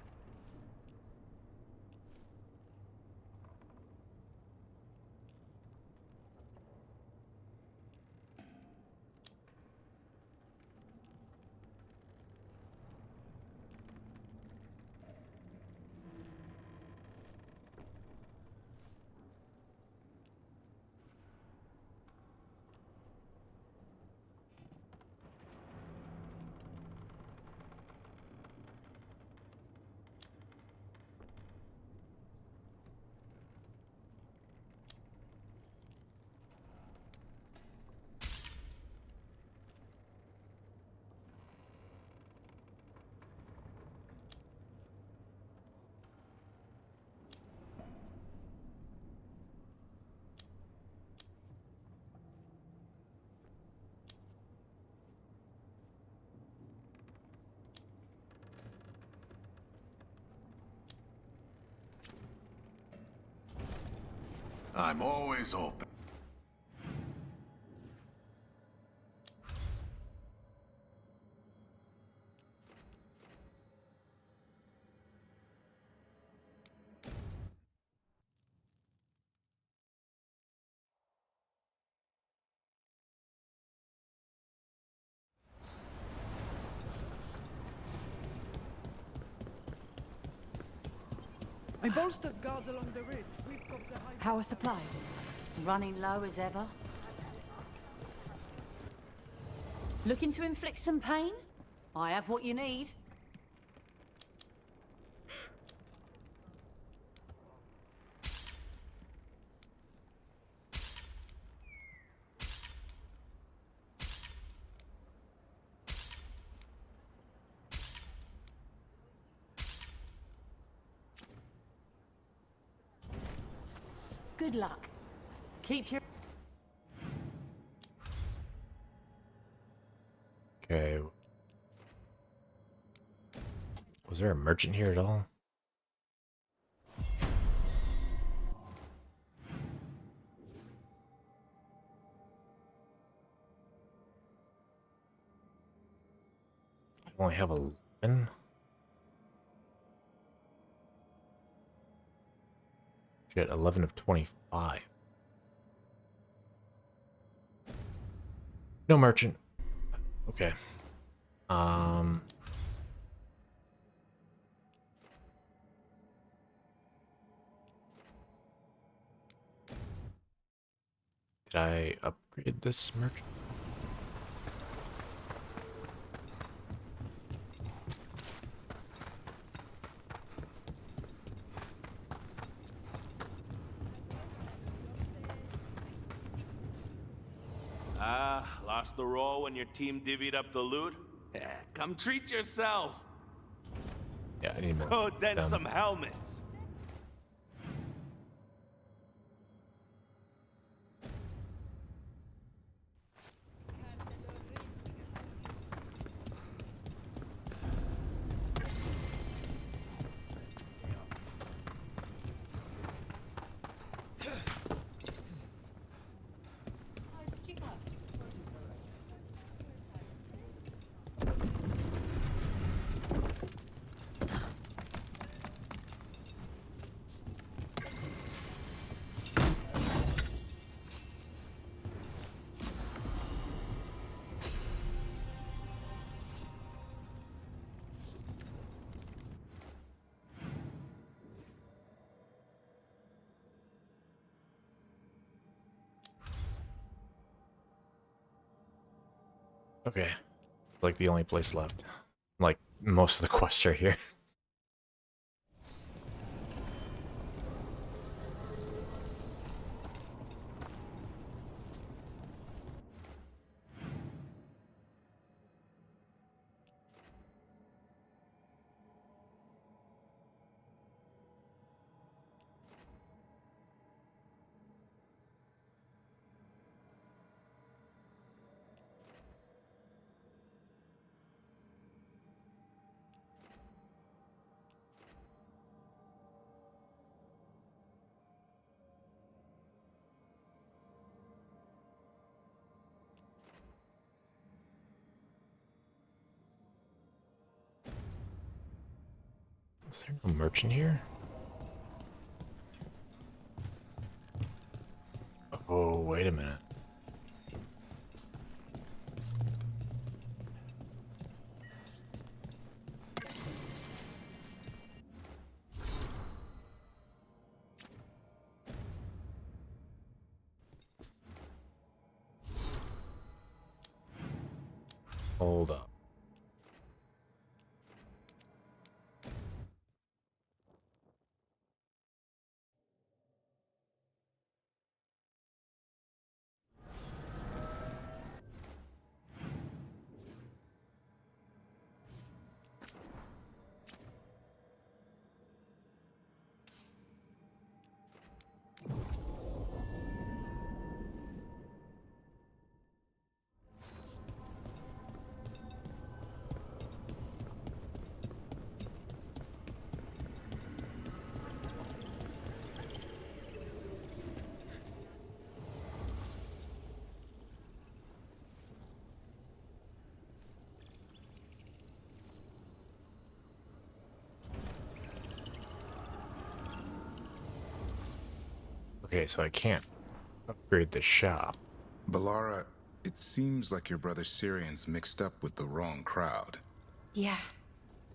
I'm always open. I bolstered guards along the ridge. We've got the high... How are supplies? Running low as ever? Looking to inflict some pain? I have what you need. Good luck. Keep your... Okay. Was there a merchant here at all? I only have 11. Shit, 11 of 25. No merchant. Okay. Did I upgrade this merchant? Lost the roll when your team divvied up the loot? Come treat yourself! Yeah, I need more. Oh, then some helmets! Okay. Like the only place left. Like most of the quests are here. Is there no merchant here? Oh, wait a minute. Hold up. Okay, so I can't upgrade the shop. Balara, it seems like your brother Syrian's mixed up with the wrong crowd. Yeah,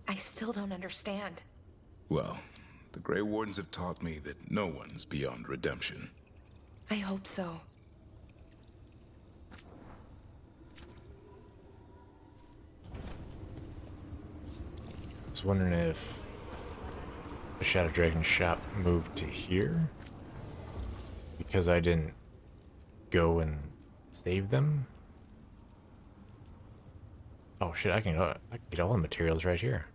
I still don't understand. Well, The Grey Wardens have taught me that no one's beyond redemption. I hope so. I was wondering if the Shadow Dragon shop moved to here because I didn't go and save them. Oh shit, I can get all the materials right here.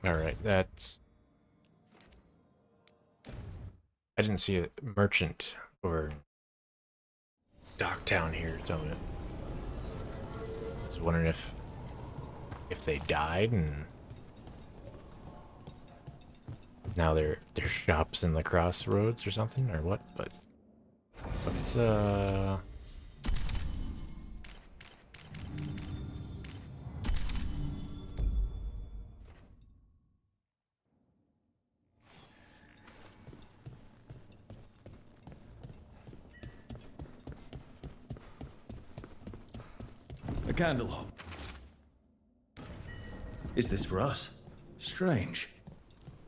Alright, that's... I didn't see a merchant or Docktown here, so I was wondering if they died and now their shops in the crossroads or something or what, but let's A candle. Is this for us? Strange.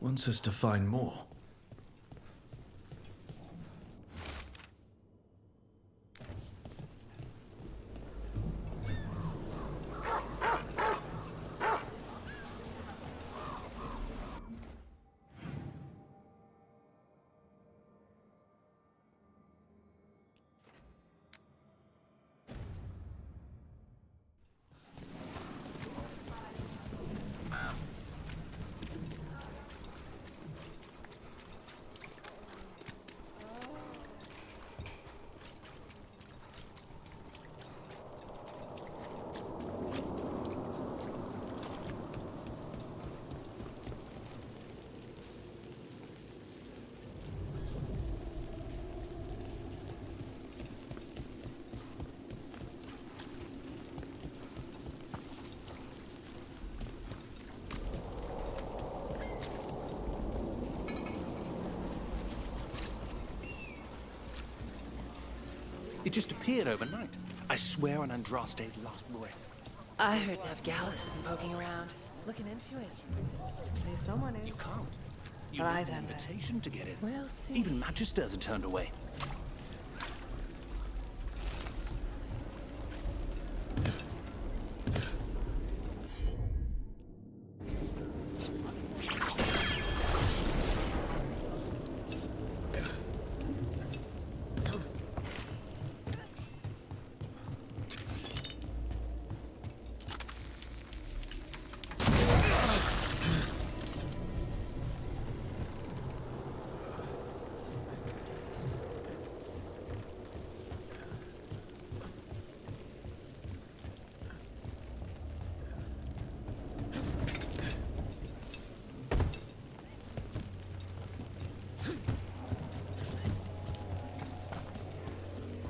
Wants us to find more. It just appeared overnight. I swear on Andraste's last breath. I heard Navgalis has been poking around, looking into it. Maybe someone is. You can't. You But I need an don't know. invitation to get in. We'll see. Even Magisters are turned away.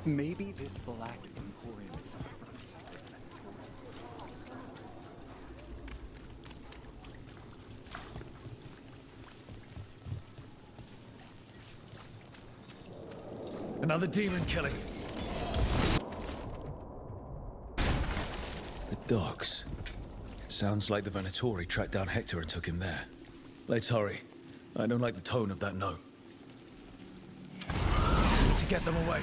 Maybe this Black Emporium is a Another demon killing. The docks. Sounds like the Venatori tracked down Hector and took him there. Let's hurry. I don't like the tone of that note. Need to get them away.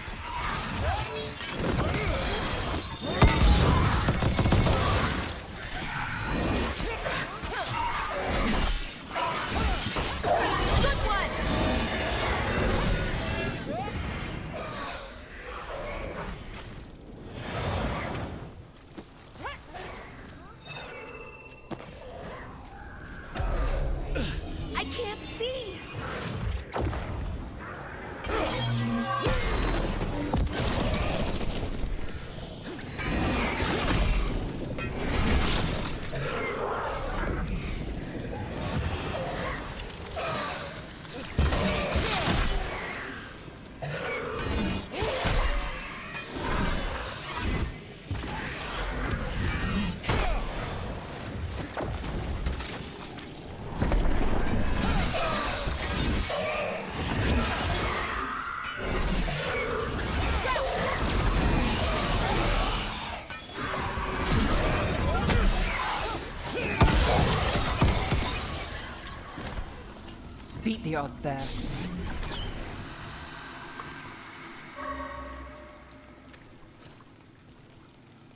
beat the odds there.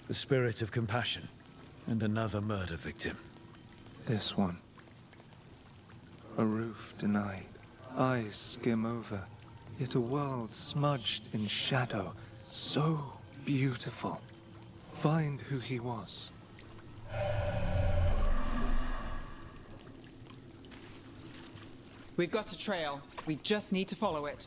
The spirit of compassion. And another murder victim. This one. A roof denied. Eyes skim over. Yet a world smudged in shadow. So beautiful. Find who he was. We've got a trail. We just need to follow it.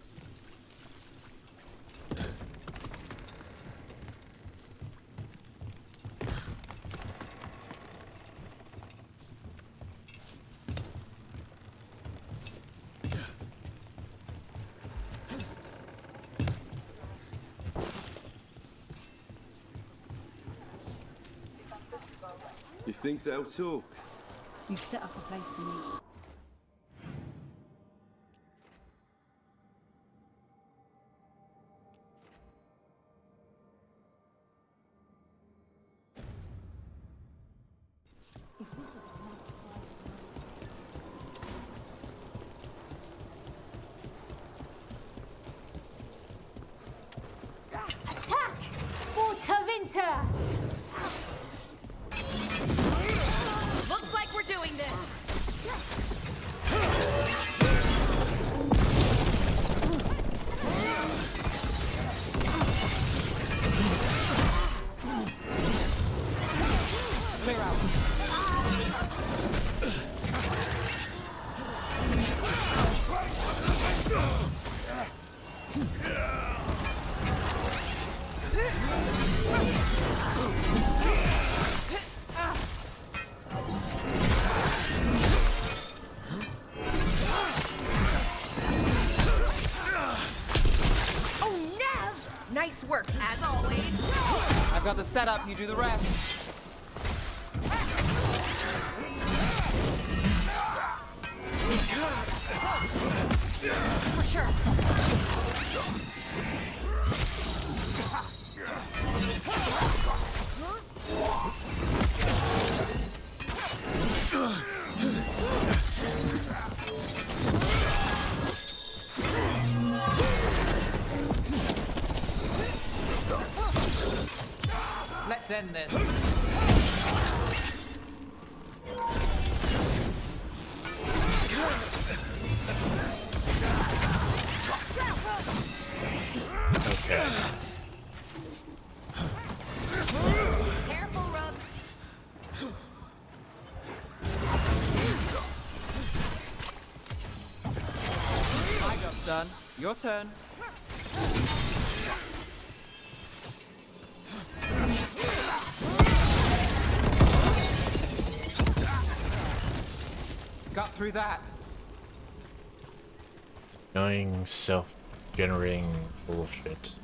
You think they'll talk? You've set up a place to meet. Attack! For Tavinta! Looks like we're doing this. Clear out. Oh, Nev! Nice work, as always. I've got the setup, you do the rest. For sure. Let's end this. Okay. Careful, Rook. My job's done. Your turn. Got through that. Annoying self-generating bullshit.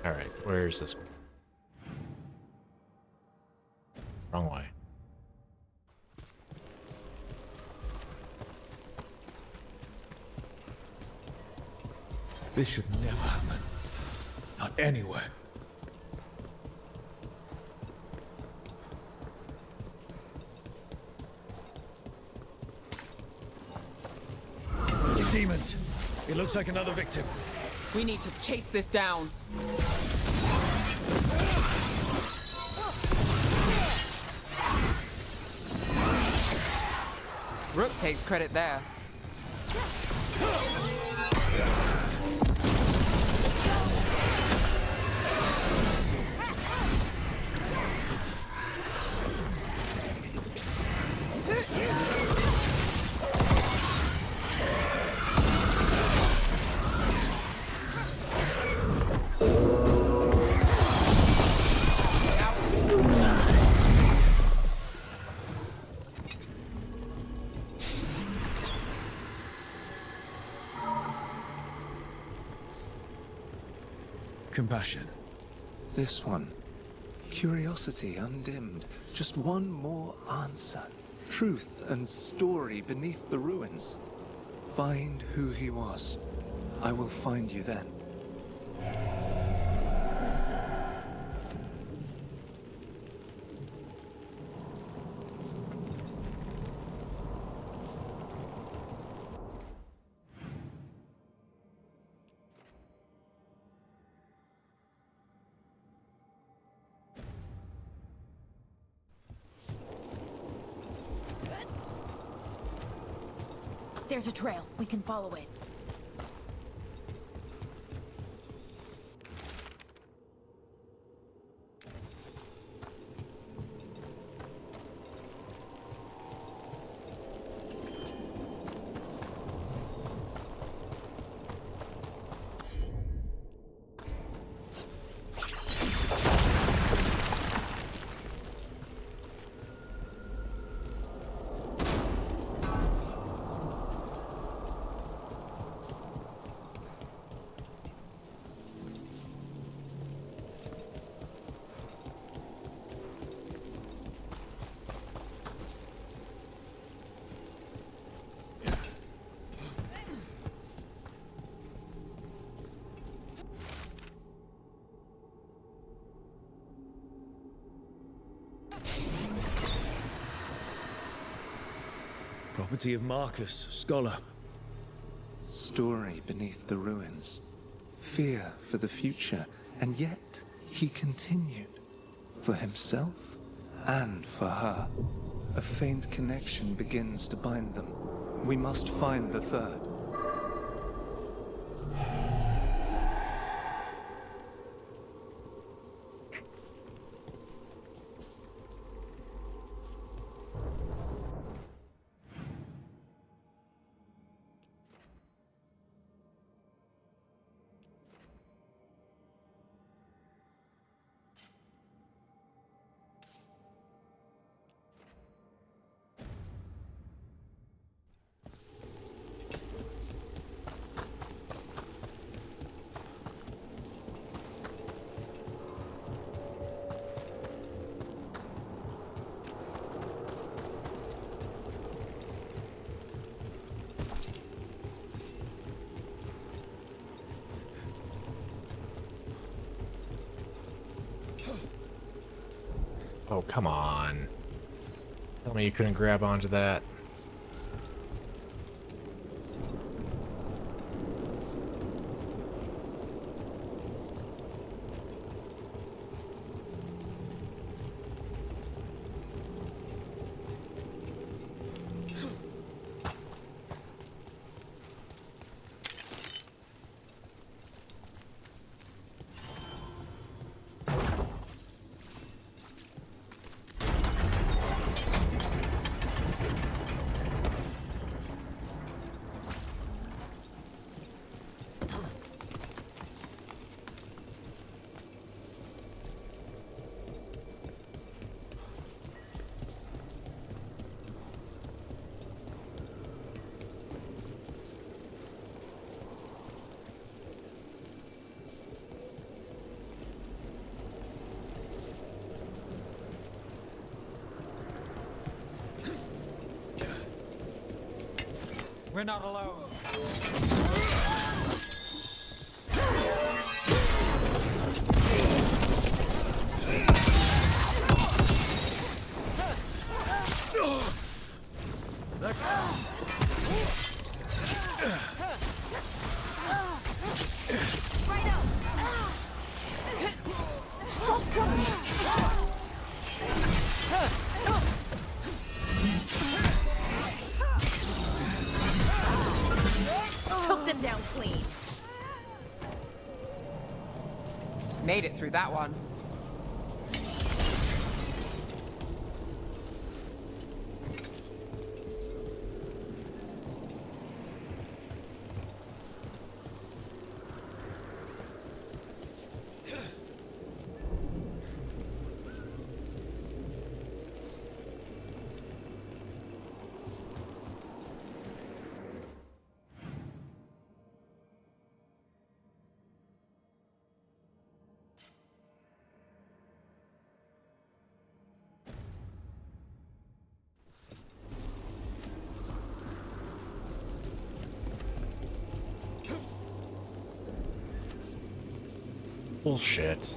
Alright, where's this one? Wrong way. This should never happen. Not anywhere. Demons! It looks like another victim. We need to chase this down. Rook takes credit there. Compassion. This one. Curiosity undimmed. Just one more answer. Truth and story beneath the ruins. Find who he was. I will find you then. There's a trail. We can follow it. Property of Marcus, scholar. Story beneath the ruins. Fear for the future. And yet, he continued. For himself and for her. A faint connection begins to bind them. We must find the third. Oh, come on. Tell me you couldn't grab onto that. We're not alone. Took them down clean. Made it through that one. Bullshit.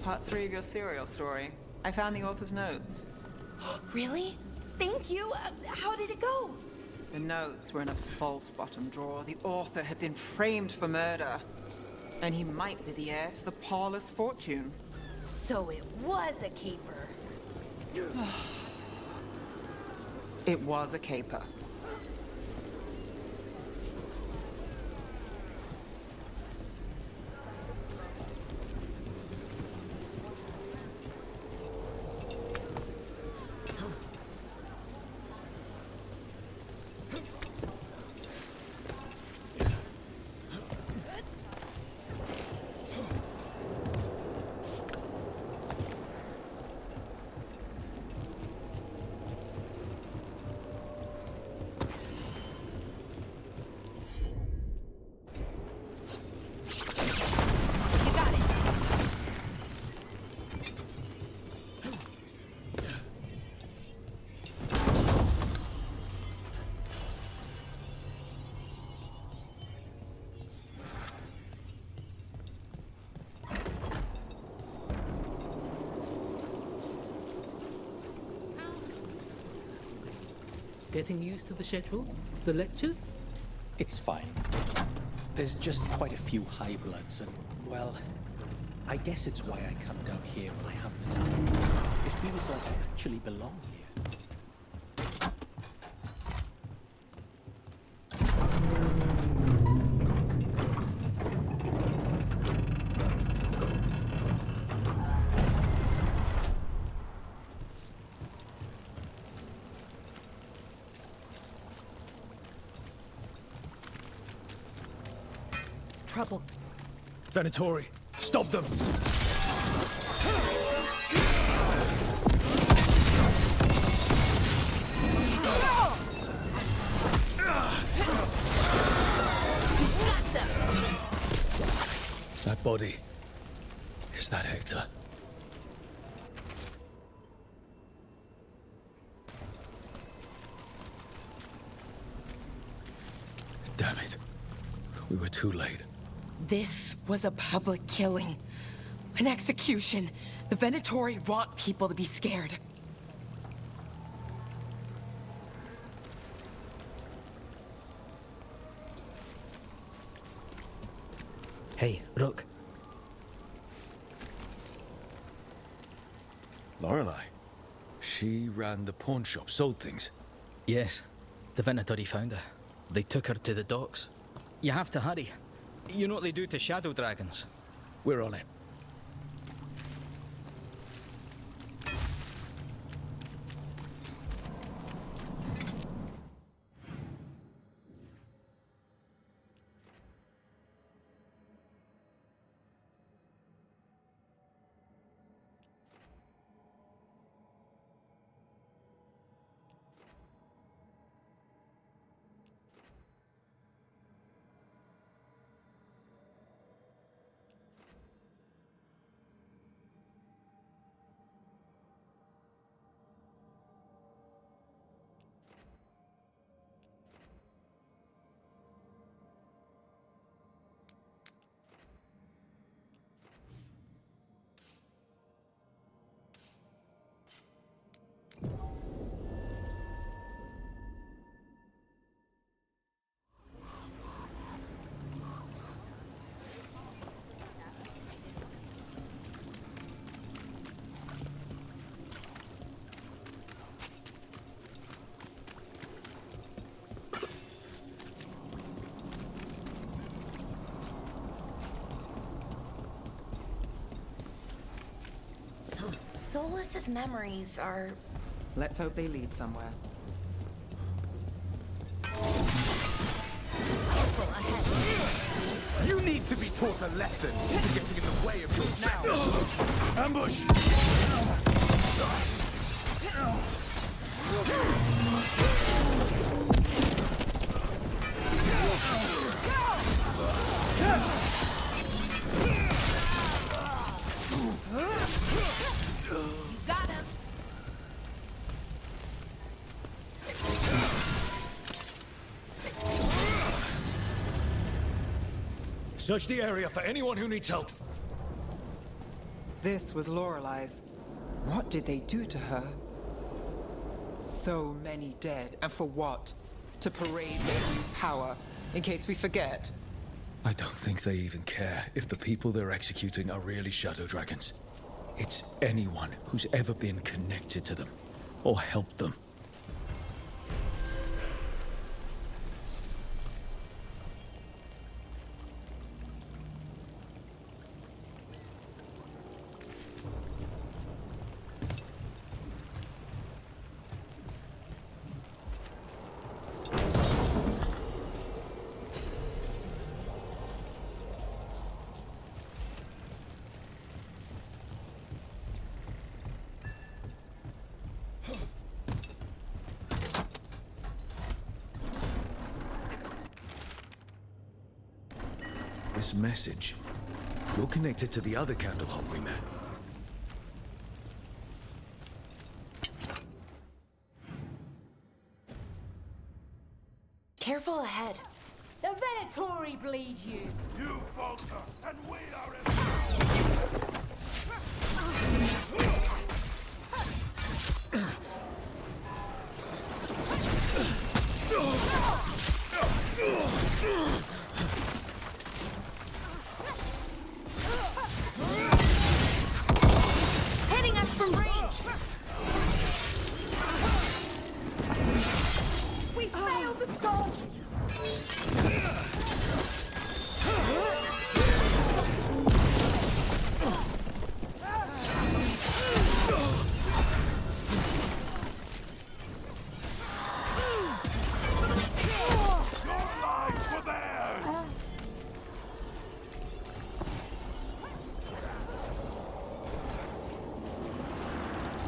Part 3 of your serial story. I found the author's notes. Really? Thank you. How did it go? The notes were in a false bottom drawer. The author had been framed for murder. And he might be the heir to the Paulus fortune. So it was a caper. It was a caper. Getting used to the schedule? The lectures? It's fine. There's just quite a few high bloods, and, well, I guess it's why I come down here when I have the time. It feels like I actually belong here. Trouble. Venatori, stop them! That body. Is that Hector? Damn it. We were too late. This was a public killing. An execution. The Venatori want people to be scared. Hey, Rook. Lorelei. She ran the pawn shop, sold things. Yes. The Venatori found her. They took her to the docks. You have to hurry. You know what they do to shadow dragons? We're on it. Solas's memories are... Let's hope they lead somewhere. You need to be taught a lesson for getting in the way of your now. Ambush! Got him! Search the area for anyone who needs help. This was Lorelei's. What did they do to her? So many dead, and for what? to parade their new power, in case we forget. I don't think they even care if the people they're executing are really Shadow Dragons. It's anyone who's ever been connected to them or helped them. This message. You're connected to the other Candleheart we met. Careful ahead. The Venatori bleed you. You falter, and we are Hitting us from range. We failed the goal.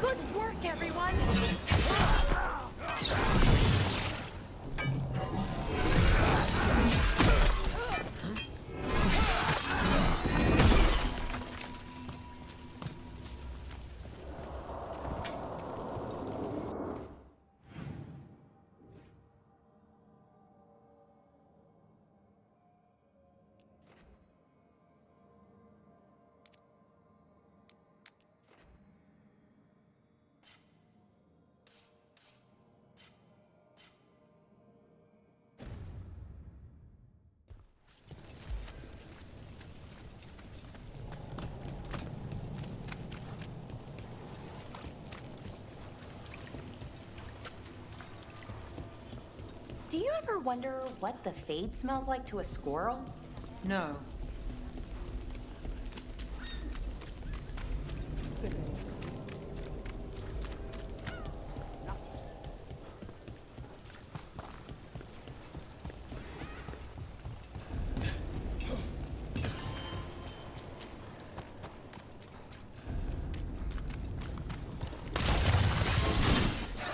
Good work, everyone. Do you ever wonder what the Fade smells like to a squirrel? No.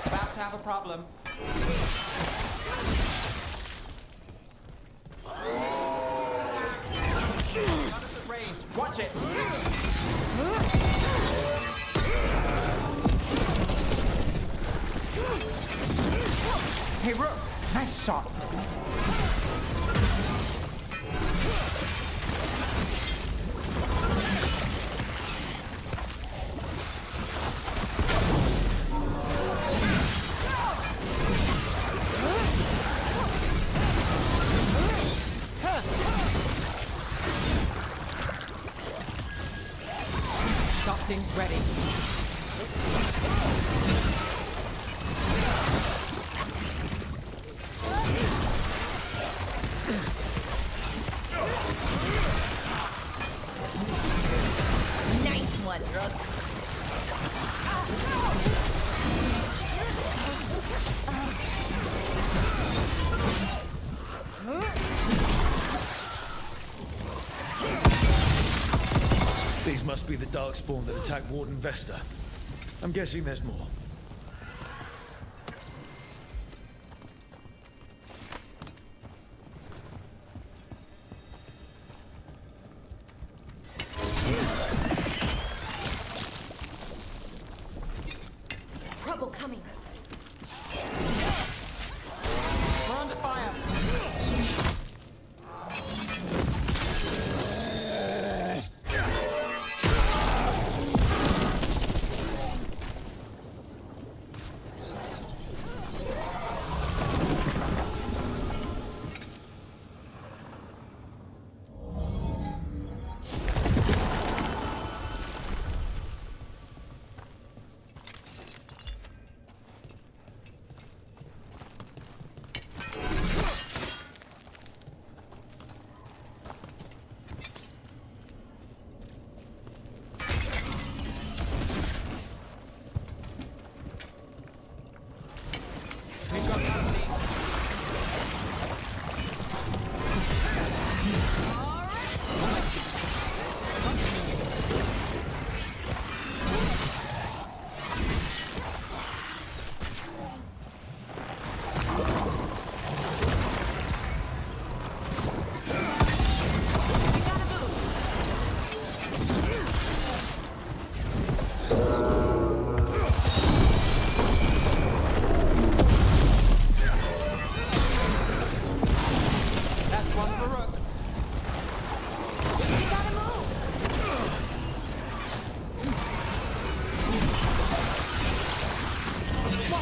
About to have a problem. Watch it! Hey, Rook! Nice shot! Got things ready. Nice one, Rook. These must be the Darkspawn that attacked Warden Vesta. I'm guessing there's more. Trouble coming. We're under fire.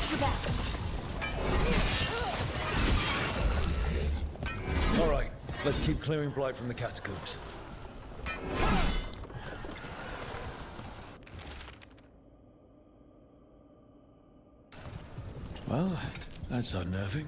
Watch your back. All right, let's keep clearing Blight from the catacombs. Well, that's unnerving.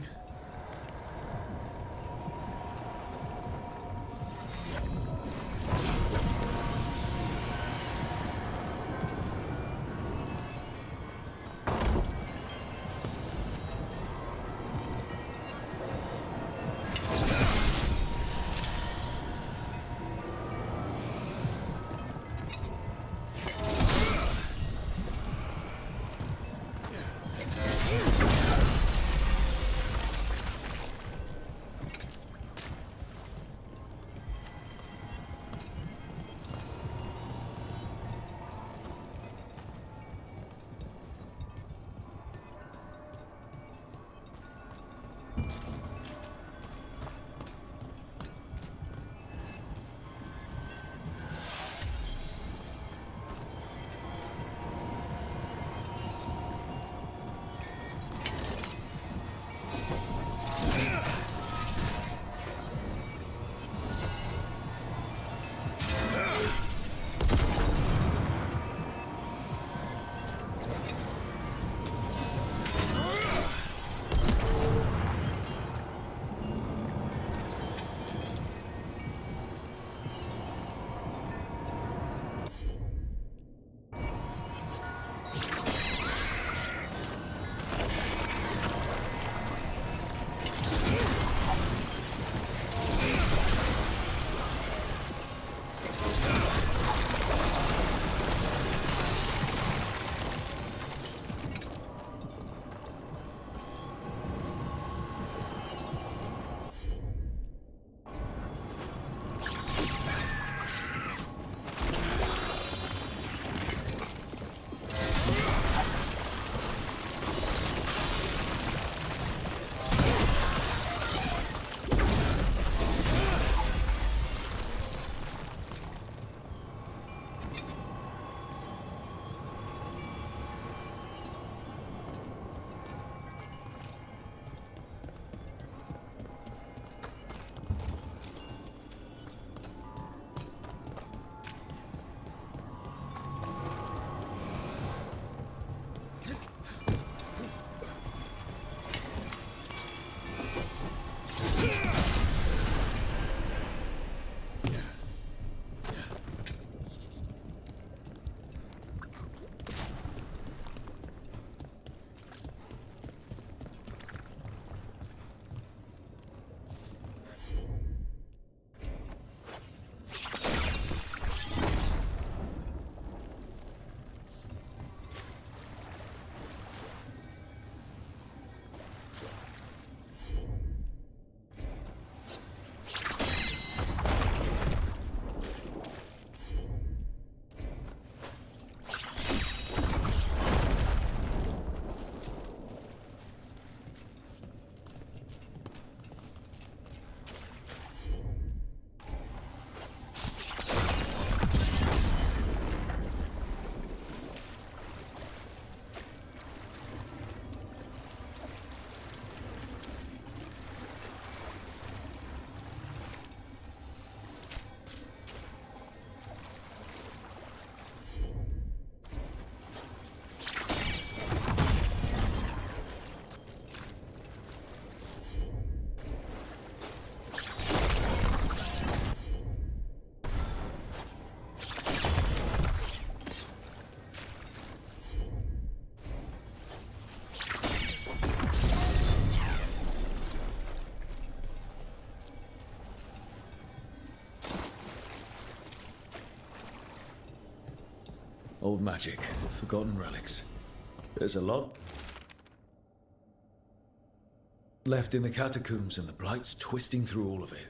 Old magic, forgotten relics. There's a lot left in the catacombs, and the Blight's twisting through all of it.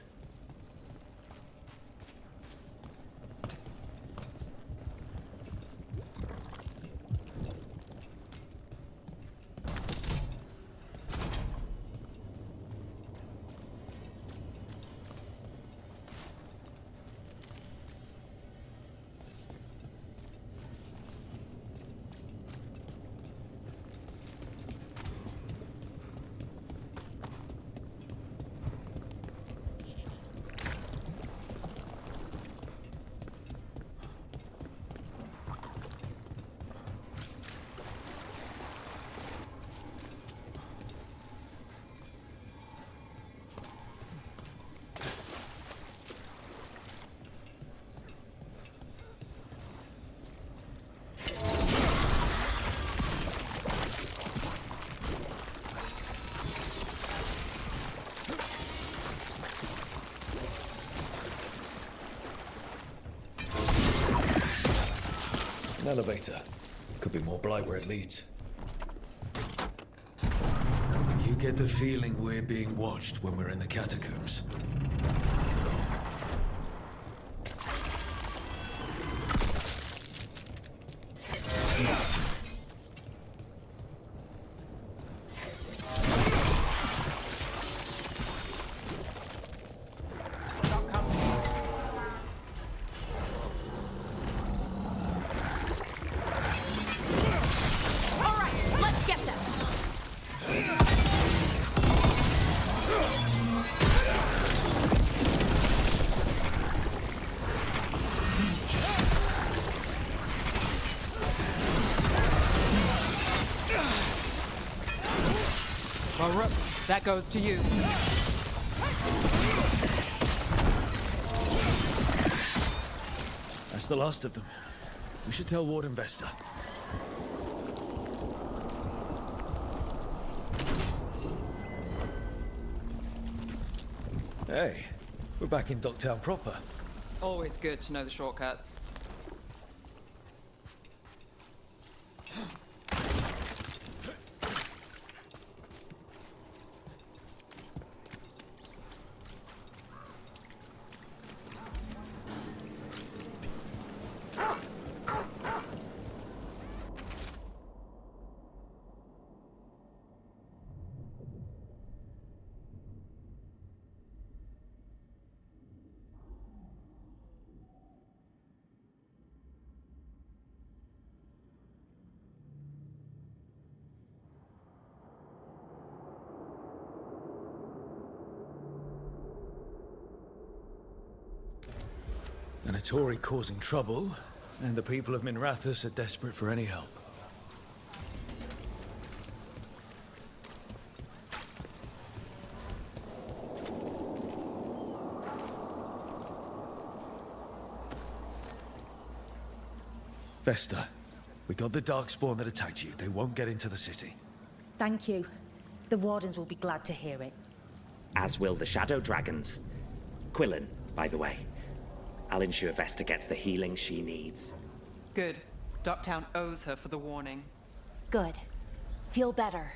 elevator. Could be more blight where it leads. You get the feeling we're being watched when we're in the catacombs. That goes to you. That's the last of them. We should tell Warden Vesta. Hey, we're back in Docktown proper. Always good to know the shortcuts. An Attori causing trouble, and the people of Minrathous are desperate for any help. Vesta, we got the Darkspawn that attacked you. They won't get into the city. Thank you. The Wardens will be glad to hear it. As will the Shadow Dragons. Quillen, by the way. I'll ensure Vesta gets the healing she needs. Good. Docktown owes her for the warning. Good. Feel better.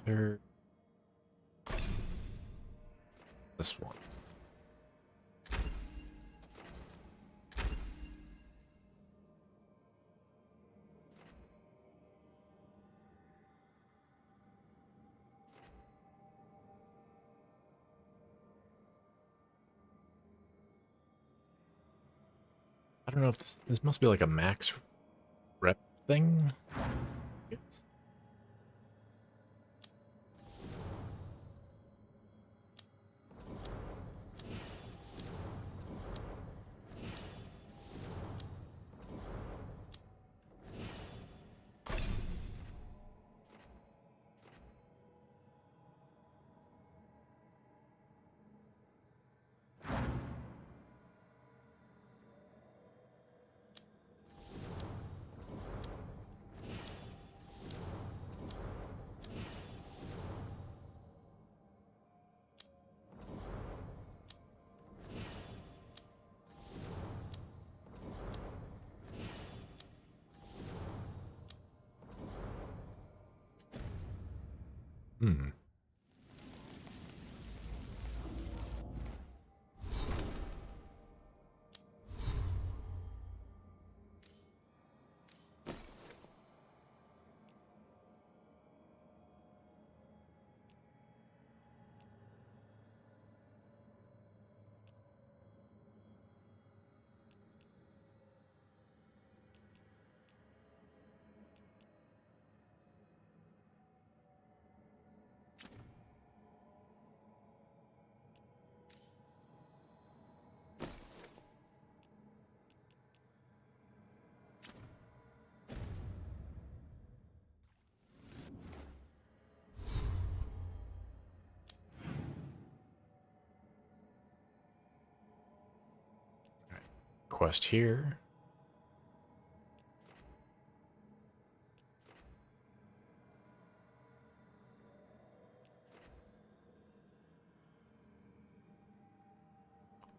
There. This one. I don't know if this must be like a max rep thing. Yes. Hmm. quest here.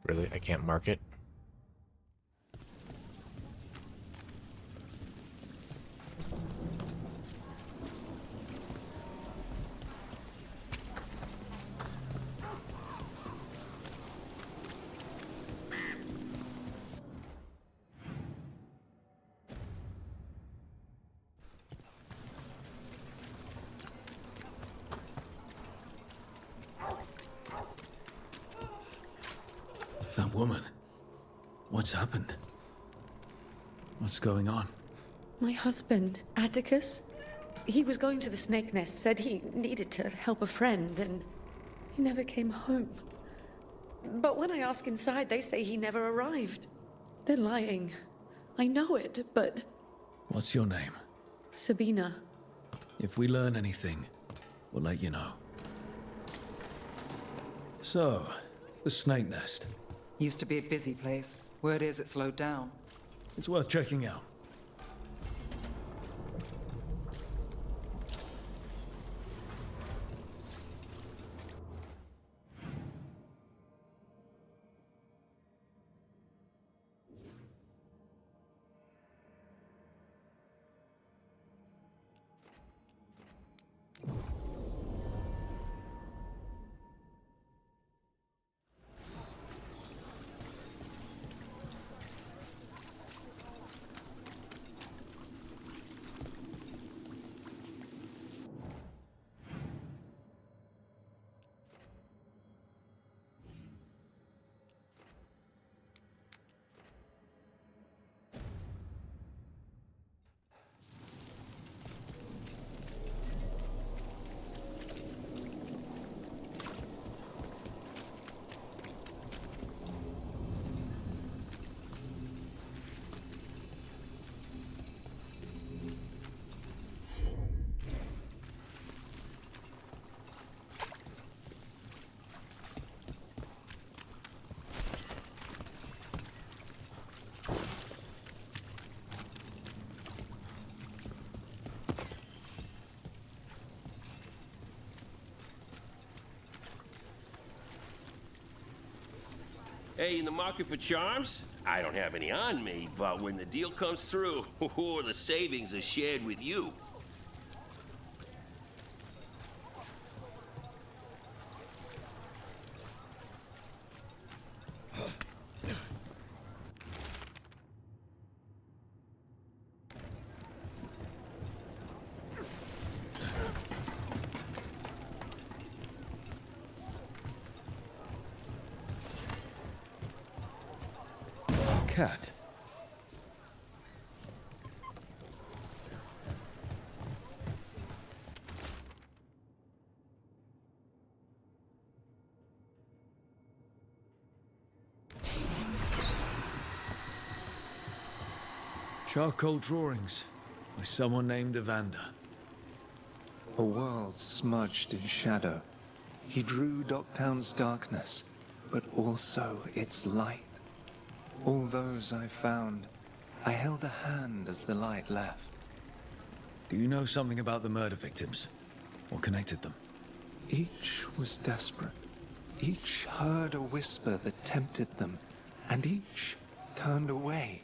Really? I can't mark it? That woman. What's happened? What's going on? My husband, Atticus, he was going to the Snake Nest, said he needed to help a friend, and he never came home. But when I ask inside, they say he never arrived. They're lying. I know it, but... What's your name? Sabina. If we learn anything, we'll let you know. So, the Snake Nest. Used to be a busy place. Word is it slowed down. It's worth checking out. Hey, in the market for charms? I don't have any on me, but when the deal comes through, the savings are shared with you. Cat. Charcoal drawings by someone named Evander. A world smudged in shadow. He drew Docktown's darkness, but also its light. All those I found, I held a hand as the light left. Do you know something about the murder victims? What connected them? Each was desperate. Each heard a whisper that tempted them, and each turned away.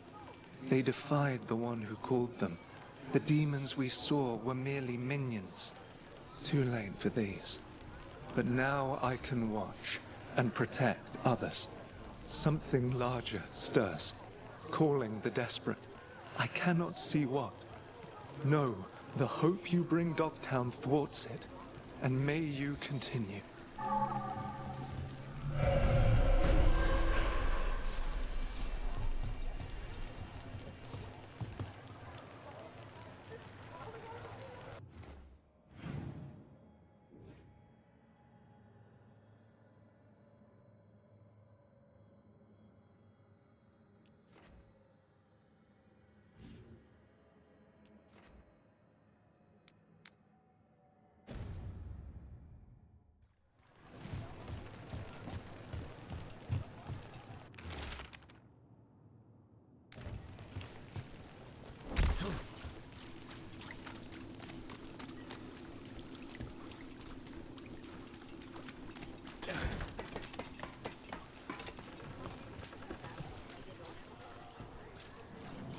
They defied the one who called them. The demons we saw were merely minions. Too late for these. But now I can watch and protect others. Something larger stirs, calling the desperate. I cannot see what. No, the hope you bring Docktown thwarts it, and may you continue.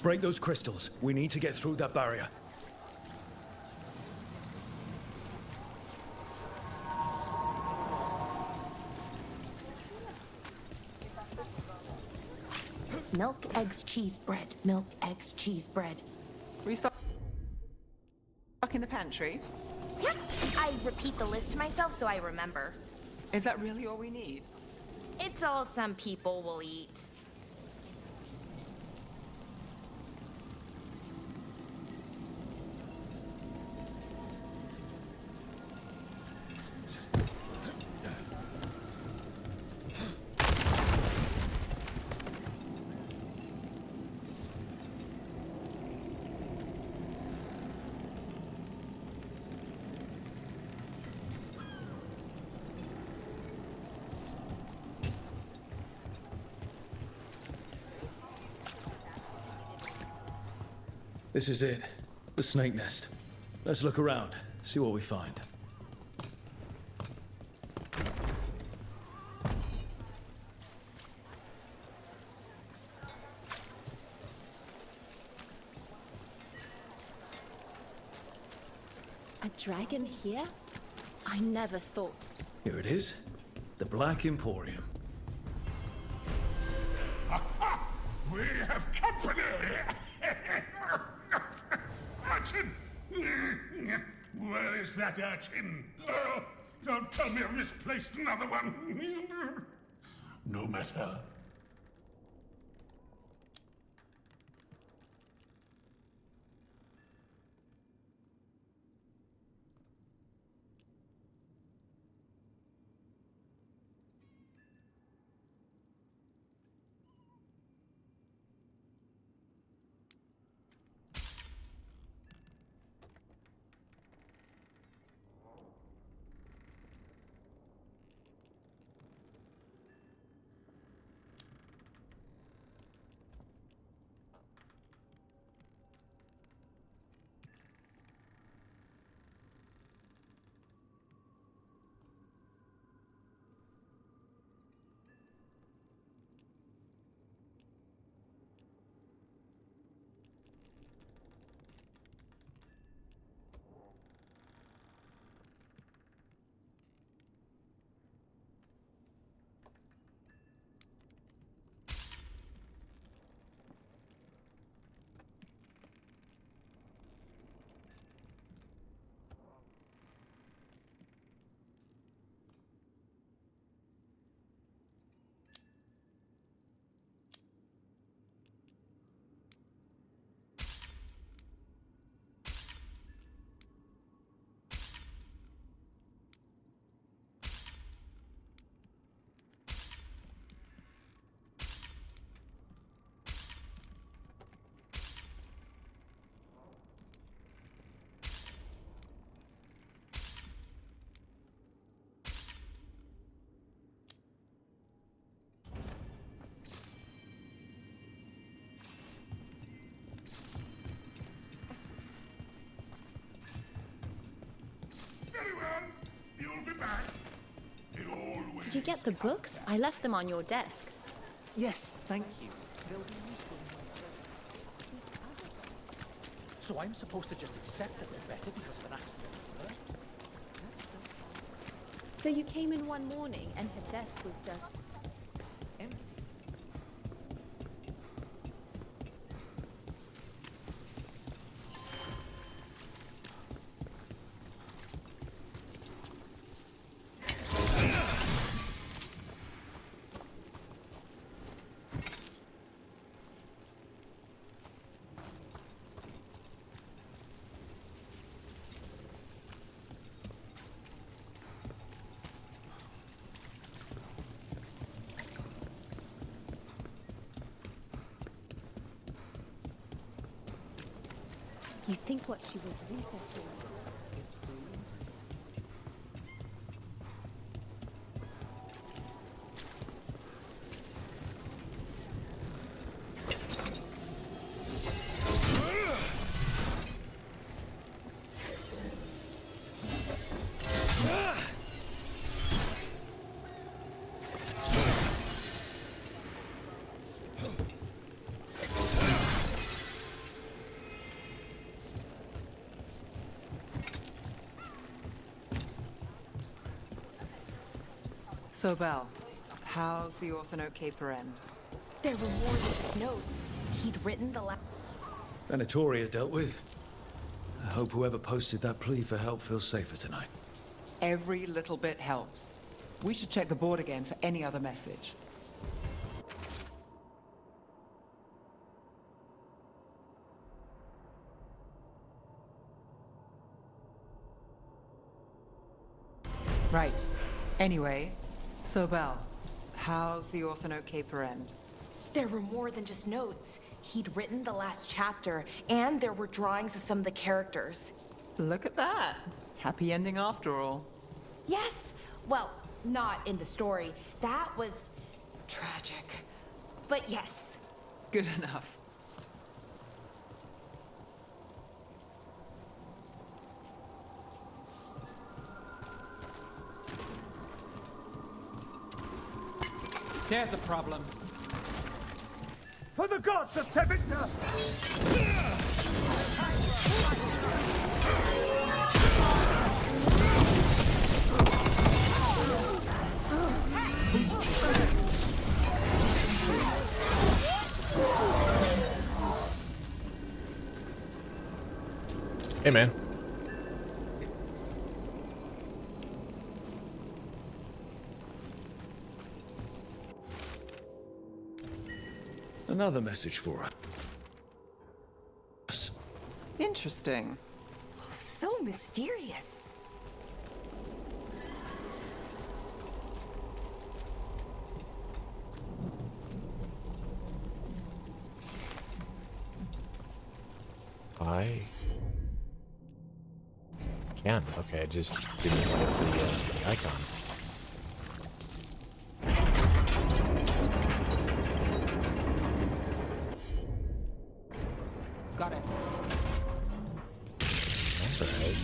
Break those crystals. We need to get through that barrier. Milk, eggs, cheese, bread. Milk, eggs, cheese, bread. Restock in the pantry? Yep. I repeat the list to myself so I remember. Is that really all we need? It's all some people will eat. This is it. The snake nest. Let's look around, see what we find. A dragon here? I never thought. Here it is. The Black Emporium. We have company! Urchin! Where is that urchin? Oh, don't tell me I've misplaced another one. No matter. Very well. You'll be back. Did you get the books? I left them on your desk. Yes, thank you. They'll be useful in my study. So I'm supposed to just accept that they're better because of an accident? So you came in one morning and her desk was just empty. You think what she was researching? So, Belle, how's the Orthanote Caper end? There were more than just notes. He'd written the last... Venatoria dealt with. I hope whoever posted that plea for help feels safer tonight. Every little bit helps. We should check the board again for any other message. Right. Anyway, so Belle, how's the Orthanote Caper end? There were more than just notes. He'd written the last chapter, and there were drawings of some of the characters. Look at that. Happy ending after all. Yes! Well, not in the story. That was... tragic. But yes. Good enough. There's a problem. For the gods of Tevinter! Hey, man. Another message for us. Interesting. So mysterious. I can. Okay, I just didn't get the icon. Got it. That's alright.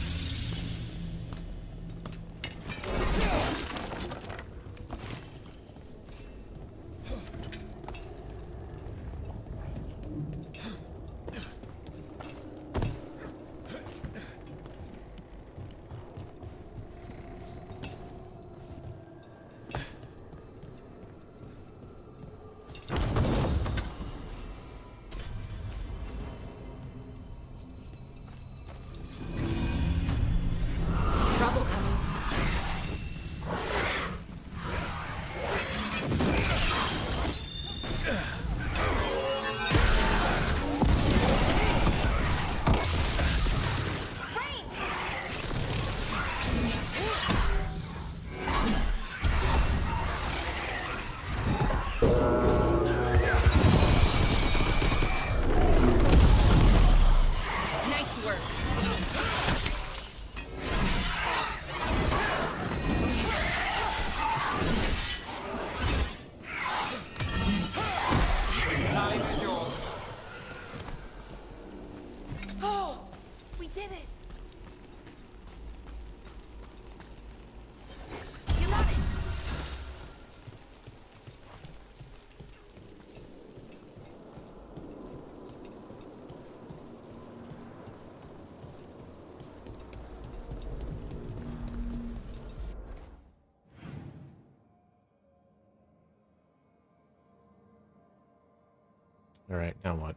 All right, now what?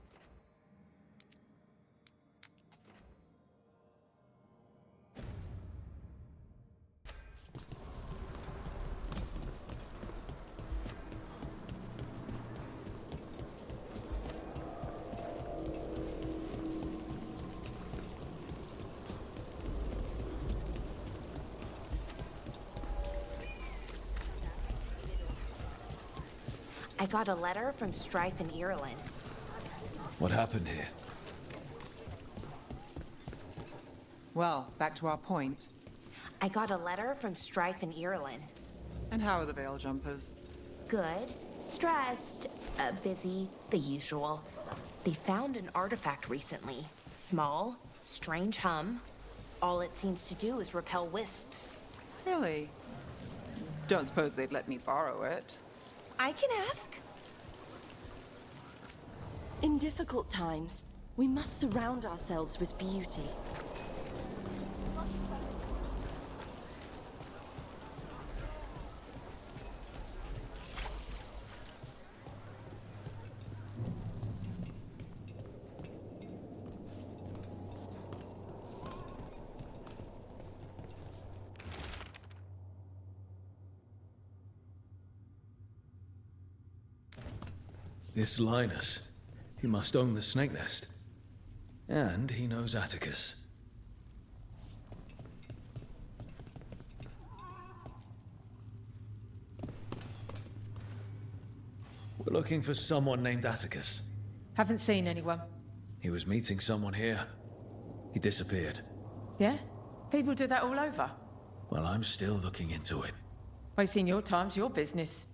I got a letter from Strife in Ireland. What happened here? Well, back to our point. I got a letter from Strife in Ireland. And how are the Veil Jumpers? Good. Stressed. Busy. The usual. They found an artifact recently. Small. Strange hum. All it seems to do is repel wisps. Really? Don't suppose they'd let me borrow it. I can ask. In difficult times, we must surround ourselves with beauty. This Linus, he must own the Snake Nest. And he knows Atticus. We're looking for someone named Atticus. Haven't seen anyone. He was meeting someone here. He disappeared. Yeah? People do that all over. Well, I'm still looking into it. Wasting your time's your business.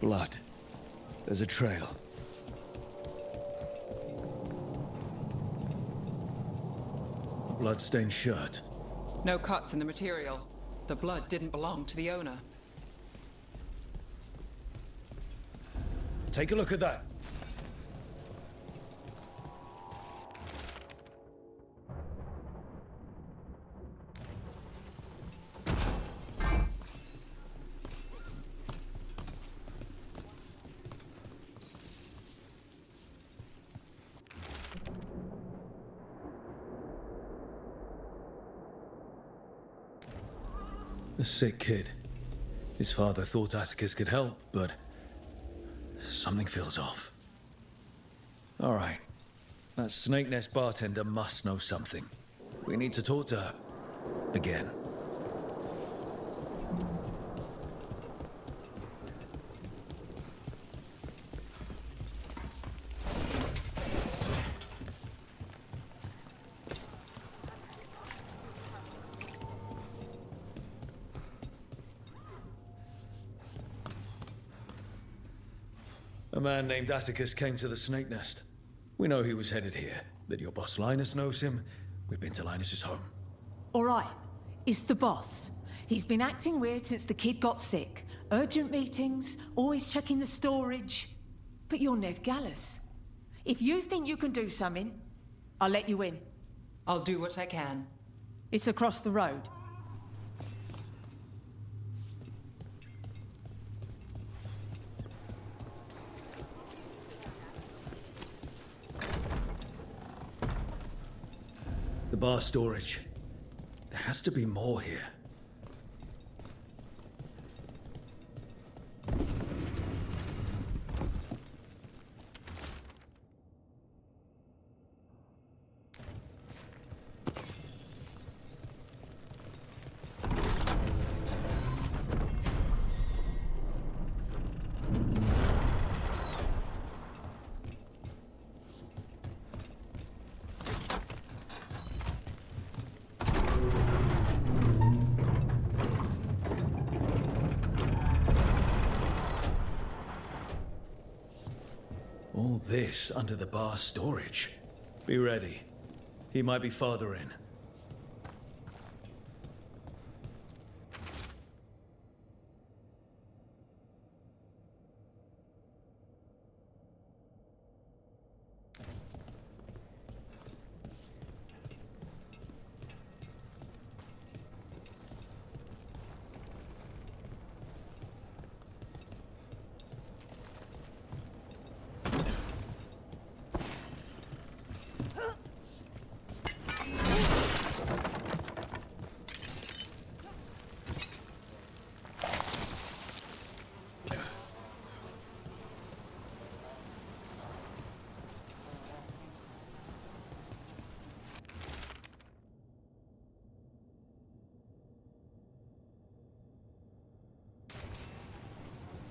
Blood. There's a trail. A blood-stained shirt. No cuts in the material. The blood didn't belong to the owner. Take a look at that. A sick kid. His father thought Atticus could help, but something feels off. All right. That Snake Nest bartender must know something. We need to talk to her. Again. A man named Atticus came to the Snake Nest. We know he was headed here, that your boss Linus knows him. We've been to Linus's home. All right, it's the boss. He's been acting weird since the kid got sick. Urgent meetings, always checking the storage. But you're Nev Gallus. If you think you can do something, I'll let you in. I'll do what I can. It's across the road. The bar storage. There has to be more here. All this under the bar storage. Be ready. He might be farther in.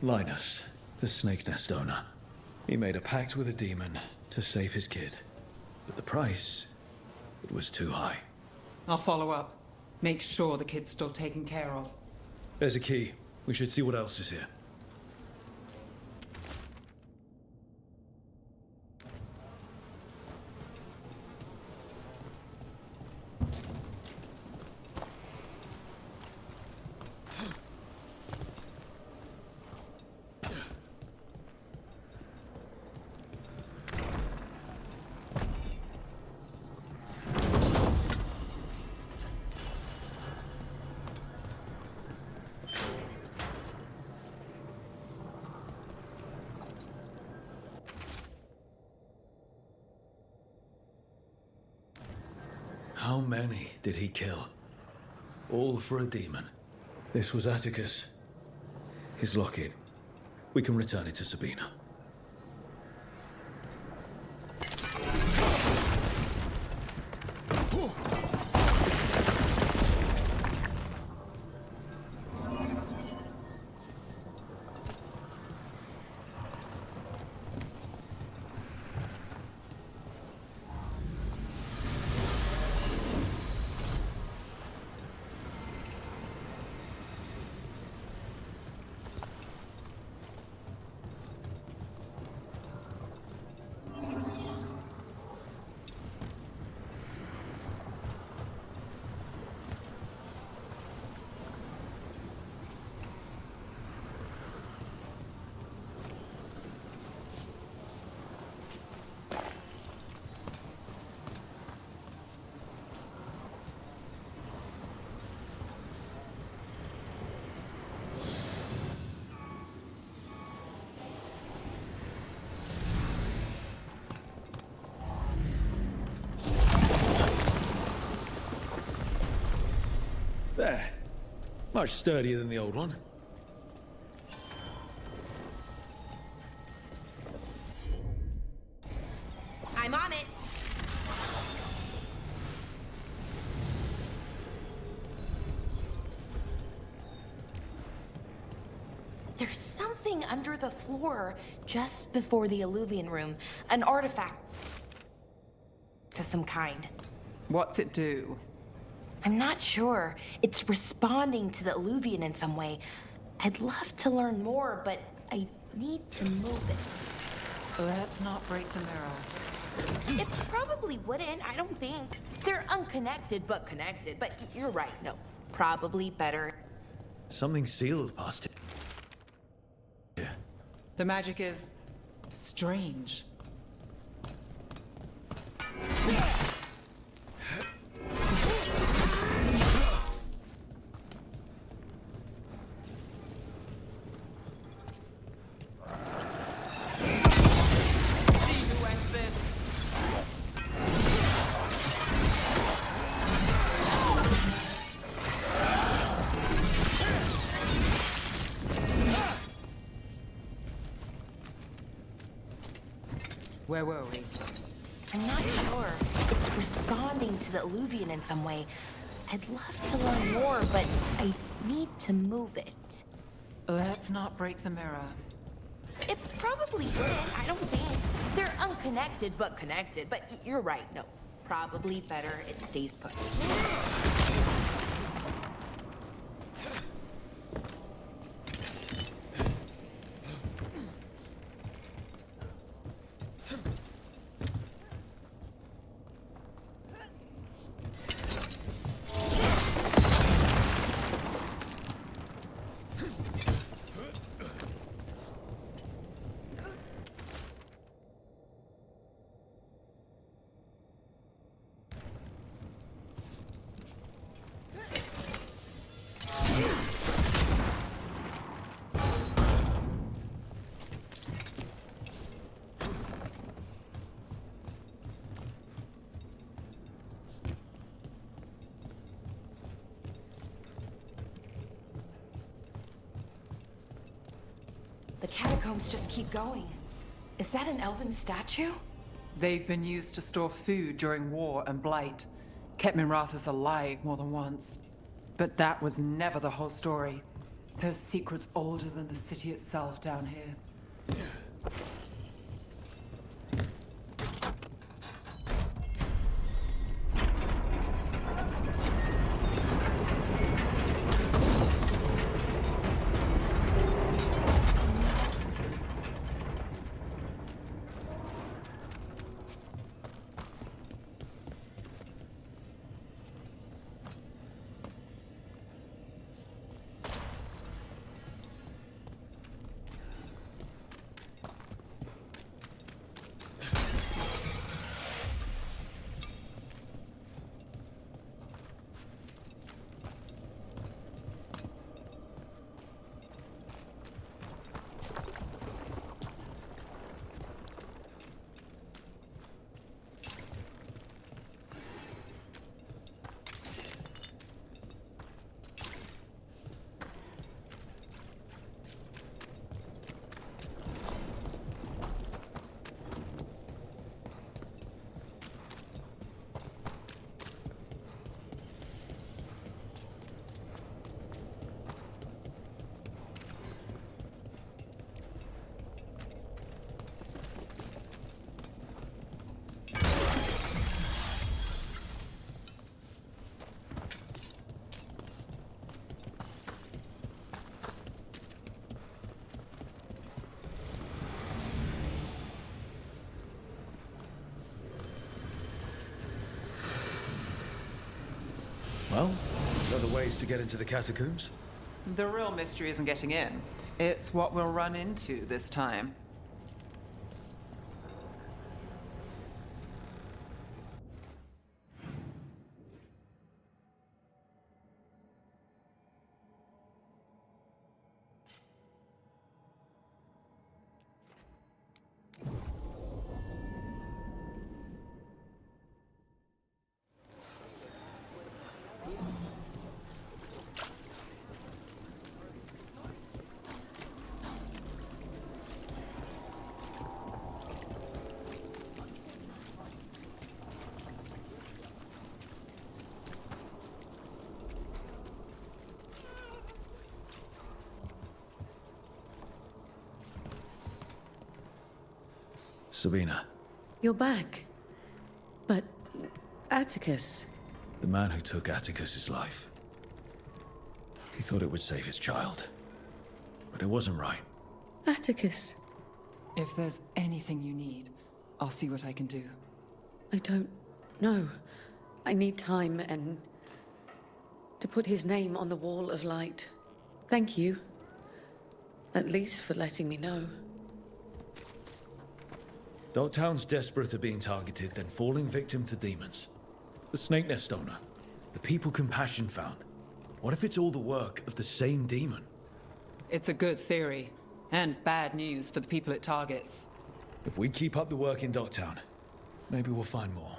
Linus, the Snake Nest owner. He made a pact with a demon to save his kid. But the price, it was too high. I'll follow up. Make sure the kid's still taken care of. There's a key. We should see what else is here. How many did he kill? All for a demon. This was Atticus. His locket. We can return it to Sabina. There. Much sturdier than the old one. I'm on it. There's something under the floor just before the Illuvian room. An artifact to some kind. What's it do? I'm not sure. It's responding to the Illuvian in some way. I'd love to learn more, but I need to move it. Let's not break the mirror. It probably wouldn't, I don't think. They're unconnected, but connected. But you're right, no. Probably better. Something sealed past it. Yeah. The magic is strange. Where were we? I'm not sure. It's responding to the Illuvian in some way. I'd love to learn more, but I need to move it. Let's not break the mirror. It probably wouldn't, I don't think. They're unconnected, but connected. But you're right, no. Probably better it stays put. The catacombs just keep going. Is that an elven statue? They've been used to store food during war and blight. Kept Minrathous alive more than once. But that was never the whole story. There's secrets older than the city itself down here. other ways to get into the catacombs? The real mystery isn't getting in. It's what we'll run into this time. Sabina, You're back. But Atticus. the man who took Atticus's life. He thought it would save his child. But it wasn't right. Atticus. If there's anything you need, I'll see what I can do. I don't know. I need time and to put his name on the wall of light. Thank you. At least for letting me know. Dogtown's desperate at being targeted, then falling victim to demons. The Snake Nest owner. The people Compassion found. What if it's all the work of the same demon? It's a good theory, and bad news for the people it targets. If we keep up the work in Dogtown, maybe we'll find more.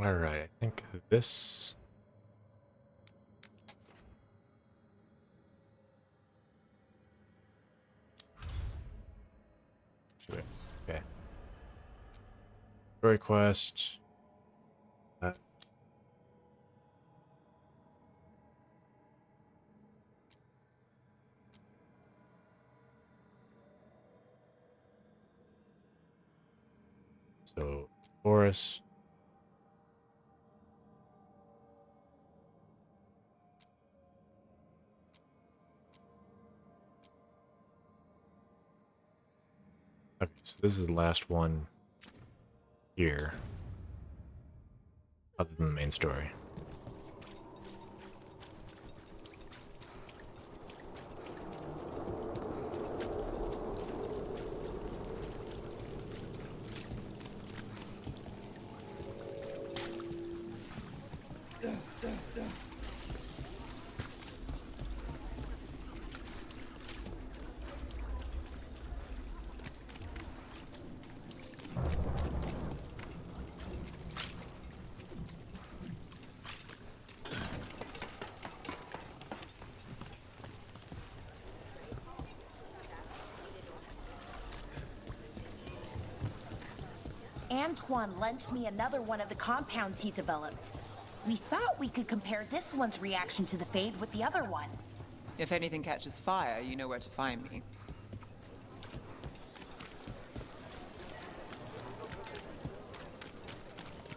All right, I think this. Okay. Story quest. So, forest. Okay, so this is the last one here, other than the main story. Antoine lent me another one of the compounds he developed. We thought we could compare this one's reaction to the Fade with the other one. If anything catches fire, you know where to find me.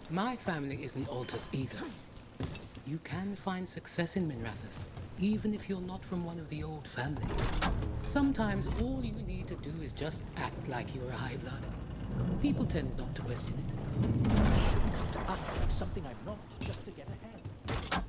My family isn't Altus either. You can find success in Minrathous, even if you're not from one of the old families. Sometimes all you need to do is just act like you're a high blood. People tend not to question it. I shouldn't act like something I'm not just to get ahead.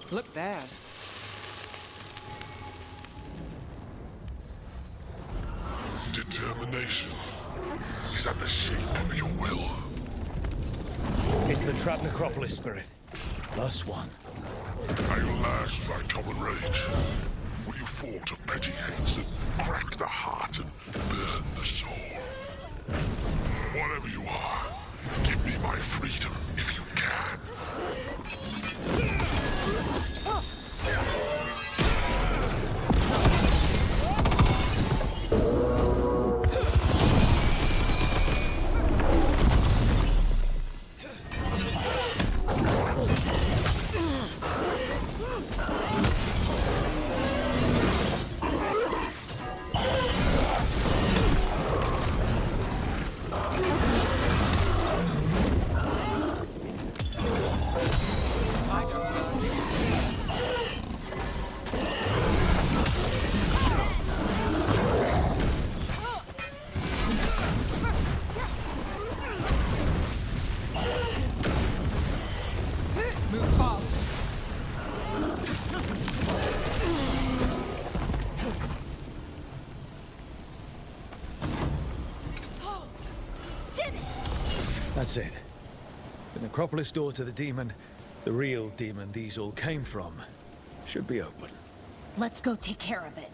Look there. Determination. Is that the shape of your will? It's the trapped necropolis spirit. Last one. Are you lashed by common rage? Will you fall to petty hates that crack the heart and burn the soul? Whatever you are, give me my freedom if you can. That's it. The necropolis door to the demon, the real demon these all came from, should be open. Let's go take care of it.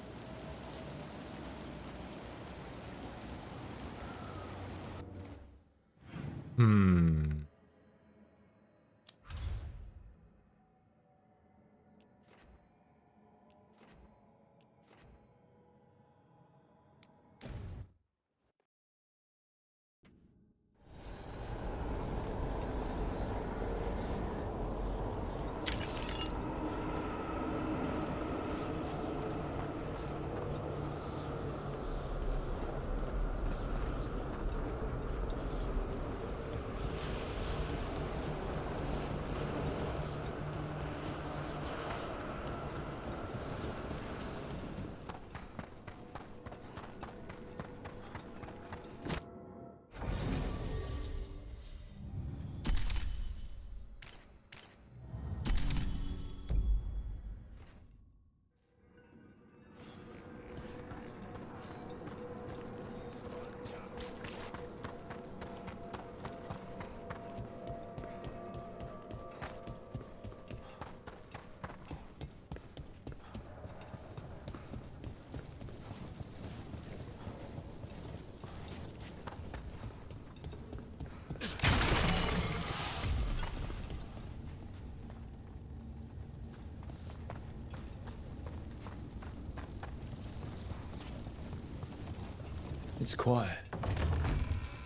It's quiet.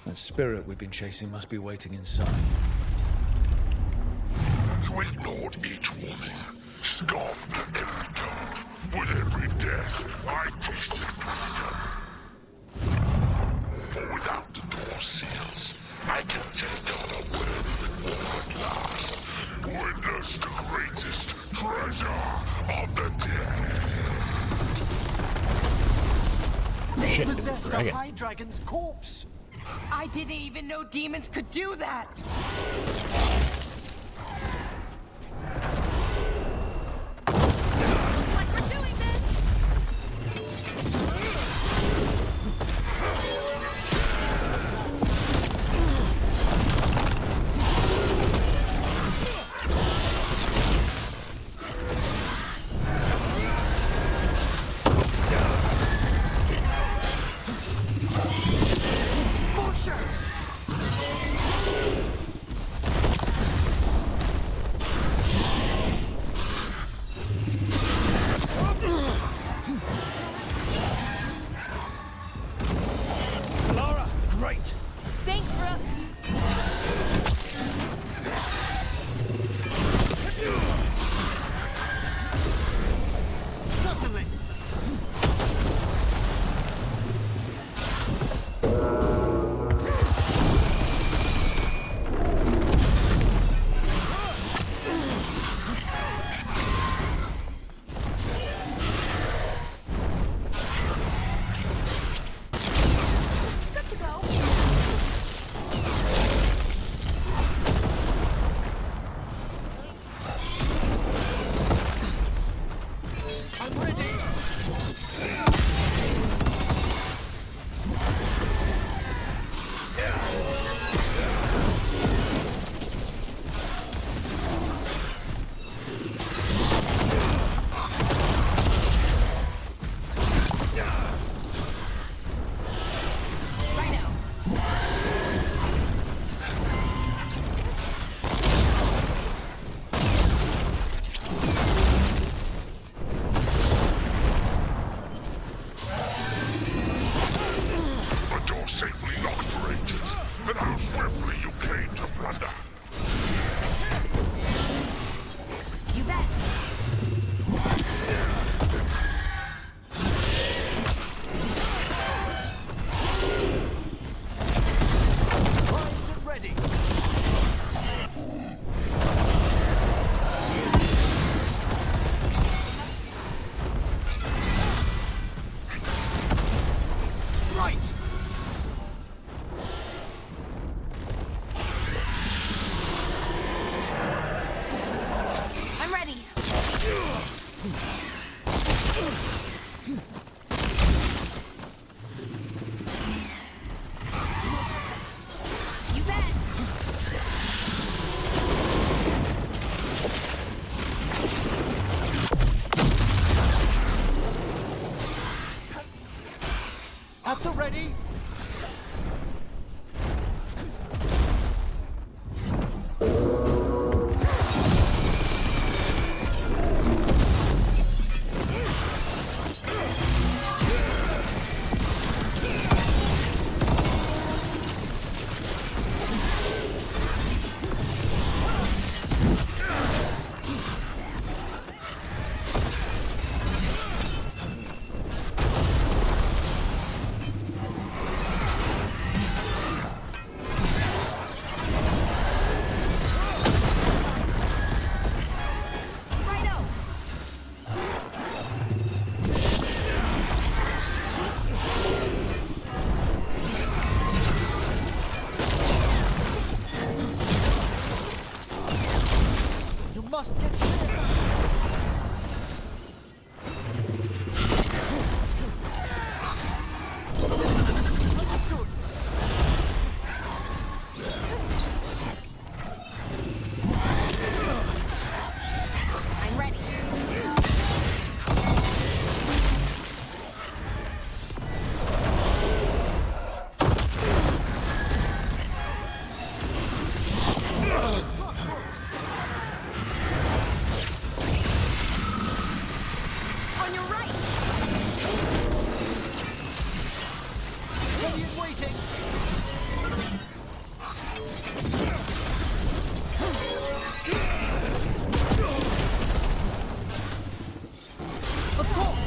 That spirit we've been chasing must be waiting inside. You ignored each warning, scoffed at every taunt. With every death, I tasted freedom. For without the door seals, I can take on a worthy form at last. Witness the greatest treasure of the dead. Shit, Possessed a dragon. high dragon's corpse. I didn't even know demons could do that. family you came to plunder. You bet. Primed and ready. Right. I'm ready. You bet. At the ready. You must get clear. Understood. I'm ready. On your right. Ready and waiting. Of course.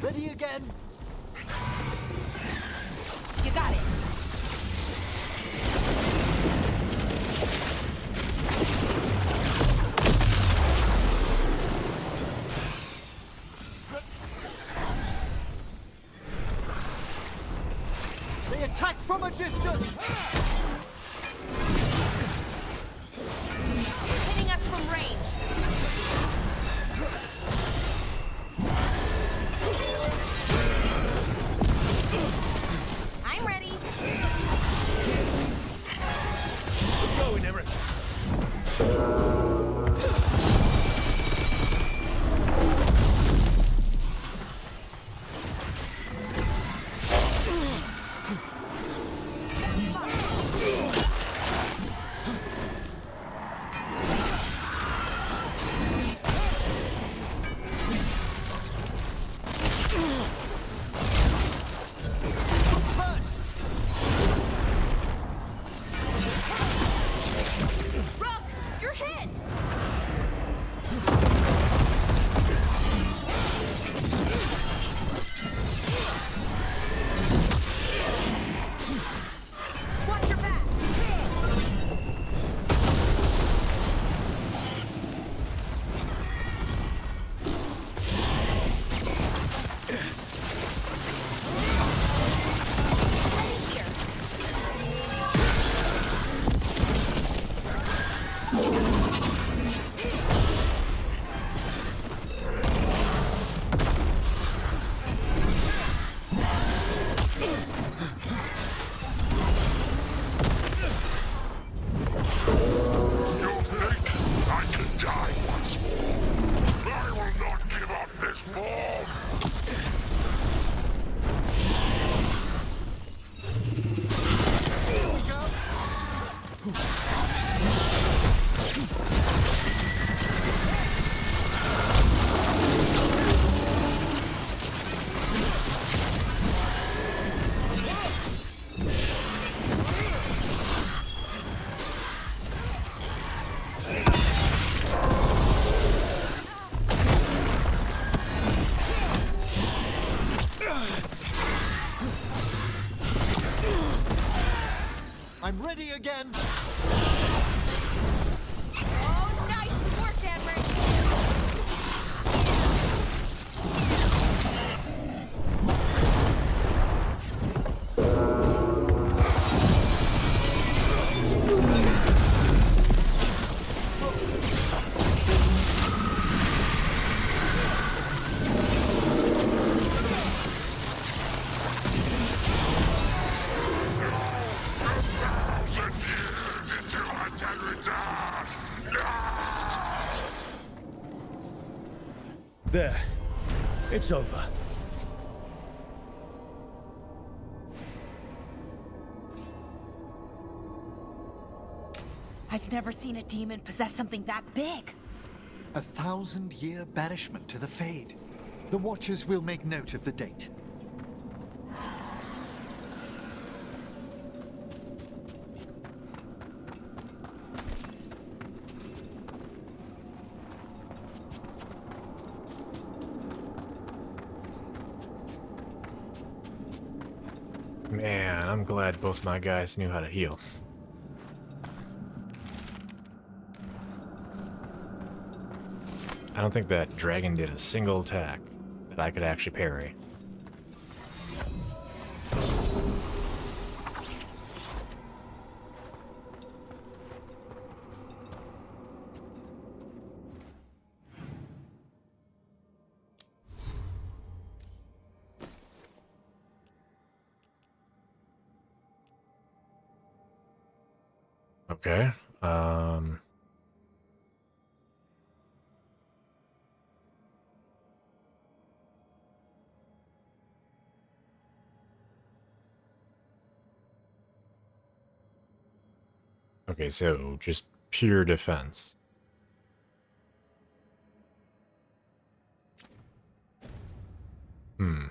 Ready again? You got it. They attack from a distance! Hitting us from range. I'm ready. Keep going, Eric. Rook, you're hit. Watch your back. You think I can die once more? I will not give up this bomb! I'm ready again! Oh, nice work, Edward. Until I can return! There. It's over. I've never seen a demon possess something that big. 1,000-year banishment to the Fade. The Watchers will make note of the date. Man, I'm glad both my guys knew how to heal. I don't think that dragon did a single attack that I could actually parry. Okay, okay, so just pure defense. Hmm.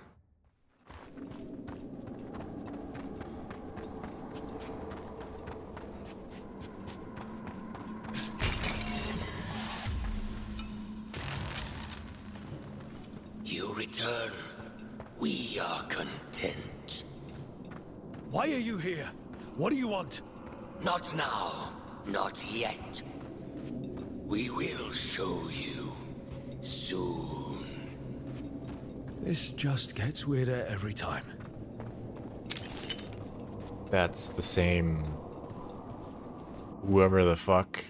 return, we are content. Why are you here? What do you want? Not now. Not yet. We will show you soon. This just gets weirder every time. That's the same whoever the fuck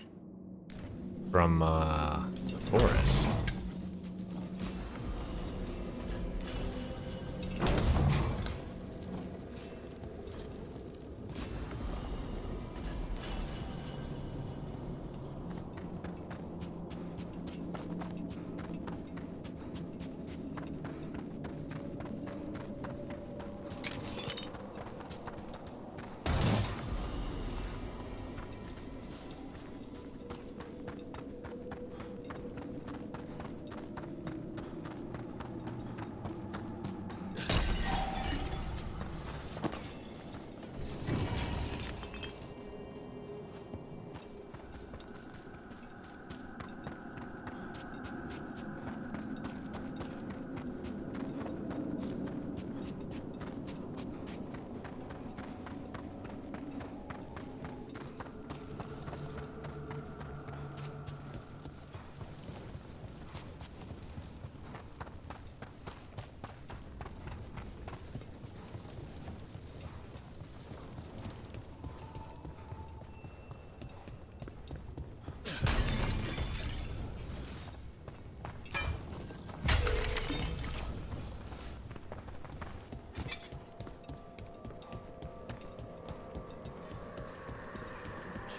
from the forest.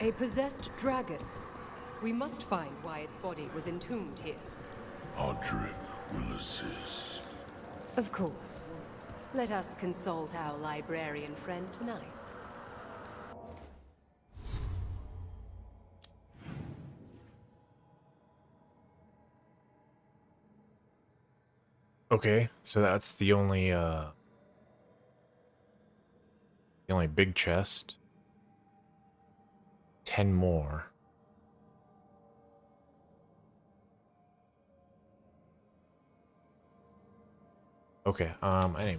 A possessed dragon. We must find why its body was entombed here. Odric will assist. Of course. Let us consult our librarian friend tonight. Okay, so that's the only big chest. 10 more. Okay, anyway.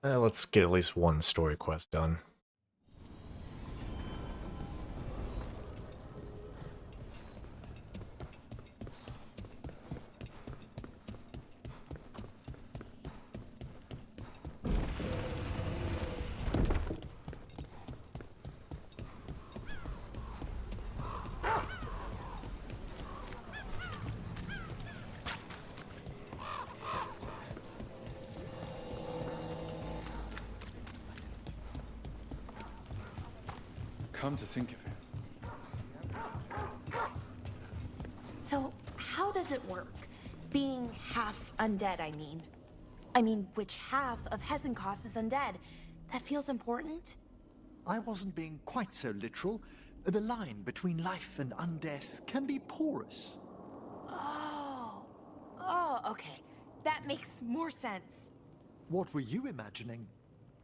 Let's get at least one story quest done. Come to think of it. So, how does it work? Being half undead, I mean. I mean, which half of Hezenkos is undead? That feels important? I wasn't being quite so literal. The line between life and undeath can be porous. Oh, okay. That makes more sense. What were you imagining?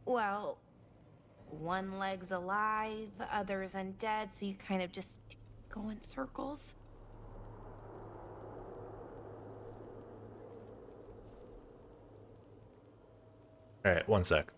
Well, one leg's alive, other's undead, so you kind of just go in circles. Alright, one sec.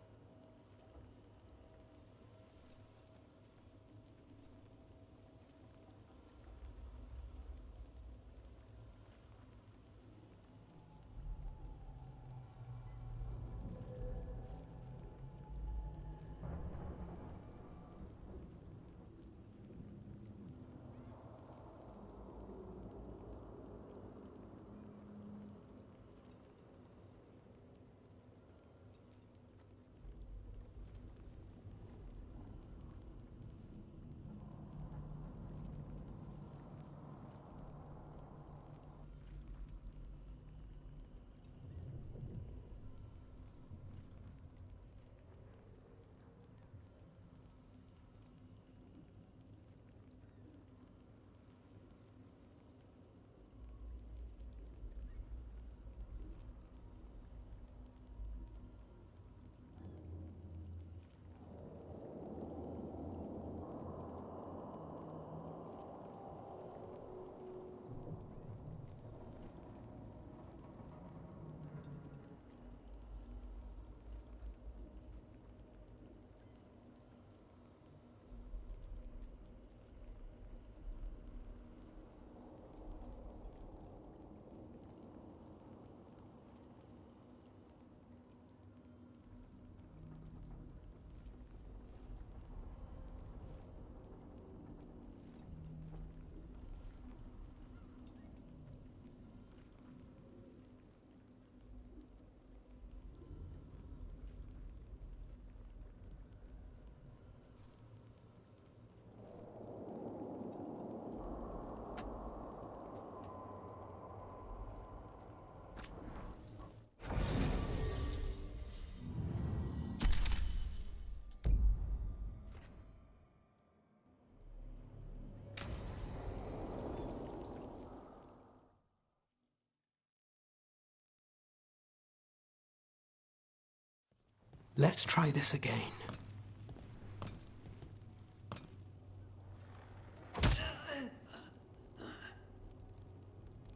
Let's try this again.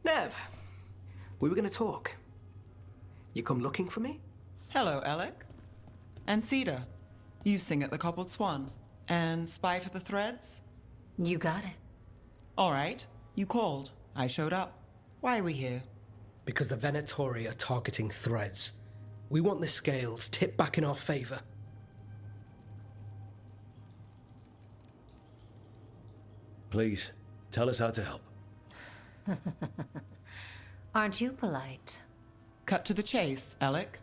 Nev, we were going to talk. You come looking for me? Hello, Alec. And Cedar. You sing at the Cobbled Swan. And spy for the Threads? You got it. All right. You called. I showed up. Why are we here? Because the Venatori are targeting Threads. We want the scales tipped back in our favor. Please, tell us how to help. Aren't you polite? Cut to the chase, Alec.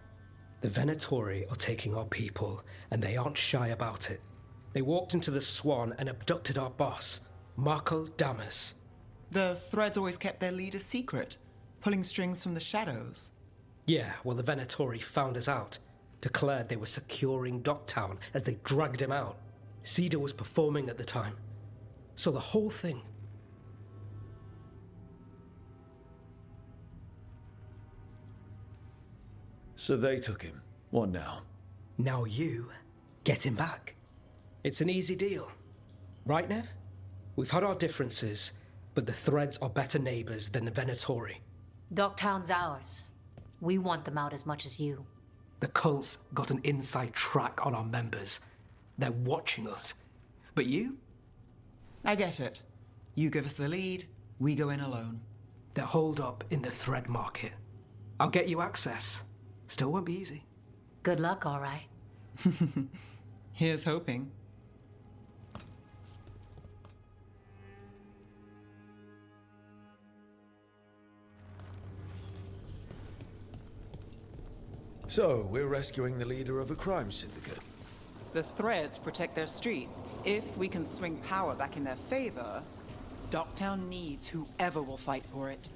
The Venatori are taking our people, and they aren't shy about it. They walked into the Swan and abducted our boss, Marco Damas. The Threads always kept their leader secret, pulling strings from the shadows. Yeah, well, the Venatori found us out, declared they were securing Docktown as they dragged him out. Cedar was performing at the time. So the whole thing. So they took him. What now? Now you get him back. It's an easy deal. Right, Nev? We've had our differences, but the Threads are better neighbors than the Venatori. Docktown's ours. We want them out as much as you. The cult's got an inside track on our members. They're watching us. But you? I get it. You give us the lead, we go in alone. They're holed up in the Thread Market. I'll get you access. Still won't be easy. Good luck, all right. Here's hoping. So, we're rescuing the leader of a crime syndicate. The Threads protect their streets. If we can swing power back in their favor, Docktown needs whoever will fight for it.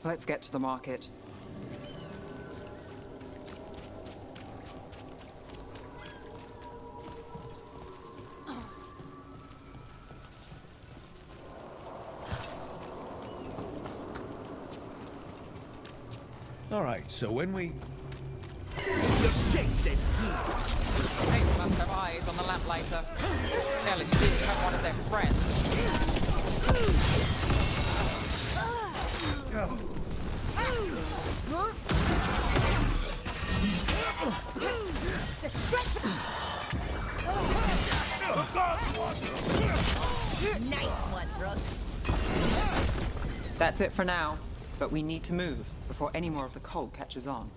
Let's get to the market. All right, so when we... They must have eyes on the lamplighter. Ellie did have one of their Nice one, Brooke. That's it for now, but we need to move before any more of the cult catches on.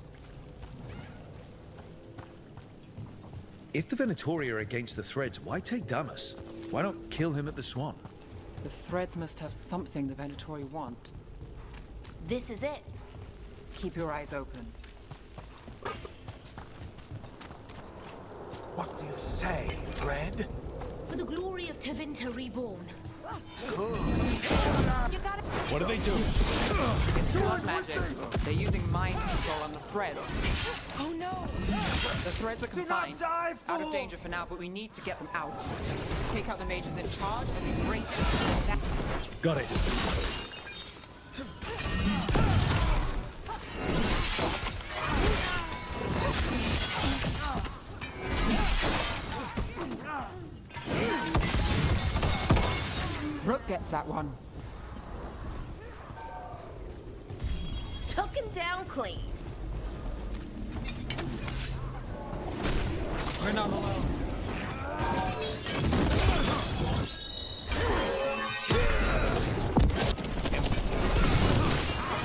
If the Venatori are against the Threads, why take Damas? Why not kill him at the Swan? The Threads must have something the Venatori want. This is it. Keep your eyes open. What do you say, Fred? For the glory of Tevinter Reborn. What are they doing? It's blood magic. They're using mind control on the Threads. Oh no! The Threads are confined. Out of danger for now, but we need to get them out. Take out the mages in charge and bring them. Got it. Brooke gets that one. Took him down clean. We're not alone.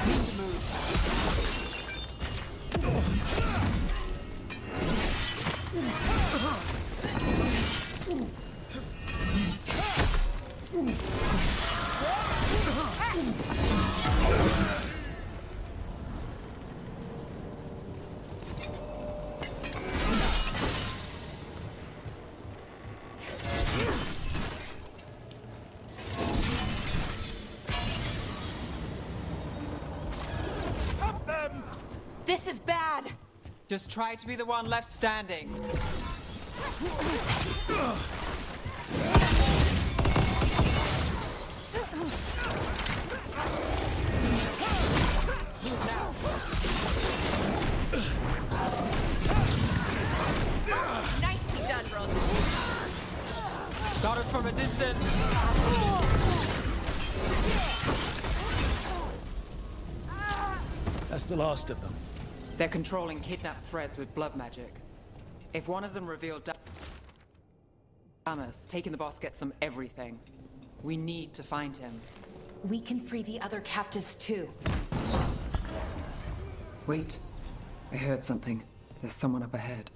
Need to move. This is bad. Just try to be the one left standing. Move now. Got us from a distance. That's the last of them. They're controlling kidnapped threads with blood magic. If one of them revealed Damas, taking the boss gets them everything. We need to find him. We can free the other captives too. Wait. I heard something. There's someone up ahead.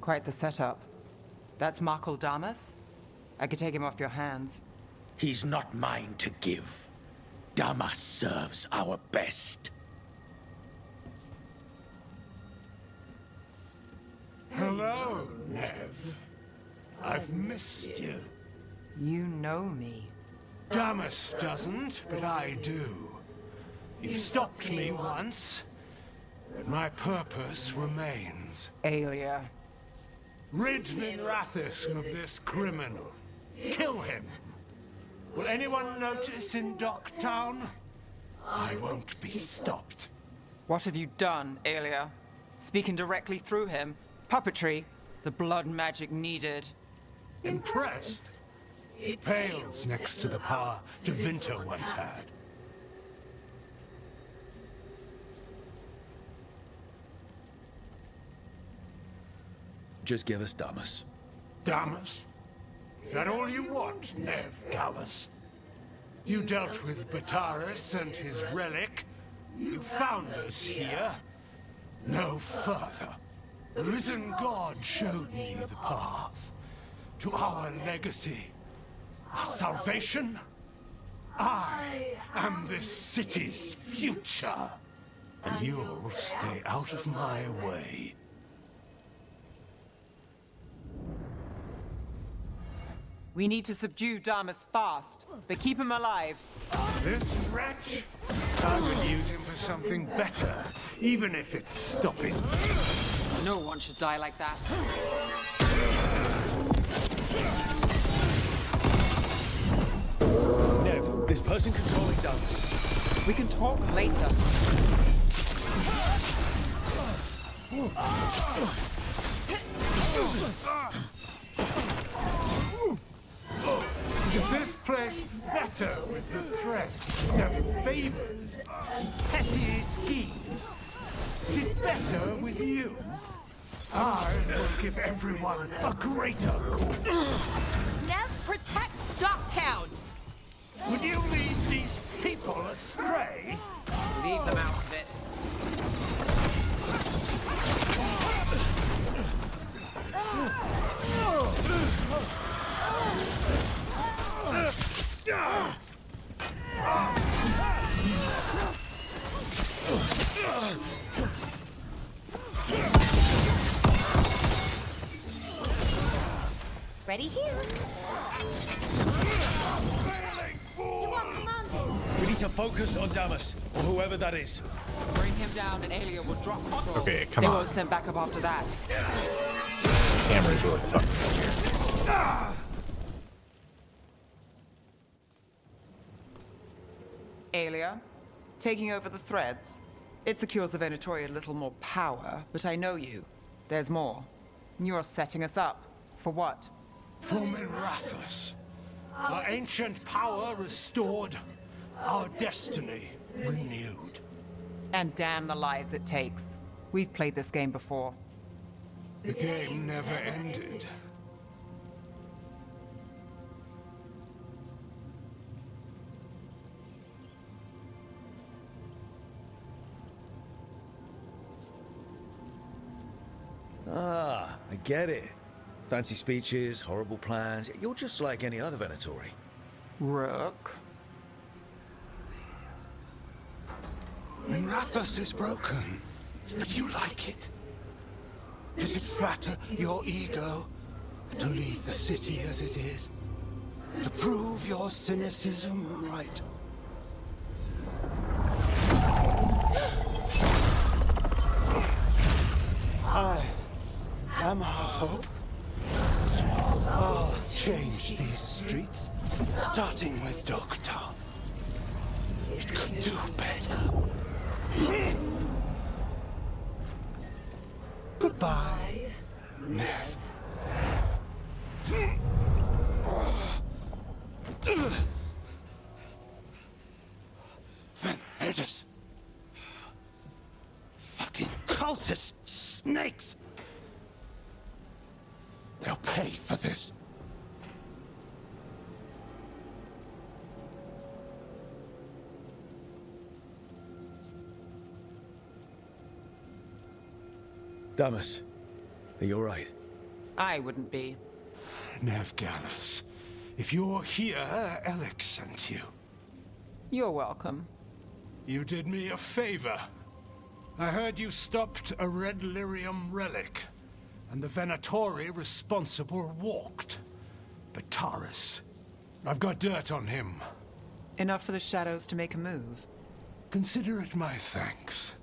Quite the setup. That's Markle Damas? I could take him off your hands. He's not mine to give. Damas serves our best. Hello, Nev. I've missed you. You know me. Damas doesn't, but I do. You stopped me once, but my purpose remains. Aelia. Rid Minrathous of this criminal. Kill him. Will anyone notice in Docktown? I won't be stopped. What have you done, Aelia? Speaking directly through him? Puppetry? The blood magic needed. Impressed? It pales next to the power Tevinter once had. Just give us Damas. Damas? Is that all you want, Nev Gallus? You dealt with Bataris and his relic. You found us here. No further. The risen God showed me the path to our legacy, our salvation. I am this city's future, and you'll stay out of my way. We need to subdue Damas fast, but keep him alive. This wretch? I would use him for something better, even if it's stopping. No one should die like that. Nev, this person controlling Damas. We can talk later. Is this place better with the threat? No favors, petty schemes. Is it better with you? I will give everyone a greater cause. Nev protects Docktown! Would you lead these people astray? Leave them out of it. Ready here. We need to focus on Damas, or whoever that is. Bring him down and Aelia will drop control. Okay, come they on. They won't send backup after that. Camera's really fucking here. Aelia, taking over the threads. It secures the Venatori a little more power, but I know you. There's more. You're setting us up. For what? For Minrathous. Our ancient power restored. Our destiny renewed. And damn the lives it takes. We've played this game before. The game never ended. Ah, I get it. Fancy speeches, horrible plans. You're just like any other Venatori. Rook. Minrathous is broken, but you like it. Does it flatter your ego to leave the city as it is? To prove your cynicism right? I am our hope. I'll change these streets, starting with Docktown. It could do better. Goodbye, Nev. Van Heders. Fucking cultist snakes. They'll pay for this. Damas, are you alright? I wouldn't be. Nev Gallus, if you're here, Alec sent you. You're welcome. You did me a favor. I heard you stopped a red lyrium relic, and the Venatori responsible walked. Bataris. I've got dirt on him. Enough for the shadows to make a move. Consider it my thanks.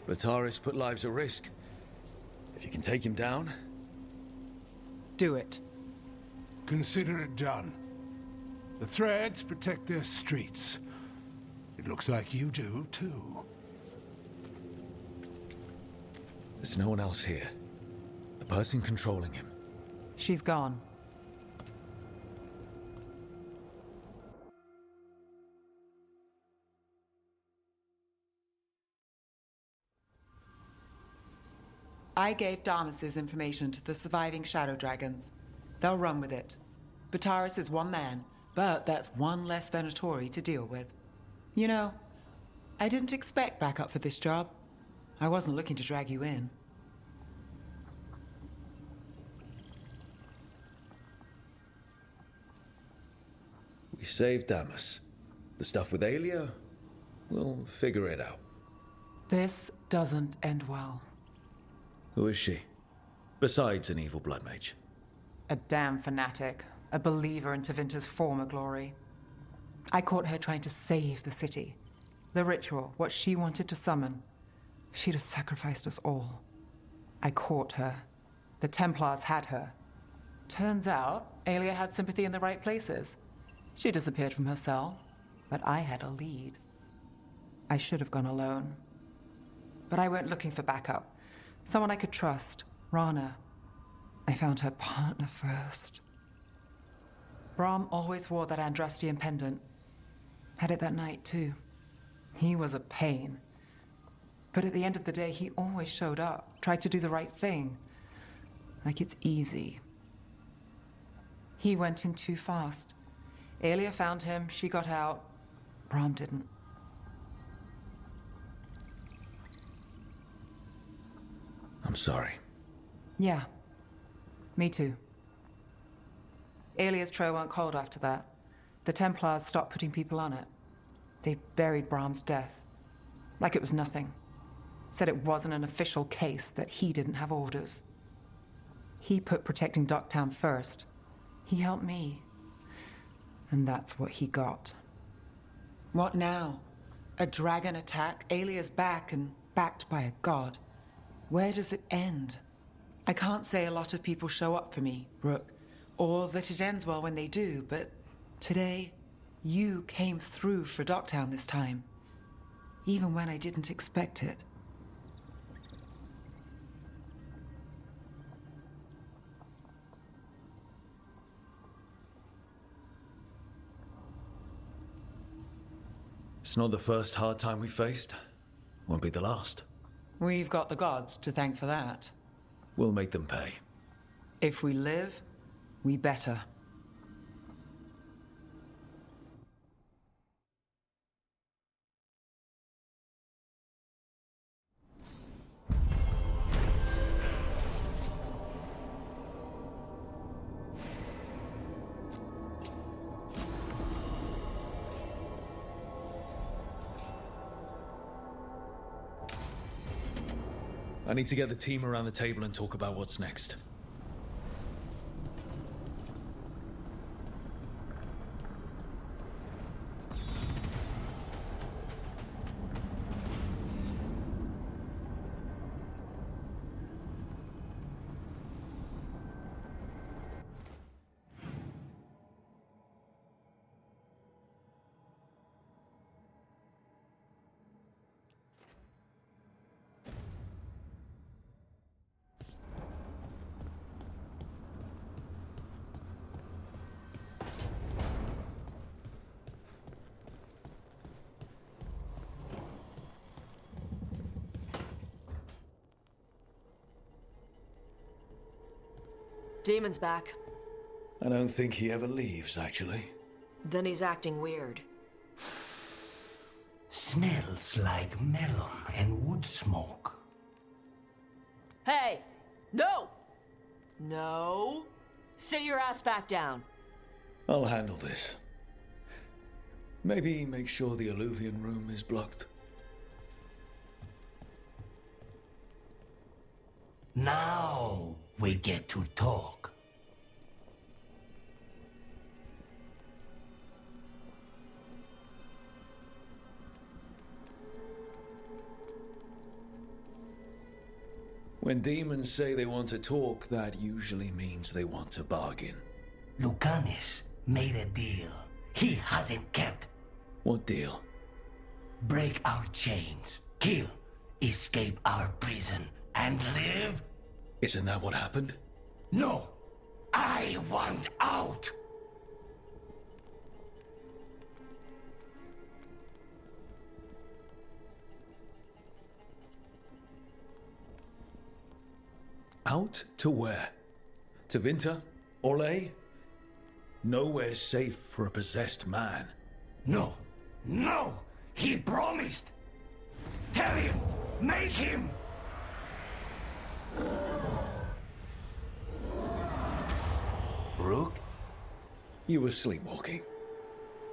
Bataris put lives at risk. If you can take him down... Do it. Consider it done. The Threads protect their streets. It looks like you do, too. There's no one else here. The person controlling him. She's gone. I gave Damas's information to the surviving Shadow Dragons. They'll run with it. Bataris is one man, but that's one less Venatori to deal with. You know, I didn't expect backup for this job. I wasn't looking to drag you in. We saved Damas. The stuff with Aelia, we'll figure it out. This doesn't end well. Who is she? Besides an evil blood mage. A damn fanatic. A believer in Tevinter's former glory. I caught her trying to save the city. The ritual, what she wanted to summon. She'd have sacrificed us all. I caught her. The Templars had her. Turns out, Aelia had sympathy in the right places. She disappeared from her cell, but I had a lead. I should have gone alone. But I went looking for backup. Someone I could trust, Rana. I found her partner first. Brahm always wore that Andrastian pendant. Had it that night, too. He was a pain. But at the end of the day, he always showed up, tried to do the right thing. Like it's easy. He went in too fast. Aelia found him, she got out. Brahm didn't. I'm sorry. Yeah. Me too. Aelia's trail went cold after that. The Templars stopped putting people on it. They buried Brahm's death. Like it was nothing. Said it wasn't an official case, that he didn't have orders. He put protecting Docktown first. He helped me. And that's what he got. What now? A dragon attack, Aelia's back and backed by a god. Where does it end? I can't say a lot of people show up for me, Rook, or that it ends well when they do, but today, you came through for Docktown this time. Even when I didn't expect it. It's not the first hard time we faced. Won't be the last. We've got the gods to thank for that. We'll make them pay. If we live, we better. I need to get the team around the table and talk about what's next. Demon's back. I don't think he ever leaves, actually. Then he's acting weird. Smells like melon and wood smoke. Hey! No! No! Sit your ass back down. I'll handle this. Maybe make sure the Alluvian room is blocked. Now we get to talk. When demons say they want to talk, that usually means they want to bargain. Lucanus made a deal he hasn't kept. What deal? Break our chains, kill, escape our prison, and live? Isn't that what happened? No! I want out! Out to where? To Vinter? Orlais? Nowhere's safe for a possessed man. No! No! He promised! Tell him! Make him! Rook? You were sleepwalking.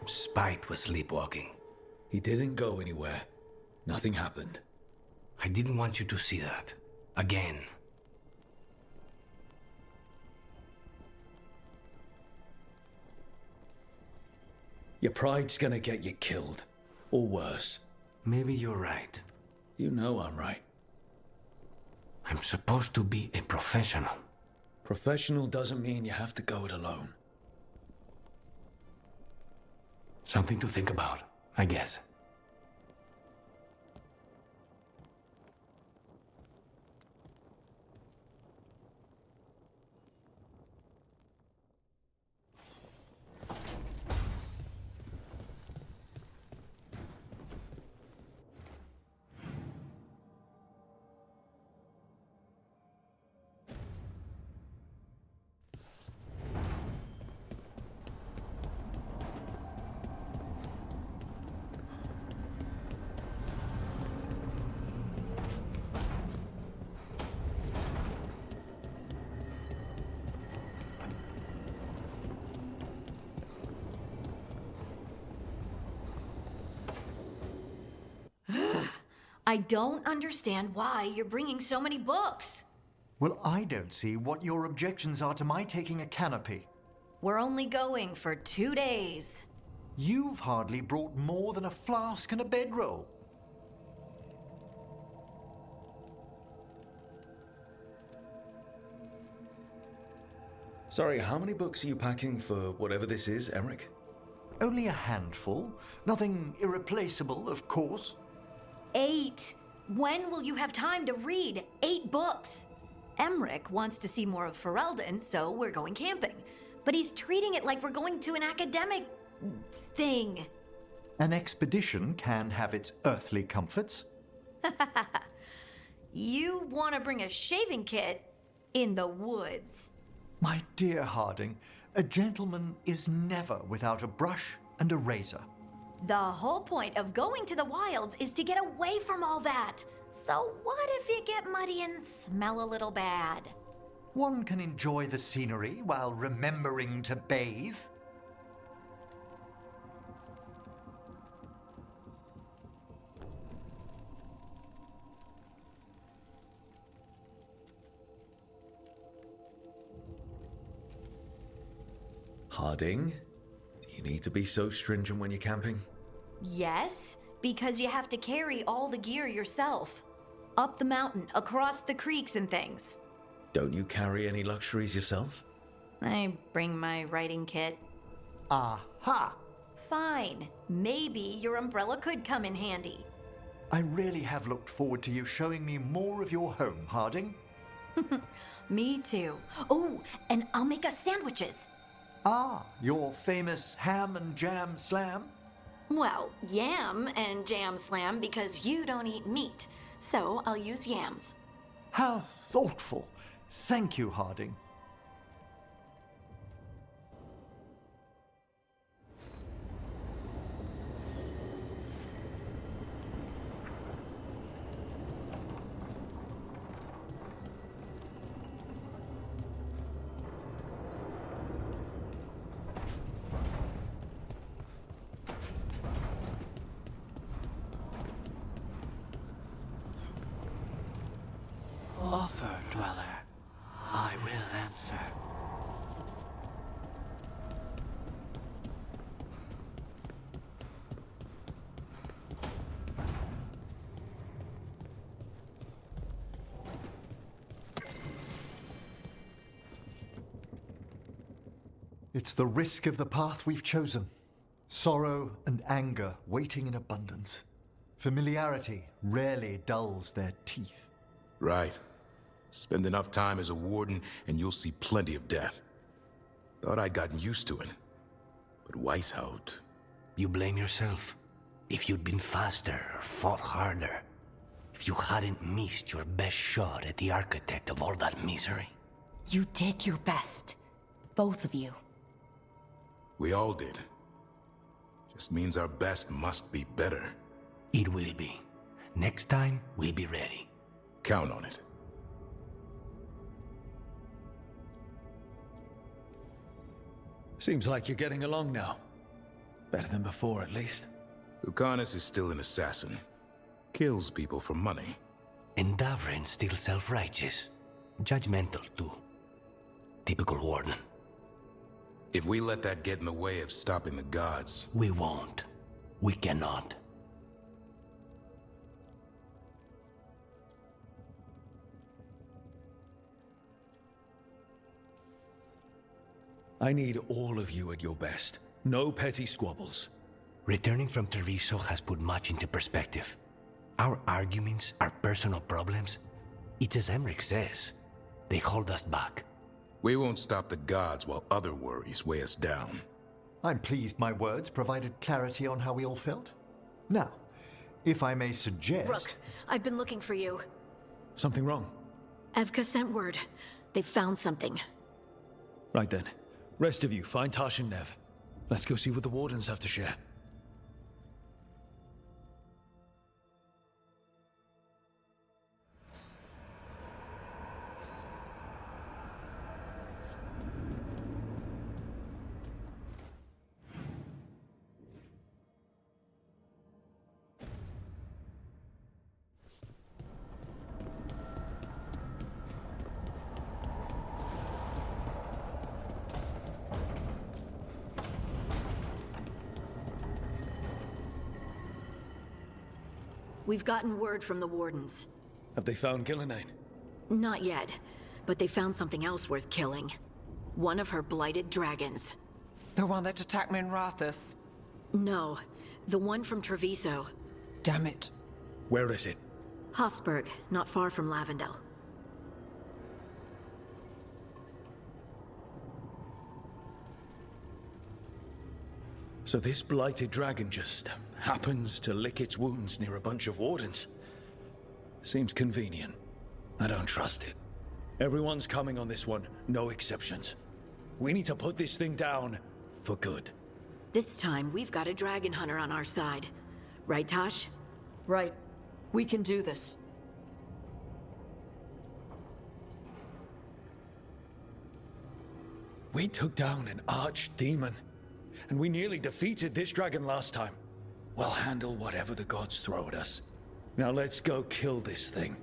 Spite was sleepwalking. He didn't go anywhere. Nothing happened. I didn't want you to see that. Again. Your pride's gonna get you killed. Or worse. Maybe you're right. You know I'm right. I'm supposed to be a professional. Professional doesn't mean you have to go it alone. Something to think about, I guess. I don't understand why you're bringing so many books. Well, I don't see what your objections are to my taking a canopy. We're only going for 2 days. You've hardly brought more than a flask and a bedroll. Sorry, how many books are you packing for whatever this is, Emric? Only a handful. Nothing irreplaceable, of course. 8. When will you have time to read 8 books? Emric wants to see more of Ferelden, so we're going camping. But he's treating it like we're going to an academic thing. An expedition can have its earthly comforts. You want to bring a shaving kit in the woods. My dear Harding, a gentleman is never without a brush and a razor. The whole point of going to the wilds is to get away from all that. So what if you get muddy and smell a little bad? One can enjoy the scenery while remembering to bathe. Harding, do you need to be so stringent when you're camping? Yes, because you have to carry all the gear yourself. Up the mountain, across the creeks and things. Don't you carry any luxuries yourself? I bring my writing kit. Aha! Fine. Maybe your umbrella could come in handy. I really have looked forward to you showing me more of your home, Harding. Me too. Oh, and I'll make us sandwiches. Ah, your famous ham and jam slam? Well, yam and jam slam because you don't eat meat. So I'll use yams. How thoughtful. Thank you, Harding. Dweller, I will answer. It's the risk of the path we've chosen. Sorrow and anger waiting in abundance. Familiarity rarely dulls their teeth. Right. Spend enough time as a warden and you'll see plenty of death. Thought I'd gotten used to it. But Weishaupt... You blame yourself. If you'd been faster or fought harder. If you hadn't missed your best shot at the architect of all that misery. You did your best. Both of you. We all did. Just means our best must be better. It will be. Next time, we'll be ready. Count on it. Seems like you're getting along now. Better than before, at least. Lucanus is still an assassin. Kills people for money. And Davrin's still self-righteous. Judgmental, too. Typical warden. If we let that get in the way of stopping the gods... We won't. We cannot. I need all of you at your best. No petty squabbles. Returning from Treviso has put much into perspective. Our arguments, our personal problems, it's as Emmerich says. They hold us back. We won't stop the gods while other worries weigh us down. I'm pleased my words provided clarity on how we all felt. Now, if I may suggest... Rook, I've been looking for you. Something wrong? Evka sent word. They've found something. Right then. Rest of you, find Tash and Nev. Let's go see what the Wardens have to share. We've gotten word from the Wardens. Have they found Gillenane? Not yet, but they found something else worth killing. One of her blighted dragons. The one that attacked Minrathous? No, the one from Treviso. Damn it. Where is it? Hofsburg, not far from Lavendel. So this blighted dragon just happens to lick its wounds near a bunch of Wardens. Seems convenient. I don't trust it. Everyone's coming on this one, no exceptions. We need to put this thing down for good. This time, we've got a dragon hunter on our side. Right, Tash? Right. We can do this. We took down an archdemon, and we nearly defeated this dragon last time. We'll handle whatever the gods throw at us. Now let's go kill this thing.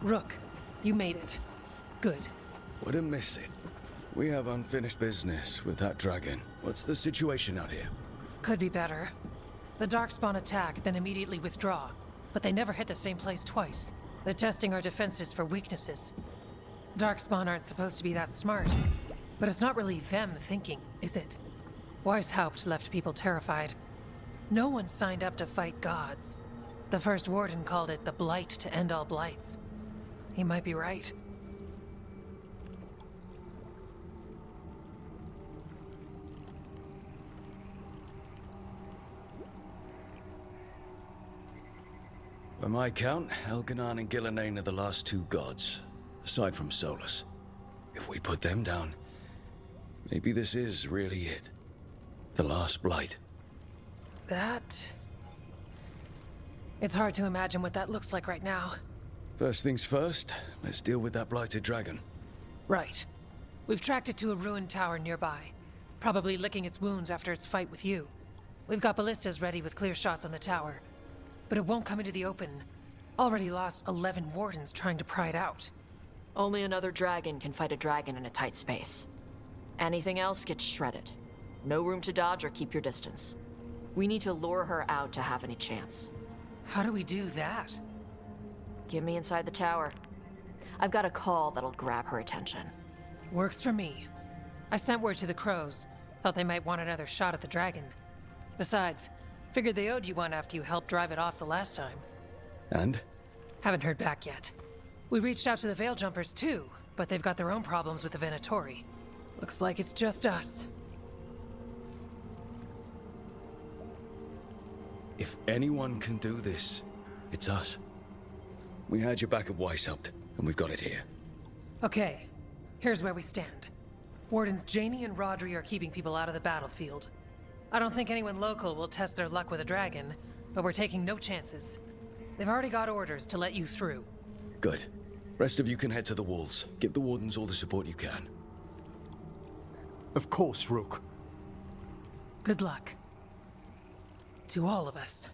Rook, you made it. Good. Wouldn't miss it. We have unfinished business with that dragon. What's the situation out here? Could be better. The Darkspawn attack, then immediately withdraw. But they never hit the same place twice. They're testing our defenses for weaknesses. Darkspawn aren't supposed to be that smart. But it's not really them thinking, is it? Weishaupt left people terrified. No one signed up to fight gods. The first warden called it the Blight to end all blights. He might be right. By my count, Elganon and Gillenane are the last two gods, aside from Solus. If we put them down, maybe this is really it. The last blight. That... It's hard to imagine what that looks like right now. First things first, let's deal with that blighted dragon. Right. We've tracked it to a ruined tower nearby. Probably licking its wounds after its fight with you. We've got ballistas ready with clear shots on the tower. But it won't come into the open. Already lost 11 wardens trying to pry it out. Only another dragon can fight a dragon in a tight space. Anything else gets shredded. No room to dodge or keep your distance. We need to lure her out to have any chance. How do we do that? Get me inside the tower. I've got a call that'll grab her attention. Works for me. I sent word to the crows. Thought they might want another shot at the dragon. Besides, figured they owed you one after you helped drive it off the last time. And? Haven't heard back yet. We reached out to the Veil Jumpers too, but they've got their own problems with the Venatori. Looks like it's just us. If anyone can do this, it's us. We had your back at Weishaupt, and we've got it here. Okay, here's where we stand. Wardens Janey and Rodri are keeping people out of the battlefield. I don't think anyone local will test their luck with a dragon, but we're taking no chances. They've already got orders to let you through. Good. Rest of you can head to the walls. Give the wardens all the support you can. Of course, Rook. Good luck. To all of us.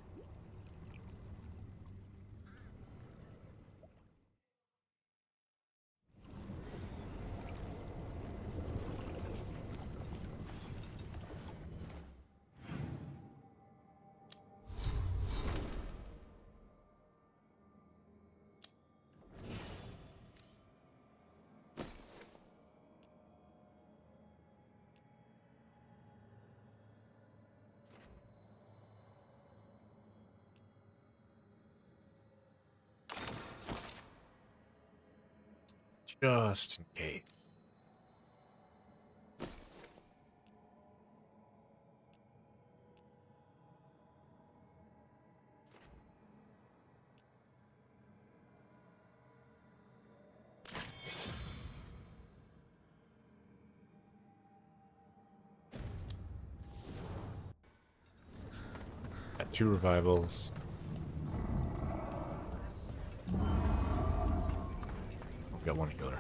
Just in case. Got 2 revivals. Got 1 healer.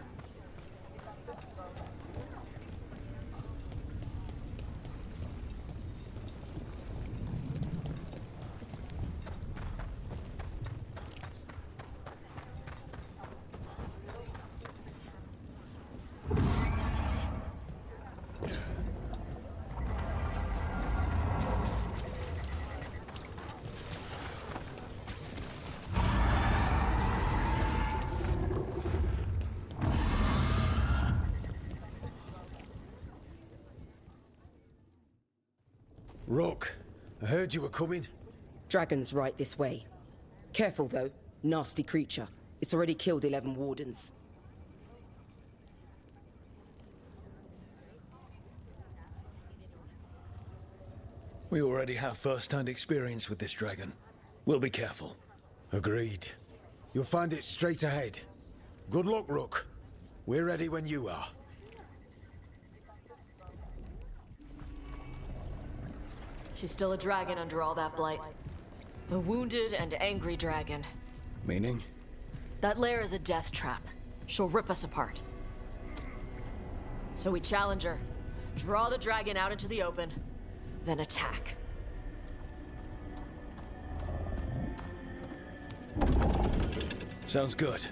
Rook, I heard you were coming. Dragon's right this way. Careful though, nasty creature. It's already killed 11 wardens. We already have first-hand experience with this dragon. We'll be careful. Agreed. You'll find it straight ahead. Good luck, Rook. We're ready when you are. She's still a dragon under all that blight. A wounded and angry dragon. Meaning? That lair is a death trap. She'll rip us apart. So we challenge her, draw the dragon out into the open, then attack. Sounds good.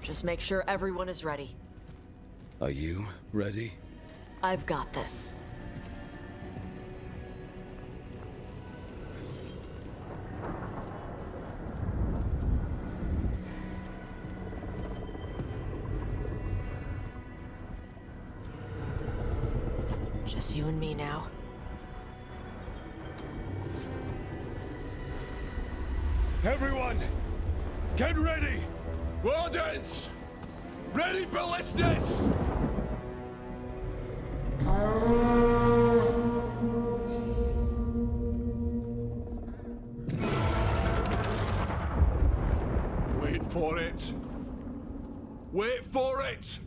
Just make sure everyone is ready. Are you ready? I've got this. Just you and me now. Everyone, get ready! Wardens! Ready ballistas! Wait for it. Wait for it!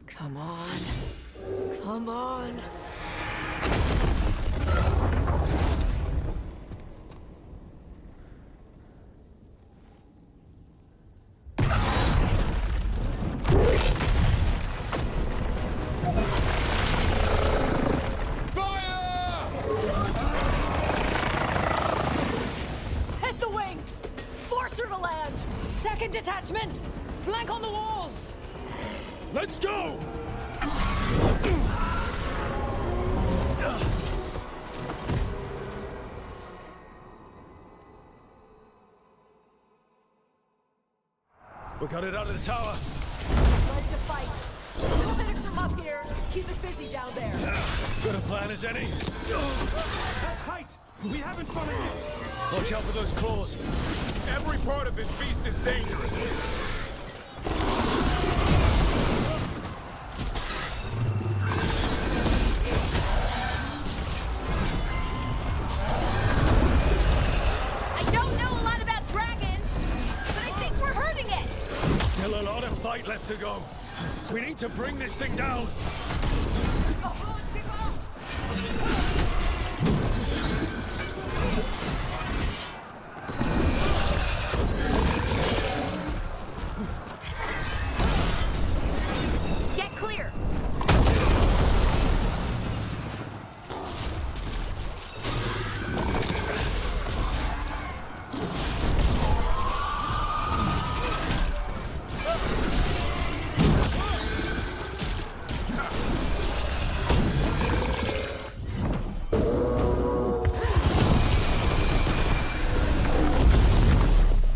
Come on. Come on. Hit the wings! Force her to land! Second detachment! Flank on the walls! Let's go! We got it out of the tower. Ready to fight. Paramedics from up here. Keep it busy down there. Good a plan as any. That's height! We haven't fallen yet! Watch out for those claws. Every part of this beast is dangerous. I don't know a lot about dragons, but I think we're hurting it. Still a lot of fight left to go. We need to bring this thing down. Get clear.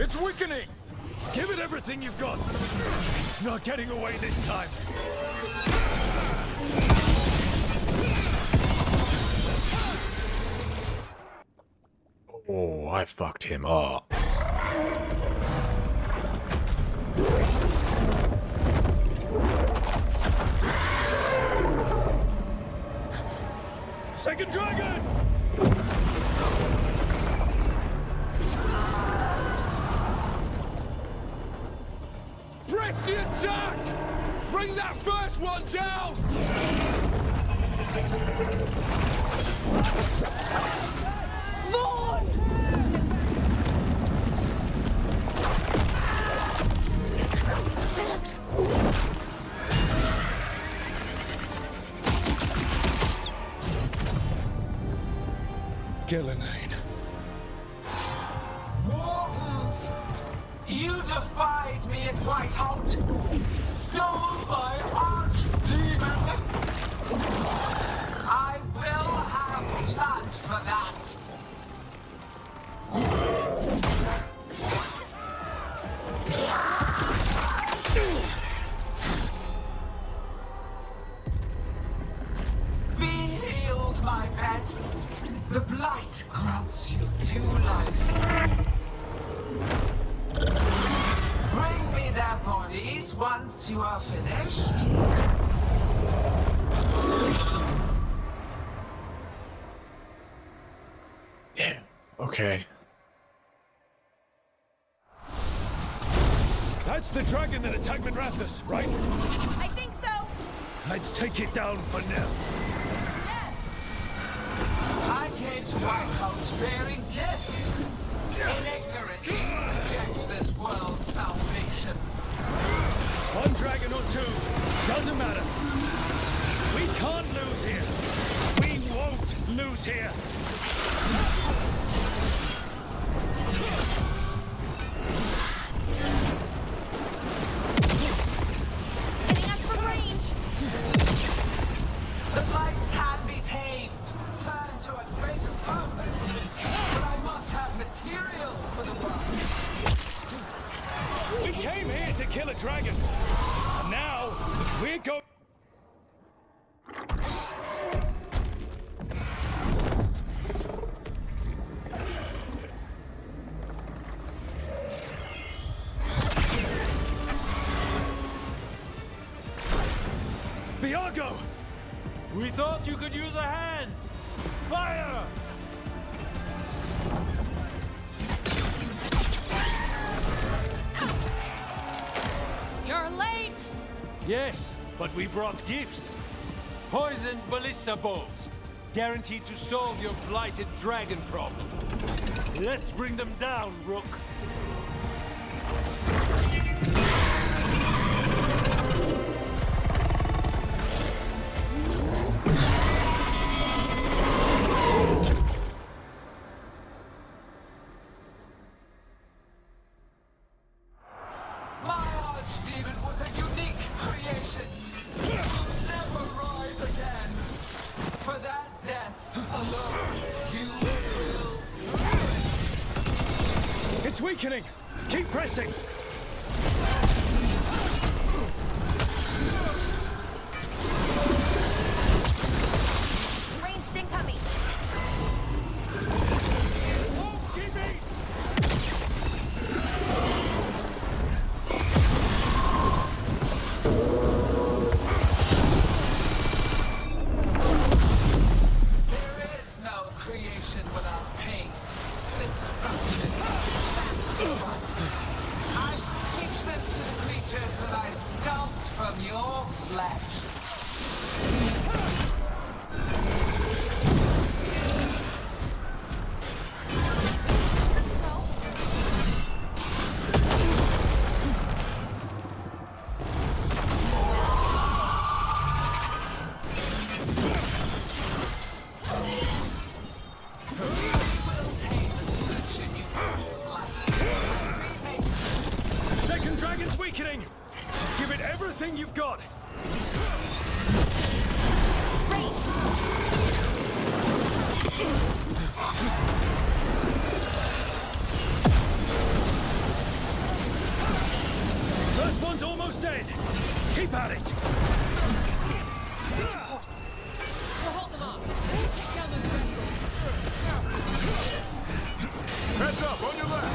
It's weakening! Give it everything you've got! It's not getting away this time! Oh, I fucked him up. Second dragon! Press the attack! Bring that first one down! Vaughn! Gillenane. Wardens! You defied me at Whitehout! Stole my archdemon! I will have blood for that! Be healed, my pet! The blight grants you new life. Bring me their bodies once you are finished. Yeah. Okay. That's the dragon that attacked Minrathous, right? I think so. Let's take it down for now. I came to Whitehouse bearing gifts. In ignorance, you reject this world's salvation. One dragon or two, doesn't matter. We can't lose here. We won't lose here. Hitting us from range. The blight can be tamed, turned to a greater purpose. But I must have material for the work. We came here to kill a dragon. And now, we're going... cargo! We thought you could use a hand! Fire! You're late! Yes, but we brought gifts. Poisoned ballista bolts. Guaranteed to solve your blighted dragon problem. Let's bring them down, Rook. My archdemon was a unique creation. Never rise again. For that death alone, you will. It's weakening! Keep pressing! Ranged incoming. There is no creation without pain, destruction, sacrifice. I shall teach this to the creatures that I sculpt from your flesh. Second dragon's weakening! Give it everything you've got! First one's almost dead! Keep at it! We'll hold them off. Take down those vessels. Heads up, on your left!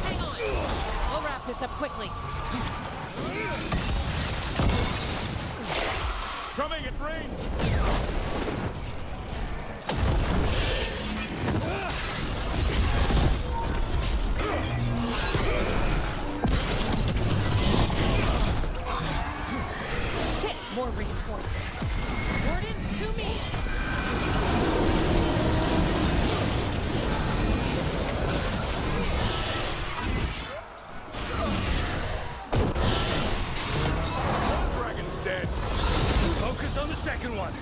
Hang on. We'll wrap this up quickly. Coming at range! Shit! More reinforcements. Wardens to me! Dragon's dead. Focus on the second one.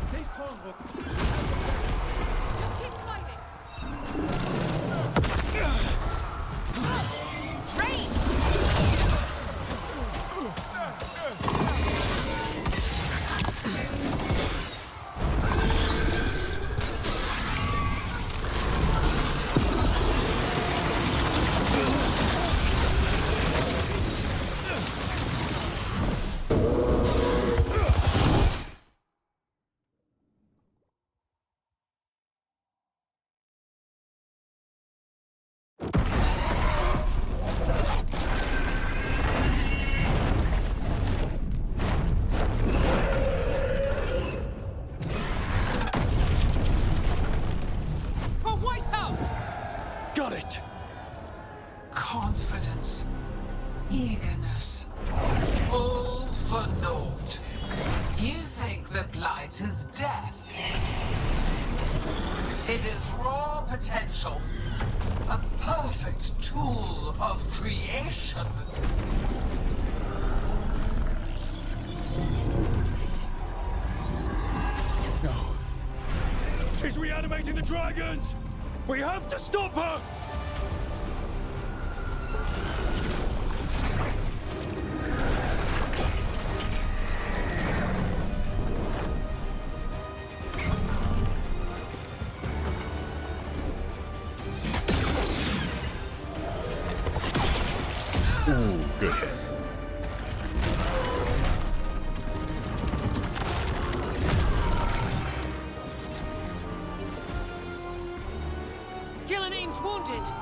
Stay strong, Rook. Just keep fighting. For Weishaupt! Got it! Confidence, eagerness, all for naught. You think the blight is death. It is raw potential, a perfect tool of creation. No. She's reanimating the dragons! We have to stop her! disrupted.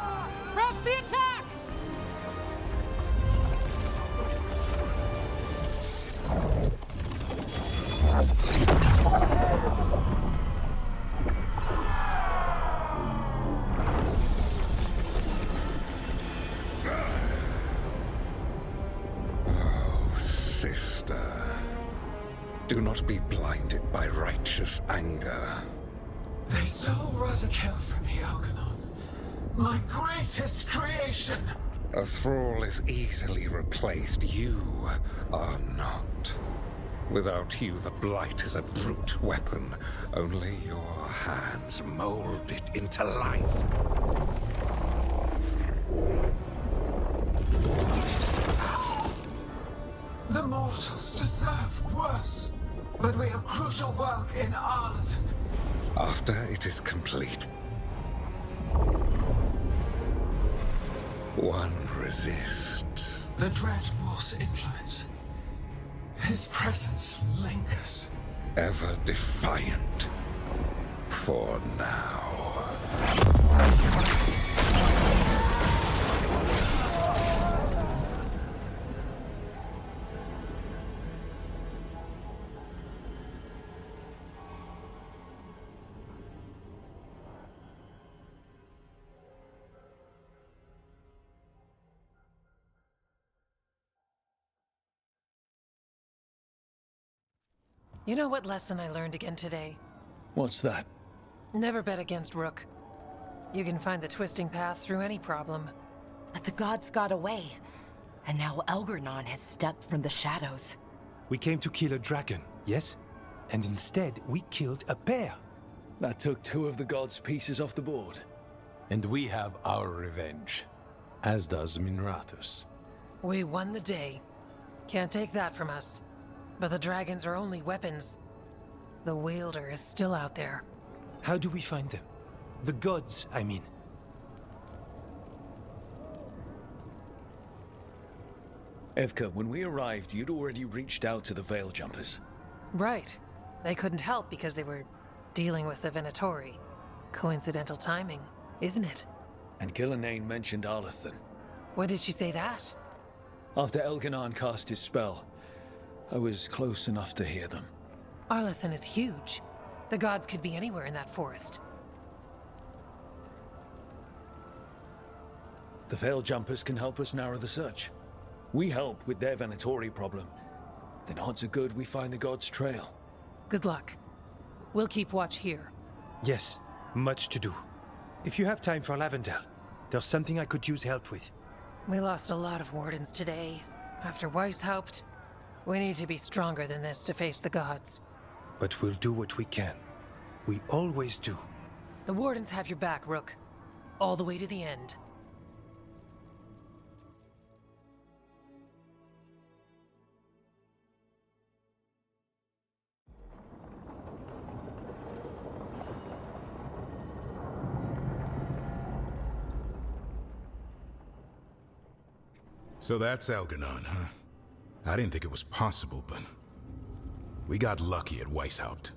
Press the attack! Oh, sister. Do not be blinded by righteous anger. They stole Razakil from me, Algernon. My greatest creation! A thrall is easily replaced. You are not. Without you, the Blight is a brute weapon. Only your hands mold it into life. The mortals deserve worse. But we have crucial work in Arlathan. After it is complete, one resists. The Dread Wolf's influence. His presence lingers. Ever defiant. For now. You know what lesson I learned again today? What's that? Never bet against Rook. You can find the twisting path through any problem. But the gods got away, and now Elgernon has stepped from the shadows. We came to kill a dragon, yes? And instead, we killed a bear. That took 2 of the gods' pieces off the board. And we have our revenge, as does Minrathous. We won the day. Can't take that from us. But the dragons are only weapons. The wielder is still out there. How do we find them? The gods, I mean. Evka, when we arrived, you'd already reached out to the Veil Jumpers. Right. They couldn't help because they were dealing with the Venatori. Coincidental timing, isn't it? And Gillenane mentioned Arlathan. When did she say that? After Elganon cast his spell, I was close enough to hear them. Arlathan is huge. The gods could be anywhere in that forest. The Veil Jumpers can help us narrow the search. We help with their Venatori problem. Then odds are good we find the gods' trail. Good luck. We'll keep watch here. Yes, much to do. If you have time for Lavendel, there's something I could use help with. We lost a lot of wardens today. After Weishaupt, we need to be stronger than this to face the gods. But we'll do what we can. We always do. The wardens have your back, Rook. All the way to the end. So that's Elganon, huh? I didn't think it was possible, but we got lucky at Weishaupt.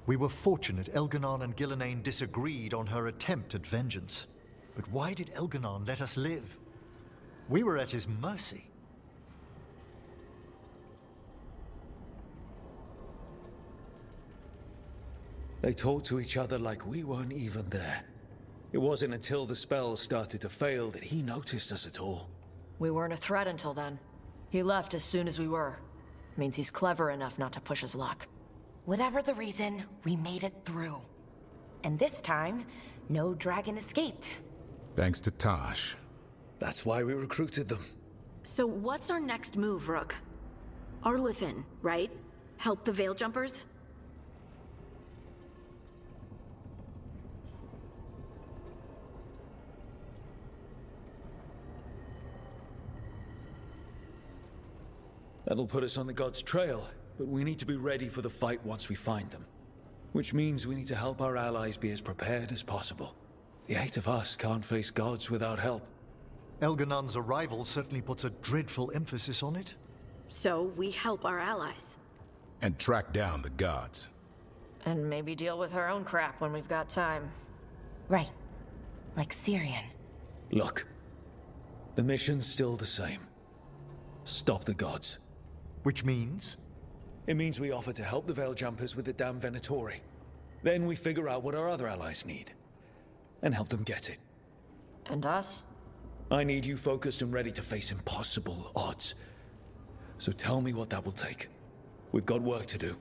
We were fortunate Elganon and Gillenane disagreed on her attempt at vengeance. But why did Elganon let us live? We were at his mercy. They talked to each other like we weren't even there. It wasn't until the spells started to fail that he noticed us at all. We weren't a threat until then. He left as soon as we were. Means he's clever enough not to push his luck. Whatever the reason, we made it through. And this time, no dragon escaped. Thanks to Tosh. That's why we recruited them. So what's our next move, Rook? Arlathan, right? Help the Veil Jumpers? That'll put us on the gods' trail, but we need to be ready for the fight once we find them. Which means we need to help our allies be as prepared as possible. The 8 of us can't face gods without help. Elganon's arrival certainly puts a dreadful emphasis on it. So we help our allies. And track down the gods. And maybe deal with our own crap when we've got time. Right. Like Syrian. Look, the mission's still the same. Stop the gods. Which means? It means we offer to help the Veil Jumpers with the damn Venatori. Then we figure out what our other allies need. And help them get it. And us? I need you focused and ready to face impossible odds. So tell me what that will take. We've got work to do.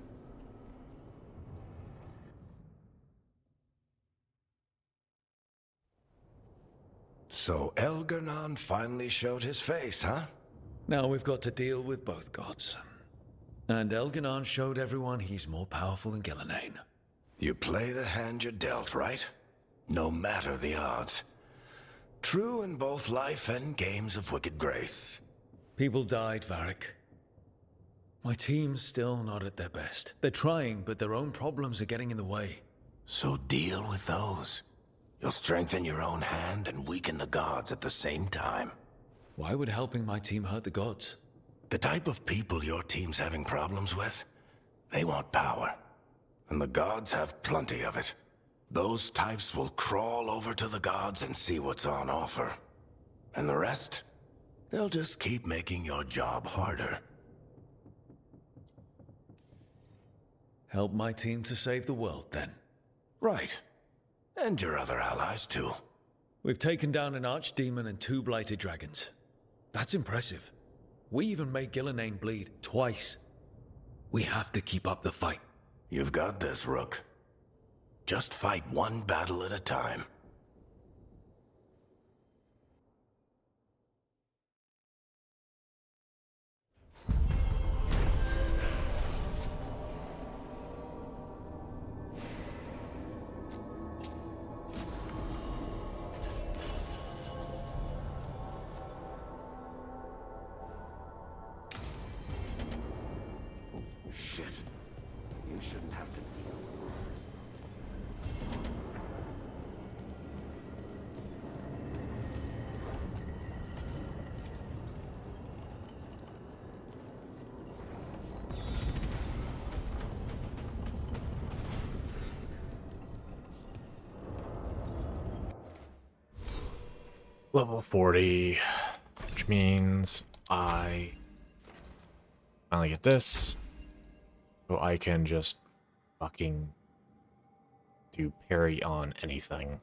So Elgar'nan finally showed his face, huh? Now we've got to deal with both gods. And Elgar'nan showed everyone he's more powerful than Gillenane. You play the hand you're dealt, right? No matter the odds. True in both life and games of wicked grace. People died, Varric. My team's still not at their best. They're trying, but their own problems are getting in the way. So deal with those. You'll strengthen your own hand and weaken the gods at the same time. Why would helping my team hurt the gods? The type of people your team's having problems with, they want power. And the gods have plenty of it. Those types will crawl over to the gods and see what's on offer. And the rest? They'll just keep making your job harder. Help my team to save the world, then. Right. And your other allies, too. We've taken down an archdemon and 2 blighted dragons. That's impressive. We even made Gillenane bleed twice. We have to keep up the fight. You've got this, Rook. Just fight one battle at a time. Shit. You shouldn't have to deal with Level 40, which means I finally get this, so I can just fucking do parry on anything.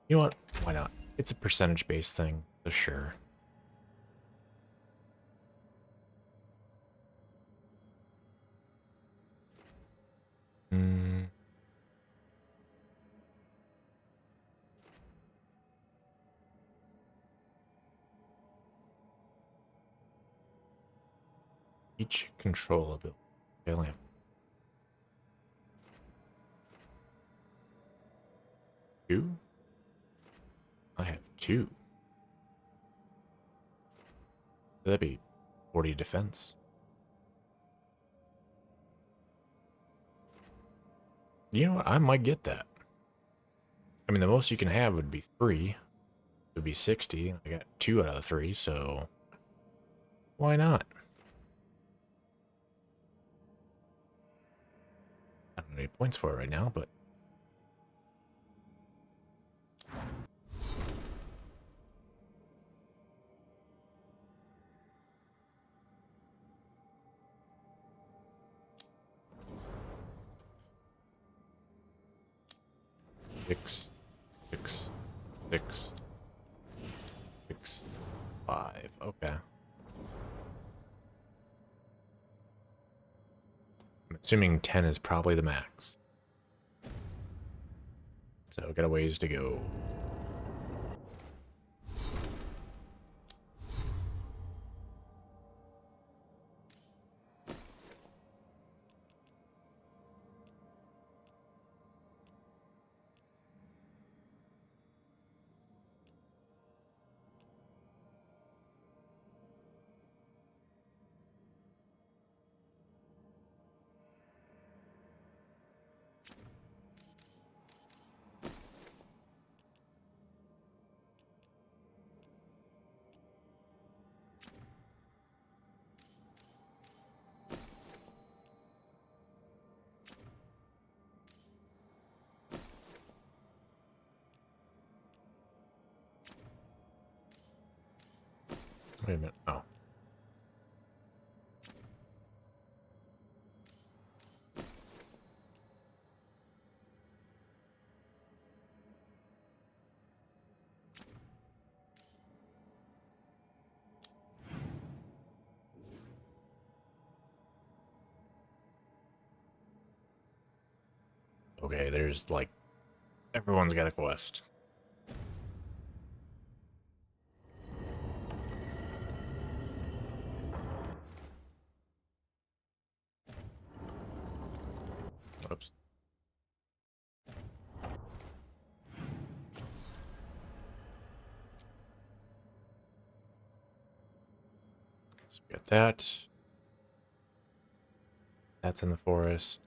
You know what? Why not? It's a percentage-based thing, so sure. Each control ability. I only have 2? I have 2. That'd be 40 defense. You know what? I might get that. I mean, the most you can have would be 3. It would be 60. I got 2 out of the 3, so why not? I don't have any points for it right now, but six, 5. Okay. I'm assuming 10 is probably the max. So we got a ways to go. Wait a minute. Oh. Okay, there's like everyone's got a quest. Oops. So we got that. That's in the forest.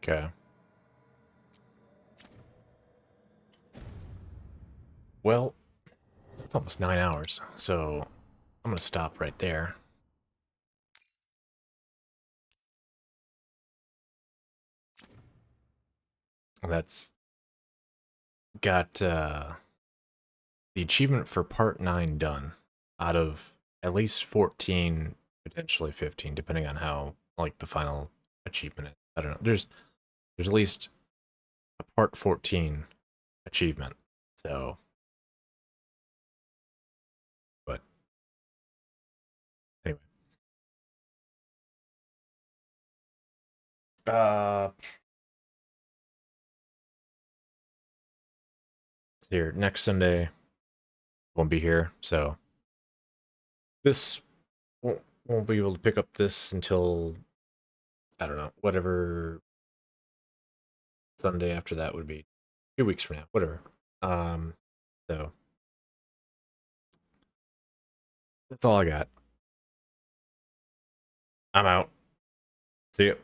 Okay. Well, it's almost 9 hours, so I'm gonna stop right there. That's got the achievement for part 9 done out of at least 14, potentially 15, depending on how like the final achievement is. I don't know. There's at least a part 14 achievement. So, but anyway. Here next Sunday won't be here, so this won't be able to pick up this until I don't know, whatever Sunday after that would be 2 weeks from now, whatever. So that's all I got. I'm out. See you.